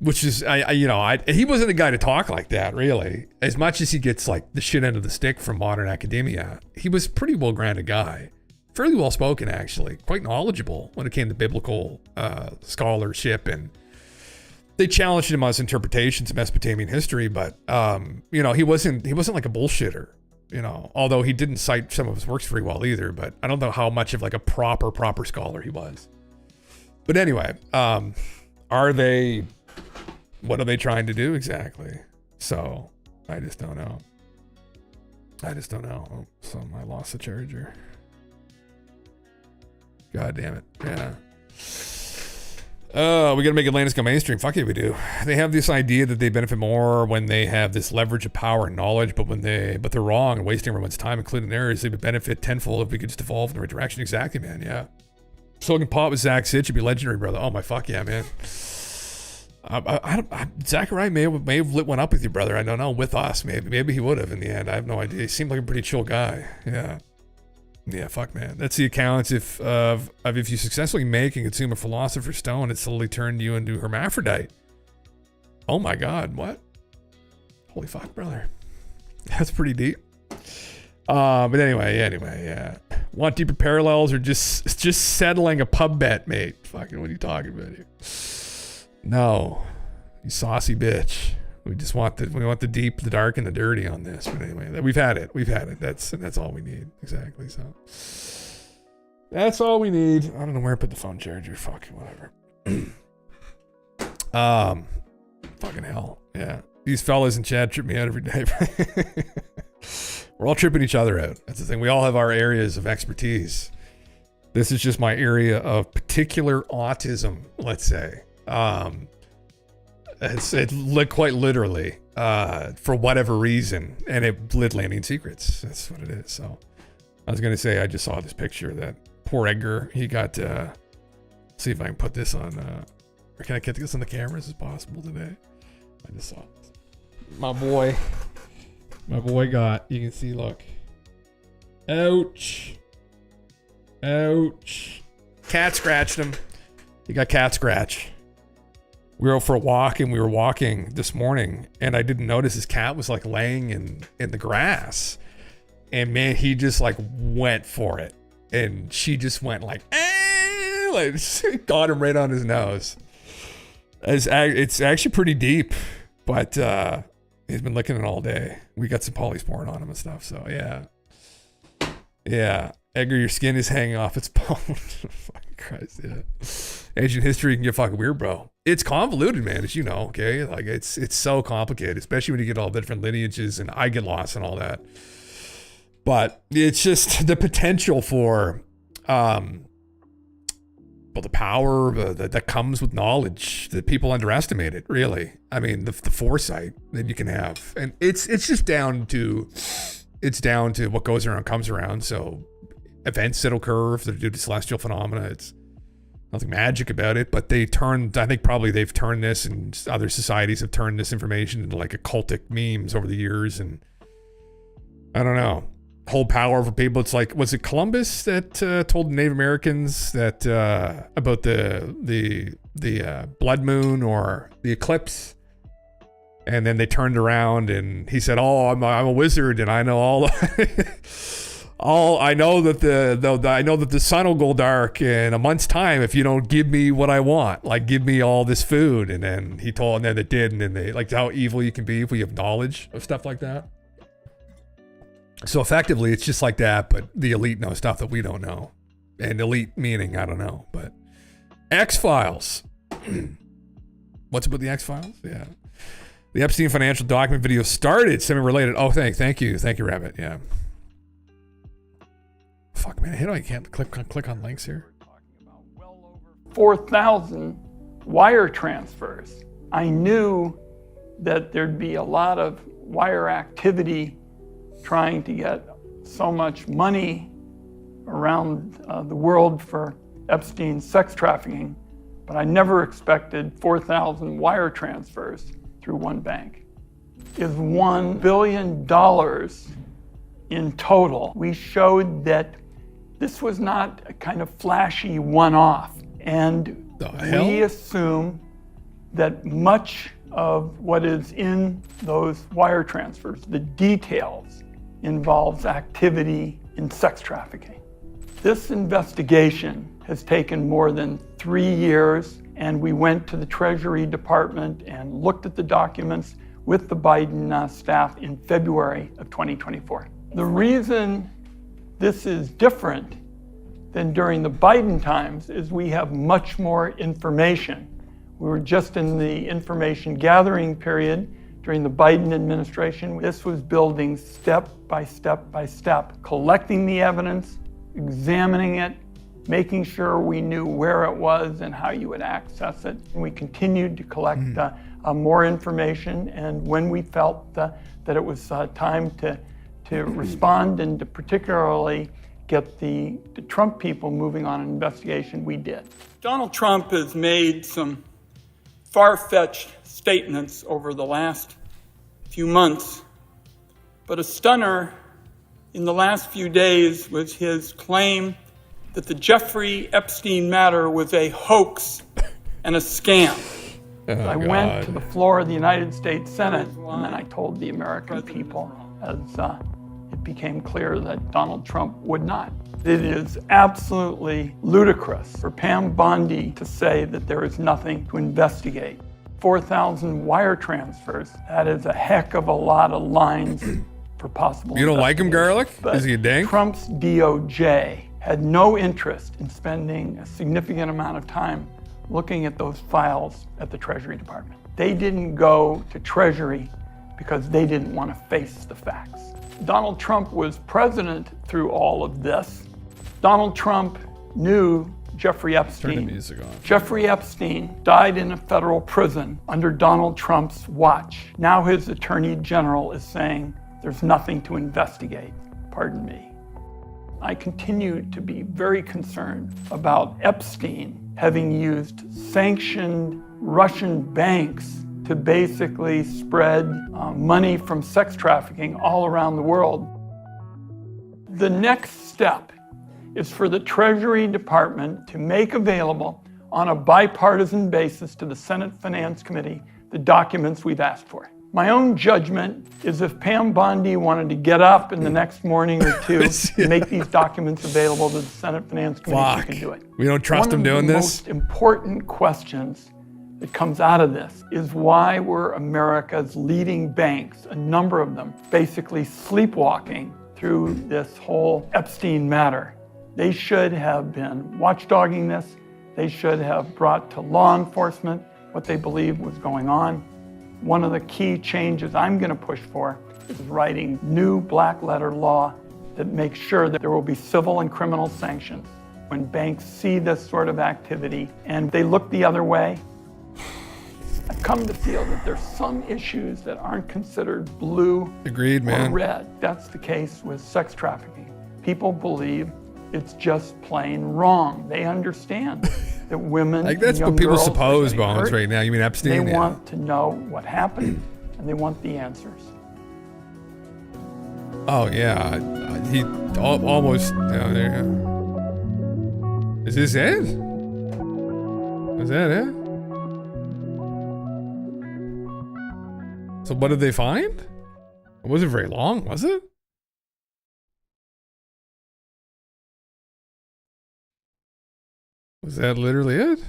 which is, he wasn't the guy to talk like that, really. As much as he gets like the shit end of the stick from modern academia, he was a pretty well-grounded guy. Fairly well-spoken, actually. Quite knowledgeable when it came to biblical scholarship, and they challenged him on his interpretations of Mesopotamian history, but he wasn't like a bullshitter, although he didn't cite some of his works very well either. But I don't know how much of like a proper scholar he was. But anyway, what are they trying to do exactly? So I just don't know. Oh, so I lost the charger. God damn it. Yeah. We gotta make Atlantis go mainstream. Fuck yeah, we do. They have this idea that they benefit more when they have this leverage of power and knowledge, but they're wrong and wasting everyone's time, including theirs. They would benefit tenfold if we could just evolve in the right direction. Exactly, man. Yeah. Smoking pot with Zach Sitch would be legendary, brother. Oh my fuck yeah, man. Zachariah may have lit one up with you, brother. I don't know. With us, maybe he would have in the end. I have no idea. He seemed like a pretty chill guy. Yeah. Fuck, man. That's the accounts if you successfully make and consume a philosopher's stone, it slowly turned you into hermaphrodite. Oh my God, what? Holy fuck, brother. That's pretty deep. But anyway, yeah. Want deeper parallels or just settling a pub bet, mate? Fucking, what are you talking about here? No, you saucy bitch. We want the deep, the dark, and the dirty on this. But anyway, we've had it. That's all we need. Exactly. So that's all we need. I don't know where I put the phone charger. Fucking whatever. Fucking hell. Yeah. These fellas in chat trip me out every day. We're all tripping each other out. That's the thing. We all have our areas of expertise. This is just my area of particular autism, let's say. It quite literally, for whatever reason, and it lit landing secrets. That's what it is. So I was going to say, I just saw this picture that poor Edgar, he got, see if I can put this on, or can I get this on the cameras as possible today? I just saw this. My boy got, you can see, look. Ouch. Cat scratched him. He got cat scratch. We were out for a walk and we were walking this morning and I didn't notice his cat was like laying in the grass. And man, he just like went for it. And she just went like got him right on his nose. It's actually pretty deep, but he's been licking it all day. We got some polysporin on him and stuff. So yeah. Edgar, your skin is hanging off its bone. Fucking Christ, yeah. Ancient history can get fucking weird, bro. It's convoluted, man, as you know, okay? Like, it's so complicated, especially when you get all the different lineages, and I get lost and all that. But it's just the potential for, the power that comes with knowledge that people underestimate it, really. I mean, the foresight that you can have. And it's just down to what goes around comes around, so events that occur that are due to celestial phenomena. It's nothing magic about it, but I think probably they've turned this, and other societies have turned this information into like occultic memes over the years, and I don't know, hold power over people. It's like, was it Columbus that told the Native Americans that about the blood moon or the eclipse? And then they turned around and he said, "Oh, I'm a wizard and I know I know that the sun will go dark in a month's time if you don't give me what I want. Like, give me all this food." And then he told, and then they did, and then they, like, how evil you can be if we have knowledge of stuff like that. So effectively, it's just like that, but the elite know stuff that we don't know. And elite meaning, I don't know, but X-Files. What's about the X-Files? Yeah. The Epstein financial document video started semi-related. Oh, thank you, Rabbit. Yeah. Fuck, man, I can't click on links here. 4,000 wire transfers. I knew that there'd be a lot of wire activity trying to get so much money around the world for Epstein's sex trafficking, but I never expected 4,000 wire transfers through one bank. Is $1 billion in total. We showed that this was not a kind of flashy one-off, and we assume that much of what is in those wire transfers, the details, involves activity in sex trafficking. This investigation has taken more than 3 years, and we went to the Treasury Department and looked at the documents with the Biden staff in February of 2024. The reason this is different than during the Biden times is we have much more information. We were just in the information gathering period during the Biden administration. This was building step by step by step, collecting the evidence, examining it, making sure we knew where it was and how you would access it. And we continued to collect more information, and when we felt that it was time to respond and to particularly get the Trump people moving on an investigation, we did. Donald Trump has made some far-fetched statements over the last few months, but a stunner in the last few days was his claim that the Jeffrey Epstein matter was a hoax and a scam. I went to the floor of the United States Senate, and then I told the American people as it became clear that Donald Trump would not. It is absolutely ludicrous for Pam Bondi to say that there is nothing to investigate. 4,000 wire transfers, that is a heck of a lot of lines for possible You don't like him, Garlic? But Is he a dank? Trump's DOJ had no interest in spending a significant amount of time looking at those files at the Treasury Department. They didn't go to Treasury because they didn't want to face the facts. Donald Trump was president through all of this. Donald Trump knew Jeffrey Epstein. Turn the music on. Jeffrey Epstein died in a federal prison under Donald Trump's watch. Now his attorney general is saying there's nothing to investigate. Pardon me. I continue to be very concerned about Epstein having used sanctioned Russian banks to basically spread money from sex trafficking all around the world. The next step is for the Treasury Department to make available on a bipartisan basis to the Senate Finance Committee the documents we've asked for. My own judgment is if Pam Bondi wanted to get up in the next morning or two and make these documents available to the Senate Finance Committee, she can do it. We don't trust him doing this? One of the most important questions that comes out of this is why were America's leading banks, a number of them, basically sleepwalking through this whole Epstein matter? They should have been watchdogging this. They should have brought to law enforcement what they believed was going on. One of the key changes I'm going to push for is writing new black letter law that makes sure that there will be civil and criminal sanctions when banks see this sort of activity and they look the other way. I've come to feel that there's some issues that aren't considered blue or red. That's the case with sex trafficking. People believe it's just plain wrong. They understand that women like that's what people suppose, Bones, right now. You mean Epstein? They want to know what happened, and they want the answers. Oh, yeah. He almost... Oh, there you go. Is this it? Is that it? So what did they find? It wasn't very long, was it? Was that literally it?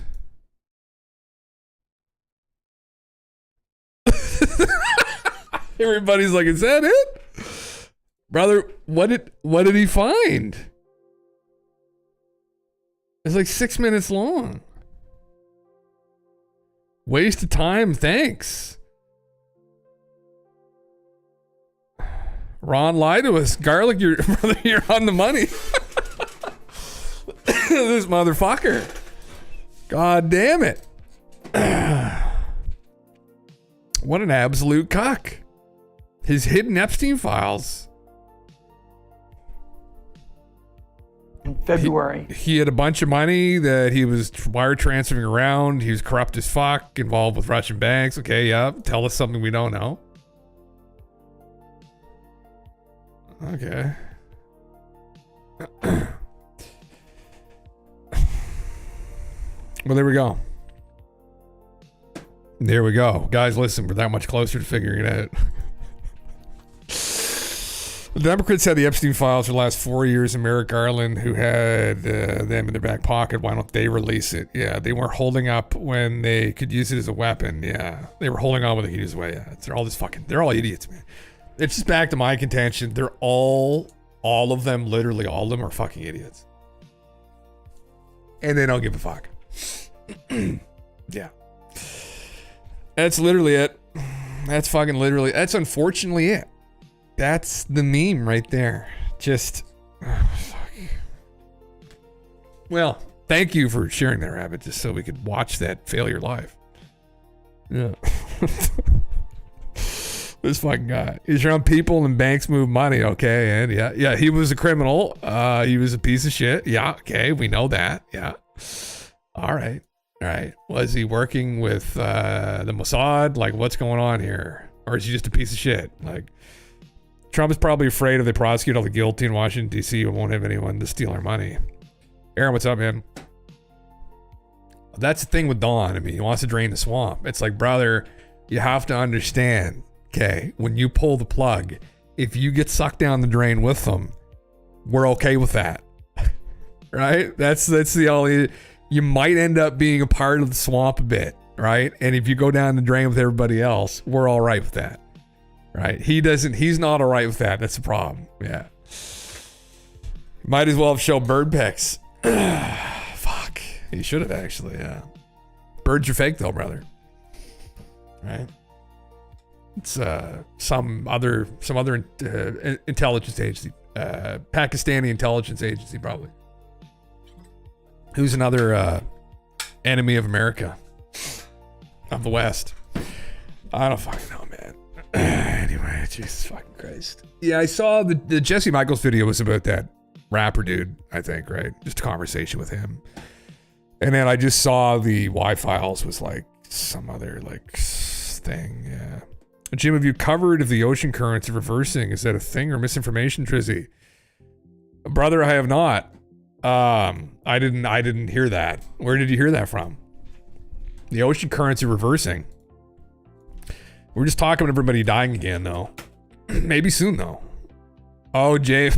Everybody's like, is that it? Brother, what did he find? It's like 6 minutes long. Waste of time, thanks. Ron lied to us. Garlic, brother, you're on the money. This motherfucker. God damn it. What an absolute cuck. His hidden Epstein files. In February. He had a bunch of money that he was wire transferring around. He was corrupt as fuck, involved with Russian banks. Okay, yeah. Tell us something we don't know. Okay. Well, there we go. There we go. Guys, listen, we're that much closer to figuring it out. The Democrats had the Epstein files for the last 4 years, and Merrick Garland, who had them in their back pocket. Why don't they release it? Yeah, they weren't holding up when they could use it as a weapon. Yeah, they were holding on when they could use it. Yeah, they're all idiots, man. It's just back to my contention. They're all of them, literally all of them are fucking idiots. And they don't give a fuck. Yeah. That's literally it. That's fucking literally, that's unfortunately it. That's the meme right there. Just, fuck. Well, thank you for sharing that, Rabbit, just so we could watch that failure live. Yeah. This fucking guy. He's around people and banks move money, okay, and yeah, he was a criminal. He was a piece of shit. Yeah, okay, we know that. Yeah. All right. Right? Was he working with the Mossad? Like, what's going on here? Or is he just a piece of shit? Like, Trump is probably afraid if they prosecute all the guilty in Washington, D.C., it won't have anyone to steal our money. Aaron, what's up, man? That's the thing with Don. I mean, he wants to drain the swamp. It's like, brother, you have to understand, okay, when you pull the plug, if you get sucked down the drain with them, we're okay with that. Right? That's the only... You might end up being a part of the swamp a bit, right? And if you go down the drain with everybody else, we're all right with that. Right? He's not all right with that. That's the problem. Yeah. Might as well have shown bird pics. Fuck. He should have actually, yeah. Birds are fake though, brother. Right? It's some other intelligence agency. Pakistani intelligence agency, probably. Who's another enemy of America? Of the West. I don't fucking know, man. Anyway, Jesus fucking Christ. Yeah, I saw the Jesse Michaels video was about that rapper dude, I think, right? Just a conversation with him. And then I just saw the Y-Files was like some other like thing, yeah. Jim, have you covered if the ocean currents are reversing? Is that a thing or misinformation, Trizzy? Brother, I have not. I didn't hear that. Where did you hear that from? The ocean currents are reversing. We're just talking about everybody dying again, though. Maybe soon, though. Oh, Jay.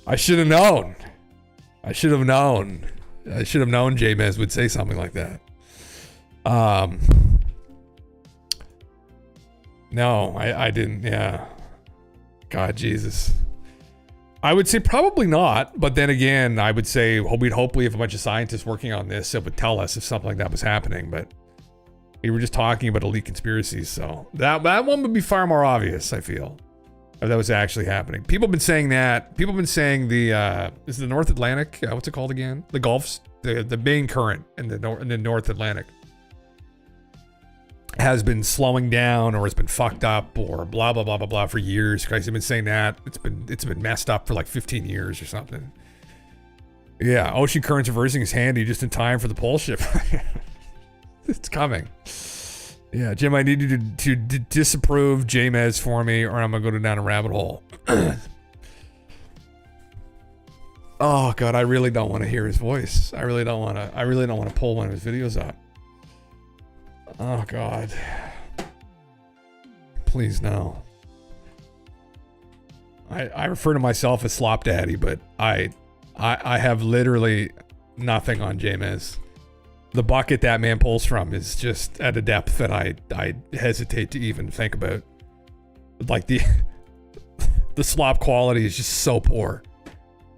I should have known. I should have known J-Mez would say something like that. No, I didn't. Yeah. God, Jesus. I would say probably not, but then again, I would say we'd hopefully have a bunch of scientists working on this that would tell us if something like that was happening, but we were just talking about elite conspiracies, so that one would be far more obvious, I feel, if that was actually happening. People have been saying that. People have been saying the, is it the North Atlantic? What's it called again? The Gulfs, the main current in the North Atlantic has been slowing down or has been fucked up or blah blah blah blah blah for years. Guys, I've been saying that it's been messed up for like 15 years or something. Yeah, ocean currents reversing is handy just in time for the pole ship. It's coming. Yeah, Jim, I need you to disapprove J-Mez for me, or I'm gonna go down a rabbit hole. Oh God, I really don't want to hear his voice. I really don't want to pull one of his videos up. Oh God. Please no. I refer to myself as Slop Daddy, but I have literally nothing on J-Mez. The bucket that man pulls from is just at a depth that I hesitate to even think about. Like the slop quality is just so poor.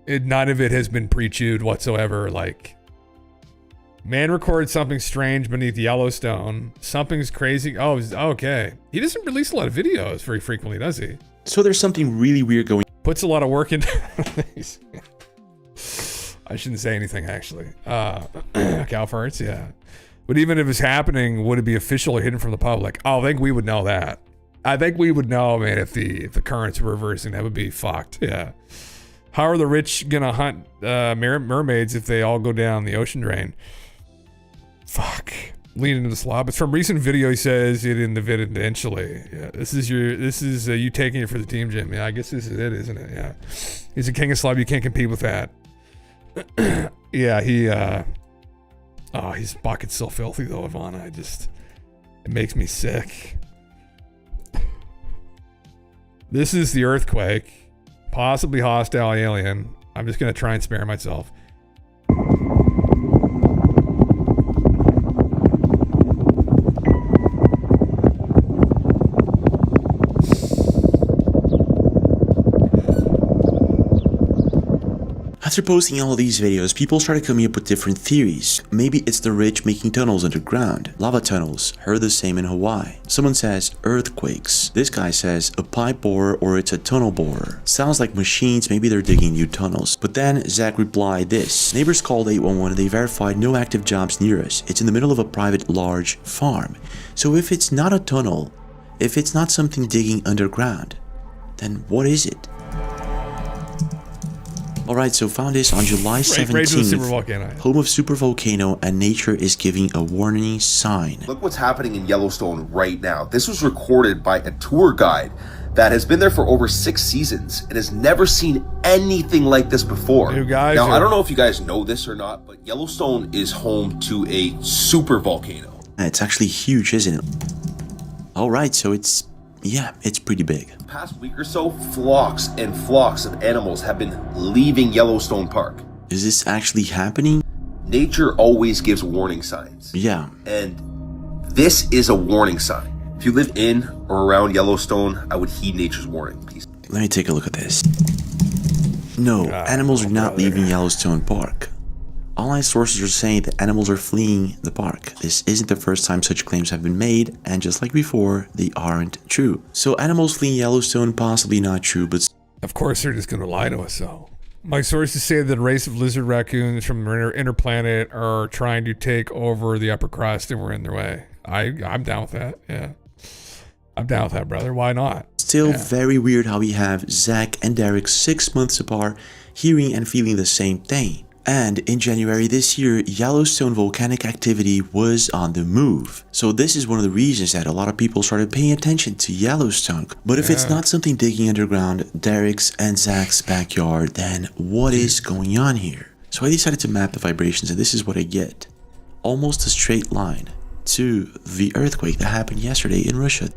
None of it has been pre-chewed whatsoever. Like, man recorded something strange beneath Yellowstone. Something's crazy. Oh, okay. He doesn't release a lot of videos very frequently, does he? So there's something really weird going. Puts a lot of work into things. I shouldn't say anything, actually. Cow farts, yeah. But even if it's happening, would it be official or hidden from the public? Oh, I think we would know that. I think we would know, man, if the currents were reversing. That would be fucked, yeah. How are the rich gonna hunt mermaids if they all go down the ocean drain? Fuck. Lean into the slop. It's from recent video. He says it in the vid eventually. Yeah, this is you taking it for the team, Jim. Yeah, I guess this is it, isn't it? Yeah. He's a king of slob. You can't compete with that. Yeah, his bucket's so filthy though, Ivana. It makes me sick. This is the earthquake. Possibly hostile alien. I'm just gonna try and spare myself. After posting all these videos, people started coming up with different theories. Maybe it's the rich making tunnels underground. Lava tunnels, heard the same in Hawaii. Someone says earthquakes. This guy says a pipe borer or it's a tunnel borer. Sounds like machines, maybe they're digging new tunnels. But then Zach replied this. Neighbors called 811 and they verified no active jobs near us. It's in the middle of a private large farm. So if it's not a tunnel, if it's not something digging underground, then what is it? Alright, so found this on July 17th, home of supervolcano, and nature is giving a warning sign. Look what's happening in Yellowstone right now. This was recorded by a tour guide that has been there for over 6 seasons and has never seen anything like this before. Now, I don't know if you guys know this or not, but Yellowstone is home to a supervolcano. It's actually huge, isn't it? Alright, so it's pretty big. The past week or so, flocks and flocks of animals have been leaving Yellowstone Park. Is this actually happening? Nature always gives warning signs. Yeah. And this is a warning sign. If you live in or around Yellowstone, I would heed nature's warning. Peace. Let me take a look at this. No, animals are not leaving Yellowstone Park. Online sources are saying that animals are fleeing the park. This isn't the first time such claims have been made, and just like before, they aren't true. So animals fleeing Yellowstone, possibly not true, but... Of course they're just gonna lie to us, though. My sources say that a race of lizard raccoons from the inner planet are trying to take over the upper crust and we're in their way. I'm down with that, yeah. I'm down with that, brother. Why not? Still very weird how we have Zach and Derek 6 months apart, hearing and feeling the same thing. And in January this year, Yellowstone volcanic activity was on the move. So this is one of the reasons that a lot of people started paying attention to Yellowstone. But if it's not something digging underground, Derek's and Zach's backyard, then what is going on here? So I decided to map the vibrations, and this is what I get. Almost a straight line to the earthquake that happened yesterday in Russia.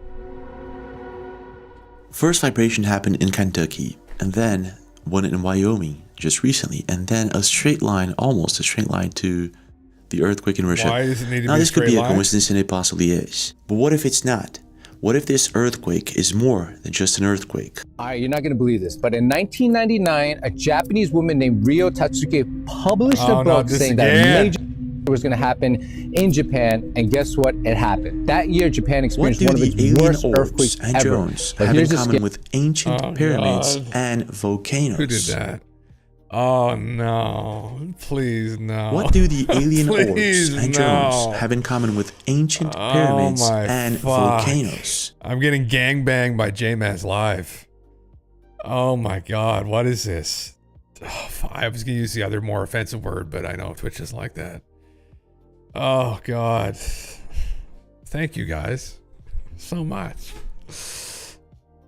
First vibration happened in Kentucky, and then one in Wyoming just recently, and then a straight line, almost a straight line to the earthquake in Russia. Why does it need to now be this could be line? a coincidence, and it possibly is. But what if it's not? What if this earthquake is more than just an earthquake? You're not going to believe this, but in 1999, a Japanese woman named Ryo Tatsuki published a book saying that a major was going to happen in Japan, and guess what? It happened. That year, Japan experienced one of its worst earthquakes and ever. Jones have in common with ancient pyramids and volcanoes? Who did that? Oh no, please no. What do the alien orbs and Jones have in common with ancient pyramids and volcanoes? I'm getting gangbanged by JMAS Live. Oh my god, what is this? Oh, I was gonna use the other more offensive word, but I know Twitch is like that. Oh god. Thank you guys so much.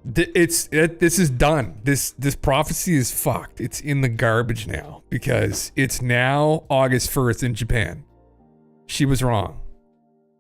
This is done. This prophecy is fucked. It's in the garbage now because it's now August 1st in Japan. She was wrong.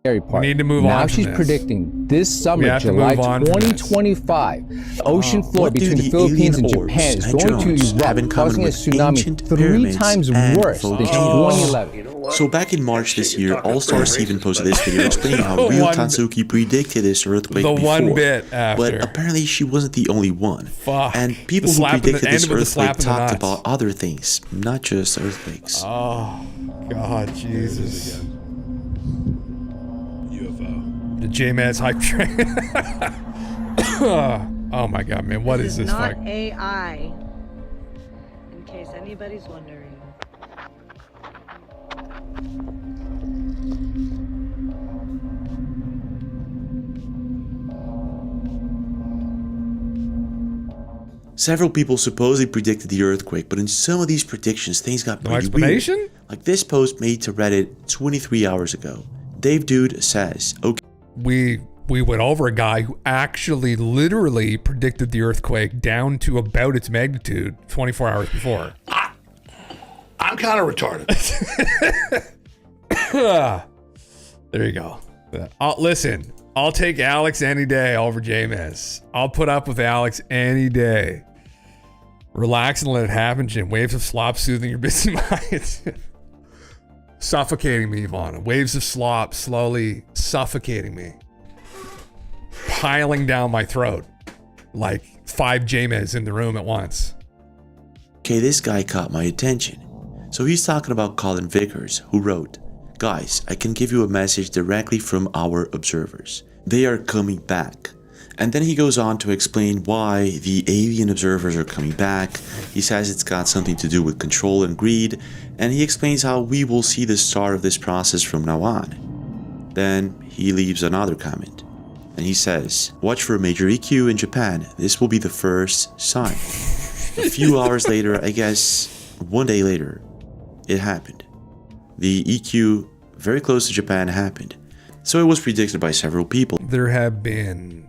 We need to move on. Now she's predicting this summer, July 2025, the ocean floor between the Philippines and Japan is going to erupt, causing a tsunami 3 times worse than 2011. So back in March this year, All-Star Steven posted this video explaining how Ryo Tatsuki predicted this earthquake before. one bit after. But apparently she wasn't the only one. And people who predicted this earthquake talked about other things, not just earthquakes. Oh, God, Jesus. UFO. The JMAS hype train. Oh my God, man, what is this? Not AI, in case anybody's wondering. Several people supposedly predicted the earthquake, but in some of these predictions, things got pretty weird. Like this post made to Reddit 23 hours ago. Dave Dude says, okay. We went over a guy who actually literally predicted the earthquake down to about its magnitude 24 hours before. I'm kind of retarded. There you go. Listen, I'll take Alex any day over JMS. I'll put up with Alex any day. Relax and let it happen, Jim. Waves of slop soothing your busy mind. Suffocating me, Ivana. Waves of slop slowly suffocating me. Piling down my throat. Like 5 JMS in the room at once. Okay, this guy caught my attention. So he's talking about Colin Vickers, who wrote, "Guys, I can give you a message directly from our observers. They are coming back." And then he goes on to explain why the alien observers are coming back. He says it's got something to do with control and greed, and he explains how we will see the start of this process from now on. Then he leaves another comment, and he says, "Watch for a major EQ in Japan. This will be the first sign." A few hours later, I guess 1 day later, it happened. The EQ very close to Japan happened. So it was predicted by several people. There have been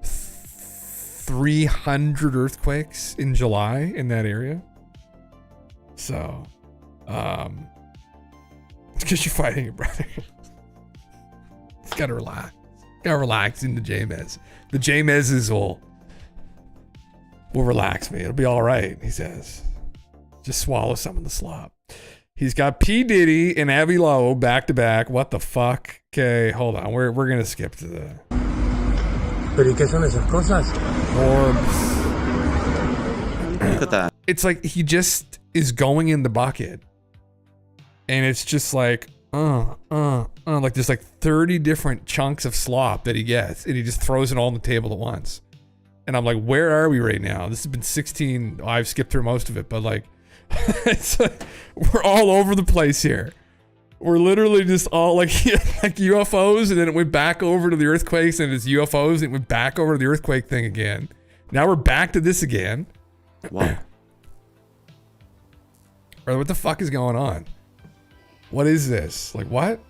300 earthquakes in July in that area. So, it's because you're fighting your brother. It's gotta relax. Gotta relax in the J-Mez. The J-Mezes will relax me. It'll be all right, he says. Just swallow some of the slop. He's got P. Diddy and Avi Lowe back to back. What the fuck? Okay, hold on. We're gonna skip to the Pero ¿y qué son esas cosas? orbs. Look at that. It's like he just is going in the bucket. And it's just like, like there's like 30 different chunks of slop that he gets, and he just throws it all on the table at once. And I'm like, where are we right now? This has been 16. I've skipped through most of it, but like, it's like we're all over the place here. We're literally just all like UFOs, and then it went back over to the earthquakes, and it's UFOs, and it went back over to the earthquake thing again. Now we're back to this again. Wow. Brother, what the fuck is going on? What is this? Like, what?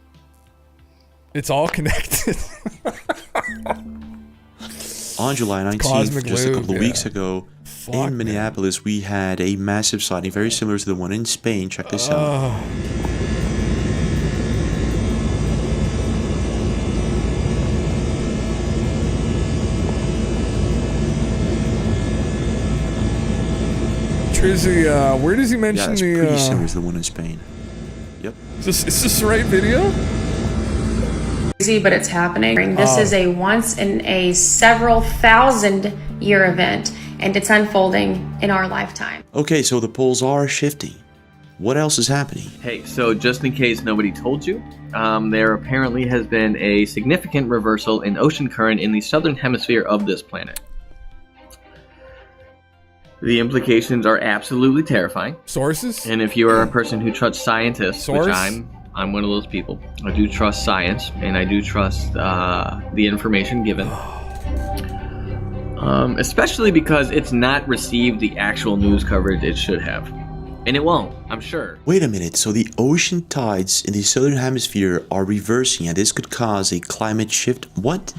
It's all connected. On July 19th, just a couple of weeks ago, in Minneapolis, we had a massive sighting, very similar to the one in Spain. Check this out. Trizzy, where does he mention it's the... pretty similar to the one in Spain. Yep. Is this the right video? But it's happening. This is a once in a several thousand year event, and it's unfolding in our lifetime. Okay, so the poles are shifting. What else is happening? Hey, so just in case nobody told you, there apparently has been a significant reversal in ocean current in the southern hemisphere of this planet. The implications are absolutely terrifying. Sources? And if you are a person who trusts scientists, which I'm one of those people. I do trust science, and I do trust the information given. Especially because it's not received the actual news coverage it should have. And it won't, I'm sure. Wait a minute, so the ocean tides in the southern hemisphere are reversing, and this could cause a climate shift? What?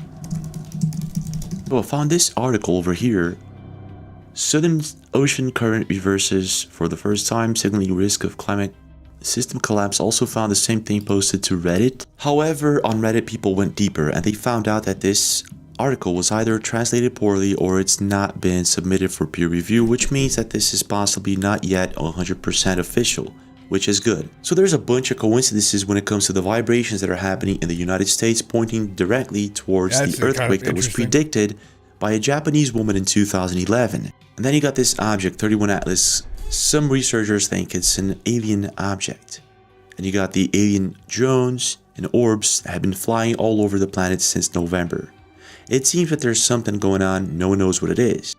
Well, I found this article over here. Southern ocean current reverses for the first time, signaling risk of climate system collapse. Also found the same thing posted to Reddit. However, on Reddit, people went deeper and they found out that this article was either translated poorly or it's not been submitted for peer review, which means that this is possibly not yet 100% official, which is good. So there's a bunch of coincidences when it comes to the vibrations that are happening in the United States, pointing directly towards the earthquake that was predicted by a Japanese woman in 2011. And then you got this object, 31 Atlas. Some researchers think it's an alien object. And you got the alien drones and orbs that have been flying all over the planet since November. It seems that there's something going on, no one knows what it is.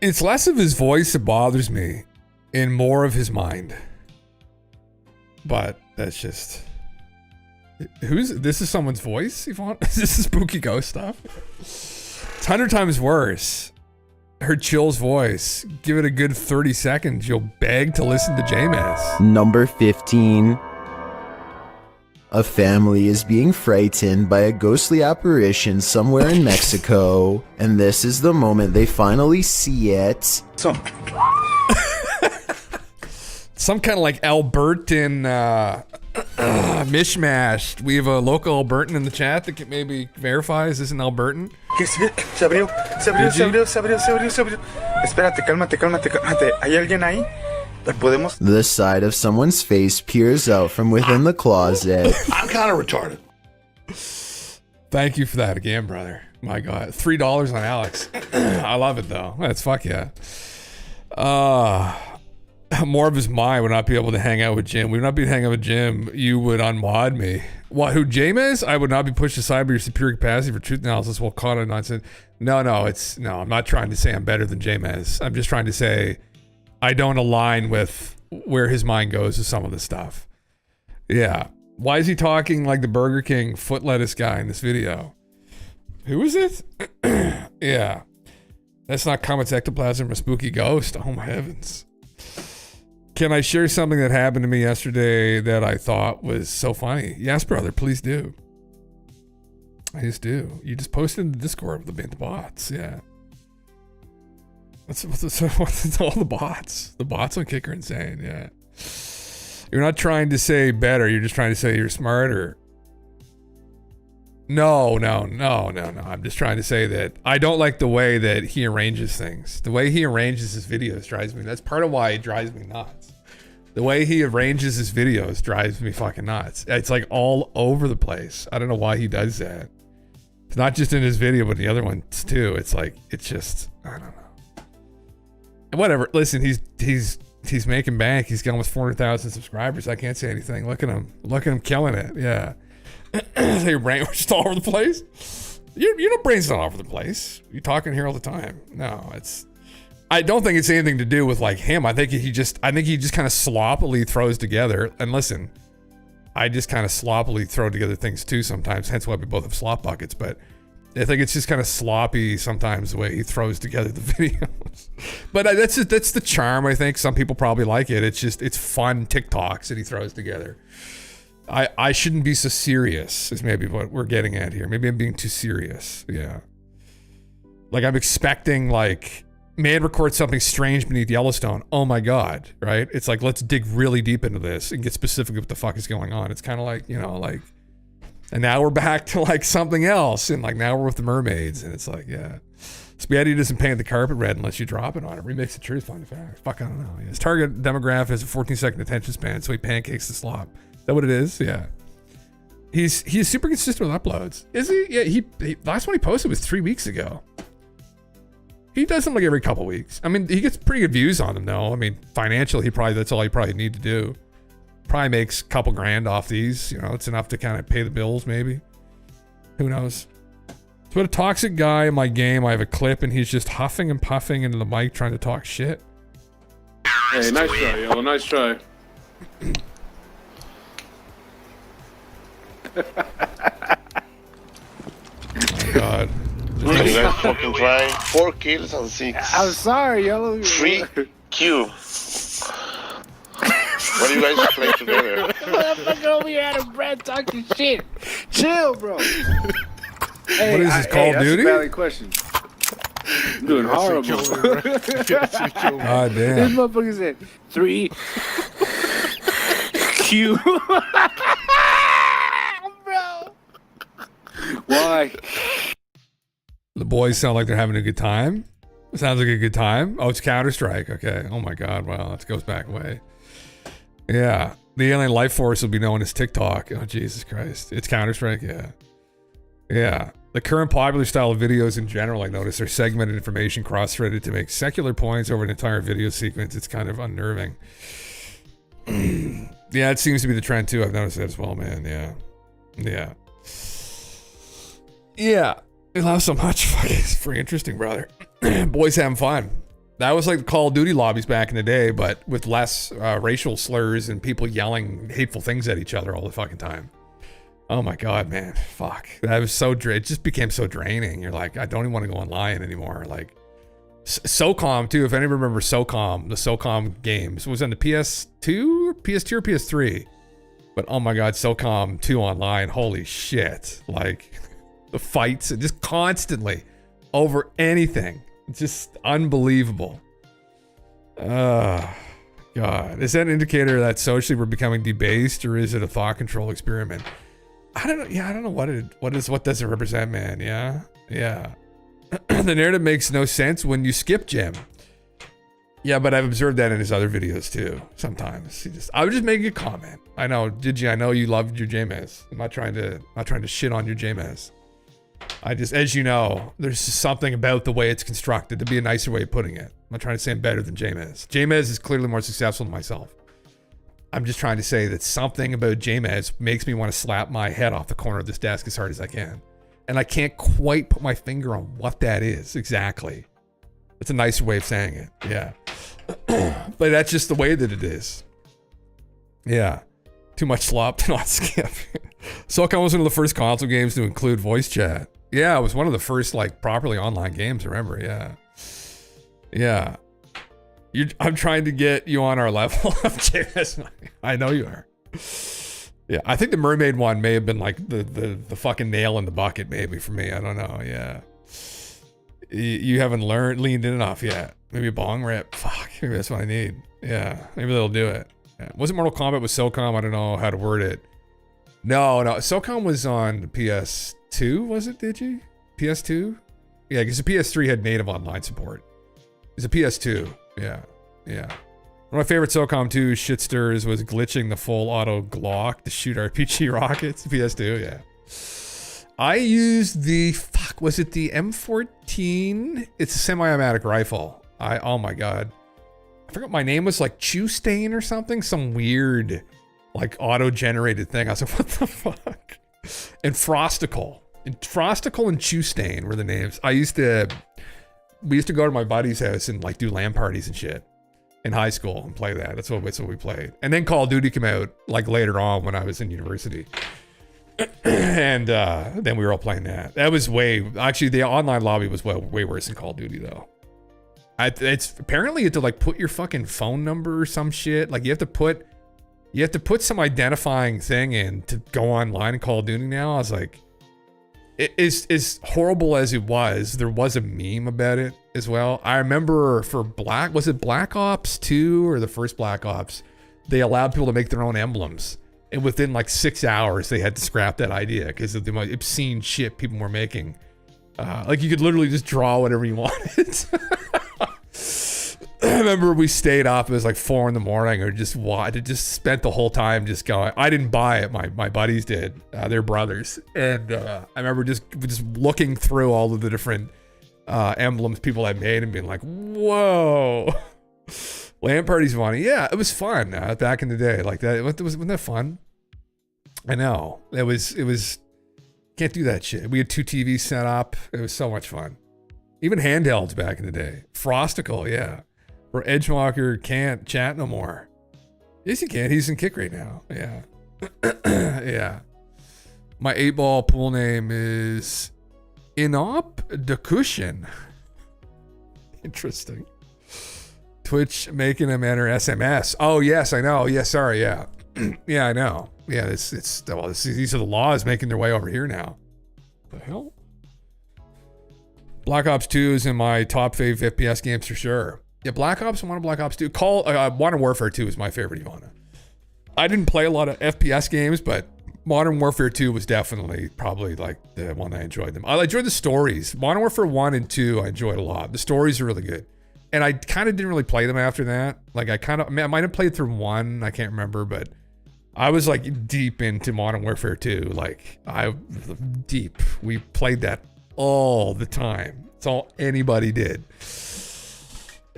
It's less of his voice that bothers me and more of his mind. But that's just... This is someone's voice, Yvonne? Is this spooky ghost stuff? It's 100 times worse. Her Chill's voice. Give it a good 30 seconds. You'll beg to listen to J-Mez. Number 15. A family is being frightened by a ghostly apparition somewhere in Mexico, and this is the moment they finally see it. Some kind of like Albertan mishmash. We have a local Albertan in the chat that can maybe verify. Is this an Albertan? Se abrió. Espérate, cálmate. ¿Hay alguien ahí? The side of someone's face peers out from within the closet. I'm kind of retarded. Thank you for that again, brother. My God. $3 on Alex. I love it, though. That's fuck yeah. More of his mind would not be able to hang out with Jim. We would not be hanging out with Jim. You would unmod me. What, who J-Mez? I would not be pushed aside by your superior capacity for truth analysis while caught on nonsense. No, I'm not trying to say I'm better than J-Mez. I'm just trying to say I don't align with where his mind goes with some of the stuff. Yeah. Why is he talking like the Burger King foot lettuce guy in this video? Who is it? Yeah. That's not Comet's ectoplasm or spooky ghost. Oh my heavens. Can I share something that happened to me yesterday that I thought was so funny? Yes, brother, please do. Please do. You just posted in the Discord with the bots, yeah. What's all the bots? The bots on Kick are insane, yeah. You're not trying to say better, you're just trying to say you're smarter. No. I'm just trying to say that I don't like the way that he arranges things. The way he arranges his videos drives me. That's part of why it drives me nuts. The way he arranges his videos drives me fucking nuts. It's like all over the place. I don't know why he does that. It's not just in his video, but the other ones too. It's like, it's just, I don't know. And whatever. Listen, he's making bank. He's got almost 400,000 subscribers. I can't say anything. Look at him. Look at him killing it. Yeah. Your brain was just all over the place. Your brain's not all over the place. You're talking here all the time. No, I don't think it's anything to do with like him. I think he just kind of sloppily throws together. And listen, I just kind of sloppily throw together things too sometimes. Hence why we both have slop buckets. But I think it's just kind of sloppy sometimes the way he throws together the videos. But that's the charm. I think some people probably like it. It's fun TikToks that he throws together. I shouldn't be so serious is maybe what we're getting at here. Maybe I'm being too serious. Yeah. Like I'm expecting like, man records something strange beneath Yellowstone. Oh my God, right? It's like, let's dig really deep into this and get specific with what the fuck is going on. It's kind of like, and now we're back to like something else. And like now we're with the mermaids and it's like, yeah. Spaghetti doesn't paint the carpet red unless you drop it on it. Remix the truth, find the fact. Fuck, I don't know. His target demographic has a 14-second attention span, so he pancakes the slop. Is that what it is? Yeah. He's super consistent with uploads. Is he? Yeah, he last one he posted was 3 weeks ago. He does them like every couple weeks. I mean, he gets pretty good views on them though. I mean, financially, that's all he probably need to do. Probably makes a couple grand off these. It's enough to kind of pay the bills maybe. Who knows? So, a toxic guy in my game, I have a clip and he's just huffing and puffing into the mic trying to talk shit. Hey, nice try, Yellow. Nice try. Oh my God. Really nice fucking try. 4 kills and 6. I'm sorry, Yellow. 3 Q. What do you guys play together? Motherfucker over here out of breath talking shit. Chill, bro. Hey, what is this, Call of Duty? That's a valid question. I'm doing horrible. God damn. This motherfucker said 3 Q. Bro. Why? The boys sound like they're having a good time. It sounds like a good time. Oh, it's Counter-Strike. Okay. Oh my God. Wow. That goes back way. Yeah. The alien life force will be known as TikTok. Oh, Jesus Christ. It's Counter-Strike. Yeah. Yeah. The current popular style of videos in general, I notice, are segmented information cross-threaded to make secular points over an entire video sequence. It's kind of unnerving. Yeah, it seems to be the trend too. I've noticed that as well, man. Yeah. Yeah. Yeah. I love so much. It's pretty interesting, brother. Boys having fun. That was like the Call of Duty lobbies back in the day, but with less racial slurs and people yelling hateful things at each other all the fucking time. Oh my God, man. Fuck. That was so it just became so draining. You're like, I don't even want to go online anymore. Like SOCOM too. If anyone remembers SOCOM, the SOCOM games, it was on the PS2 or PS3. But oh my God, SOCOM 2 online. Holy shit. Like the fights and just constantly over anything. Just unbelievable. God. Is that an indicator that socially we're becoming debased, or is it a thought control experiment? I don't know. Yeah, I don't know what does it represent, man. Yeah. Yeah. The narrative makes no sense when you skip Jim. Yeah, but I've observed that in his other videos too. Sometimes I was just making a comment. I know, I know you loved your JMS. I'm not trying to shit on your JMS. I just, as you know, there's just something about the way it's constructed, to be a nicer way of putting it. I'm not trying to say I'm better than JMS. JMS is clearly more successful than myself. I'm just trying to say that something about JMS makes me want to slap my head off the corner of this desk as hard as I can. And I can't quite put my finger on what that is exactly. It's a nicer way of saying it. Yeah. But that's just the way that it is. Yeah. Too much slop to not skip. SOCOM was one of the first console games to include voice chat. Yeah, it was one of the first like properly online games, remember? Yeah. Yeah. I'm trying to get you on our level of JS. I know you are. Yeah, I think the mermaid one may have been like the fucking nail in the bucket, maybe for me. I don't know. Yeah, you haven't leaned in enough yet. Maybe a bong rip. Fuck, maybe that's what I need. Yeah, maybe they'll do it. Yeah. Wasn't Mortal Kombat with SOCOM? I don't know how to word it. No, SOCOM was on PS2. Was it? Did you? PS2? Yeah, because the PS3 had native online support. It's a PS2. Yeah. One of my favorite SOCOM 2 shitsters was glitching the full auto Glock to shoot RPG rockets. PS2, yeah. I used the, was it the M14? It's a semi-automatic rifle. Oh my God. I forgot my name was like Chewstain or something. Some weird, like auto-generated thing. I was like, what the fuck? And Frosticle. Frosticle and Chewstain were the names. We used to go to my buddy's house and like do LAN parties and shit in high school and play that. That's what we played. And then Call of Duty came out like later on when I was in university. And then we were all playing that. That was actually the online lobby was way worse than Call of Duty though. It's apparently you have to like put your fucking phone number or some shit. Like you have to put some identifying thing in to go online in Call of Duty now. I was like, it is as horrible as it was. There was a meme about it as well. I remember for was it Black Ops 2 or the first Black Ops? They allowed people to make their own emblems. And within like 6 hours, they had to scrap that idea because of the obscene shit people were making. Like you could literally just draw whatever you wanted. I remember we stayed up. It was like 4 a.m. or just spent the whole time just going. I didn't buy it. My buddies did. They're brothers. And I remember just looking through all of the different emblems people had made and being like, whoa. LAN parties funny. Yeah, it was fun back in the day. Like that. Wasn't that fun? I know. It was. Can't do that shit. We had 2 TVs set up. It was so much fun. Even handhelds back in the day. Frosticle, yeah. Where Edgewalker can't chat no more. Yes, he can. He's in Kick right now. Yeah. Yeah. My 8-ball pool name is Inop Dakushin. Interesting. Twitch making him enter SMS. Oh, yes, I know. Yeah, sorry, yeah. Yeah, I know. Yeah, these are the laws making their way over here now. The hell? Black Ops 2 is in my top fave FPS games for sure. Yeah, Black Ops 1 and Black Ops 2. Modern Warfare 2 is my favorite, Ivana. I didn't play a lot of FPS games, but Modern Warfare 2 was definitely probably like the one I enjoyed them. I enjoyed the stories. Modern Warfare 1 and 2 I enjoyed a lot. The stories are really good. And I kind of didn't really play them after that. Like I might have played through 1, I can't remember, but I was like deep into Modern Warfare 2. Like deep. We played that all the time. It's all anybody did.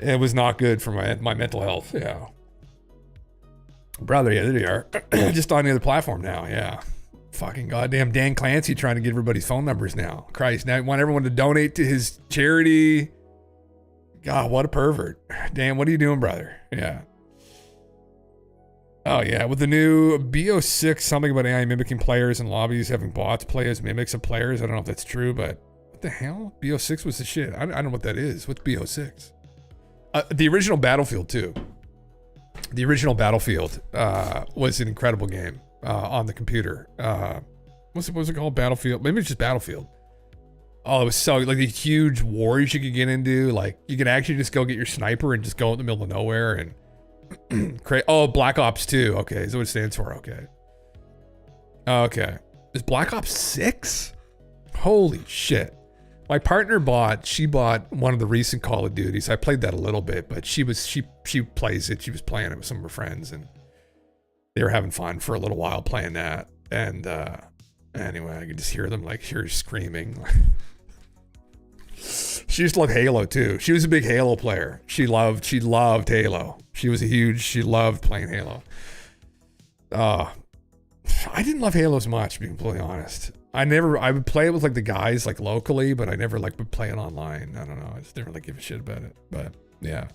It was not good for my mental health. Yeah. Brother, yeah, there you are. Just on the other platform now. Yeah. Fucking goddamn Dan Clancy trying to get everybody's phone numbers now. Christ, now I want everyone to donate to his charity. God, what a pervert. Dan, what are you doing, brother? Yeah. Oh, yeah. With the new BO6, something about AI mimicking players and lobbies having bots play as mimics of players. I don't know if that's true, but what the hell? BO6 was the shit. I don't know what that is. What's BO6? The original Battlefield 2. The original Battlefield was an incredible game on the computer. What was it called? Battlefield? Maybe it's just Battlefield. Oh, it was so like the huge wars you could get into. Like you could actually just go get your sniper and just go in the middle of nowhere and create. Oh, Black Ops 2. Okay, is that what it stands for? Okay. Okay. Is Black Ops 6? Holy shit. My partner bought one of the recent Call of Duties. I played that a little bit, but she plays it. She was playing it with some of her friends and they were having fun for a little while playing that. And anyway, I could just hear them like hear her screaming. She used to love Halo too. She was a big Halo player. She loved Halo. She loved playing Halo. I didn't love Halo as much, to be completely honest. I would play it with like the guys like locally, but I never like would play it online. I don't know. I just never like give a shit about it. But yeah.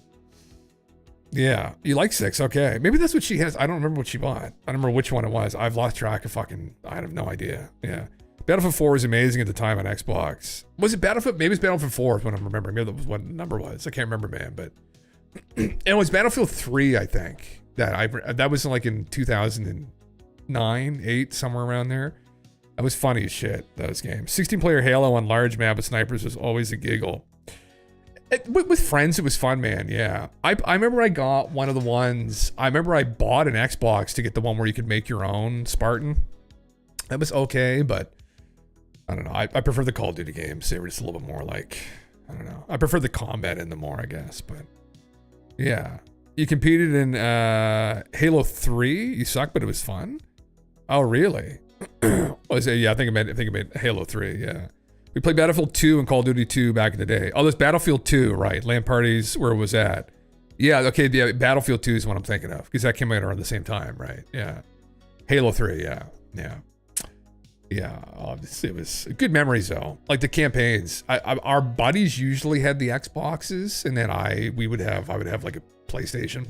Yeah. You like 6. Okay. Maybe that's what she has. I don't remember what she bought. I don't remember which one it was. I've lost track of I have no idea. Yeah. Battlefield 4 was amazing at the time on Xbox. Was it Battlefield? Maybe it's Battlefield 4 is what I'm remembering. Maybe that was what the number was. I can't remember, man, but It was Battlefield 3, I think. That was like in 2009, 8, somewhere around there. That was funny as shit, those games. 16-player Halo on large map with snipers was always a giggle. With friends, it was fun, man, yeah. I remember I got one of the ones... I remember I bought an Xbox to get the one where you could make your own Spartan. That was okay, but... I don't know. I prefer the Call of Duty games. They were just a little bit more like... I don't know. I prefer the combat in them more, I guess, but... Yeah. You competed in Halo 3? You suck, but it was fun? Oh, really? Yeah, I think I meant Halo 3, yeah. We played Battlefield 2 and Call of Duty 2 back in the day. Oh, there's Battlefield 2, right. LAN parties, where was that? Yeah, okay, yeah, Battlefield 2 is what I'm thinking of, because that came out around the same time, right? Yeah. Halo 3, yeah. Yeah, it was good memories, though. Like the campaigns. Our buddies usually had the Xboxes, and then I would have like a PlayStation.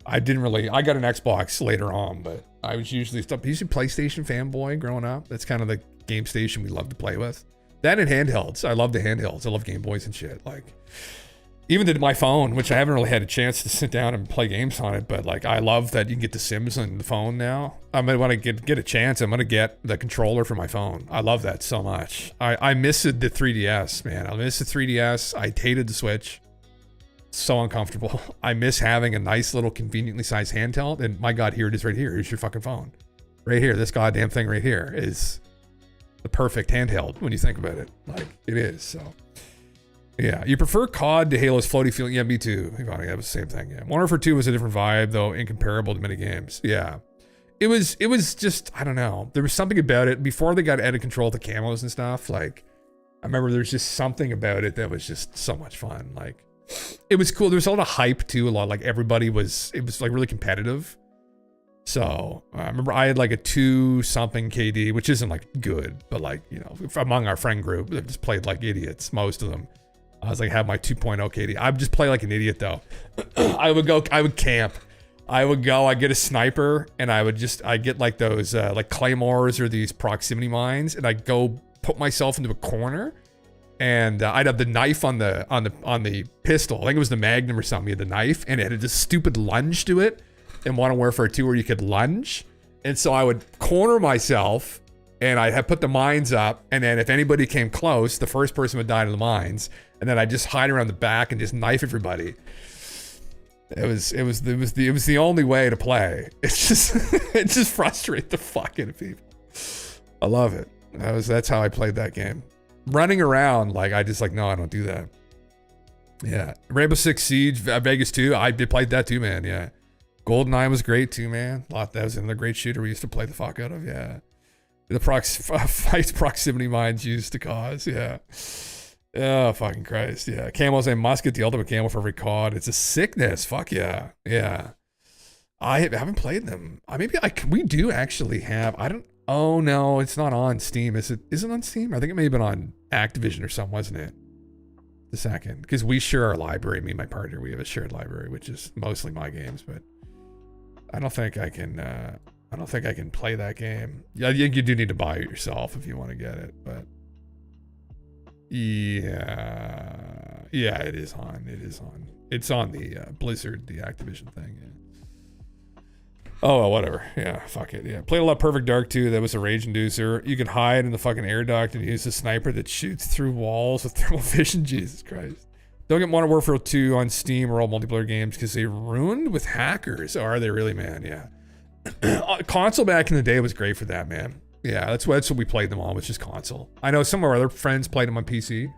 I got an Xbox later on, but I was usually PlayStation fanboy growing up. That's kind of the game station we loved to play with. That and handhelds. I love the handhelds. I love Game Boys and shit. Like, even my phone, which I haven't really had a chance to sit down and play games on it, but like, I love that you can get the Sims on the phone now. I'm gonna want to get a chance. I'm gonna get the controller for my phone. I love that so much. I miss the 3DS, man. I miss the 3DS. I hated the Switch. So uncomfortable. I miss having a nice little conveniently sized handheld, and my God, here it is right here. Here's your fucking phone. Right here. This goddamn thing right here is the perfect handheld when you think about it. Like, it is, so. Yeah, you prefer COD to Halo's floaty feeling? Yeah, me too. That was the same thing, yeah. Modern Warfare 2 was a different vibe, though, incomparable to many games. Yeah. It was just, I don't know. There was something about it. Before they got out of control with the camos and stuff, like, I remember there's just something about it that was just so much fun. Like, it was cool. There was a lot of hype too. Like it was like really competitive. So I remember I had like a 2-something KD, which isn't like good, but like, you know, among our friend group, they just played like idiots, most of them. I was like, have my 2.0 KD. I would just play like an idiot though. I would camp. I'd get a sniper, and I'd get like those like claymores or these proximity mines, and I'd go put myself into a corner. And I'd have the knife on the pistol. I think it was the Magnum or something. You had the knife, and it had this stupid lunge to it in Modern Warfare 2 where you could lunge. And so I would corner myself, and I'd have put the mines up, and then if anybody came close, the first person would die to the mines. And then I'd just hide around the back and just knife everybody. It was the only way to play. It just frustrates the fuck out of people. I love it. That's how I played that game. Running around, like, I just like, no, I don't do that. Yeah. Rainbow Six Siege, Vegas 2, I played that too, man, yeah. GoldenEye was great too, man. That was another great shooter we used to play the fuck out of, yeah. The fight proximity mines used to cause, yeah. Oh, fucking Christ, yeah. Camos and musket, the ultimate camo for every COD. It's a sickness, fuck yeah, yeah. I haven't played them. We do actually have, oh no, it's not on Steam. Is it on Steam? I think it may have been on Activision or something, wasn't it? The second, because we share our library. Me and my partner, we have a shared library, which is mostly my games. But I don't think I can. I don't think I can play that game. Yeah, you do need to buy it yourself if you want to get it. But yeah, it is on. It's on the Blizzard, the Activision thing. Yeah. Oh, well, whatever. Yeah, fuck it. Yeah. Played a lot of Perfect Dark 2. That was a rage inducer. You can hide in the fucking air duct and use a sniper that shoots through walls with thermal vision. Jesus Christ. Don't get Modern Warfare 2 on Steam or all multiplayer games because they ruined with hackers. Oh, are they really, man? Yeah. Console back in the day was great for that, man. Yeah, that's what we played them on, was just console. I know some of our other friends played them on PC.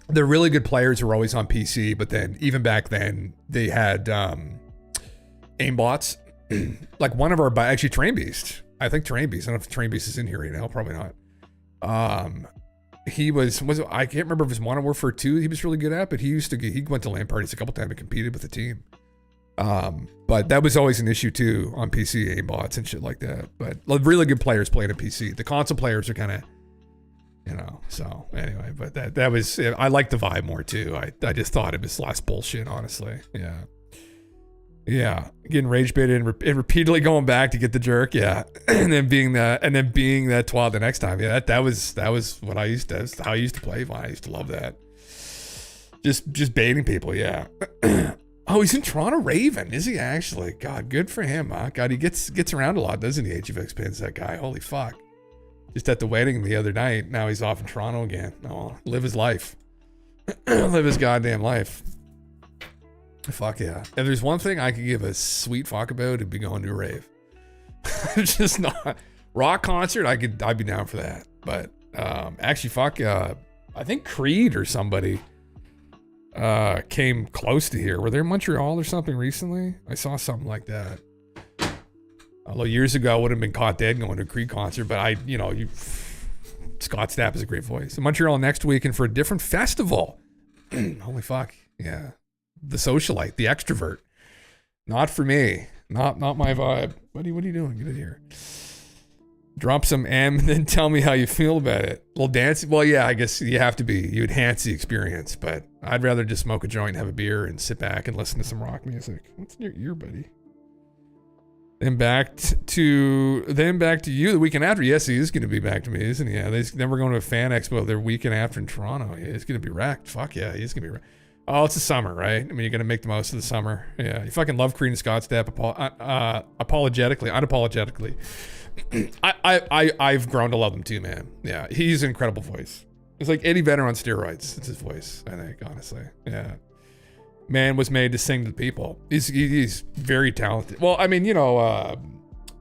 The really good players were always on PC, but then even back then they had aimbots. Like one of our, actually Train Beast. I think Train Beast. I don't know if Train Beast is in here right now. Probably not. He was I can't remember if it was Modern Warfare 2 he was really good at, but he went to LAN parties a couple times and competed with the team. But that was always an issue too on PC, aimbots and shit like that. But really good players played on PC. The console players are kind of, so anyway, but that was, I liked the vibe more too. I just thought it was less bullshit, honestly. Yeah. Yeah, getting rage baited and repeatedly going back to get the jerk, yeah, and then being that twat the next time, yeah. That was what I used to. That's how I used to play. I used to love that. Just baiting people, yeah. Oh, he's in Toronto Raven, is he actually? God, good for him, huh? God, he gets around a lot, doesn't he? HFX Pins, that guy. Holy fuck. Just at the wedding the other night. Now he's off in Toronto again. Oh, live his life. Live his goddamn life. Fuck yeah. If there's one thing I could give a sweet fuck about, it'd be going to a rave. Just not rock concert. I'd be down for that. But actually, fuck. I think Creed or somebody came close to here. Were they in Montreal or something recently? I saw something like that. Although years ago I would have been caught dead going to a Creed concert, but Scott Stapp has a great voice. In Montreal next week and for a different festival. Holy fuck. Yeah. The socialite, the extrovert. Not for me. Not my vibe. Buddy, what are you doing? Get in here. Drop some M and then tell me how you feel about it. A little dance. Well, yeah, I guess you have to be. You enhance the experience, but I'd rather just smoke a joint, have a beer, and sit back and listen to some rock music. What's in your ear, buddy? Then back to you the weekend after. Yes, he is going to be back to me, isn't he? Yeah, then we're going to a fan expo their weekend after in Toronto. Yeah, he's going to be wrecked. Fuck yeah, he's going to be wrecked. Oh, it's the summer, right? I mean, you're going to make the most of the summer. Yeah, you fucking love Creed and Scott Stapp unapologetically. I've grown to love him too, man. Yeah, he's an incredible voice. It's like Eddie Vedder on steroids. It's his voice, I think, honestly. Yeah. Man was made to sing to the people. He's very talented. Well, I mean, Mark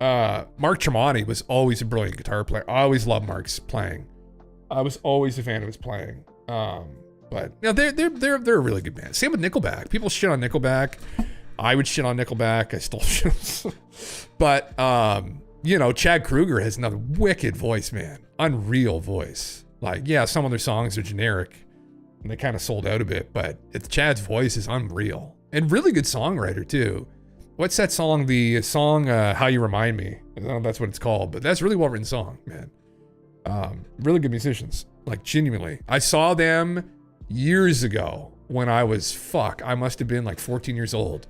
Tremonti was always a brilliant guitar player. I always loved Mark's playing. I was always a fan of his playing. But they're a really good band. Same with Nickelback. People shit on Nickelback. I would shit on Nickelback. I still shit. But Chad Kroeger has another wicked voice, man. Unreal voice. Like, yeah, some of their songs are generic and they kind of sold out a bit, but Chad's voice is unreal and really good songwriter too. What's that song? The song How You Remind Me. I don't know if that's what it's called, but that's a really well written song, man. Really good musicians, like genuinely. I saw them years ago when I must have been like 14 years old.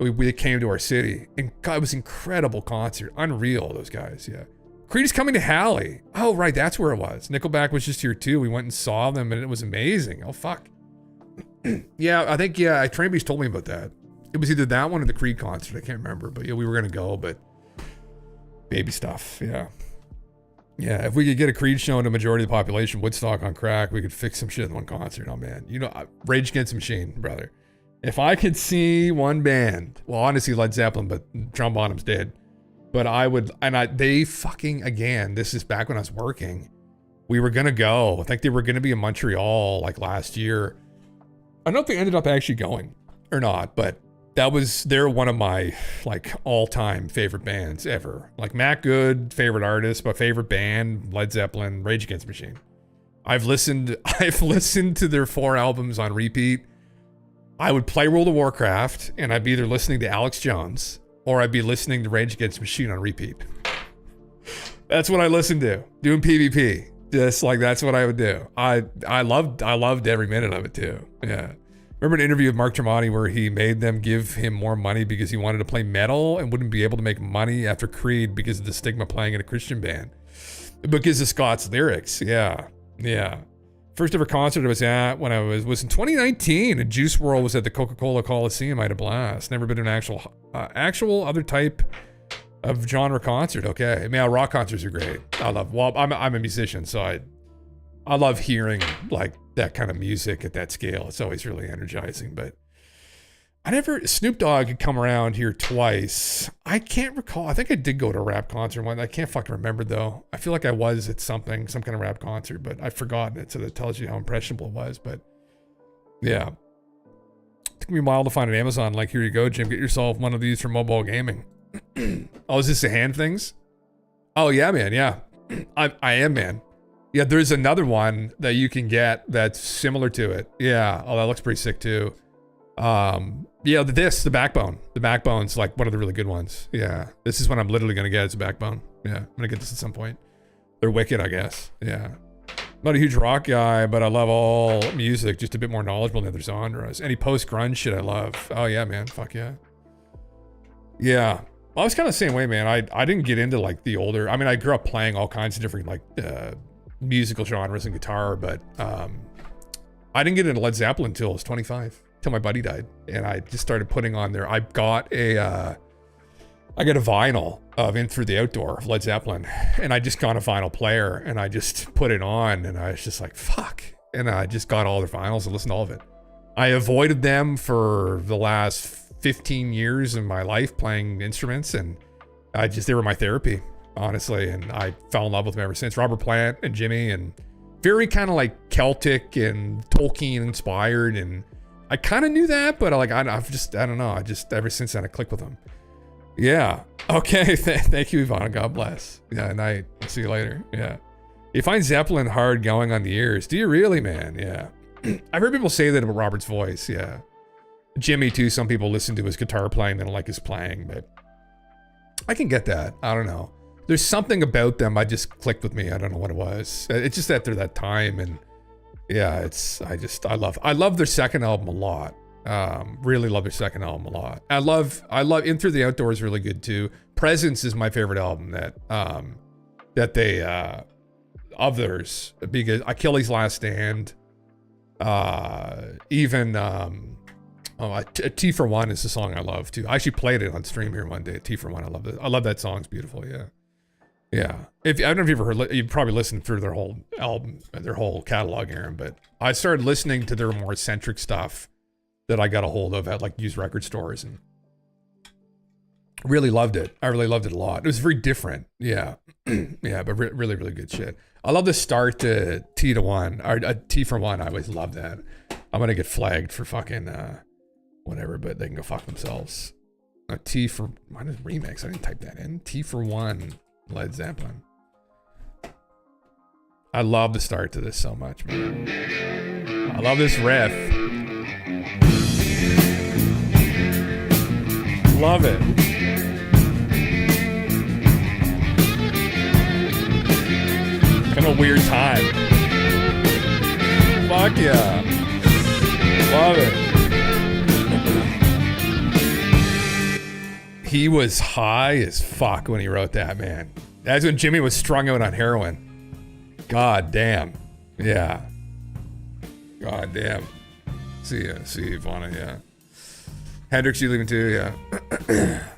We came to our city and God, it was an incredible concert. Unreal, those guys, yeah. Creed is coming to Halley. Oh, right, that's where it was. Nickelback was just here too. We went and saw them and it was amazing. Oh, fuck. Yeah, I think, Trainbeast told me about that. It was either that one or the Creed concert. I can't remember, but yeah, we were going to go, but baby stuff, yeah. Yeah, if we could get a Creed show in a majority of the population, Woodstock on crack, we could fix some shit in one concert. Oh, man. Rage Against the Machine, brother. If I could see one band, well, honestly, Led Zeppelin, but John Bonham's dead. But I would, they fucking, again, this is back when I was working. We were going to go. I think they were going to be in Montreal like last year. I don't know if they ended up actually going or not, but they're one of my like all-time favorite bands ever. Like Matt Good, favorite artist, my favorite band, Led Zeppelin, Rage Against the Machine. I've listened to their 4 albums on repeat. I would play World of Warcraft and I'd be either listening to Alex Jones or I'd be listening to Rage Against the Machine on repeat. That's what I listened to, doing PvP. Just like, that's what I would do. I loved every minute of it too. Yeah. Remember an interview with Mark Tremonti where he made them give him more money because he wanted to play metal and wouldn't be able to make money after Creed because of the stigma playing in a Christian band. Because of Scott's lyrics. Yeah. Yeah. First ever concert I was at when I was in 2019 and Juice WRLD was at the Coca-Cola Coliseum. I had a blast. Never been to an actual other type of genre concert. Okay. I mean, rock concerts are great. I'm a musician, so I love hearing like that kind of music at that scale. It's always really energizing, but Snoop Dogg had come around here twice. I can't recall. I think I did go to a rap concert one. I can't fucking remember though. I feel like I was at some kind of rap concert, but I've forgotten it. So that tells you how impressionable it was. But yeah, it took me a while to find an Amazon. Like, here you go, Jim, get yourself one of these for mobile gaming. Oh, is this a hand things? Oh yeah, man. Yeah, I am, man. Yeah, there's another one that you can get that's similar to it. Yeah. Oh, that looks pretty sick too. Yeah, the Backbone. The Backbone's like one of the really good ones. Yeah, this is what I'm literally gonna get. It's a Backbone. Yeah, I'm gonna get this at some point. They're wicked, I guess. Yeah, not a huge rock guy, but I love all music. Just a bit more knowledgeable in other genres. Any post-grunge shit I love. Oh yeah, man. Fuck yeah. Yeah, well, I was kind of the same way, man. I didn't get into like the older. I mean, I grew up playing all kinds of different like musical genres and guitar, but I didn't get into Led Zeppelin until I was 25, till my buddy died. And I just started putting on there. I got a vinyl of In Through the Outdoor of Led Zeppelin. And I just got a vinyl player and I just put it on and I was just like, fuck. And I just got all their vinyls and listened to all of it. I avoided them for the last 15 years of my life playing instruments, and they were my therapy, honestly. And I fell in love with them ever since. Robert Plant and Jimmy, and very kind of like Celtic and Tolkien inspired. And I kind of knew that, but I don't know. I just, ever since then, I clicked with them. Yeah. Okay. Thank you, Ivana. God bless. Yeah. Night. See you later. Yeah. You find Zeppelin hard going on the ears. Do you really, man? Yeah. I've heard people say that about Robert's voice. Yeah. Jimmy too. Some people listen to his guitar playing. They don't like his playing, but I can get that. I don't know. There's something about them. I just clicked with me. I don't know what it was. It's just that they're that time. And yeah, I love their second album a lot. Really love their second album a lot. I love In Through the Outdoor is really good too. Presence is my favorite album that they, of theirs, because Achilles' Last Stand, even T for One is the song I love too. I actually played it on stream here one day. T for One, I love it. I love that song. It's beautiful. Yeah. I don't know if you've ever heard. You've probably listened through their whole album, their whole catalog, Aaron. But I started listening to their more eccentric stuff that I got a hold of at like used record stores, and really loved it. I really loved it a lot. It was very different. Yeah. Yeah, but really, really good shit. I love the start to T to One, or T for One. I always love that. I'm gonna get flagged for fucking whatever, but they can go fuck themselves. T for mine is remix. I didn't type that in. T for One, Led Zeppelin. I love the start to this so much, man. I love this riff. Love it. Kind of a weird time. Fuck yeah. Love it. He was high as fuck when he wrote that, man. That's when Jimmy was strung out on heroin. God damn. Yeah. God damn. See you, Ivana, yeah. Hendrix, you leaving too, yeah.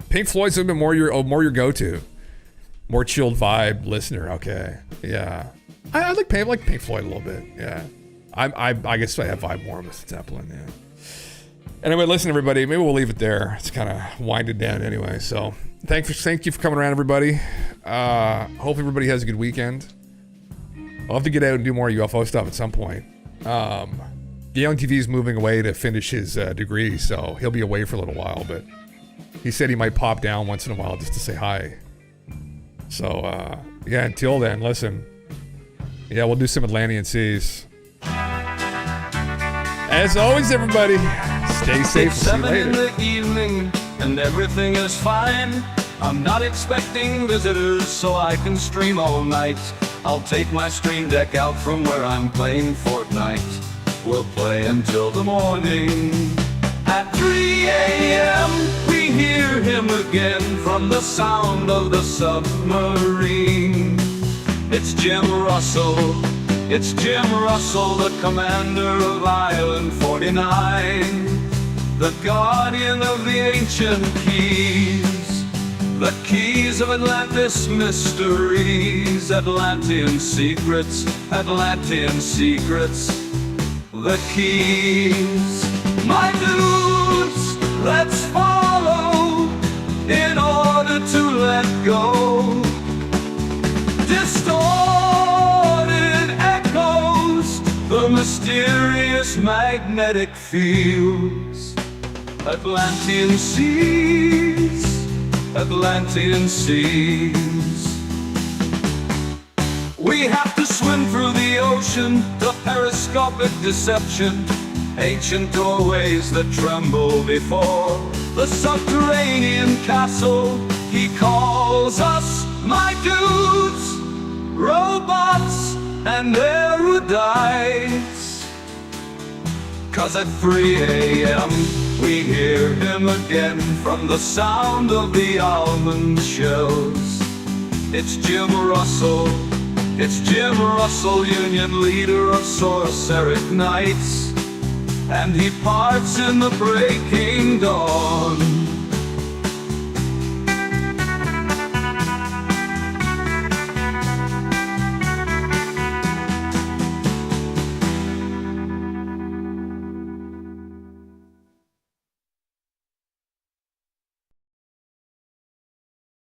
Pink Floyd's a little bit more your go-to. More chilled vibe listener, okay. Yeah. I like Pink Floyd a little bit, yeah. I guess I have vibe more with Zeppelin, yeah. Anyway, listen, everybody, maybe we'll leave it there. It's kind of winded down anyway, so thank you for coming around, everybody. Hope everybody has a good weekend. I'll have to get out and do more UFO stuff at some point. Young TV is moving away to finish his degree, so he'll be away for a little while, but he said he might pop down once in a while just to say hi. So, yeah, until then, listen. Yeah, we'll do some Atlantean seas. As always, everybody, stay safe. It's 7 in the evening, and everything is fine. I'm not expecting visitors, so I can stream all night. I'll take my stream deck out from where I'm playing Fortnite. We'll play until the morning. At 3 a.m. we hear him again from the sound of the submarine. It's Jim Russell, it's Jim Russell, the commander of Island 49, the guardian of the ancient keys, the keys of Atlantis mysteries, Atlantean secrets, Atlantean secrets, the keys. My dudes, let's follow in order to let go. Distorted echoes, the mysterious magnetic fields. Atlantean seas, Atlantean seas. We have to swim through the ocean, the periscopic deception. Ancient doorways that tremble before the subterranean castle. He calls us, my dudes, robots and erudites. 'Cause at 3 a.m. we hear him again from the sound of the almond shells. It's Jim Russell, It's Jim Russell, Union leader of Sorceric Knights, and he parts in the breaking dawn.